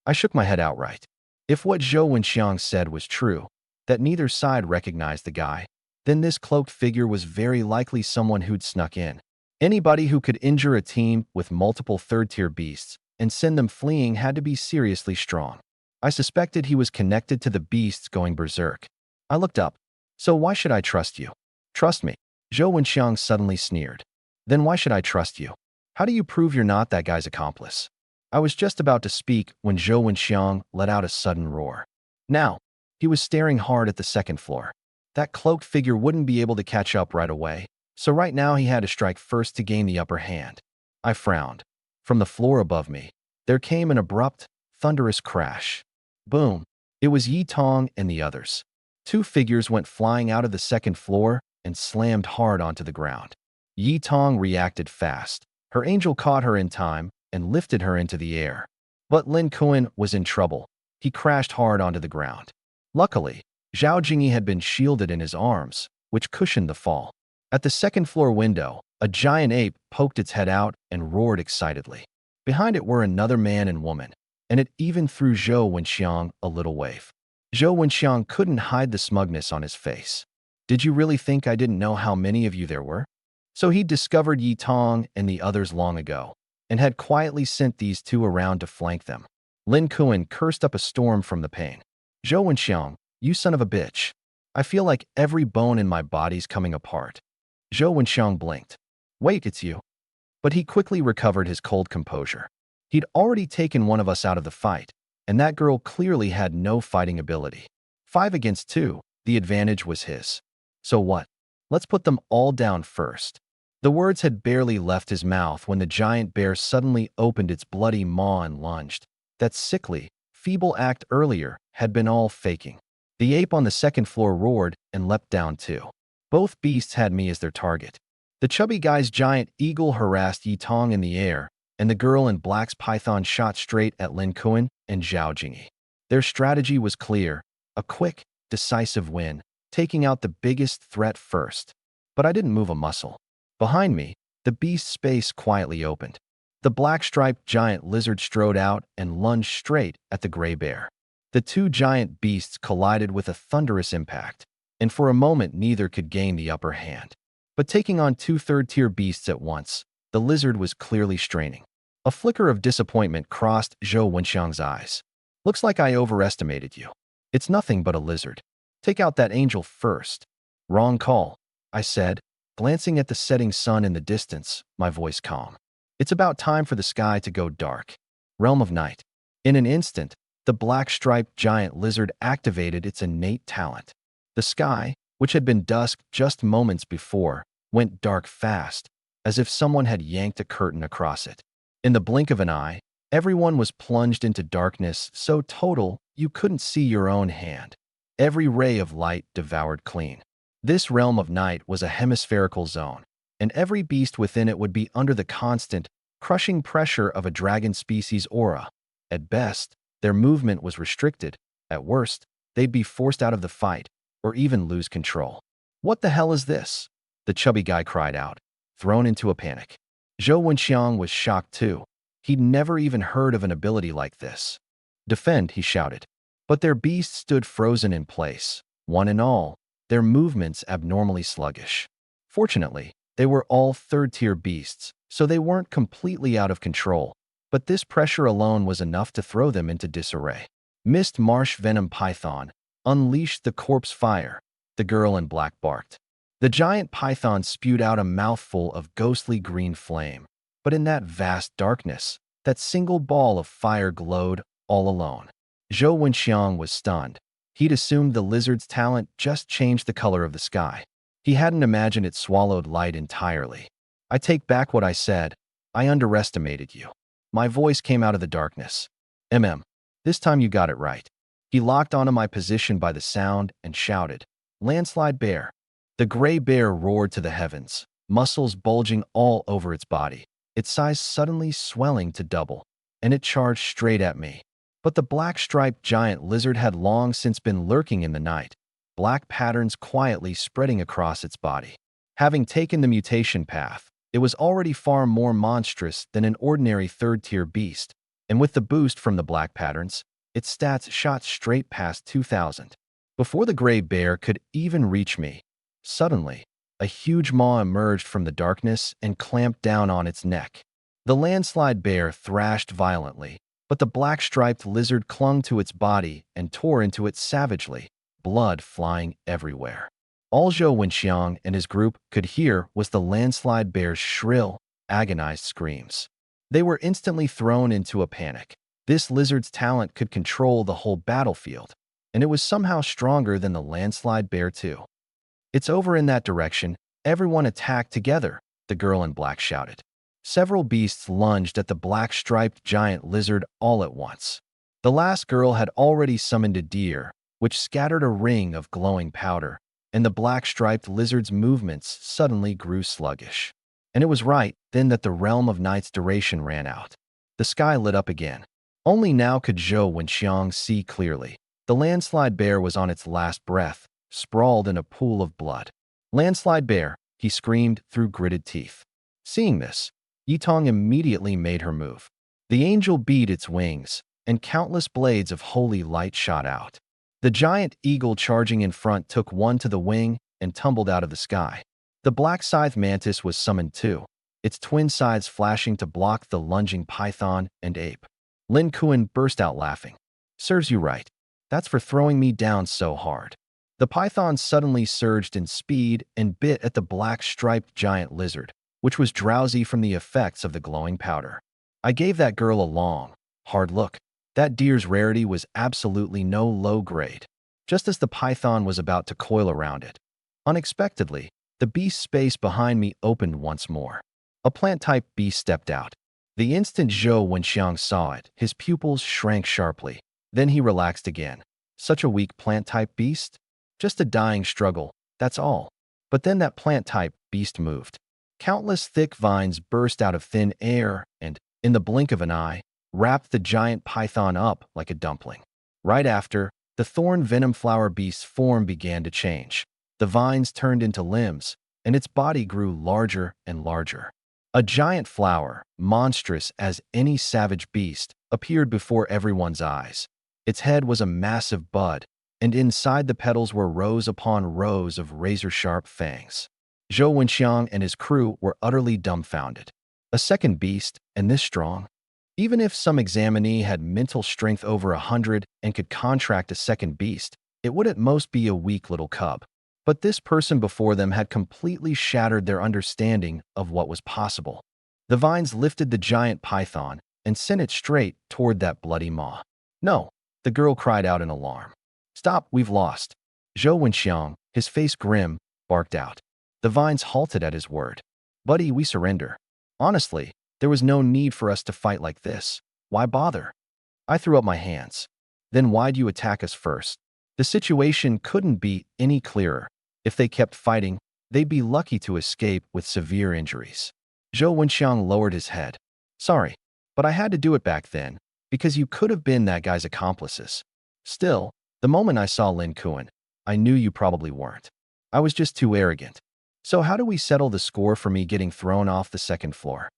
I shook my head outright. If what Zhou Wenxiang said was true, that neither side recognized the guy, then this cloaked figure was very likely someone who'd snuck in. Anybody who could injure a team with multiple third-tier beasts and send them fleeing had to be seriously strong. I suspected he was connected to the beasts going berserk. I looked up. So why should I trust you? Trust me. Zhou Wenxiang suddenly sneered. Then why should I trust you? How do you prove you're not that guy's accomplice? I was just about to speak when Zhou Wenxiang let out a sudden roar. Now, he was staring hard at the second floor. That cloaked figure wouldn't be able to catch up right away, so right now he had to strike first to gain the upper hand. I frowned. From the floor above me, there came an abrupt, thunderous crash. Boom! It was Yi Tong and the others. 2 figures went flying out of the second floor and slammed hard onto the ground. Yi Tong reacted fast. Her angel caught her in time and lifted her into the air. But Lin Kuan was in trouble. He crashed hard onto the ground. Luckily, Zhao Jingyi had been shielded in his arms, which cushioned the fall. At the second-floor window, a giant ape poked its head out and roared excitedly. Behind it were another man and woman, and it even threw Zhou Wenxiang a little wave. Zhou Wenxiang couldn't hide the smugness on his face. Did you really think I didn't know how many of you there were? So he'd discovered Yi Tong and the others long ago, and had quietly sent these 2 around to flank them. Lin Kuan cursed up a storm from the pain. Zhou Wenxiang, you son of a bitch. I feel like every bone in my body's coming apart. Zhou Wenxiang blinked. Wait, it's you. But he quickly recovered his cold composure. He'd already taken one of us out of the fight, and that girl clearly had no fighting ability. 5 against 2, the advantage was his. So what? Let's put them all down first. The words had barely left his mouth when the giant bear suddenly opened its bloody maw and lunged. That sickly, feeble act earlier had been all faking. The ape on the second floor roared and leapt down too. Both beasts had me as their target. The chubby guy's giant eagle harassed Yi Tong in the air, and the girl in black's python shot straight at Lin Kuan and Zhao Jingyi. Their strategy was clear, a quick, decisive win, taking out the biggest threat first. But I didn't move a muscle. Behind me, the beast's space quietly opened. The black-striped giant lizard strode out and lunged straight at the gray bear. The 2 giant beasts collided with a thunderous impact, and for a moment neither could gain the upper hand. But taking on 2 third-tier beasts at once, the lizard was clearly straining. A flicker of disappointment crossed Zhou Wenxiang's eyes. Looks like I overestimated you. It's nothing but a lizard. Take out that angel first. Wrong call, I said, glancing at the setting sun in the distance, my voice calm. It's about time for the sky to go dark. Realm of Night. In an instant, the black-striped giant lizard activated its innate talent. The sky, which had been dusk just moments before, went dark fast, as if someone had yanked a curtain across it. In the blink of an eye, everyone was plunged into darkness so total you couldn't see your own hand. Every ray of light devoured clean. This realm of night was a hemispherical zone, and every beast within it would be under the constant, crushing pressure of a dragon species aura. At best, their movement was restricted. At worst, they'd be forced out of the fight, or even lose control. What the hell is this? The chubby guy cried out, thrown into a panic. Zhou Wenxiang was shocked too. He'd never even heard of an ability like this. Defend, he shouted. But their beasts stood frozen in place, one and all, their movements abnormally sluggish. Fortunately, they were all third-tier beasts, so they weren't completely out of control. but this pressure alone was enough to throw them into disarray. Mist Marsh Venom Python unleashed the corpse fire, the girl in black barked. The giant python spewed out a mouthful of ghostly green flame, but in that vast darkness, that single ball of fire glowed all alone. Zhou Wenxiang was stunned. He'd assumed the lizard's talent just changed the color of the sky. He hadn't imagined it swallowed light entirely. I take back what I said. I underestimated you. My voice came out of the darkness. This time you got it right. He locked onto my position by the sound and shouted, "Landslide bear." The gray bear roared to the heavens, muscles bulging all over its body, its size suddenly swelling to double, and it charged straight at me. But the black-striped giant lizard had long since been lurking in the night, black patterns quietly spreading across its body. Having taken the mutation path, it was already far more monstrous than an ordinary third-tier beast, and with the boost from the black patterns, its stats shot straight past 2,000. Before the gray bear could even reach me, suddenly, a huge maw emerged from the darkness and clamped down on its neck. The landslide bear thrashed violently, but the black-striped lizard clung to its body and tore into it savagely, blood flying everywhere. All Zhou Wenxiang and his group could hear was the landslide bear's shrill, agonized screams. They were instantly thrown into a panic. This lizard's talent could control the whole battlefield, and it was somehow stronger than the landslide bear too. "It's over in that direction. Everyone attack together," the girl in black shouted. Several beasts lunged at the black-striped giant lizard all at once. The last girl had already summoned a deer, which scattered a ring of glowing powder, and the black-striped lizard's movements suddenly grew sluggish. And it was right then that the realm of night's duration ran out. The sky lit up again. Only now could Zhou Wenxiang see clearly. The landslide bear was on its last breath, sprawled in a pool of blood. "Landslide bear," he screamed through gritted teeth. Seeing this, Yitong immediately made her move. The angel beat its wings, and countless blades of holy light shot out. The giant eagle charging in front took one to the wing and tumbled out of the sky. The black scythe mantis was summoned too, its twin sides flashing to block the lunging python and ape. Lin Kuan burst out laughing. "Serves you right. That's for throwing me down so hard." The python suddenly surged in speed and bit at the black-striped giant lizard, which was drowsy from the effects of the glowing powder. I gave that girl a long, hard look. That deer's rarity was absolutely no low grade. Just as the python was about to coil around it, unexpectedly, the beast's space behind me opened once more. A plant-type beast stepped out. The instant Zhou Wenxiang saw it, his pupils shrank sharply. Then he relaxed again. Such a weak plant-type beast? Just a dying struggle, that's all. But then that plant-type beast moved. Countless thick vines burst out of thin air and, in the blink of an eye, wrapped the giant python up like a dumpling. Right after, the thorn venom flower beast's form began to change. The vines turned into limbs, and its body grew larger and larger. A giant flower, monstrous as any savage beast, appeared before everyone's eyes. Its head was a massive bud, and inside the petals were rows upon rows of razor-sharp fangs. Zhou Wenxiang and his crew were utterly dumbfounded. A second beast, and this strong? Even if some examinee had mental strength over 100 and could contract a second beast, it would at most be a weak little cub. But this person before them had completely shattered their understanding of what was possible. The vines lifted the giant python and sent it straight toward that bloody maw. "No!" the girl cried out in alarm. "Stop, we've lost." Zhou Wenxiang, his face grim, barked out. The vines halted at his word. "Buddy, we surrender. Honestly, there was no need for us to fight like this. Why bother?" I threw up my hands. "Then why'd you attack us first?" The situation couldn't be any clearer. If they kept fighting, they'd be lucky to escape with severe injuries. Zhou Wenxiang lowered his head. "Sorry, but I had to do it back then, because you could have been that guy's accomplices. Still, the moment I saw Lin Kuan, I knew you probably weren't. I was just too arrogant. So how do we settle the score for me getting thrown off the second floor?"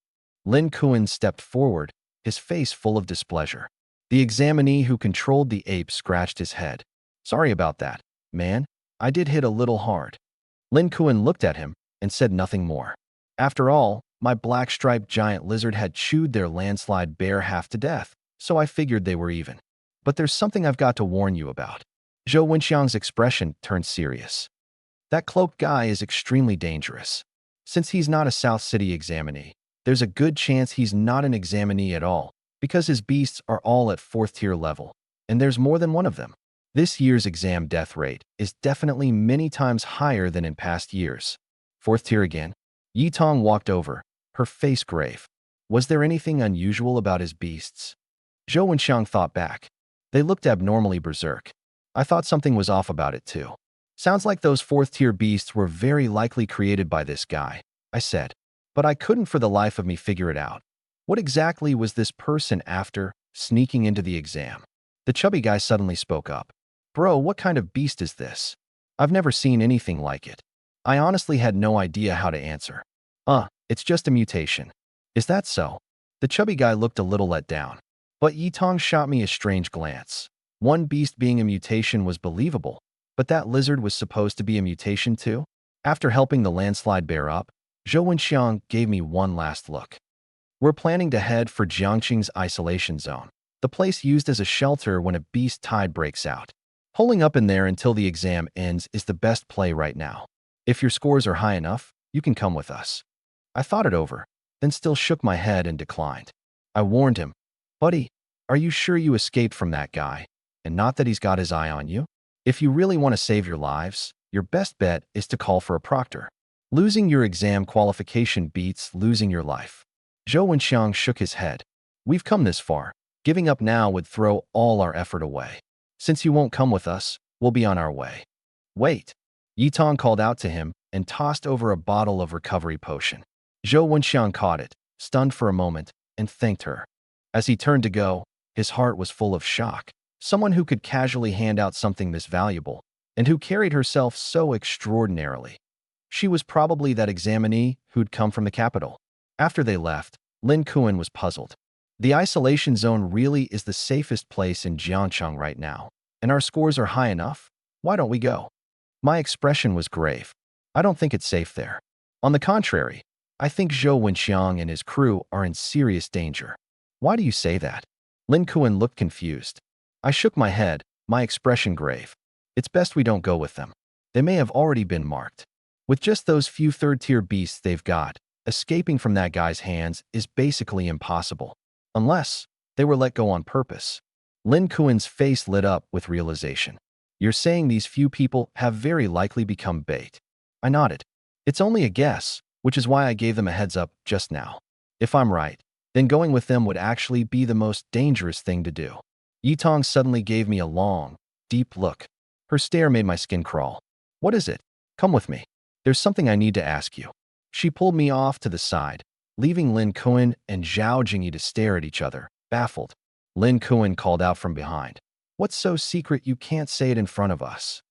Lin Kuan stepped forward, his face full of displeasure. The examinee who controlled the ape scratched his head. "Sorry about that, man. I did hit a little hard." Lin Kuan looked at him and said nothing more. After all, My black-striped giant lizard had chewed their landslide bear half to death, so I figured they were even. But there's something I've got to warn you about. Zhou Wenxiang's expression turned serious. That cloaked guy is extremely dangerous. Since he's not a South City examinee, there's a good chance he's not an examinee at all, because his beasts are all at 4th tier level, and there's more than one of them. This year's exam death rate is definitely many times higher than in past years. 4th tier again? Yi Tong walked over, her face grave. Was there anything unusual about his beasts? Zhou Wenxiang thought back. They looked abnormally berserk. I thought something was off about it too. Sounds like those 4th tier beasts were very likely created by this guy, I said. But I couldn't for the life of me figure it out. What exactly was this person after, sneaking into the exam? The chubby guy suddenly spoke up. Bro, what kind of beast is this? I've never seen anything like it. I honestly had no idea how to answer. It's just a mutation. Is that so? The chubby guy looked a little let down. But Yi Tong shot me a strange glance. One beast being a mutation was believable, but that lizard was supposed to be a mutation too? After helping the landslide bear up, Zhou Wenxiang gave me one last look. We're planning to head for Jiangqing's isolation zone, the place used as a shelter when a beast tide breaks out. Holding up in there until the exam ends is the best play right now. If your scores are high enough, you can come with us. I thought it over, then still shook my head and declined. I warned him, Buddy, are you sure you escaped from that guy, and not that he's got his eye on you? If you really want to save your lives, your best bet is to call for a proctor. Losing your exam qualification beats losing your life. Zhou Wenxiang shook his head. We've come this far. Giving up now would throw all our effort away. Since you won't come with us, we'll be on our way. Wait. Yi Tong called out to him and tossed over a bottle of recovery potion. Zhou Wenxiang caught it, stunned for a moment, and thanked her. As he turned to go, his heart was full of shock. Someone who could casually hand out something this valuable, and who carried herself so extraordinarily. She was probably that examinee who'd come from the capital. After they left, Lin Kuan was puzzled. The isolation zone really is the safest place in Jiangcheng right now, and our scores are high enough. Why don't we go? My expression was grave. I don't think it's safe there. On the contrary, I think Zhou Wenxiang and his crew are in serious danger. Why do you say that? Lin Kuan looked confused. I shook my head, my expression grave. It's best we don't go with them. They may have already been marked. With just those few 3rd-tier beasts they've got, escaping from that guy's hands is basically impossible. Unless they were let go on purpose. Lin Kuan's face lit up with realization. You're saying these few people have very likely become bait. I nodded. It's only a guess, which is why I gave them a heads up just now. If I'm right, then going with them would actually be the most dangerous thing to do. Yi Tong suddenly gave me a long, deep look. Her stare made my skin crawl. What is it? Come with me. There's something I need to ask you. She pulled me off to the side, leaving Lin Kuan and Zhao Jingyi to stare at each other, baffled. Lin Kuan called out from behind. What's so secret you can't say it in front of us?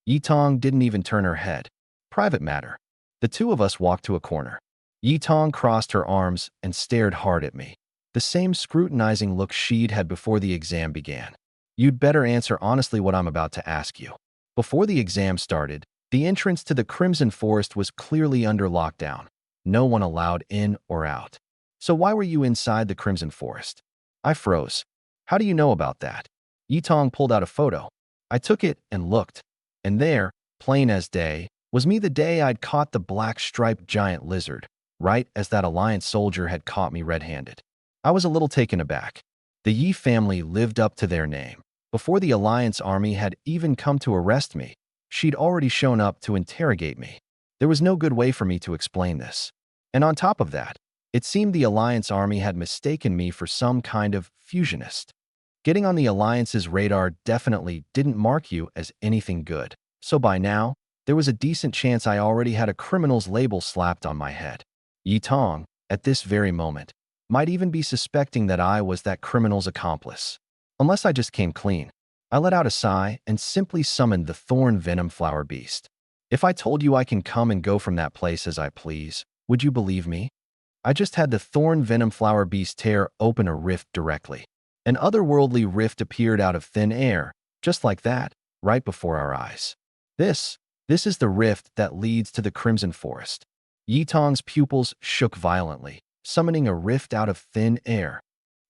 Yi Tong didn't even turn her head. Private matter. The two of us walked to a corner. Yi Tong crossed her arms and stared hard at me. The same scrutinizing look she'd had before the exam began. You'd better answer honestly what I'm about to ask you. Before the exam started, the entrance to the Crimson Forest was clearly under lockdown. No one allowed in or out. So why were you inside the Crimson Forest? I froze. How do you know about that? Yi Tong pulled out a photo. I took it and looked. And there, plain as day, was me the day I'd caught the black-striped giant lizard, right as that Alliance soldier had caught me red-handed. I was a little taken aback. The Yi family lived up to their name. Before the Alliance army had even come to arrest me, she'd already shown up to interrogate me. There was no good way for me to explain this. And on top of that, it seemed the Alliance army had mistaken me for some kind of fusionist. Getting on the Alliance's radar definitely didn't mark you as anything good. So by now, there was a decent chance I already had a criminal's label slapped on my head. Yi Tong, at this very moment, might even be suspecting that I was that criminal's accomplice. Unless I just came clean. I let out a sigh and simply summoned the Thorn Venom Flower Beast. If I told you I can come and go from that place as I please, would you believe me? I just had the Thorn Venom Flower Beast tear open a rift directly. An otherworldly rift appeared out of thin air, just like that, right before our eyes. This is the rift that leads to the Crimson Forest. Yitong's pupils shook violently, summoning a rift out of thin air.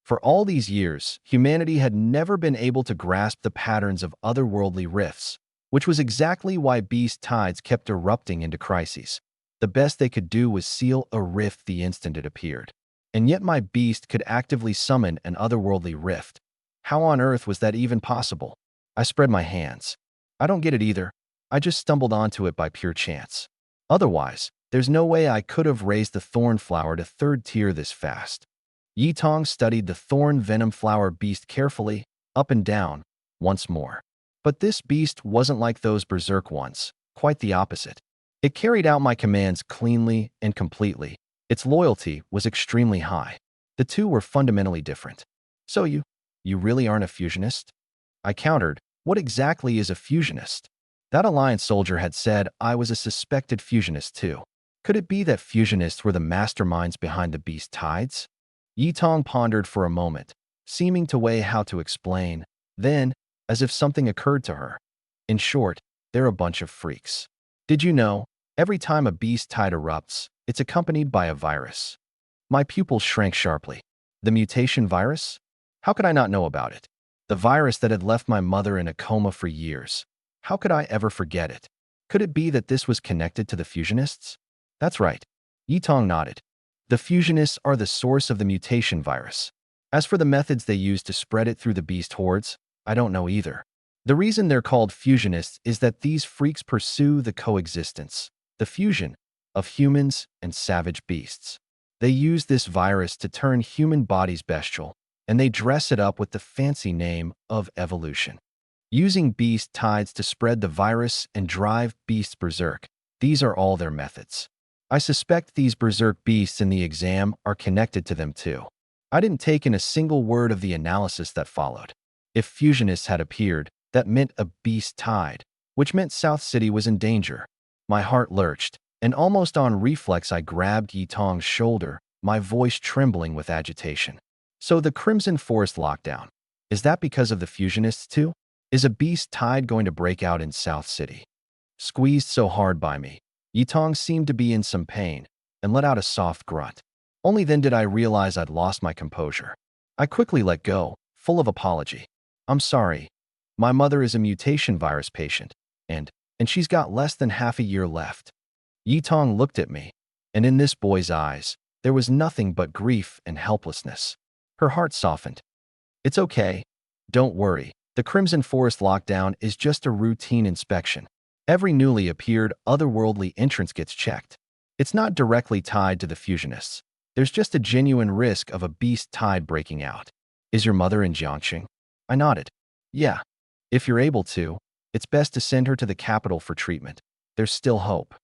For all these years, humanity had never been able to grasp the patterns of otherworldly rifts, which was exactly why beast tides kept erupting into crises. The best they could do was seal a rift the instant it appeared. And yet my beast could actively summon an otherworldly rift. How on earth was that even possible? I spread my hands. I don't get it either. I just stumbled onto it by pure chance. Otherwise, there's no way I could have raised the thorn flower to third tier this fast. Yitong studied the thorn venom flower beast carefully, up and down, once more. But this beast wasn't like those berserk ones, quite the opposite. It carried out my commands cleanly and completely. Its loyalty was extremely high. The two were fundamentally different. So you really aren't a fusionist? I countered, what exactly is a fusionist? That Alliance soldier had said I was a suspected fusionist too. Could it be that fusionists were the masterminds behind the beast tides? Yitong pondered for a moment, seeming to weigh how to explain. Then, as if something occurred to her. In short, they're a bunch of freaks. Did you know, every time a beast tide erupts, it's accompanied by a virus? My pupils shrank sharply. The mutation virus? How could I not know about it? The virus that had left my mother in a coma for years. How could I ever forget it? Could it be that this was connected to the fusionists? That's right. Yitong nodded. The fusionists are the source of the mutation virus. As for the methods they use to spread it through the beast hordes, I don't know either. The reason they're called fusionists is that these freaks pursue the coexistence, the fusion, of humans and savage beasts. They use this virus to turn human bodies bestial, and they dress it up with the fancy name of evolution. Using beast tides to spread the virus and drive beasts berserk, these are all their methods. I suspect these berserk beasts in the exam are connected to them too. I didn't take in a single word of the analysis that followed. If fusionists had appeared, that meant a beast tide, which meant South City was in danger. My heart lurched, and almost on reflex I grabbed Yitong's shoulder, my voice trembling with agitation. So the Crimson Forest lockdown, is that because of the fusionists too? Is a beast tide going to break out in South City? Squeezed so hard by me, Yitong seemed to be in some pain, and let out a soft grunt. Only then did I realize I'd lost my composure. I quickly let go, full of apology. I'm sorry. My mother is a mutation virus patient, and she's got less than half a year left. Yitong looked at me, and in this boy's eyes, there was nothing but grief and helplessness. Her heart softened. It's okay. Don't worry. The Crimson Forest lockdown is just a routine inspection. Every newly appeared otherworldly entrance gets checked. It's not directly tied to the fusionists. There's just a genuine risk of a beast tide breaking out. Is your mother in Jiangxing? I nodded. Yeah. If you're able to, it's best to send her to the capital for treatment. There's still hope.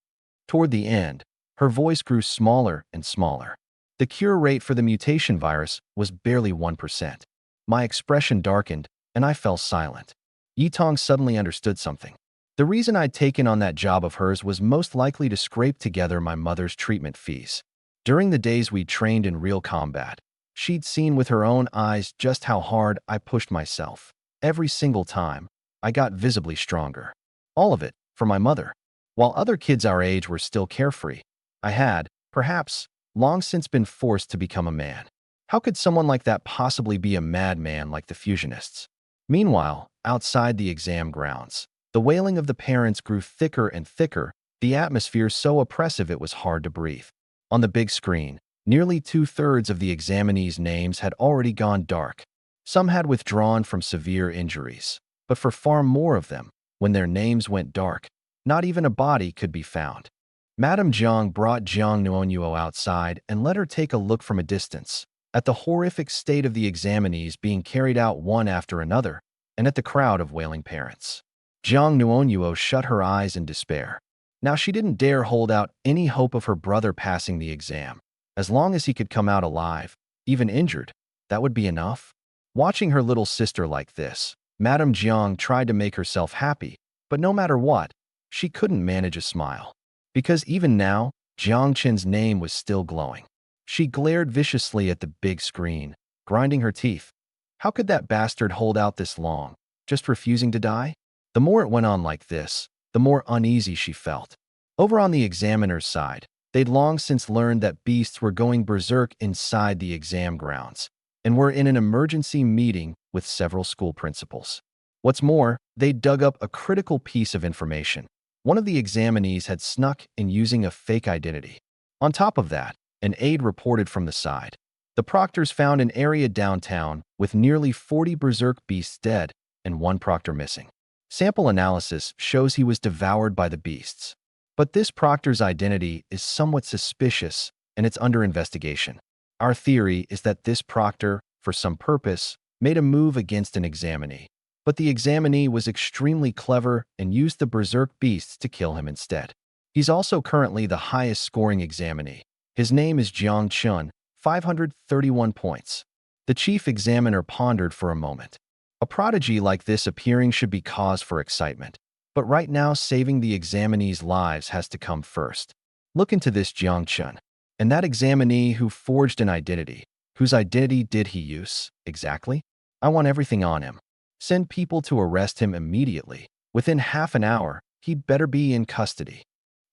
Toward the end, her voice grew smaller and smaller. The cure rate for the mutation virus was barely 1%. My expression darkened, and I fell silent. Yitong suddenly understood something. The reason I'd taken on that job of hers was most likely to scrape together my mother's treatment fees. During the days we trained in real combat, she'd seen with her own eyes just how hard I pushed myself. Every single time, I got visibly stronger. All of it, for my mother. While other kids our age were still carefree, I had, perhaps, long since been forced to become a man. How could someone like that possibly be a madman like the fusionists? Meanwhile, outside the exam grounds, the wailing of the parents grew thicker and thicker, the atmosphere so oppressive it was hard to breathe. On the big screen, nearly 2/3 of the examinees' names had already gone dark. Some had withdrawn from severe injuries, but for far more of them, when their names went dark, not even a body could be found. Madame Jiang brought Jiang Nuonyuo outside and let her take a look from a distance, at the horrific state of the examinees being carried out one after another, and at the crowd of wailing parents. Jiang Nuonyuo shut her eyes in despair. Now she didn't dare hold out any hope of her brother passing the exam. As long as he could come out alive, even injured, that would be enough. Watching her little sister like this, Madame Jiang tried to make herself happy, but no matter what, she couldn't manage a smile. Because even now, Jiang Qin's name was still glowing. She glared viciously at the big screen, grinding her teeth. How could that bastard hold out this long, just refusing to die? The more it went on like this, the more uneasy she felt. Over on the examiner's side, They'd long since learned that beasts were going berserk inside the exam grounds and were in an emergency meeting with several school principals. What's more, they dug up a critical piece of information. One of the examinees had snuck in using a fake identity. On top of that, an aide reported from the side. The proctors found an area downtown with nearly 40 berserk beasts dead and one proctor missing. Sample analysis shows he was devoured by the beasts. But this proctor's identity is somewhat suspicious and it's under investigation. Our theory is that this proctor, for some purpose, made a move against an examinee. But the examinee was extremely clever and used the berserk beasts to kill him instead. He's also currently the highest scoring examinee. His name is Jiang Chun, 531 points. The chief examiner pondered for a moment. A prodigy like this appearing should be cause for excitement. But right now, saving the examinees' lives has to come first. Look into this Jiang Chun. And that examinee who forged an identity. Whose identity did he use, exactly? I want everything on him. Send people to arrest him immediately. Within half an hour, he'd better be in custody.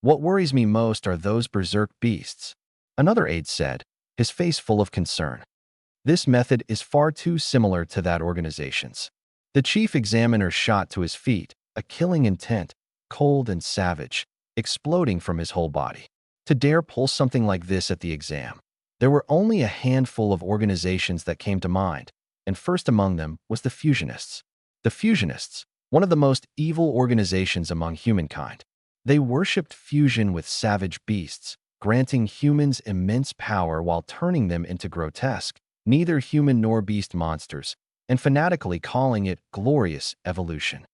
What worries me most are those berserk beasts. Another aide said, his face full of concern. This method is far too similar to that organization's. The chief examiner shot to his feet, a killing intent, cold and savage, exploding from his whole body. To dare pull something like this at the exam. There were only a handful of organizations that came to mind, and first among them was the Fusionists. The Fusionists, one of the most evil organizations among humankind. They worshipped fusion with savage beasts, granting humans immense power while turning them into grotesque, neither human nor beast monsters, and fanatically calling it glorious evolution.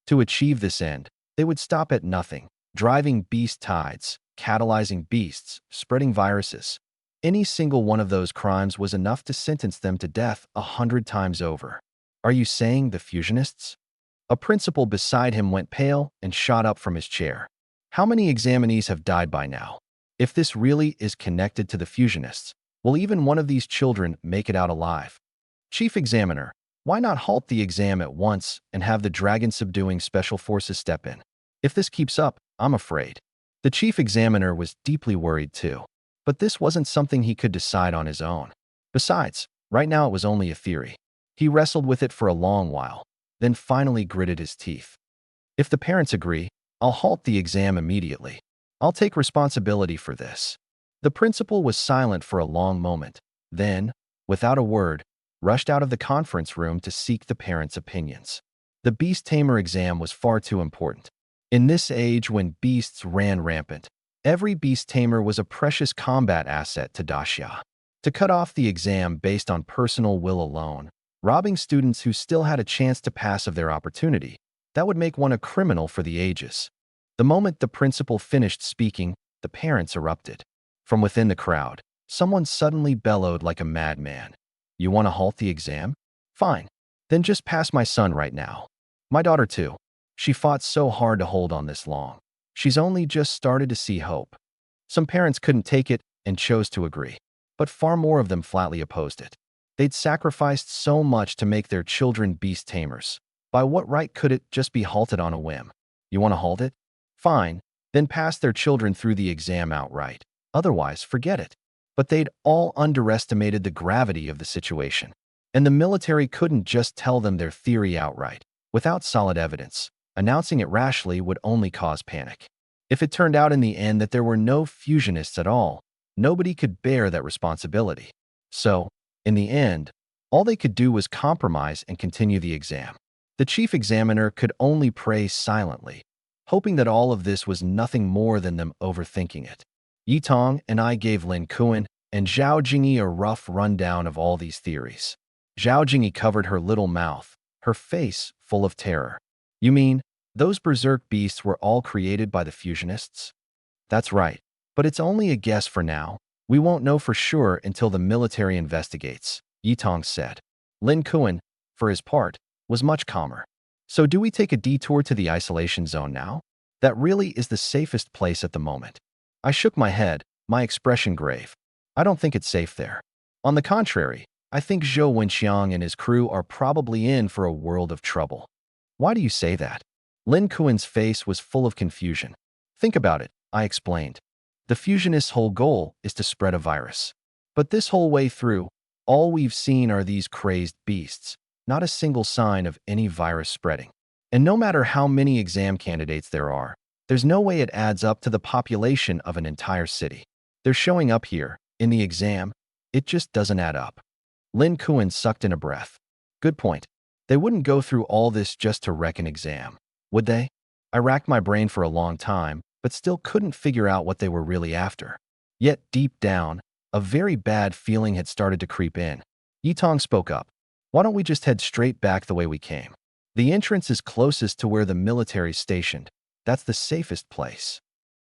To achieve this end, they would stop at nothing, driving beast tides, catalyzing beasts, spreading viruses. Any single one of those crimes was enough to sentence them to death 100 times over. Are you saying the Fusionists? A principal beside him went pale and shot up from his chair. How many examinees have died by now? If this really is connected to the Fusionists, will even one of these children make it out alive? Chief Examiner, why not halt the exam at once and have the dragon-subduing special forces step in? If this keeps up, I'm afraid. The chief examiner was deeply worried too. But this wasn't something he could decide on his own. Besides, right now it was only a theory. He wrestled with it for a long while, then finally gritted his teeth. If the parents agree, I'll halt the exam immediately. I'll take responsibility for this. The principal was silent for a long moment, then, without a word, rushed out of the conference room to seek the parents' opinions. The beast tamer exam was far too important. In this age when beasts ran rampant, every beast tamer was a precious combat asset to Daxia. To cut off the exam based on personal will alone, robbing students who still had a chance to pass of their opportunity, that would make one a criminal for the ages. The moment the principal finished speaking, the parents erupted. From within the crowd, someone suddenly bellowed like a madman. You want to halt the exam? Fine. Then just pass my son right now. My daughter too. She fought so hard to hold on this long. She's only just started to see hope. Some parents couldn't take it and chose to agree, but far more of them flatly opposed it. They'd sacrificed so much to make their children beast tamers. By what right could it just be halted on a whim? You want to halt it? Fine, then pass their children through the exam outright. Otherwise, forget it. But they'd all underestimated the gravity of the situation. And the military couldn't just tell them their theory outright, without solid evidence. Announcing it rashly would only cause panic. If it turned out in the end that there were no fusionists at all, nobody could bear that responsibility. So, in the end, all they could do was compromise and continue the exam. The chief examiner could only pray silently, hoping that all of this was nothing more than them overthinking it. Yitong and I gave Lin Kuan and Zhao Jingyi a rough rundown of all these theories. Zhao Jingyi covered her little mouth, her face full of terror. You mean, those berserk beasts were all created by the fusionists? That's right, but it's only a guess for now. We won't know for sure until the military investigates, Yitong said. Lin Kuan, for his part, was much calmer. So do we take a detour to the isolation zone now? That really is the safest place at the moment. I shook my head, my expression grave. I don't think it's safe there. On the contrary, I think Zhou Wenxiang and his crew are probably in for a world of trouble. Why do you say that? Lin Kuan's face was full of confusion. Think about it, I explained. The fusionist's whole goal is to spread a virus. But this whole way through, all we've seen are these crazed beasts, not a single sign of any virus spreading. And no matter how many exam candidates there are, there's no way it adds up to the population of an entire city. They're showing up here, in the exam. It just doesn't add up. Lin Kuan sucked in a breath. Good point. They wouldn't go through all this just to wreck an exam, would they? I racked my brain for a long time, but still couldn't figure out what they were really after. Yet, deep down, a very bad feeling had started to creep in. Yitong spoke up. Why don't we just head straight back the way we came? The entrance is closest to where the military's stationed. That's the safest place.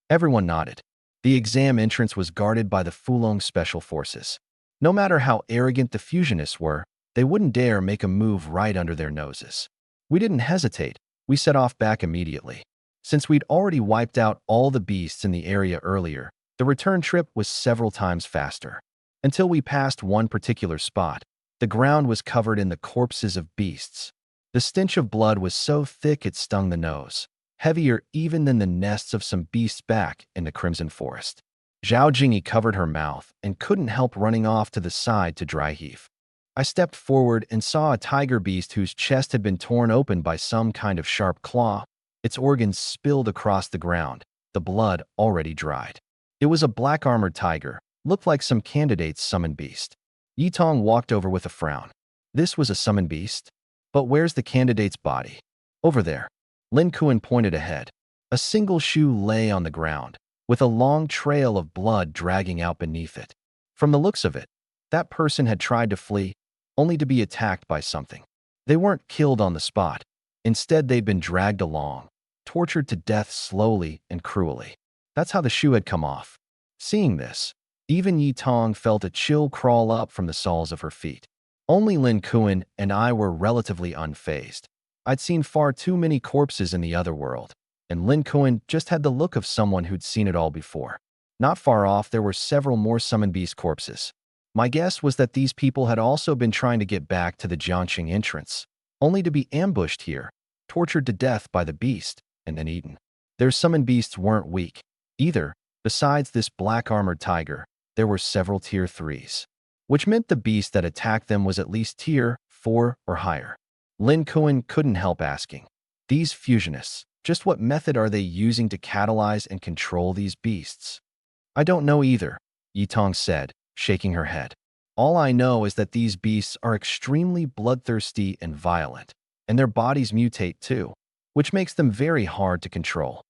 Everyone nodded. The exam entrance was guarded by the Fulong Special Forces. No matter how arrogant the fusionists were, they wouldn't dare make a move right under their noses. We didn't hesitate. We set off back immediately. Since we'd already wiped out all the beasts in the area earlier, the return trip was several times faster. Until we passed one particular spot, the ground was covered in the corpses of beasts. The stench of blood was so thick it stung the nose, heavier even than the nests of some beasts back in the Crimson Forest. Zhao Jingyi covered her mouth and couldn't help running off to the side to dry heave. I stepped forward and saw a tiger beast whose chest had been torn open by some kind of sharp claw. Its organs spilled across the ground, the blood already dried. It was a black-armored tiger, looked like some candidate's summon beast. Yitong walked over with a frown. This was a summon beast? But where's the candidate's body? Over there. Lin Kuan pointed ahead. A single shoe lay on the ground, with a long trail of blood dragging out beneath it. From the looks of it, that person had tried to flee, only to be attacked by something. They weren't killed on the spot. Instead, they'd been dragged along, tortured to death slowly and cruelly. That's how the shoe had come off. Seeing this, even Yitong felt a chill crawl up from the soles of her feet. Only Lin Kuan and I were relatively unfazed. I'd seen far too many corpses in the other world, and Lin Kuan just had the look of someone who'd seen it all before. Not far off, there were several more summon beast corpses. My guess was that these people had also been trying to get back to the Jiangxing entrance, only to be ambushed here, tortured to death by the beast, and then eaten. Their summon beasts weren't weak, either. Besides this black-armored tiger, there were several Tier 3s, which meant the beast that attacked them was at least Tier 4 or higher. Lin Kuan couldn't help asking, these fusionists, just what method are they using to catalyze and control these beasts? I don't know either, Yitong said, shaking her head. All I know is that these beasts are extremely bloodthirsty and violent, and their bodies mutate too, which makes them very hard to control.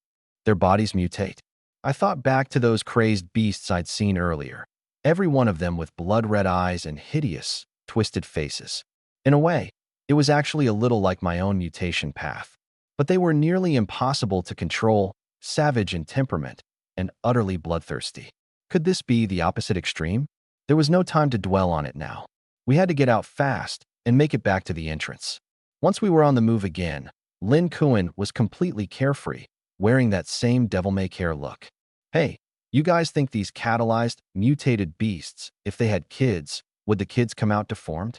Their bodies mutate? I thought back to those crazed beasts I'd seen earlier, every one of them with blood-red eyes and hideous, twisted faces. In a way, it was actually a little like my own mutation path. But they were nearly impossible to control, savage in temperament, and utterly bloodthirsty. Could this be the opposite extreme? There was no time to dwell on it now. We had to get out fast and make it back to the entrance. Once we were on the move again, Lin Kuan was completely carefree, wearing that same devil-may-care look. Hey, you guys think these catalyzed, mutated beasts, if they had kids, would the kids come out deformed?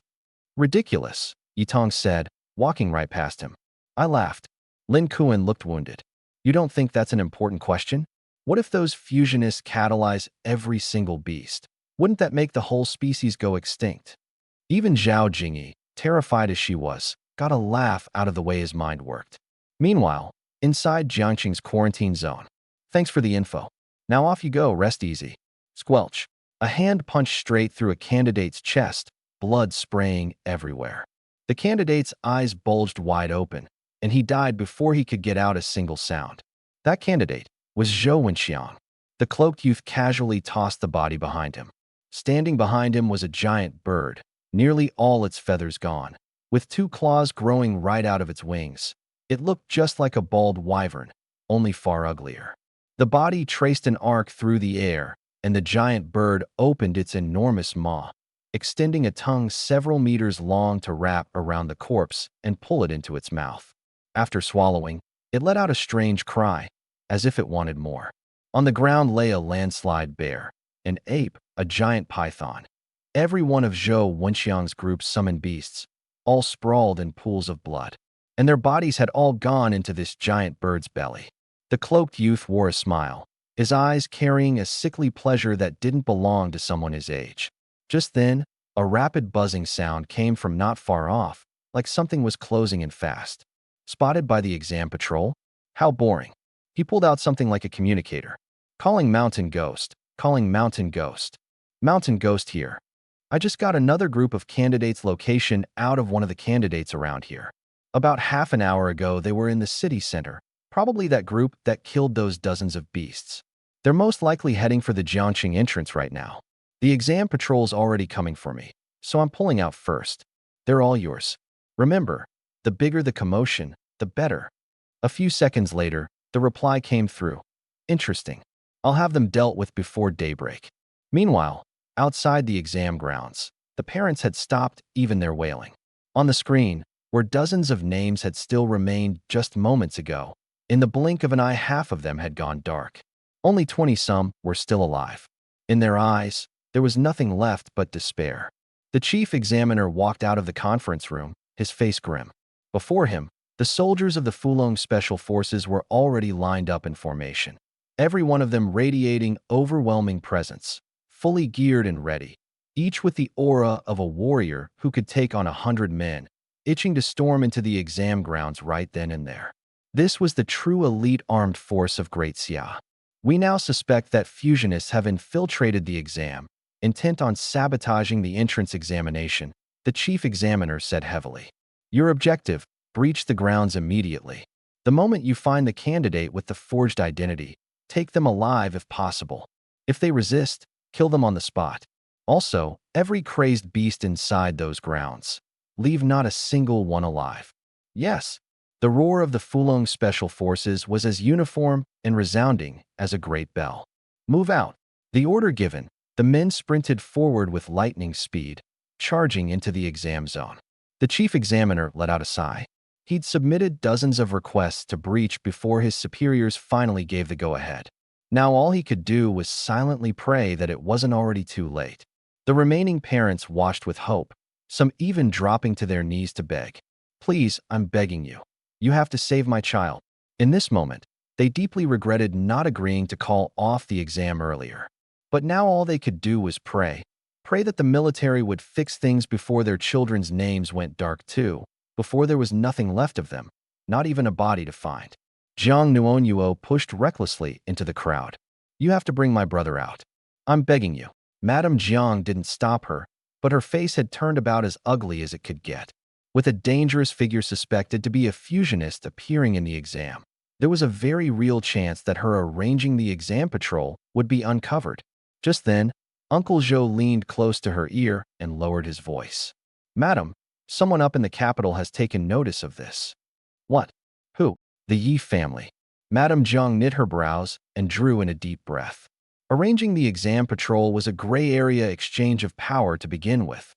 Ridiculous, Yitong said, walking right past him. I laughed. Lin Kuan looked wounded. You don't think that's an important question? What if those fusionists catalyze every single beast? Wouldn't that make the whole species go extinct? Even Zhao Jingyi, terrified as she was, got a laugh out of the way his mind worked. Meanwhile, inside Jiangxing's quarantine zone. Thanks for the info. Now off you go, rest easy. Squelch. A hand punched straight through a candidate's chest, blood spraying everywhere. The candidate's eyes bulged wide open, and he died before he could get out a single sound. That candidate was Zhou Wenxiang. The cloaked youth casually tossed the body behind him. Standing behind him was a giant bird, nearly all its feathers gone, with 2 claws growing right out of its wings. It looked just like a bald wyvern, only far uglier. The body traced an arc through the air, and the giant bird opened its enormous maw, extending a tongue several meters long to wrap around the corpse and pull it into its mouth. After swallowing, it let out a strange cry, as if it wanted more. On the ground lay a landslide bear, an ape, a giant python. Every one of Zhou Wenxiang's group's summoned beasts, all sprawled in pools of blood, and their bodies had all gone into this giant bird's belly. The cloaked youth wore a smile, his eyes carrying a sickly pleasure that didn't belong to someone his age. Just then, a rapid buzzing sound came from not far off, like something was closing in fast. Spotted by the exam patrol? How boring. He pulled out something like a communicator. Calling Mountain Ghost. Calling Mountain Ghost. Mountain Ghost here. I just got another group of candidates' location out of one of the candidates around here. About half an hour ago, they were in the city center, probably that group that killed those dozens of beasts. They're most likely heading for the Jiangqing entrance right now. The exam patrol's already coming for me, so I'm pulling out first. They're all yours. Remember, the bigger the commotion, the better. A few seconds later, the reply came through. Interesting. I'll have them dealt with before daybreak. Meanwhile, outside the exam grounds, the parents had stopped even their wailing. On the screen, where dozens of names had still remained just moments ago, in the blink of an eye half of them had gone dark. Only 20-some were still alive. In their eyes, there was nothing left but despair. The chief examiner walked out of the conference room, his face grim. Before him, the soldiers of the Fulong Special Forces were already lined up in formation. Every one of them radiating overwhelming presence, fully geared and ready, each with the aura of a warrior who could take on 100 men, itching to storm into the exam grounds right then and there. This was the true elite armed force of Great Xia. We now suspect that fusionists have infiltrated the exam, intent on sabotaging the entrance examination, the chief examiner said heavily. Your objective, breach the grounds immediately. The moment you find the candidate with the forged identity, take them alive if possible. If they resist, kill them on the spot. Also, every crazed beast inside those grounds. Leave not a single one alive. Yes, the roar of the Fulong Special Forces was as uniform and resounding as a great bell. Move out. The order given, the men sprinted forward with lightning speed, charging into the exam zone. The chief examiner let out a sigh. He'd submitted dozens of requests to breach before his superiors finally gave the go-ahead. Now all he could do was silently pray that it wasn't already too late. The remaining parents watched with hope, some even dropping to their knees to beg. Please, I'm begging you. You have to save my child. In this moment, they deeply regretted not agreeing to call off the exam earlier. But now all they could do was pray. Pray that the military would fix things before their children's names went dark too, before there was nothing left of them, not even a body to find. Jiang Nuonyuo pushed recklessly into the crowd. You have to bring my brother out. I'm begging you. Madame Jiang didn't stop her, but her face had turned about as ugly as it could get. With a dangerous figure suspected to be a fusionist appearing in the exam, there was a very real chance that her arranging the exam patrol would be uncovered. Just then, Uncle Zhou leaned close to her ear and lowered his voice. Madam, someone up in the capital has taken notice of this. What? Who? The Yi family. Madame Jiang knit her brows and drew in a deep breath. Arranging the exam patrol was a gray area exchange of power to begin with.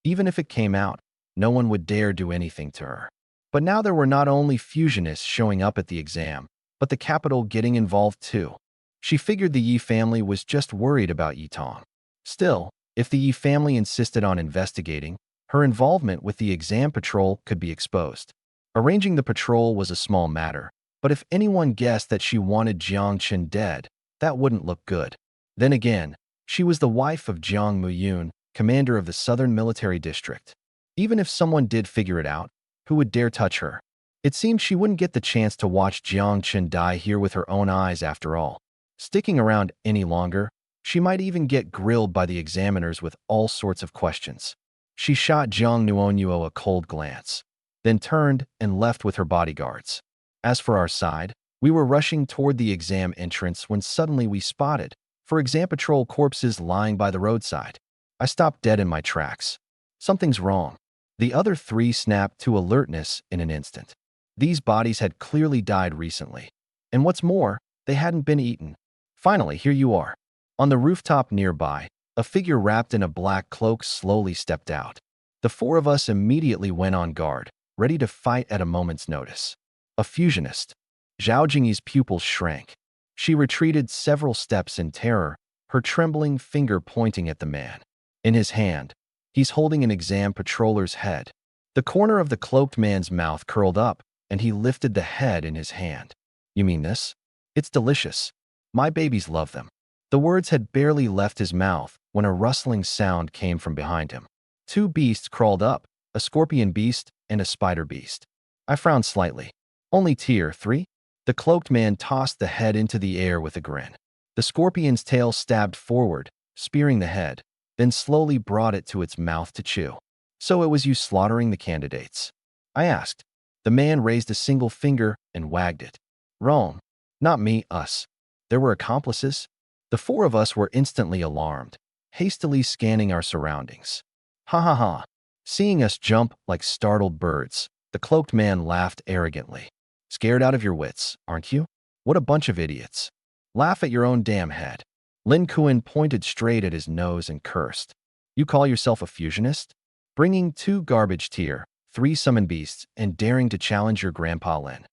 Even if it came out, no one would dare do anything to her. But now there were not only fusionists showing up at the exam, but the capital getting involved too. She figured the Yi family was just worried about Yitong. Still, if the Yi family insisted on investigating, her involvement with the exam patrol could be exposed. Arranging the patrol was a small matter, but if anyone guessed that she wanted Jiang Chen dead, that wouldn't look good. Then again, she was the wife of Jiang Muyun, commander of the Southern Military District. Even if someone did figure it out, who would dare touch her? It seemed she wouldn't get the chance to watch Jiang Chen die here with her own eyes after all. Sticking around any longer, she might even get grilled by the examiners with all sorts of questions. She shot Jiang Nuonyuo a cold glance, then turned and left with her bodyguards. As for our side, we were rushing toward the exam entrance when suddenly we spotted, for exam patrol corpses lying by the roadside. I stopped dead in my tracks. Something's wrong. The other three snapped to alertness in an instant. These bodies had clearly died recently. And what's more, they hadn't been eaten. Finally, here you are. On the rooftop nearby, a figure wrapped in a black cloak slowly stepped out. The four of us immediately went on guard, ready to fight at a moment's notice. A fusionist. Zhao Jingyi's pupils shrank. She retreated several steps in terror, her trembling finger pointing at the man. In his hand, he's holding an exam patroller's head. The corner of the cloaked man's mouth curled up, and he lifted the head in his hand. You mean this? It's delicious. My babies love them. The words had barely left his mouth when a rustling sound came from behind him. Two beasts crawled up, a scorpion beast and a spider beast. I frowned slightly. Only tier 3? The cloaked man tossed the head into the air with a grin. The scorpion's tail stabbed forward, spearing the head, then slowly brought it to its mouth to chew. So it was you slaughtering the candidates? I asked. The man raised a single finger and wagged it. Wrong. Not me, us. There were accomplices. The four of us were instantly alarmed, hastily scanning our surroundings. Ha ha ha. Seeing us jump like startled birds, the cloaked man laughed arrogantly. Scared out of your wits, aren't you? What a bunch of idiots. Laugh at your own damn head. Lin Kuan pointed straight at his nose and cursed. You call yourself a fusionist? Bringing 2 garbage tier 3 summon beasts and daring to challenge your grandpa Lin.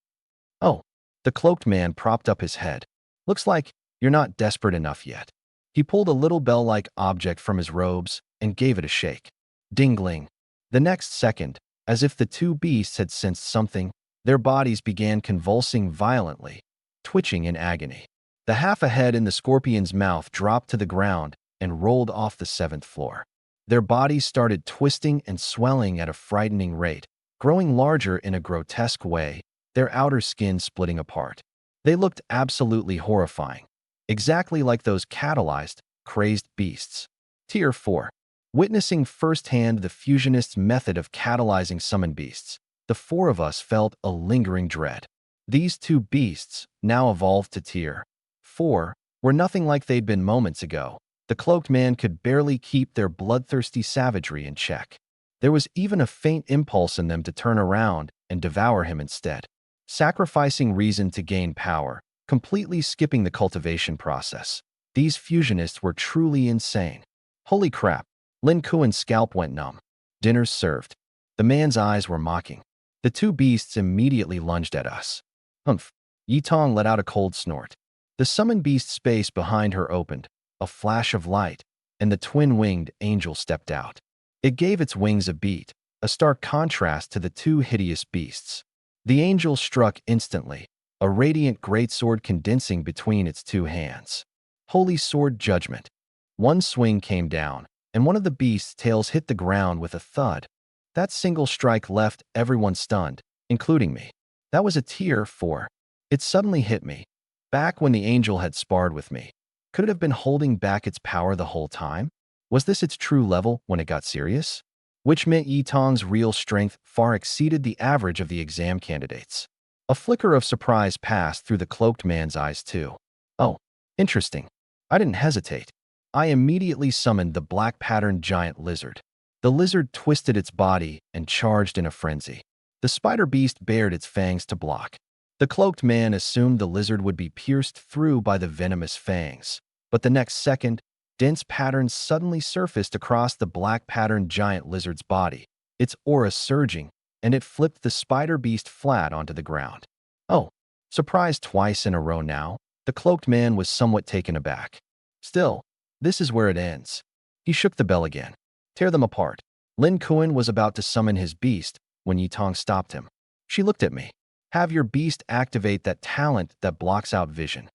Oh, the cloaked man propped up his head. Looks like you're not desperate enough yet. He pulled a little bell-like object from his robes and gave it a shake. Dingling. The next second, as if the 2 beasts had sensed something, their bodies began convulsing violently, twitching in agony. The half a head in the scorpion's mouth dropped to the ground and rolled off the 7th floor. Their bodies started twisting and swelling at a frightening rate, growing larger in a grotesque way, their outer skin splitting apart. They looked absolutely horrifying, exactly like those catalyzed, crazed beasts. Tier 4. Witnessing firsthand the fusionist's method of catalyzing summon beasts, the 4 of us felt a lingering dread. These 2 beasts, now evolved to Tier 4, were nothing like they'd been moments ago. The cloaked man could barely keep their bloodthirsty savagery in check. There was even a faint impulse in them to turn around and devour him instead, sacrificing reason to gain power, completely skipping the cultivation process. These fusionists were truly insane. Holy crap, Lin Kuan's scalp went numb. Dinner's served. The man's eyes were mocking. The 2 beasts immediately lunged at us. Humph. Yitong let out a cold snort. The summon beast space behind her opened, a flash of light, and the twin-winged angel stepped out. It gave its wings a beat, a stark contrast to the 2 hideous beasts. The angel struck instantly, a radiant greatsword condensing between its 2 hands. Holy sword judgment. One swing came down, and one of the beast's tails hit the ground with a thud. That single strike left everyone stunned, including me. That was a Tier 4. It suddenly hit me, back when the angel had sparred with me. Could it have been holding back its power the whole time? Was this its true level when it got serious? Which meant Yitong's real strength far exceeded the average of the exam candidates. A flicker of surprise passed through the cloaked man's eyes too. Oh, interesting. I didn't hesitate. I immediately summoned the black-patterned giant lizard. The lizard twisted its body and charged in a frenzy. The spider beast bared its fangs to block. The cloaked man assumed the lizard would be pierced through by the venomous fangs. But the next second, dense patterns suddenly surfaced across the black-patterned giant lizard's body, its aura surging, and it flipped the spider beast flat onto the ground. Oh, surprised twice in a row now, the cloaked man was somewhat taken aback. Still, this is where it ends. He shook the bell again. Tear them apart. Lin Kuan was about to summon his beast when Yitong stopped him. She looked at me. Have your beast activate that talent that blocks out vision.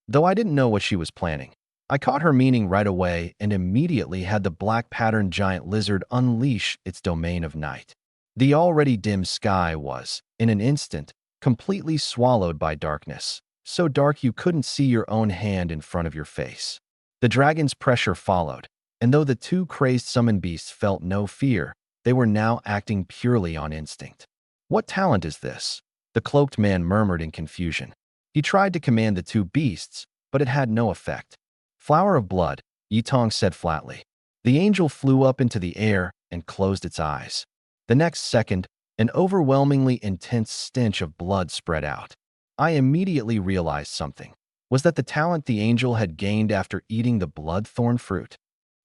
Though I didn't know what she was planning, I caught her meaning right away and immediately had the black-patterned giant lizard unleash its domain of night. The already dim sky was, in an instant, completely swallowed by darkness, so dark you couldn't see your own hand in front of your face. The dragon's pressure followed, and though the 2 crazed summon beasts felt no fear, they were now acting purely on instinct. What talent is this? The cloaked man murmured in confusion. He tried to command the 2 beasts, but it had no effect. Flower of blood, Yitong said flatly. The angel flew up into the air and closed its eyes. The next second, an overwhelmingly intense stench of blood spread out. I immediately realized something. Was that the talent the angel had gained after eating the blood-thorn fruit?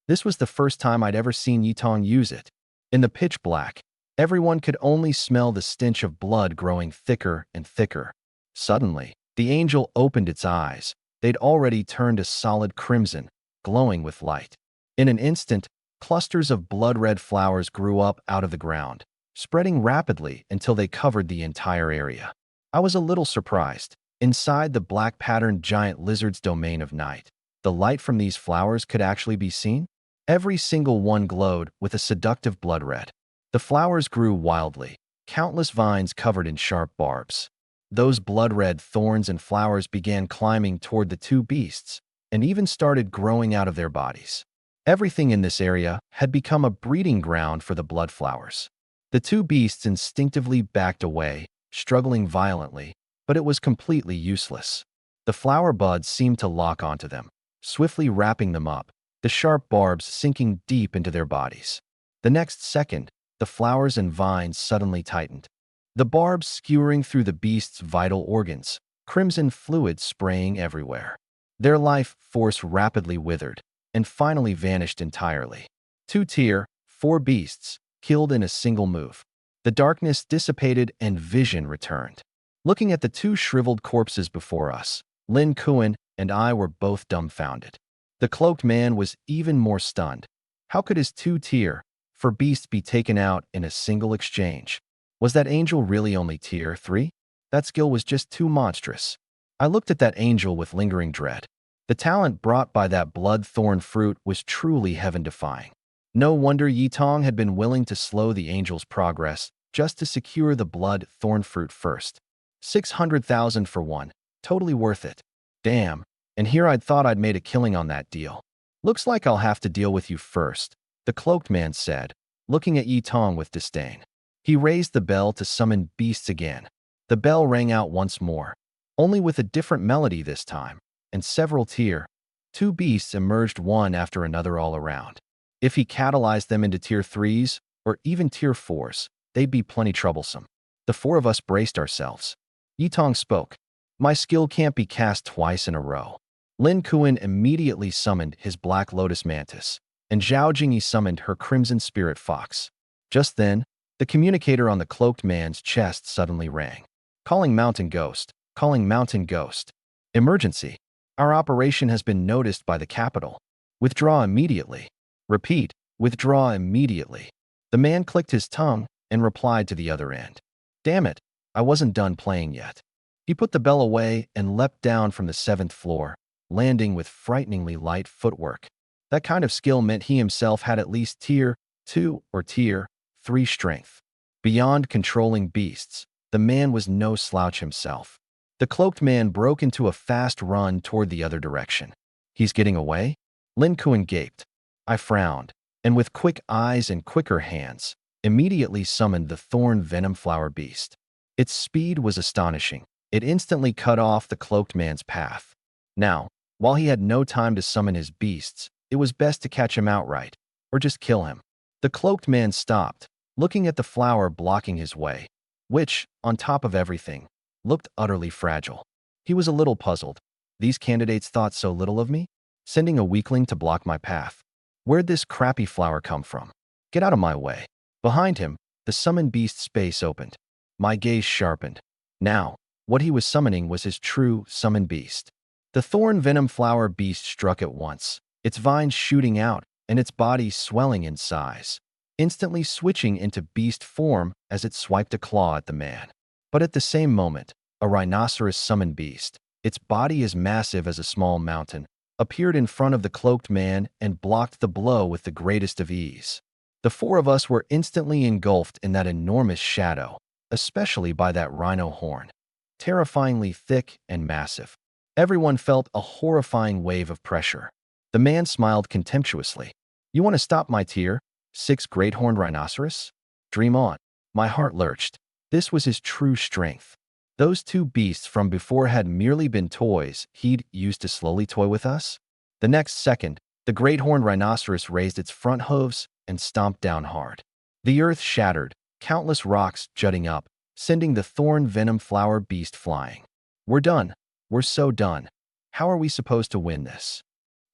This was the first time I'd ever seen Yitong use it. In the pitch black, everyone could only smell the stench of blood growing thicker and thicker. Suddenly, the angel opened its eyes. They'd already turned a solid crimson, glowing with light. In an instant, clusters of blood-red flowers grew up out of the ground, spreading rapidly until they covered the entire area. I was a little surprised. Inside the black-patterned giant lizard's domain of night, the light from these flowers could actually be seen. Every single one glowed with a seductive blood red. The flowers grew wildly, countless vines covered in sharp barbs. Those blood-red thorns and flowers began climbing toward the two beasts and even started growing out of their bodies. Everything in this area had become a breeding ground for the blood flowers. The two beasts instinctively backed away, struggling violently, but it was completely useless. The flower buds seemed to lock onto them, swiftly wrapping them up, the sharp barbs sinking deep into their bodies. The next second, the flowers and vines suddenly tightened, the barbs skewering through the beast's vital organs, crimson fluid spraying everywhere. Their life force rapidly withered and finally vanished entirely. 4 beasts, killed in a single move. The darkness dissipated and vision returned. Looking at the two shriveled corpses before us, Lin Kuan and I were both dumbfounded. The cloaked man was even more stunned. How could his 4 beasts be taken out in a single exchange? Was that angel really only tier 3? That skill was just too monstrous. I looked at that angel with lingering dread. The talent brought by that blood-thorn fruit was truly heaven-defying. No wonder Yitong had been willing to slow the angel's progress just to secure the blood-thorn fruit first. 600,000 for one. Totally worth it. Damn. And here I'd thought I'd made a killing on that deal. Looks like I'll have to deal with you first, the cloaked man said, looking at Yitong with disdain. He raised the bell to summon beasts again. The bell rang out once more, only with a different melody this time, and several tier 2 beasts emerged one after another all around. If he catalyzed them into tier 3s or even tier 4s, they'd be plenty troublesome. The 4 of us braced ourselves. Yitong spoke. My skill can't be cast twice in a row. Lin Kuan immediately summoned his Black Lotus Mantis, and Zhao Jingyi summoned her Crimson Spirit Fox. Just then, the communicator on the cloaked man's chest suddenly rang. Calling Mountain Ghost. Calling Mountain Ghost. Emergency. Our operation has been noticed by the capital. Withdraw immediately. Repeat, withdraw immediately. The man clicked his tongue and replied to the other end. Damn it, I wasn't done playing yet. He put the bell away and leapt down from the 7th floor, landing with frighteningly light footwork. That kind of skill meant he himself had at least tier 2 or tier 3 strength. Beyond controlling beasts, the man was no slouch himself. The cloaked man broke into a fast run toward the other direction. He's getting away? Lin Kuan gaped. I frowned, and with quick eyes and quicker hands, immediately summoned the thorn venom flower beast. Its speed was astonishing. It instantly cut off the cloaked man's path. Now, while he had no time to summon his beasts, it was best to catch him outright, or just kill him. The cloaked man stopped, looking at the flower blocking his way, which, on top of everything, looked utterly fragile. He was a little puzzled. These candidates thought so little of me? Sending a weakling to block my path. Where'd this crappy flower come from? Get out of my way. Behind him, the summoned beast's space opened. My gaze sharpened. Now, what he was summoning was his true summoned beast. The thorn venom flower beast struck at once, its vines shooting out and its body swelling in size, instantly switching into beast form as it swiped a claw at the man. But at the same moment, a rhinoceros summoned beast, its body as massive as a small mountain, appeared in front of the cloaked man and blocked the blow with the greatest of ease. The 4 of us were instantly engulfed in that enormous shadow, especially by that rhino horn. Terrifyingly thick and massive. Everyone felt a horrifying wave of pressure. The man smiled contemptuously. You want to stop my tier 6 great horned rhinoceros? Dream on. My heart lurched. This was his true strength. Those 2 beasts from before had merely been toys he'd used to slowly toy with us. The next second, the great horned rhinoceros raised its front hooves and stomped down hard. The earth shattered, countless rocks jutting up, sending the thorn venom flower beast flying. We're done. We're so done. How are we supposed to win this?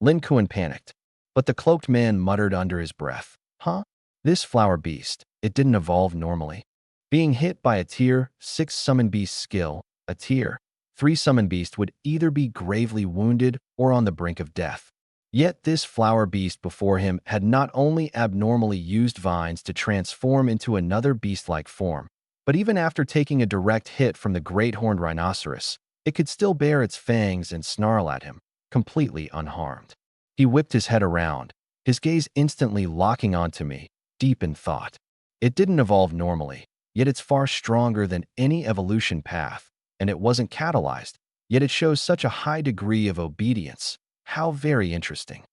Lin Kuan panicked, but the cloaked man muttered under his breath. Huh? This flower beast, it didn't evolve normally. Being hit by a tier 6 summon beast skill, a tier 3 summon beast would either be gravely wounded or on the brink of death. Yet this flower beast before him had not only abnormally used vines to transform into another beast-like form, but even after taking a direct hit from the great horned rhinoceros, It could still bare its fangs and snarl at him, completely unharmed. He whipped his head around, his gaze instantly locking onto me, deep in thought. It didn't evolve normally, yet it's far stronger than any evolution path, and it wasn't catalyzed, yet it shows such a high degree of obedience. How very interesting.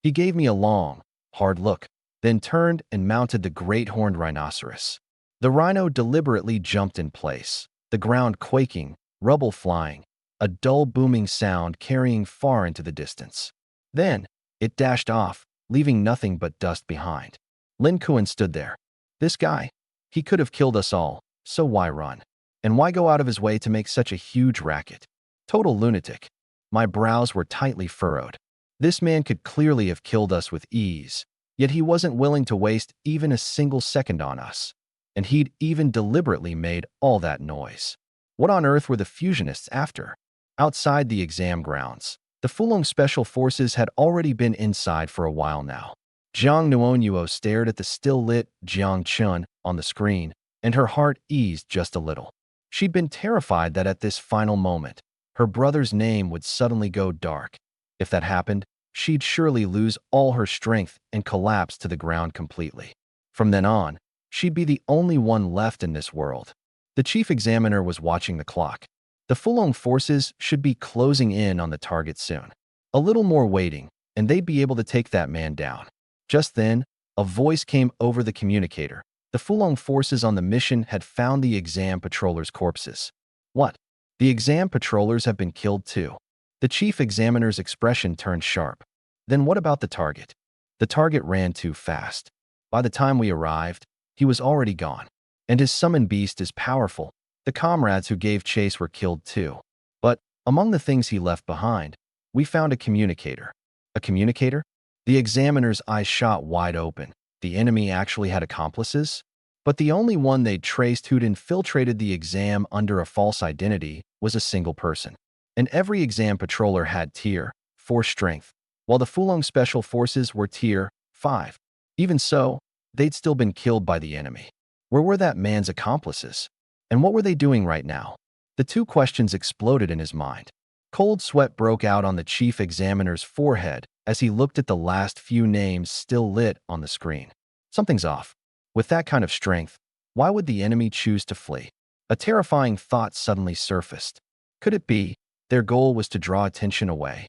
He gave me a long, hard look, then turned and mounted the great horned rhinoceros. The rhino deliberately jumped in place, the ground quaking, rubble flying, a dull booming sound carrying far into the distance. Then, it dashed off, leaving nothing but dust behind. Lin Kuan stood there. This guy, he could have killed us all, so why run? And why go out of his way to make such a huge racket? Total lunatic. My brows were tightly furrowed. This man could clearly have killed us with ease, yet he wasn't willing to waste even a single second on us. And he'd even deliberately made all that noise. What on earth were the fusionists after? Outside the exam grounds, the Fulong Special Forces had already been inside for a while now. Jiang Nuonyuo stared at the still-lit Jiang Chun on the screen, and her heart eased just a little. She'd been terrified that at this final moment, her brother's name would suddenly go dark. If that happened, she'd surely lose all her strength and collapse to the ground completely. From then on, she'd be the only one left in this world. The chief examiner was watching the clock. The Fulong forces should be closing in on the target soon. A little more waiting, and they'd be able to take that man down. Just then, a voice came over the communicator. The Fulong forces on the mission had found the exam patrollers' corpses. What? The exam patrollers have been killed too. The chief examiner's expression turned sharp. Then what about the target? The target ran too fast. By the time we arrived, he was already gone. And his summoned beast is powerful. The comrades who gave chase were killed too. But, among the things he left behind, we found a communicator. A communicator? The examiner's eyes shot wide open. The enemy actually had accomplices? But the only one they'd traced who'd infiltrated the exam under a false identity was a single person. And every exam patroller had Tier 4 strength, while the Fulong Special Forces were Tier 5. Even so, they'd still been killed by the enemy. Where were that man's accomplices? And what were they doing right now? The two questions exploded in his mind. Cold sweat broke out on the chief examiner's forehead as he looked at the last few names still lit on the screen. Something's off. With that kind of strength, why would the enemy choose to flee? A terrifying thought suddenly surfaced. Could it be their goal was to draw attention away?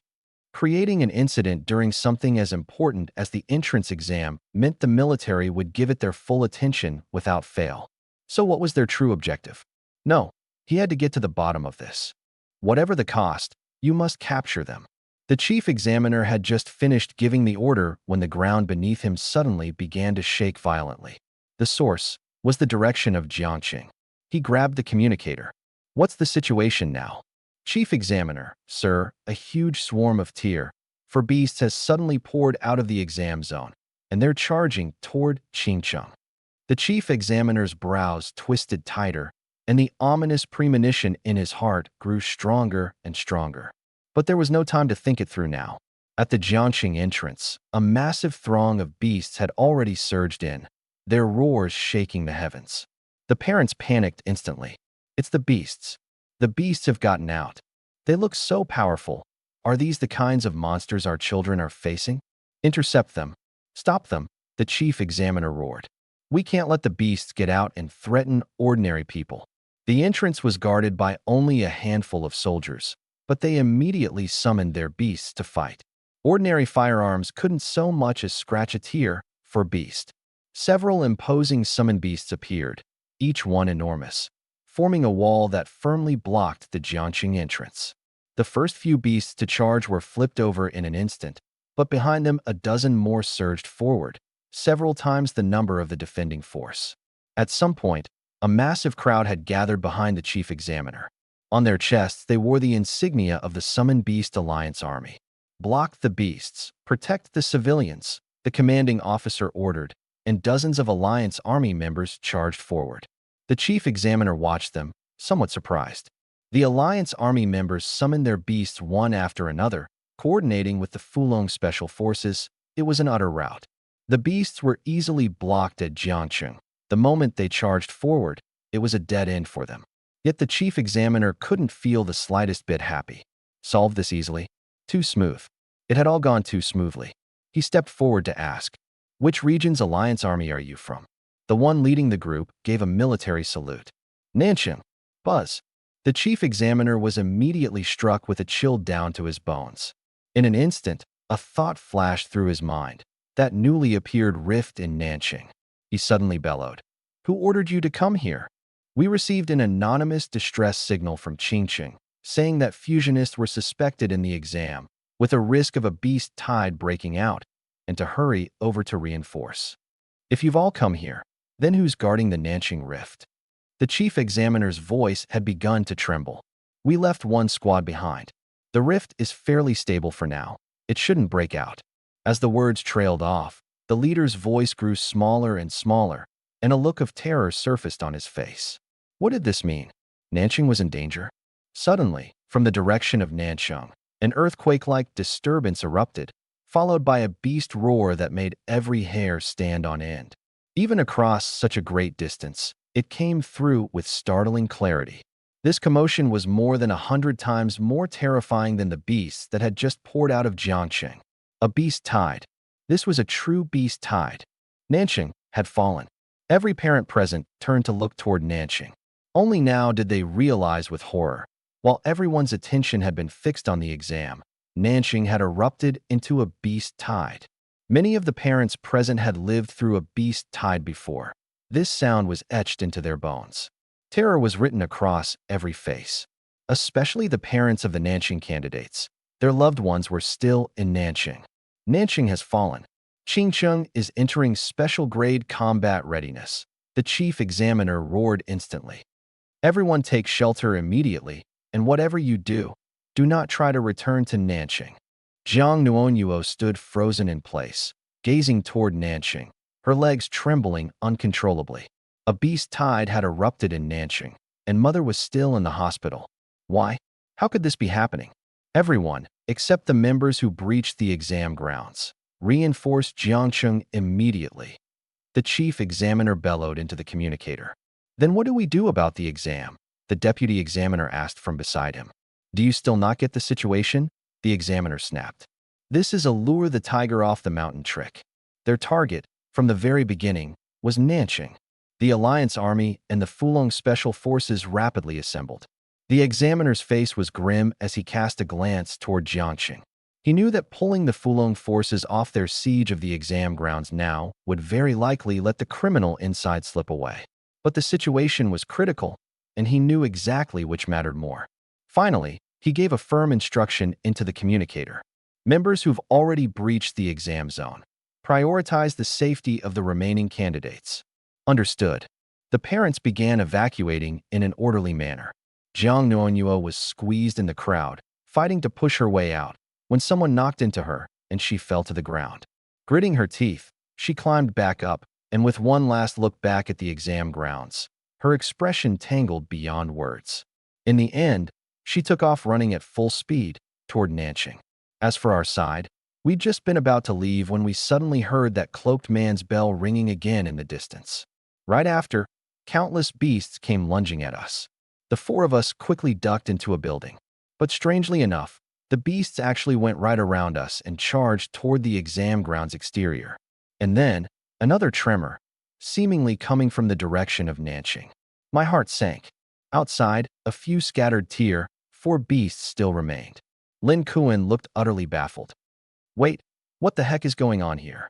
Creating an incident during something as important as the entrance exam meant the military would give it their full attention without fail. So what was their true objective? No, he had to get to the bottom of this. Whatever the cost, you must capture them. The chief examiner had just finished giving the order when the ground beneath him suddenly began to shake violently. The source was the direction of Jiangqing. He grabbed the communicator. What's the situation now? Chief examiner, sir, a huge swarm of Tier 4 beasts has suddenly poured out of the exam zone, and they're charging toward Qingcheng. The chief examiner's brows twisted tighter, and the ominous premonition in his heart grew stronger and stronger. But there was no time to think it through now. At the Jiangqing entrance, a massive throng of beasts had already surged in, their roars shaking the heavens. The parents panicked instantly. It's the beasts. The beasts have gotten out. They look so powerful. Are these the kinds of monsters our children are facing? Intercept them. Stop them, the chief examiner roared. We can't let the beasts get out and threaten ordinary people. The entrance was guarded by only a handful of soldiers, but they immediately summoned their beasts to fight. Ordinary firearms couldn't so much as scratch a Tier 4 beast. Several imposing summoned beasts appeared, each one enormous, forming a wall that firmly blocked the Jiangqing entrance. The first few beasts to charge were flipped over in an instant, but behind them a dozen more surged forward, several times the number of the defending force. At some point, a massive crowd had gathered behind the chief examiner. On their chests, they wore the insignia of the Summoned Beast Alliance Army. Block the beasts, protect the civilians, the commanding officer ordered, and dozens of Alliance Army members charged forward. The chief examiner watched them, somewhat surprised. The Alliance Army members summoned their beasts one after another, coordinating with the Fulong Special Forces. It was an utter rout. The beasts were easily blocked at Jiangqing. The moment they charged forward, it was a dead end for them. Yet the chief examiner couldn't feel the slightest bit happy. Solve this easily? Too smooth. It had all gone too smoothly. He stepped forward to ask, "Which region's alliance army are you from?" The one leading the group gave a military salute. "Nanching." Buzz. The chief examiner was immediately struck with a chill down to his bones. In an instant, a thought flashed through his mind. That newly appeared rift in Nanching. He suddenly bellowed, "Who ordered you to come here?" We received an anonymous distress signal from Qingqing, saying that fusionists were suspected in the exam, with a risk of a beast tide breaking out, and to hurry over to reinforce. If you've all come here, then who's guarding the Nanching rift? The chief examiner's voice had begun to tremble. We left one squad behind. The rift is fairly stable for now. It shouldn't break out. As the words trailed off, the leader's voice grew smaller and smaller, and a look of terror surfaced on his face. What did this mean? Nanching was in danger? Suddenly, from the direction of Nanchang, an earthquake-like disturbance erupted, followed by a beast roar that made every hair stand on end. Even across such a great distance, it came through with startling clarity. This commotion was more than 100 times more terrifying than the beasts that had just poured out of Jiangqing. A beast tide. This was a true beast tide. Nanching had fallen. Every parent present turned to look toward Nanching. Only now did they realize with horror. While everyone's attention had been fixed on the exam, Nanching had erupted into a beast tide. Many of the parents present had lived through a beast tide before. This sound was etched into their bones. Terror was written across every face, especially the parents of the Nanching candidates. Their loved ones were still in Nanching. Nanching has fallen. Qingcheng is entering special grade combat readiness. The chief examiner roared instantly. Everyone take shelter immediately, and whatever you do, do not try to return to Nanching. Jiang Nuonyuo stood frozen in place, gazing toward Nanching, her legs trembling uncontrollably. A beast tide had erupted in Nanching, and Mother was still in the hospital. Why? How could this be happening? Everyone, except the members who breached the exam grounds, reinforced Jiangcheng immediately. The chief examiner bellowed into the communicator. Then what do we do about the exam? The deputy examiner asked from beside him. Do you still not get the situation? The examiner snapped. This is a lure the tiger off the mountain trick. Their target, from the very beginning, was Nanching. The Alliance Army and the Fulong Special Forces rapidly assembled. The examiner's face was grim as he cast a glance toward Jiangqing. He knew that pulling the Fulong forces off their siege of the exam grounds now would very likely let the criminal inside slip away. But the situation was critical, and he knew exactly which mattered more. Finally, he gave a firm instruction into the communicator. Members who've already breached the exam zone, prioritize the safety of the remaining candidates. Understood. The parents began evacuating in an orderly manner. Jiang Nuonyuo was squeezed in the crowd, fighting to push her way out, when someone knocked into her and she fell to the ground. Gritting her teeth, she climbed back up, and with one last look back at the exam grounds, her expression tangled beyond words. In the end, she took off running at full speed toward Nanching. As for our side, we'd just been about to leave when we suddenly heard that cloaked man's bell ringing again in the distance. Right after, countless beasts came lunging at us. The four of us quickly ducked into a building. But strangely enough, the beasts actually went right around us and charged toward the exam grounds exterior. And then, another tremor, seemingly coming from the direction of Nanching. My heart sank. Outside, a few scattered tier 4 beasts still remained. Lin Kuan looked utterly baffled. Wait, what the heck is going on here?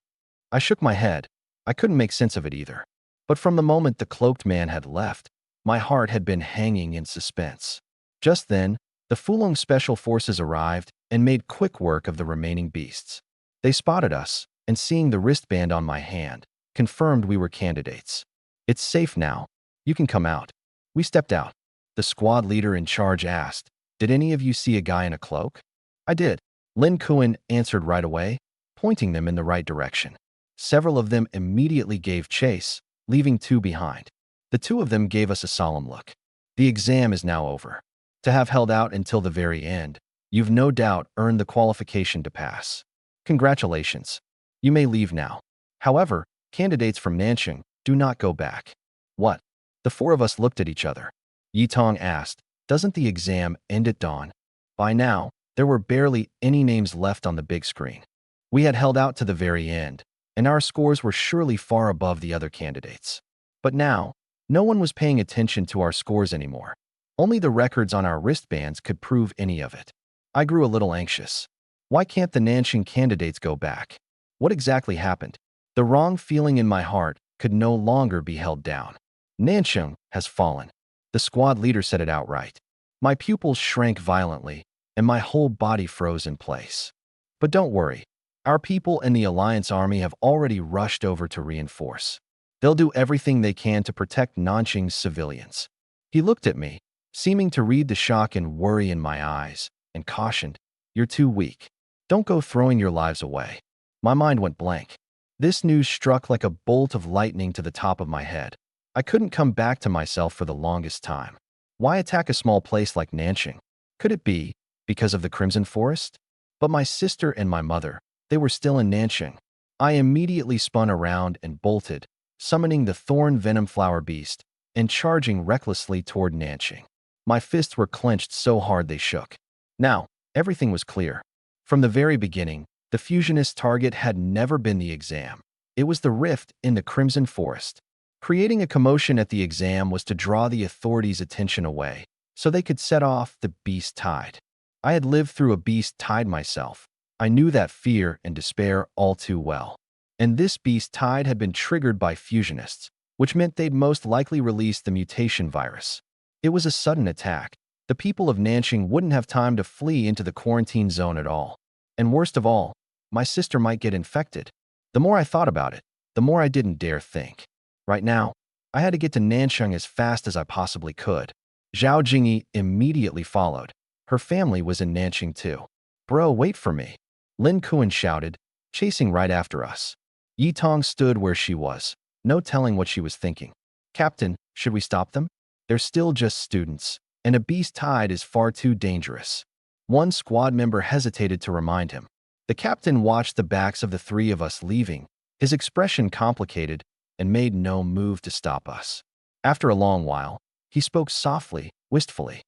I shook my head. I couldn't make sense of it either. But from the moment the cloaked man had left, my heart had been hanging in suspense. Just then, the Fulong Special Forces arrived and made quick work of the remaining beasts. They spotted us, and seeing the wristband on my hand, confirmed we were candidates. It's safe now. You can come out. We stepped out. The squad leader in charge asked, Did any of you see a guy in a cloak? I did. Lin Kuan answered right away, pointing them in the right direction. Several of them immediately gave chase, leaving 2 behind. The 2 of them gave us a solemn look. The exam is now over. To have held out until the very end, you've no doubt earned the qualification to pass. Congratulations. You may leave now. However, candidates from Nanching do not go back. What? The 4 of us looked at each other. Yitong asked. Doesn't the exam end at dawn? By now, there were barely any names left on the big screen. We had held out to the very end, and our scores were surely far above the other candidates. But now, no one was paying attention to our scores anymore. Only the records on our wristbands could prove any of it. I grew a little anxious. Why can't the Nanxing candidates go back? What exactly happened? The wrong feeling in my heart could no longer be held down. Nanxing has fallen. The squad leader said it outright. My pupils shrank violently, and my whole body froze in place. But don't worry. Our people and the Alliance Army have already rushed over to reinforce. They'll do everything they can to protect Nanxing's civilians. He looked at me, seeming to read the shock and worry in my eyes, and cautioned, "You're too weak. Don't go throwing your lives away." My mind went blank. This news struck like a bolt of lightning to the top of my head. I couldn't come back to myself for the longest time. Why attack a small place like Nanxing? Could it be because of the Crimson Forest? But my sister and my mother, they were still in Nanxing. I immediately spun around and bolted, summoning the Thorn Venom Flower Beast and charging recklessly toward Nanxing. My fists were clenched so hard they shook. Now, everything was clear. From the very beginning, the fusionist target had never been the exam. It was the rift in the Crimson Forest. Creating a commotion at the exam was to draw the authorities' attention away, so they could set off the beast tide. I had lived through a beast tide myself. I knew that fear and despair all too well. And this beast tide had been triggered by fusionists, which meant they'd most likely release the mutation virus. It was a sudden attack. The people of Nanxing wouldn't have time to flee into the quarantine zone at all. And worst of all, my sister might get infected. The more I thought about it, the more I didn't dare think. Right now, I had to get to Nanxing as fast as I possibly could. Zhao Jingyi immediately followed. Her family was in Nanxing too. "Bro, wait for me," Lin Kuan shouted, chasing right after us. Yitong stood where she was, no telling what she was thinking. "Captain, should we stop them? They're still just students, and a beast tide is far too dangerous." One squad member hesitated to remind him. The captain watched the backs of the three of us leaving, his expression complicated, and made no move to stop us. After a long while, he spoke softly, wistfully.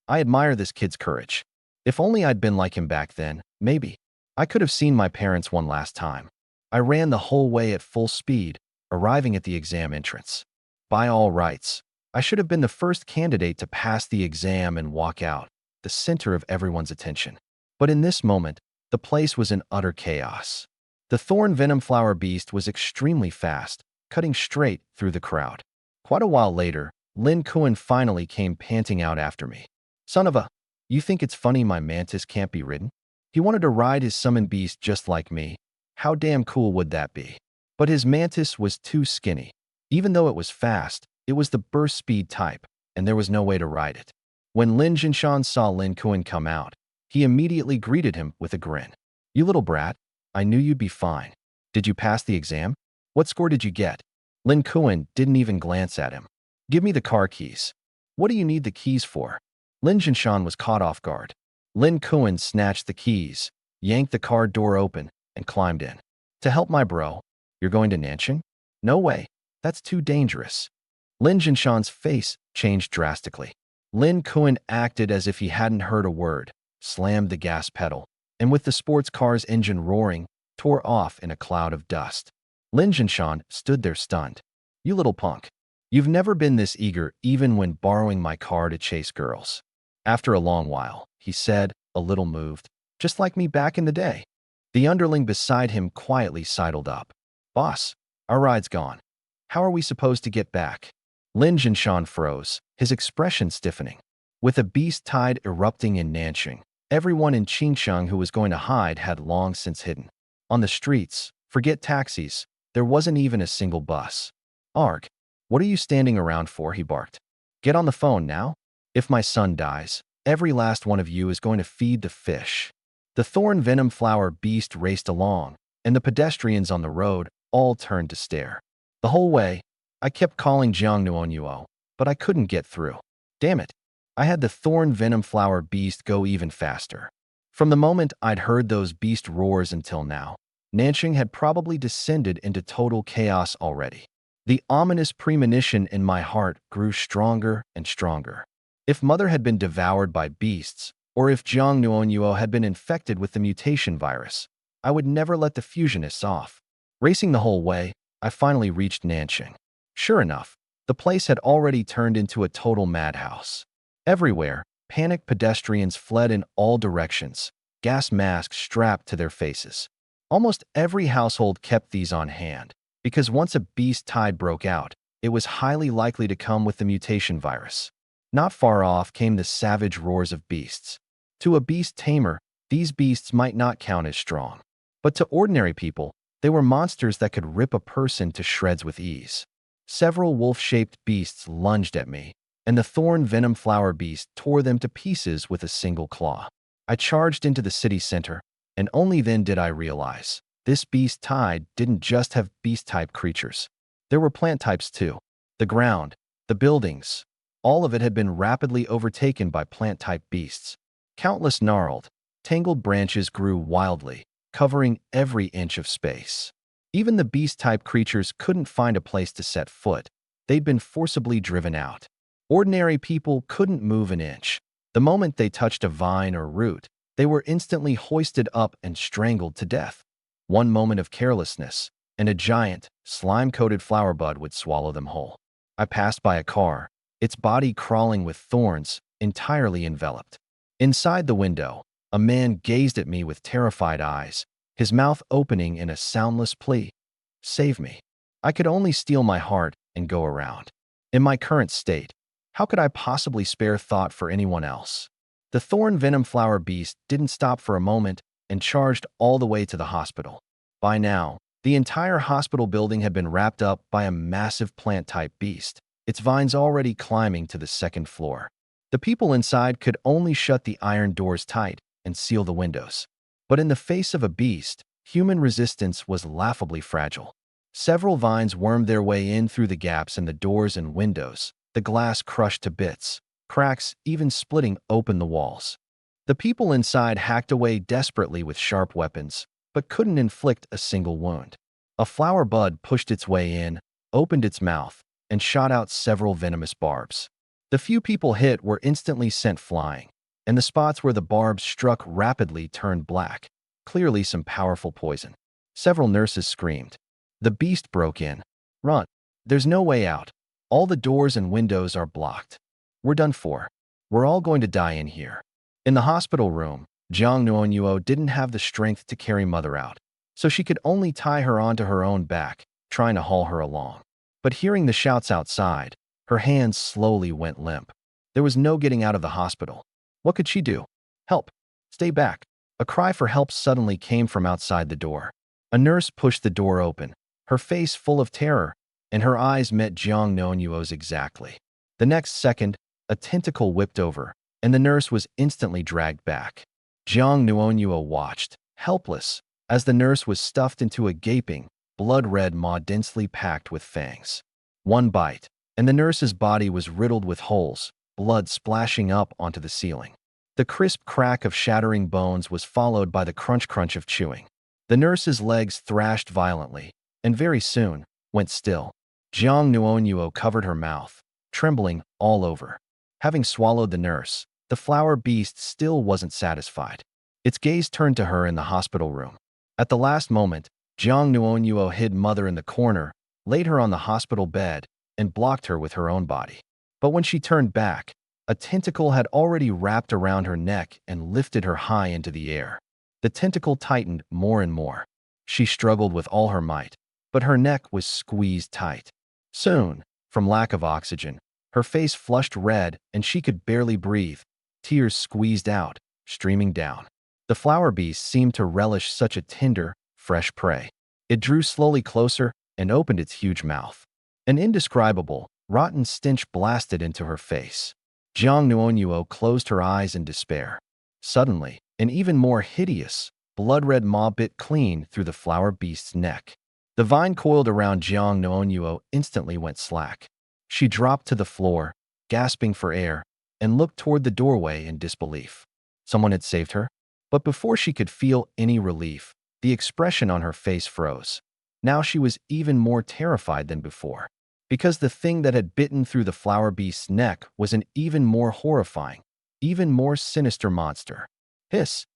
"I admire this kid's courage. If only I'd been like him back then, maybe. I could have seen my parents one last time. I ran the whole way at full speed, arriving at the exam entrance. By all rights, I should have been the first candidate to pass the exam and walk out, the center of everyone's attention. But in this moment, the place was in utter chaos. The Thorn Venom Flower Beast was extremely fast, cutting straight through the crowd. Quite a while later, Lin Kuan finally came panting out after me. "Son of a, you think it's funny my mantis can't be ridden?" He wanted to ride his summoned beast just like me. How damn cool would that be? But his mantis was too skinny. Even though it was fast, it was the burst speed type, and there was no way to ride it. When Lin Jinshan saw Lin Kuan come out, he immediately greeted him with a grin. "You little brat, I knew you'd be fine. Did you pass the exam? What score did you get?" Lin Kuan didn't even glance at him. "Give me the car keys." "What do you need the keys for?" Lin Jinshan was caught off guard. Lin Kuan snatched the keys, yanked the car door open, and climbed in. "To help my bro. You're going to Nanxing?" "No way. That's too dangerous." Lin Jinshan's face changed drastically. Lin Kuan acted as if he hadn't heard a word, slammed the gas pedal, and with the sports car's engine roaring, tore off in a cloud of dust. Lin Jinshan stood there stunned. "You little punk. You've never been this eager even when borrowing my car to chase girls." After a long while, he said, a little moved, "Just like me back in the day." The underling beside him quietly sidled up. "Boss, our ride's gone. How are we supposed to get back?" Lin Jinshan froze, his expression stiffening. With a beast tide erupting in Nanxing, everyone in Qingsheng who was going to hide had long since hidden. On the streets, forget taxis, there wasn't even a single bus. "Arg, what are you standing around for?" he barked. "Get on the phone now. If my son dies, every last one of you is going to feed the fish." The Thorn Venom Flower Beast raced along, and the pedestrians on the road all turned to stare. The whole way, I kept calling Jiang Nuonyuo, but I couldn't get through. Damn it, I had the Thorn Venom Flower Beast go even faster. From the moment I'd heard those beast roars until now, Nanxing had probably descended into total chaos already. The ominous premonition in my heart grew stronger and stronger. If Mother had been devoured by beasts, or if Jiang Nuonyuo had been infected with the mutation virus, I would never let the fusionists off. Racing the whole way, I finally reached Nanxing. Sure enough, the place had already turned into a total madhouse. Everywhere, panicked pedestrians fled in all directions, gas masks strapped to their faces. Almost every household kept these on hand, because once a beast tide broke out, it was highly likely to come with the mutation virus. Not far off came the savage roars of beasts. To a beast tamer, these beasts might not count as strong. But to ordinary people, they were monsters that could rip a person to shreds with ease. Several wolf-shaped beasts lunged at me, and the thorn venom flower beast tore them to pieces with a single claw. I charged into the city center, and only then did I realize this beast tide didn't just have beast-type creatures. There were plant types too. The ground, the buildings, all of it had been rapidly overtaken by plant-type beasts. Countless gnarled, tangled branches grew wildly, covering every inch of space. Even the beast-type creatures couldn't find a place to set foot. They'd been forcibly driven out. Ordinary people couldn't move an inch. The moment they touched a vine or root, they were instantly hoisted up and strangled to death. One moment of carelessness, and a giant, slime-coated flower bud would swallow them whole. I passed by a car, its body crawling with thorns, entirely enveloped. Inside the window, a man gazed at me with terrified eyes, his mouth opening in a soundless plea. Save me. I could only steel my heart and go around. In my current state, how could I possibly spare thought for anyone else? The thorn venom flower beast didn't stop for a moment and charged all the way to the hospital. By now, the entire hospital building had been wrapped up by a massive plant-type beast, its vines already climbing to the second floor. The people inside could only shut the iron doors tight and seal the windows. But in the face of a beast, human resistance was laughably fragile. Several vines wormed their way in through the gaps in the doors and windows, the glass crushed to bits, cracks even splitting open the walls. The people inside hacked away desperately with sharp weapons, but couldn't inflict a single wound. A flower bud pushed its way in, opened its mouth, and shot out several venomous barbs. The few people hit were instantly sent flying, and the spots where the barbs struck rapidly turned black, clearly some powerful poison. Several nurses screamed. The beast broke in. Run. There's no way out. All the doors and windows are blocked. We're done for. We're all going to die in here. In the hospital room, Jiang Nuonyuo didn't have the strength to carry Mother out, so she could only tie her onto her own back, trying to haul her along. But hearing the shouts outside, her hands slowly went limp. There was no getting out of the hospital. What could she do? Help! Stay back! A cry for help suddenly came from outside the door. A nurse pushed the door open, her face full of terror, and her eyes met Jiang Nuonyuo's exactly. The next second, a tentacle whipped over, and the nurse was instantly dragged back. Jiang Nuonyuo watched, helpless, as the nurse was stuffed into a gaping, blood-red maw densely packed with fangs. One bite, and the nurse's body was riddled with holes, blood splashing up onto the ceiling. The crisp crack of shattering bones was followed by the crunch-crunch of chewing. The nurse's legs thrashed violently, and very soon, went still. Jiang Nuonyuo covered her mouth, trembling all over. Having swallowed the nurse, the flower beast still wasn't satisfied. Its gaze turned to her in the hospital room. At the last moment, Jiang Nuonyuo hid Mother in the corner, laid her on the hospital bed, and blocked her with her own body. But when she turned back, a tentacle had already wrapped around her neck and lifted her high into the air. The tentacle tightened more and more. She struggled with all her might, but her neck was squeezed tight. Soon, from lack of oxygen, her face flushed red and she could barely breathe, tears squeezed out, streaming down. The flower beast seemed to relish such a tender, fresh prey. It drew slowly closer and opened its huge mouth. An indescribable, rotten stench blasted into her face. Jiang Nuonyuo closed her eyes in despair. Suddenly, an even more hideous, blood-red maw bit clean through the flower beast's neck. The vine coiled around Jiang Nuonyuo instantly went slack. She dropped to the floor, gasping for air, and looked toward the doorway in disbelief. Someone had saved her? But before she could feel any relief, the expression on her face froze. Now she was even more terrified than before. because the thing that had bitten through the flower beast's neck was an even more horrifying, even more sinister monster. Hiss!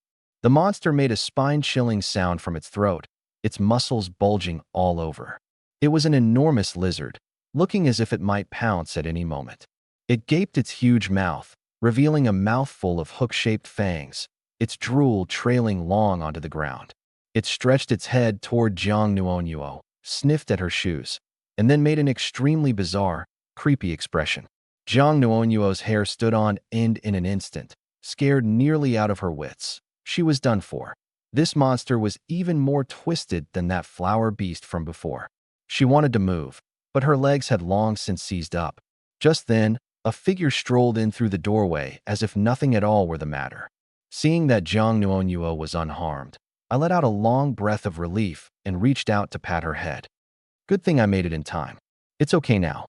The monster made a spine-chilling sound from its throat, its muscles bulging all over. It was an enormous lizard, looking as if it might pounce at any moment. It gaped its huge mouth, revealing a mouthful of hook-shaped fangs, its drool trailing long onto the ground. It stretched its head toward Jiang Nuonyuo, sniffed at her shoes, and then made an extremely bizarre, creepy expression. Jiang Nuonyuo's hair stood on end in an instant, scared nearly out of her wits. She was done for. This monster was even more twisted than that flower beast from before. She wanted to move, but her legs had long since seized up. Just then, a figure strolled in through the doorway as if nothing at all were the matter. Seeing that Jiang Nuonyuo was unharmed, I let out a long breath of relief and reached out to pat her head. Good thing I made it in time. It's okay now.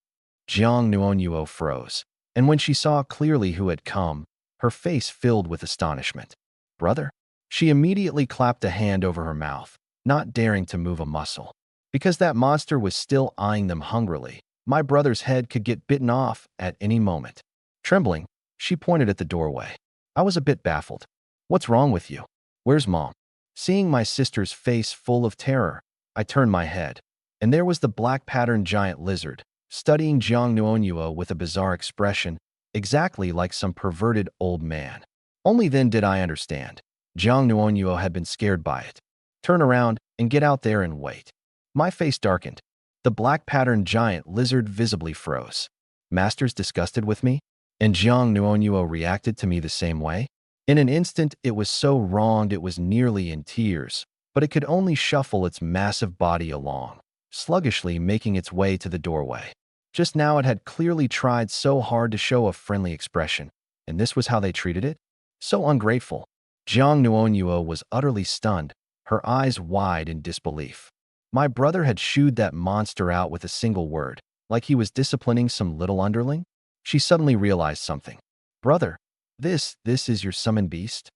Jiang Nuonyuo froze, and when she saw clearly who had come, her face filled with astonishment. Brother? She immediately clapped a hand over her mouth, not daring to move a muscle. Because that monster was still eyeing them hungrily, my brother's head could get bitten off at any moment. Trembling, she pointed at the doorway. I was a bit baffled. What's wrong with you? Where's Mom? Seeing my sister's face full of terror, I turned my head, and there was the black-patterned giant lizard, studying Jiang Nuonyuo with a bizarre expression, exactly like some perverted old man. Only then did I understand. Jiang Nuonyuo had been scared by it. Turn around and get out there and wait. My face darkened. The black-patterned giant lizard visibly froze. Master's disgusted with me? And Jiang Nuonyuo reacted to me the same way? In an instant, it was so wronged it was nearly in tears, but it could only shuffle its massive body along, sluggishly making its way to the doorway. Just now it had clearly tried so hard to show a friendly expression, and this was how they treated it? So ungrateful. Jiang Nuonyuo was utterly stunned, her eyes wide in disbelief. My brother had shooed that monster out with a single word, like he was disciplining some little underling? She suddenly realized something. Brother, this is your summoned beast?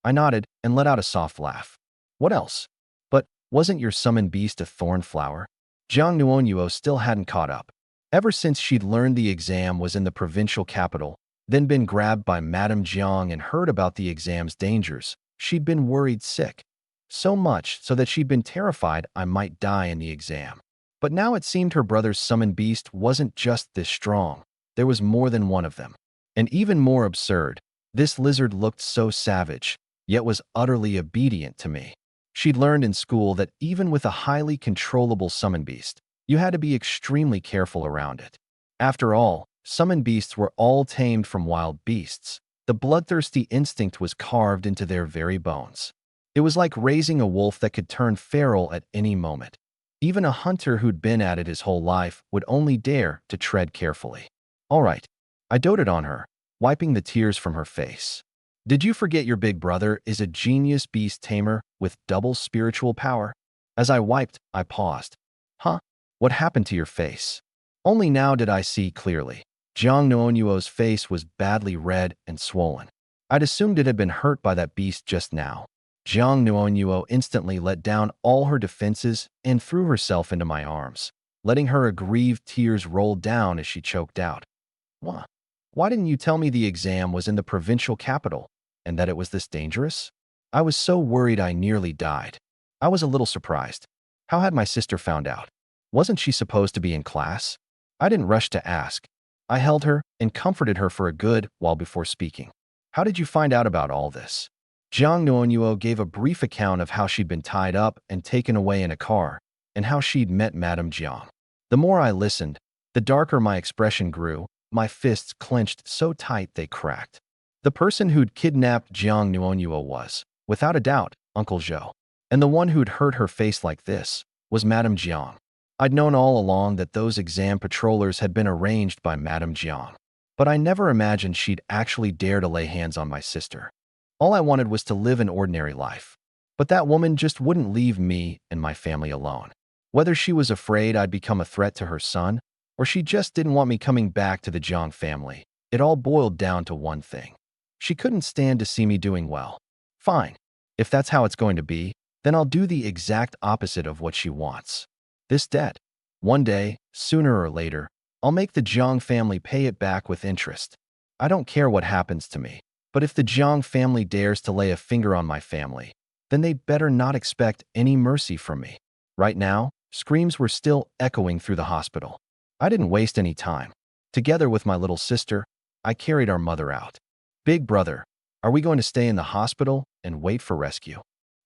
I nodded and let out a soft laugh. What else? But wasn't your summoned beast a thorn flower? Jiang Nuonyuo still hadn't caught up. Ever since she'd learned the exam was in the provincial capital, then been grabbed by Madame Jiang and heard about the exam's dangers, she'd been worried sick. So much so that she'd been terrified I might die in the exam. But now it seemed her brother's summoned beast wasn't just this strong. There was more than one of them. And even more absurd, this lizard looked so savage, yet was utterly obedient to me. She'd learned in school that even with a highly controllable summon beast, you had to be extremely careful around it. After all, summon beasts were all tamed from wild beasts. The bloodthirsty instinct was carved into their very bones. It was like raising a wolf that could turn feral at any moment. Even a hunter who'd been at it his whole life would only dare to tread carefully. All right, I doted on her, wiping the tears from her face. Did you forget your big brother is a genius beast tamer with double spiritual power? As I wiped, I paused. Huh? What happened to your face? Only now did I see clearly. Jiang Nuonyuo's face was badly red and swollen. I'd assumed it had been hurt by that beast just now. Jiang Nuonyuo instantly let down all her defenses and threw herself into my arms, letting her aggrieved tears roll down as she choked out. What? Why didn't you tell me the exam was in the provincial capital and that it was this dangerous? I was so worried I nearly died. I was a little surprised. How had my sister found out? Wasn't she supposed to be in class? I didn't rush to ask. I held her and comforted her for a good while before speaking. How did you find out about all this? Jiang Nuonyuo gave a brief account of how she'd been tied up and taken away in a car, and how she'd met Madame Jiang. The more I listened, the darker my expression grew, my fists clenched so tight they cracked. The person who'd kidnapped Jiang Nuonyuo was, without a doubt, Uncle Zhou. And the one who'd hurt her face like this was Madame Jiang. I'd known all along that those exam patrollers had been arranged by Madame Jiang, but I never imagined she'd actually dare to lay hands on my sister. All I wanted was to live an ordinary life. But that woman just wouldn't leave me and my family alone. Whether she was afraid I'd become a threat to her son, or she just didn't want me coming back to the Jiang family, it all boiled down to one thing. She couldn't stand to see me doing well. Fine. If that's how it's going to be, then I'll do the exact opposite of what she wants. This debt. One day, sooner or later, I'll make the Jiang family pay it back with interest. I don't care what happens to me. But if the Jiang family dares to lay a finger on my family, then they'd better not expect any mercy from me. Right now, screams were still echoing through the hospital. I didn't waste any time. Together with my little sister, I carried our mother out. Big brother, are we going to stay in the hospital and wait for rescue?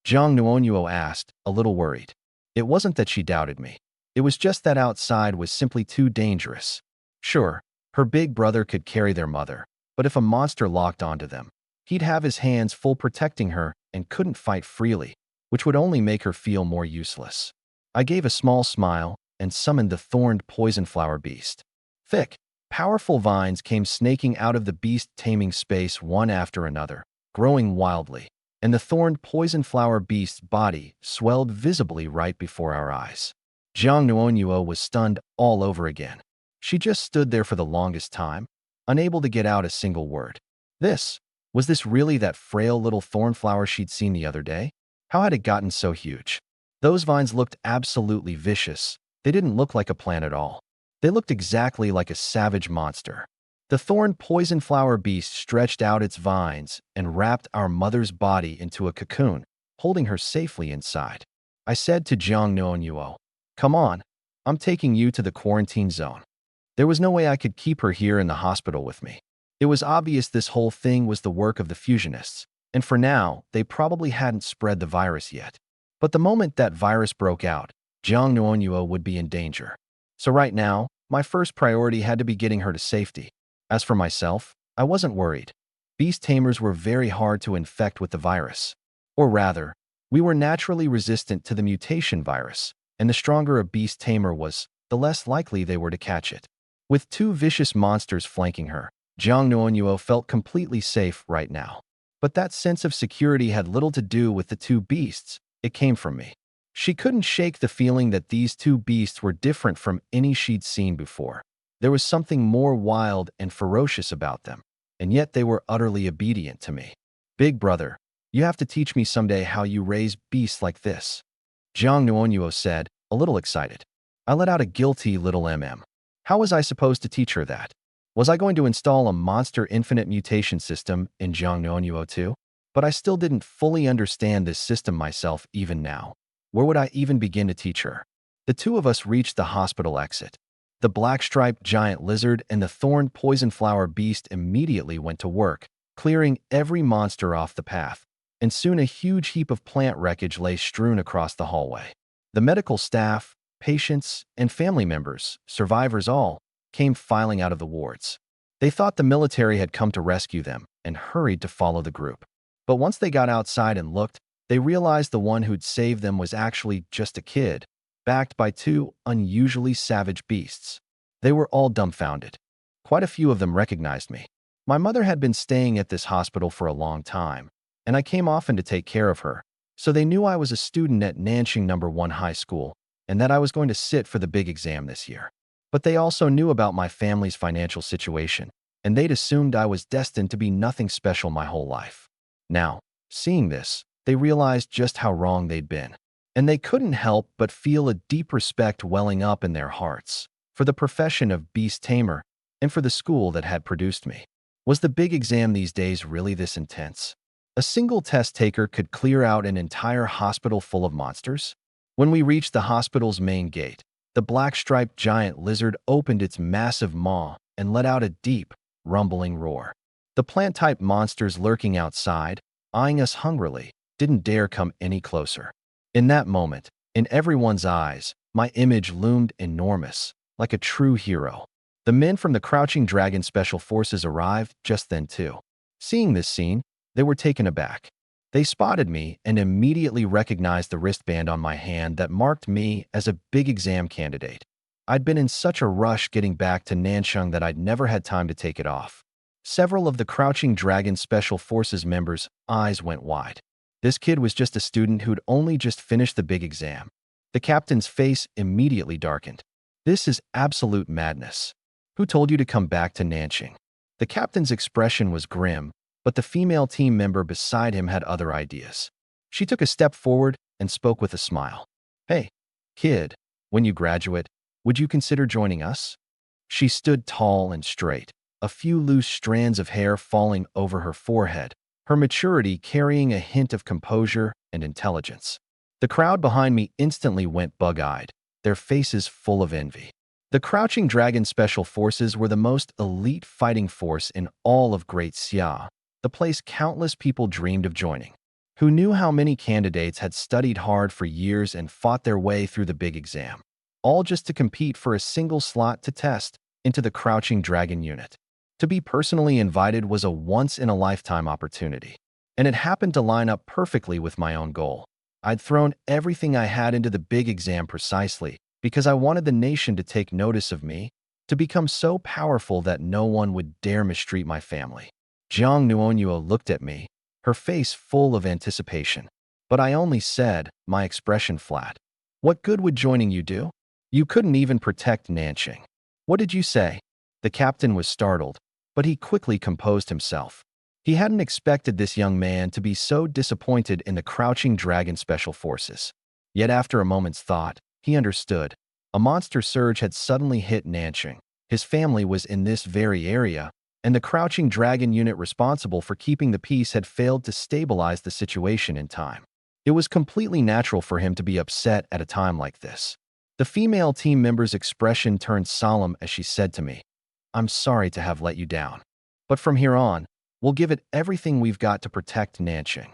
Jiang Nuonyuo asked, a little worried. It wasn't that she doubted me. It was just that outside was simply too dangerous. Sure, her big brother could carry their mother, but if a monster locked onto them, he'd have his hands full protecting her and couldn't fight freely, which would only make her feel more useless. I gave a small smile and summoned the thorned poison flower beast. Thick, powerful vines came snaking out of the beast-taming space one after another, growing wildly, and the thorned poison flower beast's body swelled visibly right before our eyes. Jiang Nuonyuo was stunned all over again. She just stood there for the longest time, unable to get out a single word. Was this really that frail little thorn flower she'd seen the other day? How had it gotten so huge? Those vines looked absolutely vicious. They didn't look like a plant at all. They looked exactly like a savage monster. The thorn poison flower beast stretched out its vines and wrapped our mother's body into a cocoon, holding her safely inside. I said to Jiang Nuonyuo, "Come on, I'm taking you to the quarantine zone." There was no way I could keep her here in the hospital with me. It was obvious this whole thing was the work of the fusionists, and for now, they probably hadn't spread the virus yet. But the moment that virus broke out, Jiang Nuonyuo would be in danger. So right now, my first priority had to be getting her to safety. As for myself, I wasn't worried. Beast tamers were very hard to infect with the virus. Or rather, we were naturally resistant to the mutation virus, and the stronger a beast tamer was, the less likely they were to catch it. With two vicious monsters flanking her, Jiang Nuonyuo felt completely safe right now. But that sense of security had little to do with the two beasts. It came from me. She couldn't shake the feeling that these two beasts were different from any she'd seen before. There was something more wild and ferocious about them, and yet they were utterly obedient to me. Big brother, you have to teach me someday how you raise beasts like this. Jiang Nuonyuo said, a little excited. I let out a guilty little How was I supposed to teach her that? Was I going to install a monster infinite mutation system in Jiang Nuonyuo too? But I still didn't fully understand this system myself even now. Where would I even begin to teach her? The two of us reached the hospital exit. The black-striped giant lizard and the thorned poison flower beast immediately went to work, clearing every monster off the path, and soon a huge heap of plant wreckage lay strewn across the hallway. The medical staff, patients, and family members, survivors all, came filing out of the wards. They thought the military had come to rescue them and hurried to follow the group. But once they got outside and looked, they realized the one who'd saved them was actually just a kid, backed by two unusually savage beasts. They were all dumbfounded. Quite a few of them recognized me. My mother had been staying at this hospital for a long time, and I came often to take care of her, so they knew I was a student at Nanxing No. 1 High School and that I was going to sit for the big exam this year. But they also knew about my family's financial situation, and they'd assumed I was destined to be nothing special my whole life. Now, seeing this, they realized just how wrong they'd been, and they couldn't help but feel a deep respect welling up in their hearts for the profession of beast tamer and for the school that had produced me. Was the big exam these days really this intense? A single test taker could clear out an entire hospital full of monsters? When we reached the hospital's main gate, the black-striped giant lizard opened its massive maw and let out a deep, rumbling roar. The plant-type monsters lurking outside, eyeing us hungrily, didn't dare come any closer. In that moment, in everyone's eyes, my image loomed enormous, like a true hero. The men from the Crouching Dragon Special Forces arrived just then too. Seeing this scene, they were taken aback. They spotted me and immediately recognized the wristband on my hand that marked me as a big exam candidate. I'd been in such a rush getting back to Nanxing that I'd never had time to take it off. Several of the Crouching Dragon Special Forces members' eyes went wide. This kid was just a student who'd only just finished the big exam. The captain's face immediately darkened. This is absolute madness. Who told you to come back to Nanxing? The captain's expression was grim, but the female team member beside him had other ideas. She took a step forward and spoke with a smile. Hey, kid, when you graduate, would you consider joining us? She stood tall and straight, a few loose strands of hair falling over her forehead, her maturity carrying a hint of composure and intelligence. The crowd behind me instantly went bug-eyed, their faces full of envy. The Crouching Dragon Special Forces were the most elite fighting force in all of Great Xia, the place countless people dreamed of joining. Who knew how many candidates had studied hard for years and fought their way through the big exam, all just to compete for a single slot to test into the Crouching Dragon unit. To be personally invited was a once-in-a-lifetime opportunity, and it happened to line up perfectly with my own goal. I'd thrown everything I had into the big exam precisely because I wanted the nation to take notice of me, to become so powerful that no one would dare mistreat my family. Jiang Nuonyuo looked at me, her face full of anticipation. But I only said, my expression flat. What good would joining you do? You couldn't even protect Nanqing. What did you say? The captain was startled, but he quickly composed himself. He hadn't expected this young man to be so disappointed in the Crouching Dragon Special Forces. Yet after a moment's thought, he understood. A monster surge had suddenly hit Nanqing. His family was in this very area, and the Crouching Dragon unit responsible for keeping the peace had failed to stabilize the situation in time. It was completely natural for him to be upset at a time like this. The female team member's expression turned solemn as she said to me, "I'm sorry to have let you down. But from here on, we'll give it everything we've got to protect Nanqing."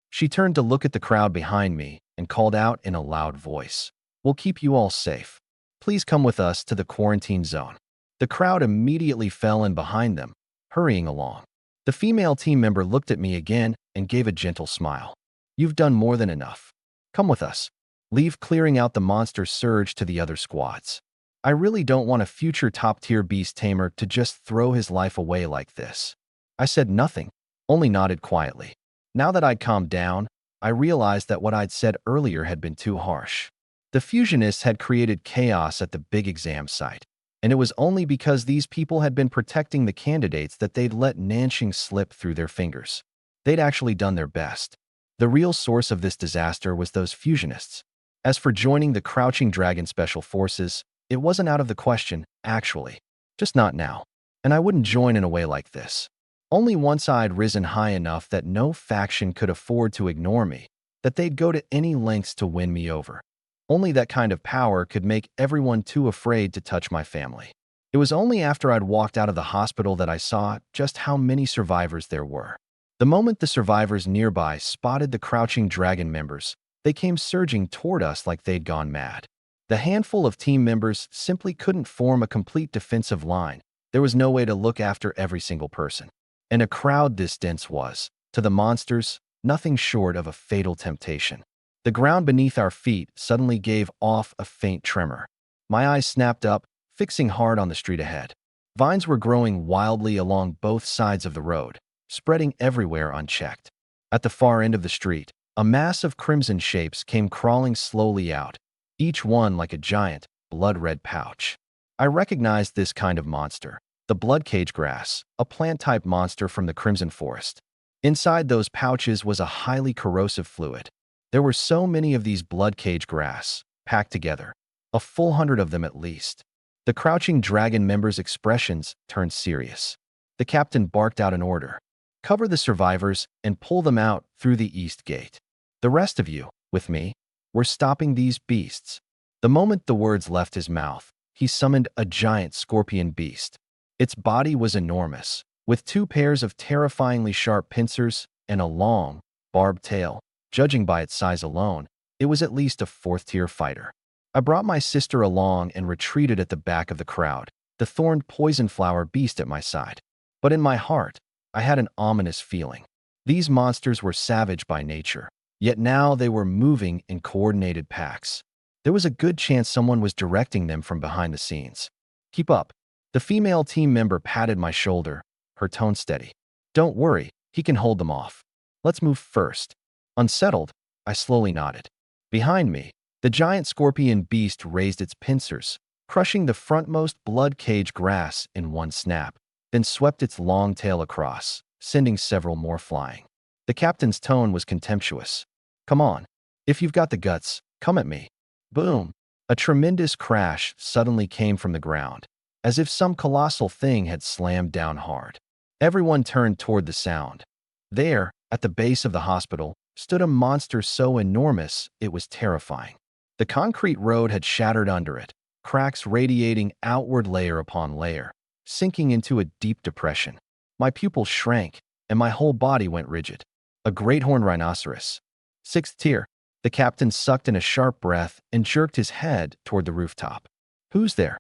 She turned to look at the crowd behind me and called out in a loud voice, "We'll keep you all safe. Please come with us to the quarantine zone." The crowd immediately fell in behind them, hurrying along. The female team member looked at me again and gave a gentle smile. "You've done more than enough. Come with us. Leave clearing out the monster surge to the other squads. I really don't want a future top-tier beast tamer to just throw his life away like this." I said nothing, only nodded quietly. Now that I'd calmed down, I realized that what I'd said earlier had been too harsh. The fusionists had created chaos at the big exam site, and it was only because these people had been protecting the candidates that they'd let Nanqing slip through their fingers. They'd actually done their best. The real source of this disaster was those fusionists. As for joining the Crouching Dragon Special Forces, it wasn't out of the question, actually. Just not now. And I wouldn't join in a way like this. Only once I'd risen high enough that no faction could afford to ignore me, that they'd go to any lengths to win me over. Only that kind of power could make everyone too afraid to touch my family. It was only after I'd walked out of the hospital that I saw just how many survivors there were. The moment the survivors nearby spotted the Crouching Dragon members, they came surging toward us like they'd gone mad. The handful of team members simply couldn't form a complete defensive line. There was no way to look after every single person. And a crowd this dense was, to the monsters, nothing short of a fatal temptation. The ground beneath our feet suddenly gave off a faint tremor. My eyes snapped up, fixing hard on the street ahead. Vines were growing wildly along both sides of the road, spreading everywhere unchecked. At the far end of the street, a mass of crimson shapes came crawling slowly out, each one like a giant, blood-red pouch. I recognized this kind of monster, the blood cage grass, a plant-type monster from the Crimson Forest. Inside those pouches was a highly corrosive fluid. There were so many of these blood cage grass, packed together, a full 100 of them at least. The Crouching Dragon members' expressions turned serious. The captain barked out an order. "Cover the survivors and pull them out through the east gate. The rest of you, with me, we're stopping these beasts." The moment the words left his mouth, he summoned a giant scorpion beast. Its body was enormous, with 2 pairs of terrifyingly sharp pincers and a long, barbed tail. Judging by its size alone, it was at least a 4th-tier fighter. I brought my sister along and retreated at the back of the crowd, the thorned poison flower beast at my side. But in my heart, I had an ominous feeling. These monsters were savage by nature, yet now they were moving in coordinated packs. There was a good chance someone was directing them from behind the scenes. "Keep up." The female team member patted my shoulder, her tone steady. "Don't worry, he can hold them off. Let's move first." Unsettled, I slowly nodded. Behind me, the giant scorpion beast raised its pincers, crushing the frontmost blood cage grass in one snap, then swept its long tail across, sending several more flying. The captain's tone was contemptuous. "Come on. If you've got the guts, come at me." Boom! A tremendous crash suddenly came from the ground. as if some colossal thing had slammed down hard. Everyone turned toward the sound. There, at the base of the hospital, stood a monster so enormous it was terrifying. The concrete road had shattered under it, cracks radiating outward layer upon layer, sinking into a deep depression. My pupils shrank, and my whole body went rigid. A great horned rhinoceros. Sixth tier. The captain sucked in a sharp breath and jerked his head toward the rooftop. Who's there?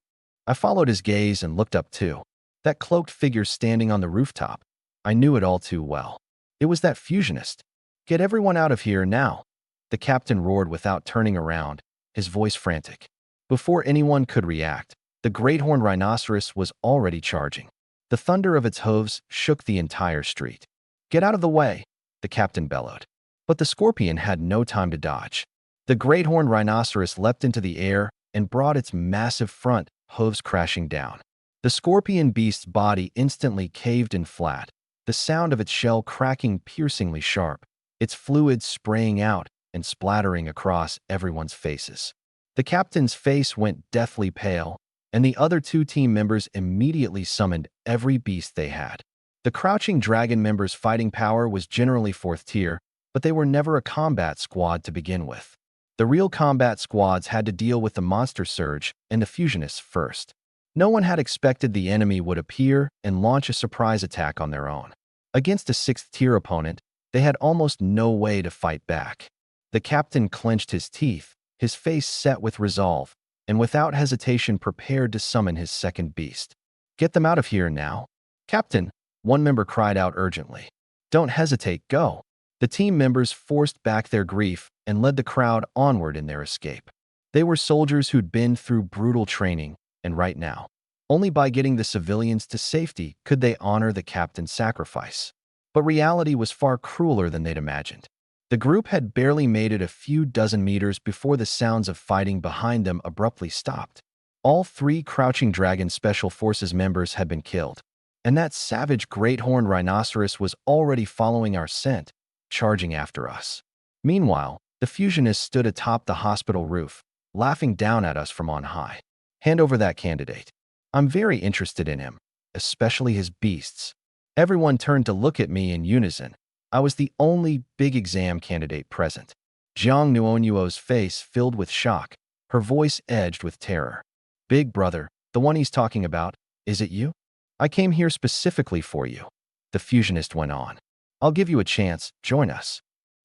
I followed his gaze and looked up too. That cloaked figure standing on the rooftop. I knew it all too well. It was that fusionist. Get everyone out of here now. The captain roared without turning around, his voice frantic. Before anyone could react, the great horned rhinoceros was already charging. The thunder of its hooves shook the entire street. Get out of the way, the captain bellowed. But the scorpion had no time to dodge. The great horned rhinoceros leapt into the air and brought its massive front hooves crashing down. The scorpion beast's body instantly caved in flat, the sound of its shell cracking piercingly sharp, its fluids spraying out and splattering across everyone's faces. The captain's face went deathly pale, and the other two team members immediately summoned every beast they had. The Crouching Dragon members' fighting power was generally 4th tier, but they were never a combat squad to begin with. The real combat squads had to deal with the monster surge and the fusionists first. No one had expected the enemy would appear and launch a surprise attack on their own. Against a 6th tier opponent, they had almost no way to fight back. The captain clenched his teeth, his face set with resolve, and without hesitation prepared to summon his second beast. Get them out of here now. Captain, one member cried out urgently. Don't hesitate, go. The team members forced back their grief and led the crowd onward in their escape. They were soldiers who'd been through brutal training, and right now, only by getting the civilians to safety could they honor the captain's sacrifice. But reality was far crueler than they'd imagined. The group had barely made it a few dozen meters before the sounds of fighting behind them abruptly stopped. All 3 Crouching Dragon Special Forces members had been killed, and that savage great horned rhinoceros was already following our scent, charging after us. Meanwhile, the fusionist stood atop the hospital roof, laughing down at us from on high. Hand over that candidate. I'm very interested in him, especially his beasts. Everyone turned to look at me in unison. I was the only big exam candidate present. Jiang Nuonyuo's face filled with shock, her voice edged with terror. Big brother, the one he's talking about, is it you? I came here specifically for you. The fusionist went on. I'll give you a chance, join us.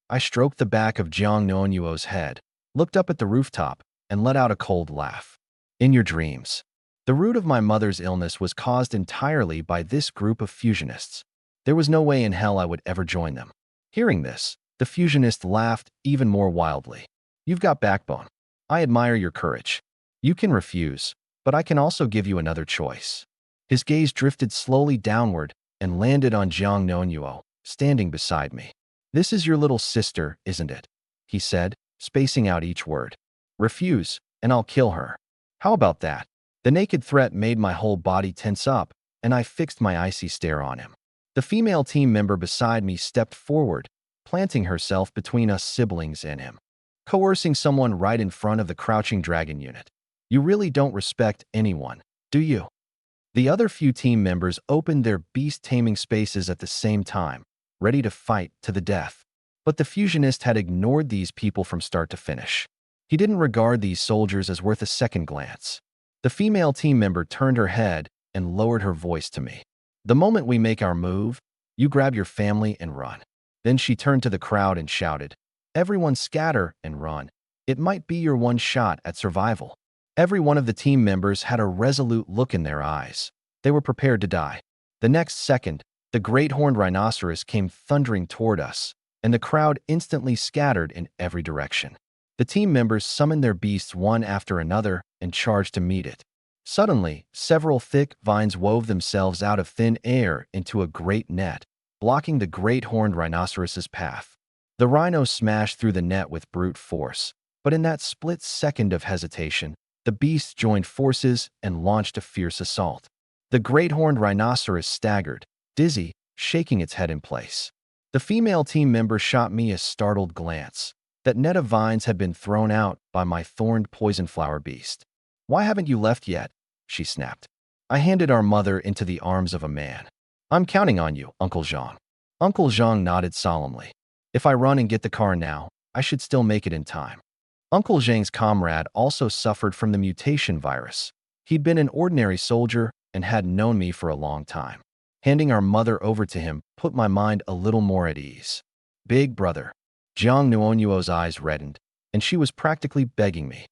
I stroked the back of Jiang Nuonyuo's head, looked up at the rooftop, and let out a cold laugh. In your dreams. The root of my mother's illness was caused entirely by this group of fusionists. There was no way in hell I would ever join them. Hearing this, the fusionist laughed even more wildly. You've got backbone. I admire your courage. You can refuse, but I can also give you another choice. His gaze drifted slowly downward and landed on Jiang Nuonyuo, standing beside me. This is your little sister, isn't it? He said, spacing out each word. Refuse, and I'll kill her. How about that? The naked threat made my whole body tense up, and I fixed my icy stare on him. The female team member beside me stepped forward, planting herself between us siblings and him, coercing someone right in front of the Crouching Dragon unit. You really don't respect anyone, do you? The other few team members opened their beast-taming spaces at the same time, ready to fight to the death. But the fusionist had ignored these people from start to finish. He didn't regard these soldiers as worth a second glance. The female team member turned her head and lowered her voice to me. The moment we make our move, you grab your family and run. Then she turned to the crowd and shouted, everyone scatter and run. It might be your one shot at survival. Every one of the team members had a resolute look in their eyes. They were prepared to die. The next second, the great horned rhinoceros came thundering toward us, and the crowd instantly scattered in every direction. The team members summoned their beasts one after another and charged to meet it. Suddenly, several thick vines wove themselves out of thin air into a great net, blocking the great horned rhinoceros's path. The rhino smashed through the net with brute force, but in that split second of hesitation, the beasts joined forces and launched a fierce assault. The great horned rhinoceros staggered, dizzy, shaking its head in place. The female team member shot me a startled glance. That net of vines had been thrown out by my thorned poison flower beast. Why haven't you left yet? She snapped. I handed our mother into the arms of a man. I'm counting on you, Uncle Jean. Uncle Jean nodded solemnly. If I run and get the car now, I should still make it in time. Uncle Zhang's comrade also suffered from the mutation virus. He'd been an ordinary soldier and had known me for a long time. Handing our mother over to him put my mind a little more at ease. Big brother. Jiang Nuonyuo's eyes reddened, and she was practically begging me.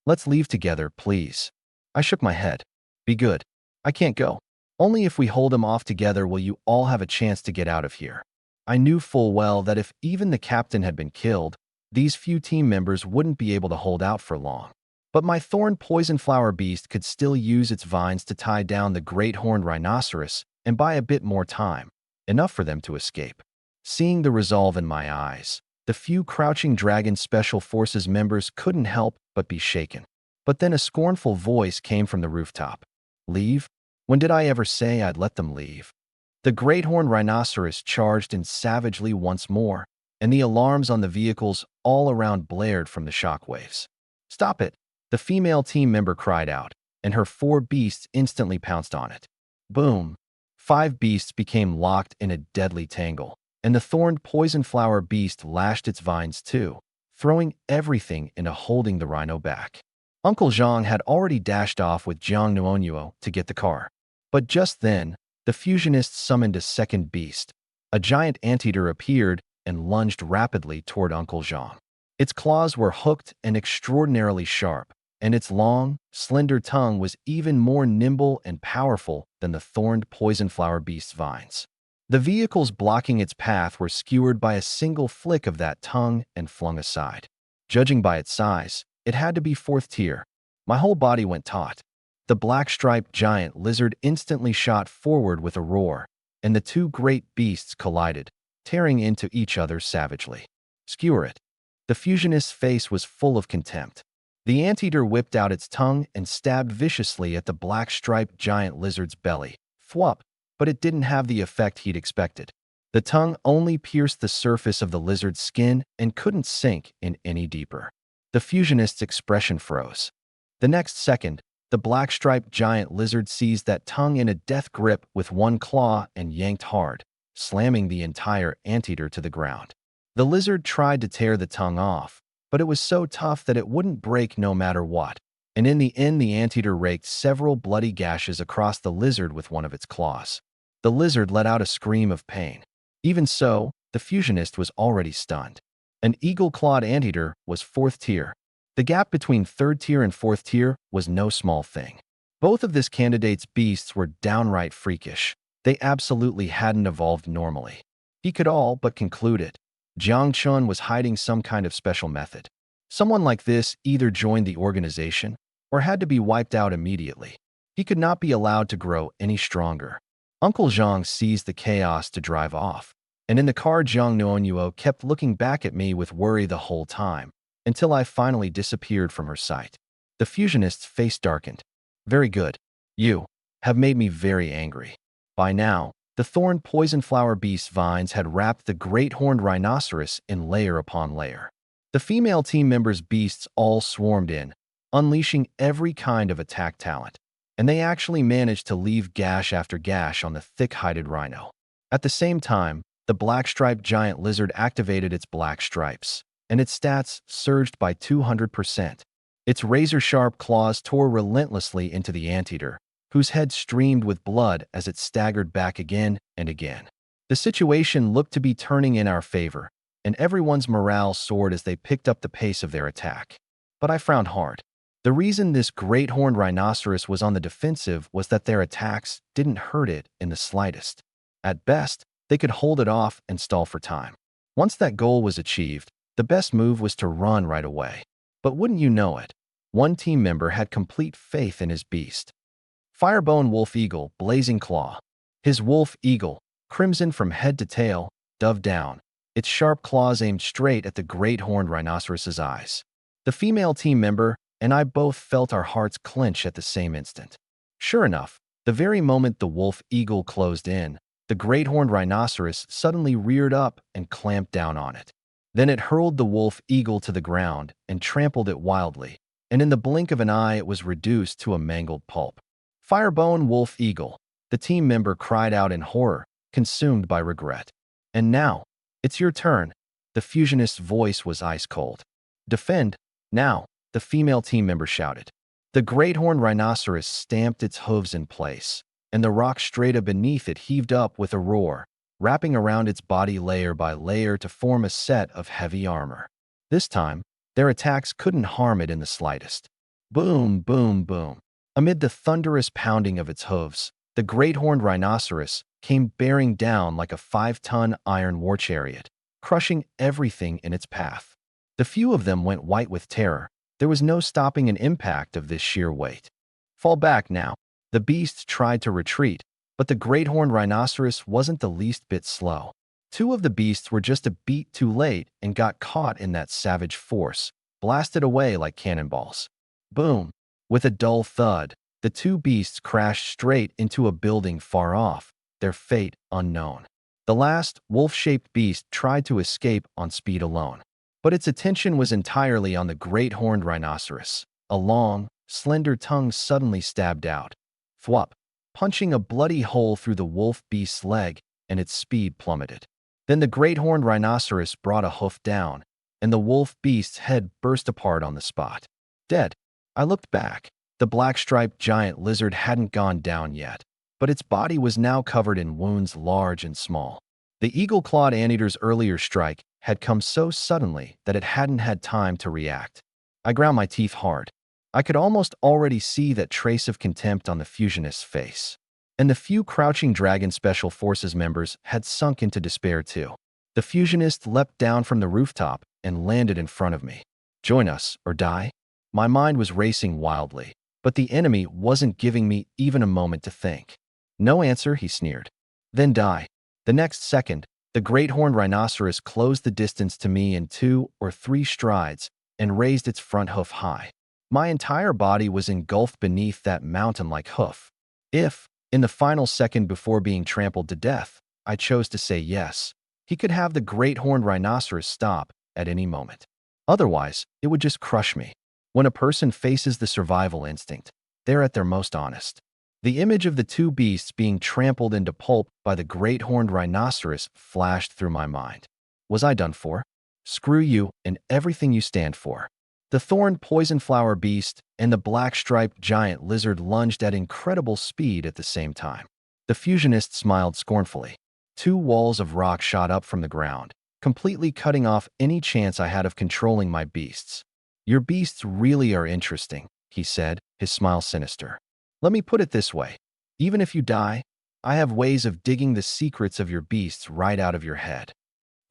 Let's leave together, please. I shook my head. Be good. I can't go. Only if we hold him off together will you all have a chance to get out of here. I knew full well that if even the captain had been killed, these few team members wouldn't be able to hold out for long. But my thorn poison flower beast could still use its vines to tie down the great horned rhinoceros and buy a bit more time, enough for them to escape. Seeing the resolve in my eyes, the few crouching dragon special forces members couldn't help but be shaken. But then a scornful voice came from the rooftop. Leave? When did I ever say I'd let them leave? The great horned rhinoceros charged in savagely once more, and the alarms on the vehicles all around blared from the shockwaves. Stop it! The female team member cried out, and her 4 beasts instantly pounced on it. Boom! 5 beasts became locked in a deadly tangle, and the thorned poison flower beast lashed its vines too, throwing everything into holding the rhino back. Uncle Zhang had already dashed off with Jiang Nuonyuo to get the car. But just then, the fusionists summoned a second beast. A giant anteater appeared and lunged rapidly toward Uncle Zhang. Its claws were hooked and extraordinarily sharp, and its long, slender tongue was even more nimble and powerful than the thorned poison flower beast's vines. The vehicles blocking its path were skewered by a single flick of that tongue and flung aside. Judging by its size, it had to be 4th tier. My whole body went taut. The black-striped giant lizard instantly shot forward with a roar, and the 2 great beasts collided, tearing into each other savagely. Skewer it. The fusionist's face was full of contempt. The anteater whipped out its tongue and stabbed viciously at the black-striped giant lizard's belly. Thwop! But it didn't have the effect he'd expected. The tongue only pierced the surface of the lizard's skin and couldn't sink in any deeper. The fusionist's expression froze. The next second, the black-striped giant lizard seized that tongue in a death grip with one claw and yanked hard, slamming the entire anteater to the ground. The lizard tried to tear the tongue off, but it was so tough that it wouldn't break no matter what, and in the end the anteater raked several bloody gashes across the lizard with one of its claws. The lizard let out a scream of pain. Even so, the fusionist was already stunned. An eagle-clawed anteater was 4th tier. The gap between 3rd tier and 4th tier was no small thing. Both of this candidate's beasts were downright freakish. They absolutely hadn't evolved normally. He could all but conclude it. Jiang Chun was hiding some kind of special method. Someone like this either joined the organization or had to be wiped out immediately. He could not be allowed to grow any stronger. Uncle Zhang seized the chaos to drive off, and in the car Jiang Nuonyuo kept looking back at me with worry the whole time, until I finally disappeared from her sight. The fusionist's face darkened. Very good. You have made me very angry. By now, the thorn poison flower beast's vines had wrapped the great horned rhinoceros in layer upon layer. The female team members' beasts all swarmed in, unleashing every kind of attack talent, and they actually managed to leave gash after gash on the thick-hided rhino. At the same time, the black-striped giant lizard activated its black stripes, and its stats surged by 200%. Its razor-sharp claws tore relentlessly into the anteater, whose head streamed with blood as it staggered back again and again. The situation looked to be turning in our favor, and everyone's morale soared as they picked up the pace of their attack. But I frowned hard. The reason this great horned rhinoceros was on the defensive was that their attacks didn't hurt it in the slightest. At best, they could hold it off and stall for time. Once that goal was achieved, the best move was to run right away. But wouldn't you know it, one team member had complete faith in his beast. Firebone Wolf Eagle, Blazing Claw. His Wolf Eagle, crimson from head to tail, dove down, its sharp claws aimed straight at the great horned rhinoceros's eyes. The female team member and I both felt our hearts clench at the same instant. Sure enough, the very moment the Wolf Eagle closed in, the great horned rhinoceros suddenly reared up and clamped down on it. Then it hurled the Wolf Eagle to the ground and trampled it wildly, and in the blink of an eye it was reduced to a mangled pulp. Firebone Wolf Eagle, the team member cried out in horror, consumed by regret. And now, it's your turn. The fusionist's voice was ice cold. Defend, now, the female team member shouted. The great horned rhinoceros stamped its hooves in place, and the rock strata beneath it heaved up with a roar, wrapping around its body layer by layer to form a set of heavy armor. This time, their attacks couldn't harm it in the slightest. Boom, boom, boom. Amid the thunderous pounding of its hooves, the great horned rhinoceros came bearing down like a 5-ton iron war chariot, crushing everything in its path. The few of them went white with terror. There was no stopping an impact of this sheer weight. Fall back now. The beasts tried to retreat, but the great horned rhinoceros wasn't the least bit slow. Two of the beasts were just a beat too late and got caught in that savage force, blasted away like cannonballs. Boom! With a dull thud, the two beasts crashed straight into a building far off, their fate unknown. The last, wolf-shaped beast tried to escape on speed alone, but its attention was entirely on the great horned rhinoceros. A long, slender tongue suddenly stabbed out, thwop, punching a bloody hole through the wolf beast's leg, and its speed plummeted. Then the great horned rhinoceros brought a hoof down, and the wolf beast's head burst apart on the spot. Dead. I looked back. The black-striped giant lizard hadn't gone down yet, but its body was now covered in wounds large and small. The eagle-clawed anteater's earlier strike had come so suddenly that it hadn't had time to react. I ground my teeth hard. I could almost already see that trace of contempt on the fusionist's face. And the few crouching Dragon Special Forces members had sunk into despair too. The fusionist leapt down from the rooftop and landed in front of me. Join us, or die? My mind was racing wildly, but the enemy wasn't giving me even a moment to think. No answer, he sneered. Then die. The next second, the great horned rhinoceros closed the distance to me in 2 or 3 strides and raised its front hoof high. My entire body was engulfed beneath that mountain-like hoof. If, in the final second before being trampled to death, I chose to say yes, he could have the great horned rhinoceros stop at any moment. Otherwise, it would just crush me. When a person faces the survival instinct, they're at their most honest. The image of the two beasts being trampled into pulp by the great horned rhinoceros flashed through my mind. Was I done for? Screw you and everything you stand for. The thorned poison flower beast and the black-striped giant lizard lunged at incredible speed at the same time. The fusionist smiled scornfully. 2 walls of rock shot up from the ground, completely cutting off any chance I had of controlling my beasts. Your beasts really are interesting, he said, his smile sinister. Let me put it this way. Even if you die, I have ways of digging the secrets of your beasts right out of your head.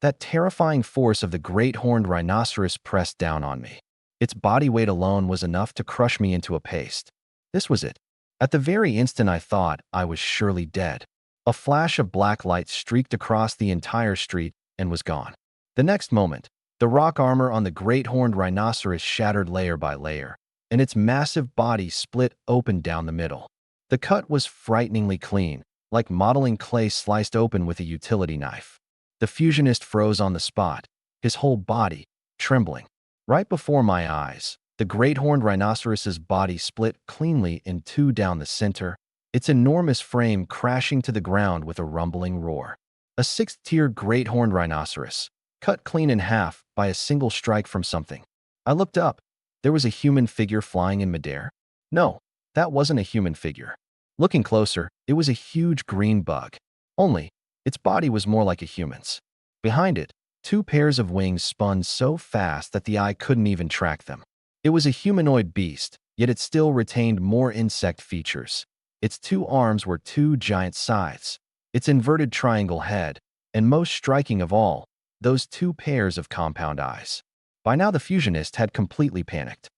That terrifying force of the great horned rhinoceros pressed down on me. Its body weight alone was enough to crush me into a paste. This was it. At the very instant I thought I was surely dead, a flash of black light streaked across the entire street and was gone. The next moment, the rock armor on the great horned rhinoceros shattered layer by layer, and its massive body split open down the middle. The cut was frighteningly clean, like modeling clay sliced open with a utility knife. The fusionist froze on the spot, his whole body trembling. Right before my eyes, the great horned rhinoceros's body split cleanly in 2 down the center, its enormous frame crashing to the ground with a rumbling roar. A 6th-tier great horned rhinoceros, cut clean in half by a single strike from something. I looked up. There was a human figure flying in midair. No, that wasn't a human figure. Looking closer, it was a huge green bug. Only, its body was more like a human's. Behind it, 2 pairs of wings spun so fast that the eye couldn't even track them. It was a humanoid beast, yet it still retained more insect features. Its 2 arms were 2 giant scythes, its inverted triangle head, and most striking of all, those 2 pairs of compound eyes. By now the fusionist had completely panicked.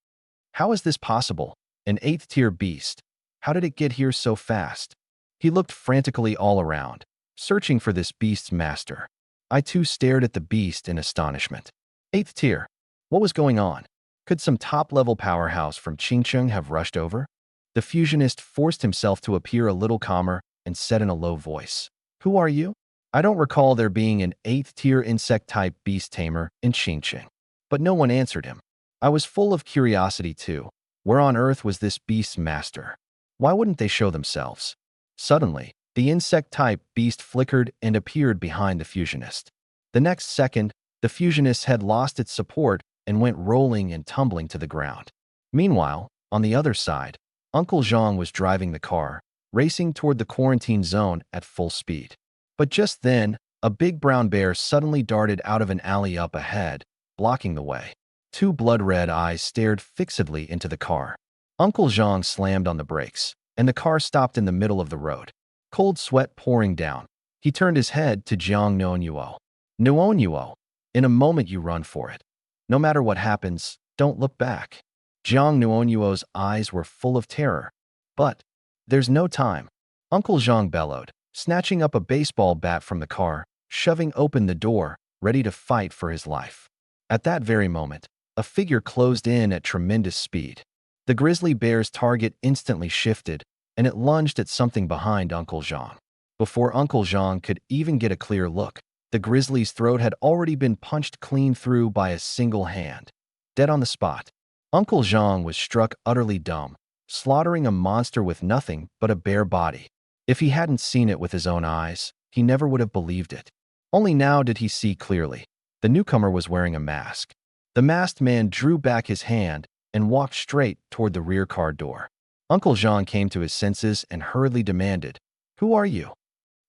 How is this possible? An 8th-tier beast. How did it get here so fast? He looked frantically all around, searching for this beast's master. I too stared at the beast in astonishment. 8th tier. What was going on? Could some top-level powerhouse from Qingcheng have rushed over? The fusionist forced himself to appear a little calmer and said in a low voice, "Who are you?" I don't recall there being an 8th-tier insect-type beast tamer in Qingcheng. But no one answered him. I was full of curiosity too. Where on earth was this beast's master? Why wouldn't they show themselves? Suddenly, the insect-type beast flickered and appeared behind the fusionist. The next second, the fusionist had lost its support and went rolling and tumbling to the ground. Meanwhile, on the other side, Uncle Zhang was driving the car, racing toward the quarantine zone at full speed. But just then, a big brown bear suddenly darted out of an alley up ahead, blocking the way. Two blood-red eyes stared fixedly into the car. Uncle Zhang slammed on the brakes, and the car stopped in the middle of the road. Cold sweat pouring down, he turned his head to Jiang Nuonyuo. Nuonyuo, in a moment you run for it. No matter what happens, don't look back. Jiang Nuonyuo's eyes were full of terror. But there's no time. Uncle Zhang bellowed, snatching up a baseball bat from the car, shoving open the door, ready to fight for his life. At that very moment, a figure closed in at tremendous speed. The grizzly bear's target instantly shifted, and it lunged at something behind Uncle Zhang. Before Uncle Zhang could even get a clear look, the grizzly's throat had already been punched clean through by a single hand. Dead on the spot, Uncle Zhang was struck utterly dumb, slaughtering a monster with nothing but a bare body. If he hadn't seen it with his own eyes, he never would have believed it. Only now did he see clearly. The newcomer was wearing a mask. The masked man drew back his hand and walked straight toward the rear car door. Uncle Zhang came to his senses and hurriedly demanded, "Who are you?"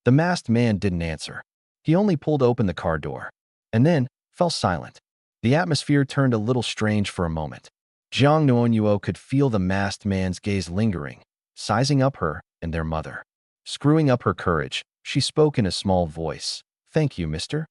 The masked man didn't answer. He only pulled open the car door, and then fell silent. The atmosphere turned a little strange for a moment. Jiang Nuonyuo could feel the masked man's gaze lingering, sizing up her and their mother. Screwing up her courage, she spoke in a small voice. "Thank you, mister."